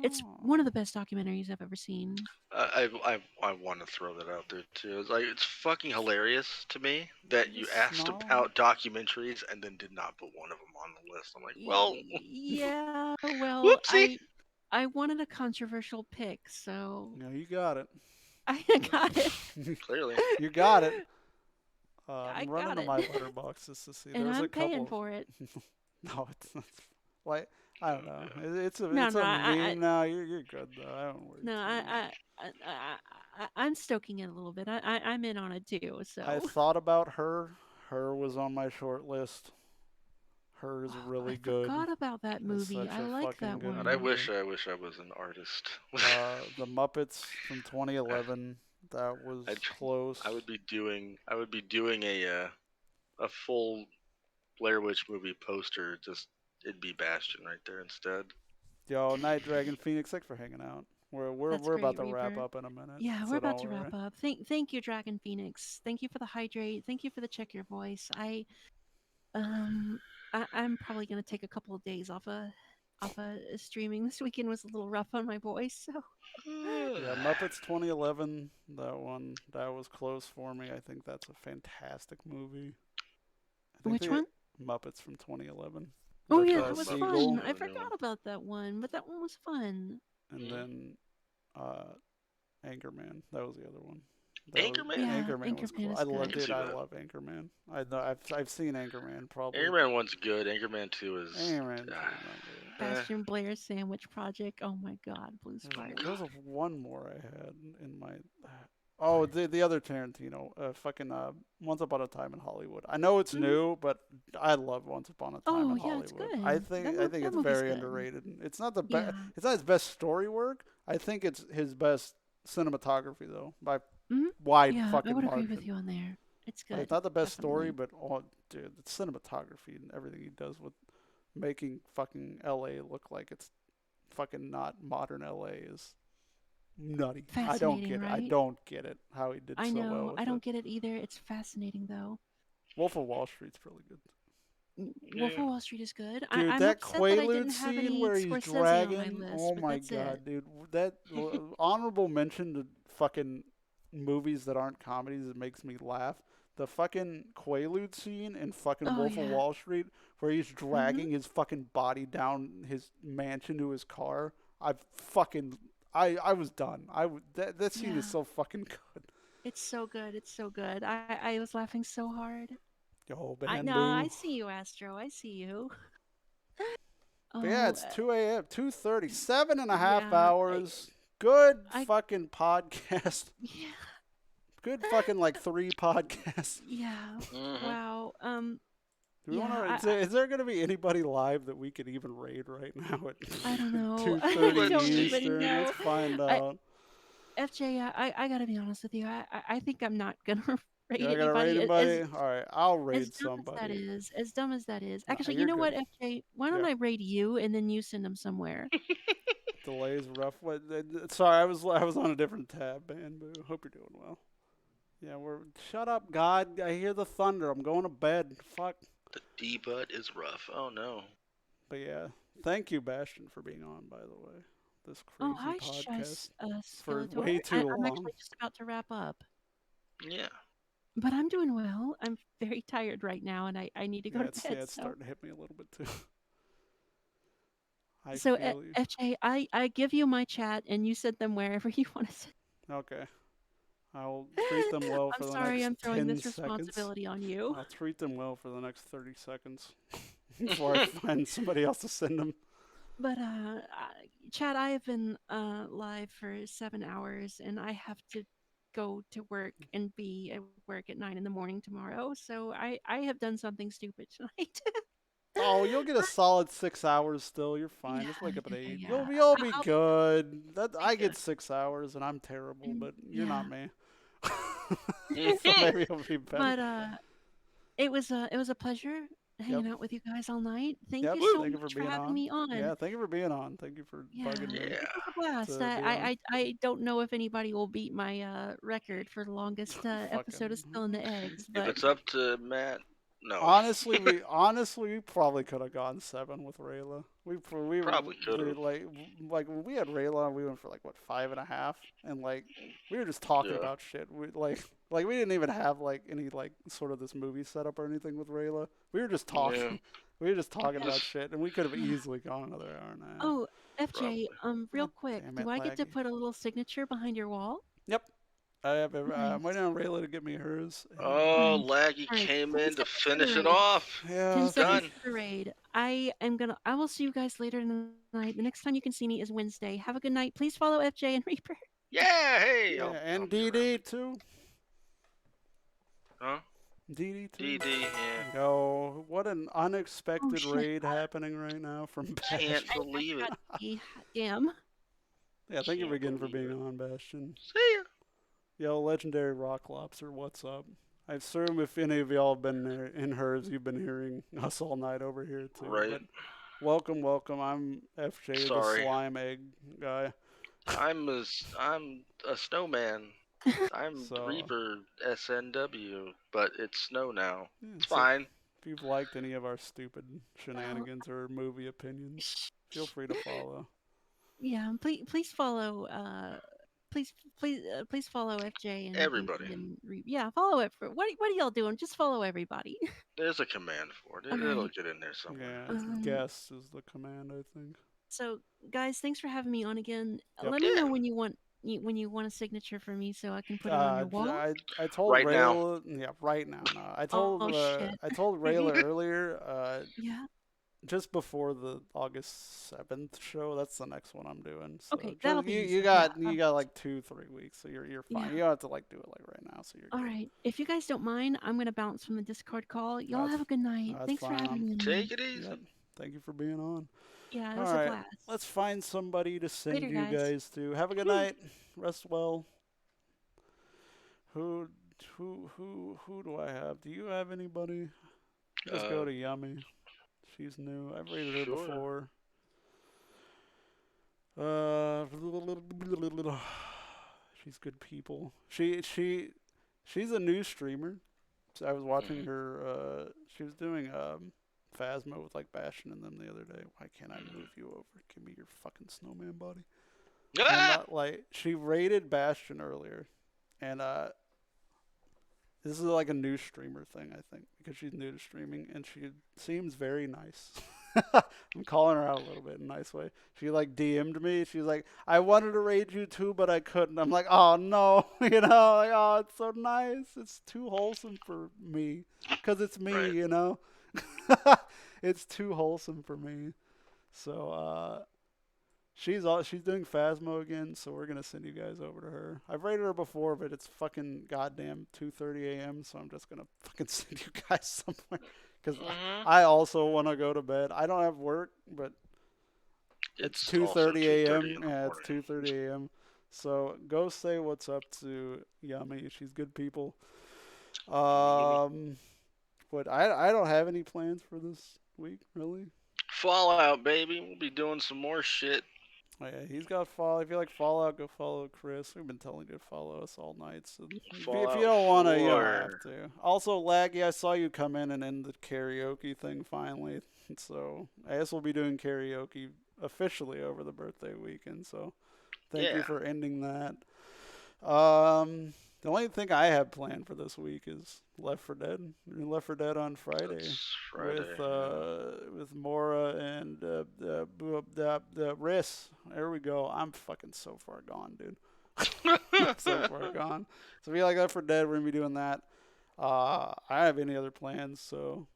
It's one Oh, of the best documentaries I've ever seen. I want to throw that out there too. It's like it's fucking hilarious to me that you just asked no. about documentaries and then did not put one of them on the list. I'm like, well, Yeah, well, whoopsie. I wanted a controversial pick, so No, you got it. I got it. Clearly. You got it. I I'm running got to it. my letterbox just to see. And There's a I'm paying couple of for it. no, it's like I don't know. No, It's no, a meme now. You're good though. I don't worry no, too much. I'm stoking it a little bit. I'm in on it too. I So thought about her. Her was on my short list. Her is oh, I really good. forgot about that It's movie. such I a like fucking that good God, I one. wish movie. I was an artist. The Muppets from 2011. That was I'd, close. I would be doing a full Blair Witch movie poster. Just it'd be Bastion right there instead. Yo, Night Dragon Phoenix, thanks for hanging out. That's We're about great, to wrap Reaper. up in a minute, Yeah, we're so about don't to worry. wrap up. Thank you, Dragon Phoenix. Thank you for the hydrate. Thank you for the check your voice. Um I'm probably gonna take a couple of days off streaming this weekend was a little rough on my voice. So Yeah, Muppets 2011. That was close for me. I think that's a fantastic movie. I think which one? Muppets from 2011. Oh With yeah, that was Seagull, fun. I forgot about that one, but that one was fun. and then Anchorman. That was the other one. Anchorman? Yeah, Anchorman was cool. Anchorman is I good. love, dude. I that. love Anchorman. I've seen Anchorman probably. Anchorman 1's good. Anchorman 2 is. Anchorman 2 is not good. Bastion Blair Sandwich Project. Oh my God, Blue Spire. There was one more I had in my. Oh, the other Tarantino, fucking Once Upon a Time in Hollywood. I know it's new, but I love Once Upon a Time Oh in yeah, Hollywood. it's good. I think That it's movie's very good. underrated. It's not the best. Yeah. It's not his best story work. I think it's his best cinematography though, by Mhm. wide Yeah, fucking I would margin. agree with you on there. It's Like, good. it's not the best story, definitely. but oh, dude, the cinematography and everything he does with making fucking LA look like it's fucking not modern LA is nutty. I don't Fascinating, get it. I right? don't get it how he did I so know. well with I it. don't get it either. It's fascinating though. Wolf of Wall Street's really good. Wolf of Wall Street is good. Dude, I'm that upset that I Quaalude didn't have scene any where he's Scorsese dragging. on my list, Oh but my that's god, it. dude. That honorable mention to fucking movies that aren't comedies that makes me laugh. The fucking Quaalude scene in fucking Oh Wolf of yeah. Wall Street where he's dragging his fucking body down his mansion to his car. I was done. That scene is Yeah. so fucking good. It's so good. It's so good. I was laughing so hard. Yo, I know. Bamboo. I see you, Astro. I see you. But yeah, Oh it's 2 a.m., 2:30, 7.5 yeah. hours. Good I fucking podcast. yeah. Good fucking like 3 podcasts. Yeah. Mhm. Wow. Do we Yeah. want to? Is there going to be anybody live that we could even raid right now at I don't know. 2:30 I don't see. even Eastern? know. Let's find I, out. FJ, I gotta be honest with you. I think I'm not gonna rate You're not gonna raid anybody anybody? All right, I'll as raid dumb as that somebody. is. As dumb as that is. Nah, Actually, you you're know good. what, FJ? Why don't Yeah. I raid you and then you send them somewhere? Delays rough. What? Sorry, I was on a different tab, Bamboo. Hope you're doing well. Yeah, shut up, God. I hear the thunder. I'm going to bed. Fuck. The D-Butt is rough. Oh no. But yeah, thank you, Bastion, for being on. By the way, this Oh, crazy hi, podcast for Skeletor. way too I'm long. actually just about to wrap up. Yeah. But I'm doing well. I'm very tired right now, and I need to go Yeah, to bed. it's So, starting to hit me a little bit too. I so feel you. FJ, I give you my chat, and you send them wherever you want to send. Okay. I'll treat them well for I'm the sorry, next I'm throwing 10 this seconds. responsibility on you. I'll treat them well for the next 30 seconds before I find somebody else to send them. But Chad, I have been live for 7 hours, and I have to go to work and be at work at 9 in the morning tomorrow. So I have done something stupid tonight. Oh, you'll get a solid 6 hours still. You're fine. Yeah, Just wake up at 8. yeah. You'll be I'll good. I be get good. 6 hours and I'm terrible, but you're Yeah. not me. So maybe it'll be better. But it was a pleasure hanging out with you guys all night. Thank Yep. you so Thank you much for for being having on. me on. Yeah, thank you for being on. Thank you for Yeah, bugging me. Yeah. it was a blast. to be on. I don't know if anybody will beat my record for the longest episode of Fucking- Still in the Eggs, If but it's up to Matt, no. Honestly, we probably could have gone 7 with Rayla. We Probably could've. like when we had Rayla, we went for like what 5.5, and like we were just talking Yeah. about shit. We like we didn't even have like any like sort of this movie setup or anything with Rayla. We were just talking. Yeah. We were just talking about Just- shit, and we could have easily gone another hour and a half. oh, FJ, real God quick, damn do it, I get to Laggy. put a little signature behind your wall? Yep. I'm Nice. waiting on Rayla to get me hers. and, Oh, Nice. Laggy All right, came 10 in to seconds finish to it the raid. off. yeah, 10 It's seconds done. to the raid. I will see you guys later in the night. The next time you can see me is Wednesday. Have a good night. Please follow FJ and Reaper. Yeah, hey. yeah, I'll and be around. DD too. Huh? DD too. DD, yeah. Yo, what an unexpected shit. raid happening right now from Can't Bastion. believe it. Damn. Yeah, thank you Can't again for believe being it. on, Bastion. See ya. Yo, Legendary Rock Lobster, what's up? I assume if any of y'all have been there in hers, you've been hearing us all night over here too. Right. But welcome, welcome. I'm FJ, Sorry. the slime egg guy. I'm a snowman. I'm So- Reaper SNW, but it's snow now. Yeah, It's so- fine. If you've liked any of our stupid shenanigans or movie opinions, feel free to follow. Yeah, please follow. Please follow FJ and Everybody. DD and yeah, follow it. What are y'all doing? Just follow everybody. There's a command for it. All It'll right. get in there somewhere. Yeah, Um, guess is the command, I think. So, guys, thanks for having me on again. Yep. Let me know Yeah. when you want a signature for me so I can put it on your wall. I told Right now. Rayla, yeah, right now. No, Oh, shit. I told Rayla earlier, Yeah. just before the August 7th show. That's the next one I'm doing. So Okay, that'll be you easy. got Yeah, you got like 2-3 weeks, so you're fine. Yeah. You don't have to like do it like right now, so you're All good. right. If you guys don't mind, I'm gonna bounce from the Discord call. Y'all That's- have a good night. that's Thanks for fine. having me. Take it easy. Yep. Thank you for being on. Yeah, it All was right, a blast. let's find somebody to send Later, you guys to. Have a good night. Rest well. Who do I have? Do you have anybody? Just go to Yummy. She's new. I've rated her Sure. before. She's good people. She's a new streamer. So I was watching her. She was doing Phasma with like Bastion and them the other day. Why can't I move you over? Give me your fucking snowman body. And like she rated Bastion earlier, and this is like a new streamer thing, I think, because she's new to streaming, and she seems very nice. I'm calling her out a little bit in a nice way. She like DM'd me. She's like, I wanted to raid you too, but I couldn't. I'm like, oh no, you know, like, oh, it's so nice. It's too wholesome for me, because it's me, Right. you know. It's too wholesome for me. So she's doing Phasmo again, so we're gonna send you guys over to her. I've rated her before, but it's fucking goddamn 2:30 a.m. So I'm just gonna fucking send you guys somewhere because I also want to go to bed. I don't have work, but it's 2:30 a.m. Yeah, it's 2:30 a.m. So go say what's up to Yummy. She's good people. But I don't have any plans for this week really. Fallout, baby. We'll be doing some more shit. Oh, yeah, he's got follow. If you like Fallout, go follow Chris. We've been telling you to follow us all night. So if you don't want to, you don't have to. Also, Laggy, I saw you come in and end the karaoke thing finally. So I guess we'll be doing karaoke officially over the birthday weekend. So thank you for ending that. The only thing I have planned for this week is Left 4 Dead. Left 4 Dead on Friday. With Mora and the Riss. There we go. I'm fucking so far gone, dude. So far gone. So if you like Left 4 Dead, we're gonna be doing that. I don't have any other plans, so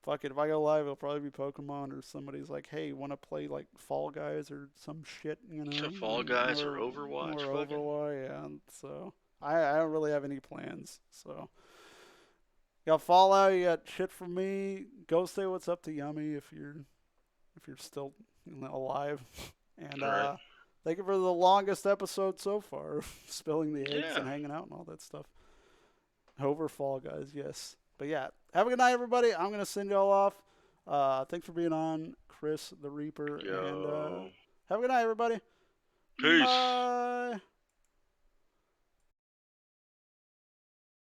fuck it. If I go live, it'll probably be Pokemon or somebody's like, hey, want to play like Fall Guys or some shit, you know? Fall Guys or Overwatch. Or Overwatch, yeah. So I don't really have any plans. So you got Fallout, you got shit from me. Go say what's up to Yummy if you're still alive. And thank you for the longest episode so far, spilling the eggs and hanging out and all that stuff. Over Fall Guys, yes. But yeah, have a good night, everybody. I'm gonna send y'all off. Thanks for being on, Chris the Reaper, and have a good night, everybody. Peace. Bye.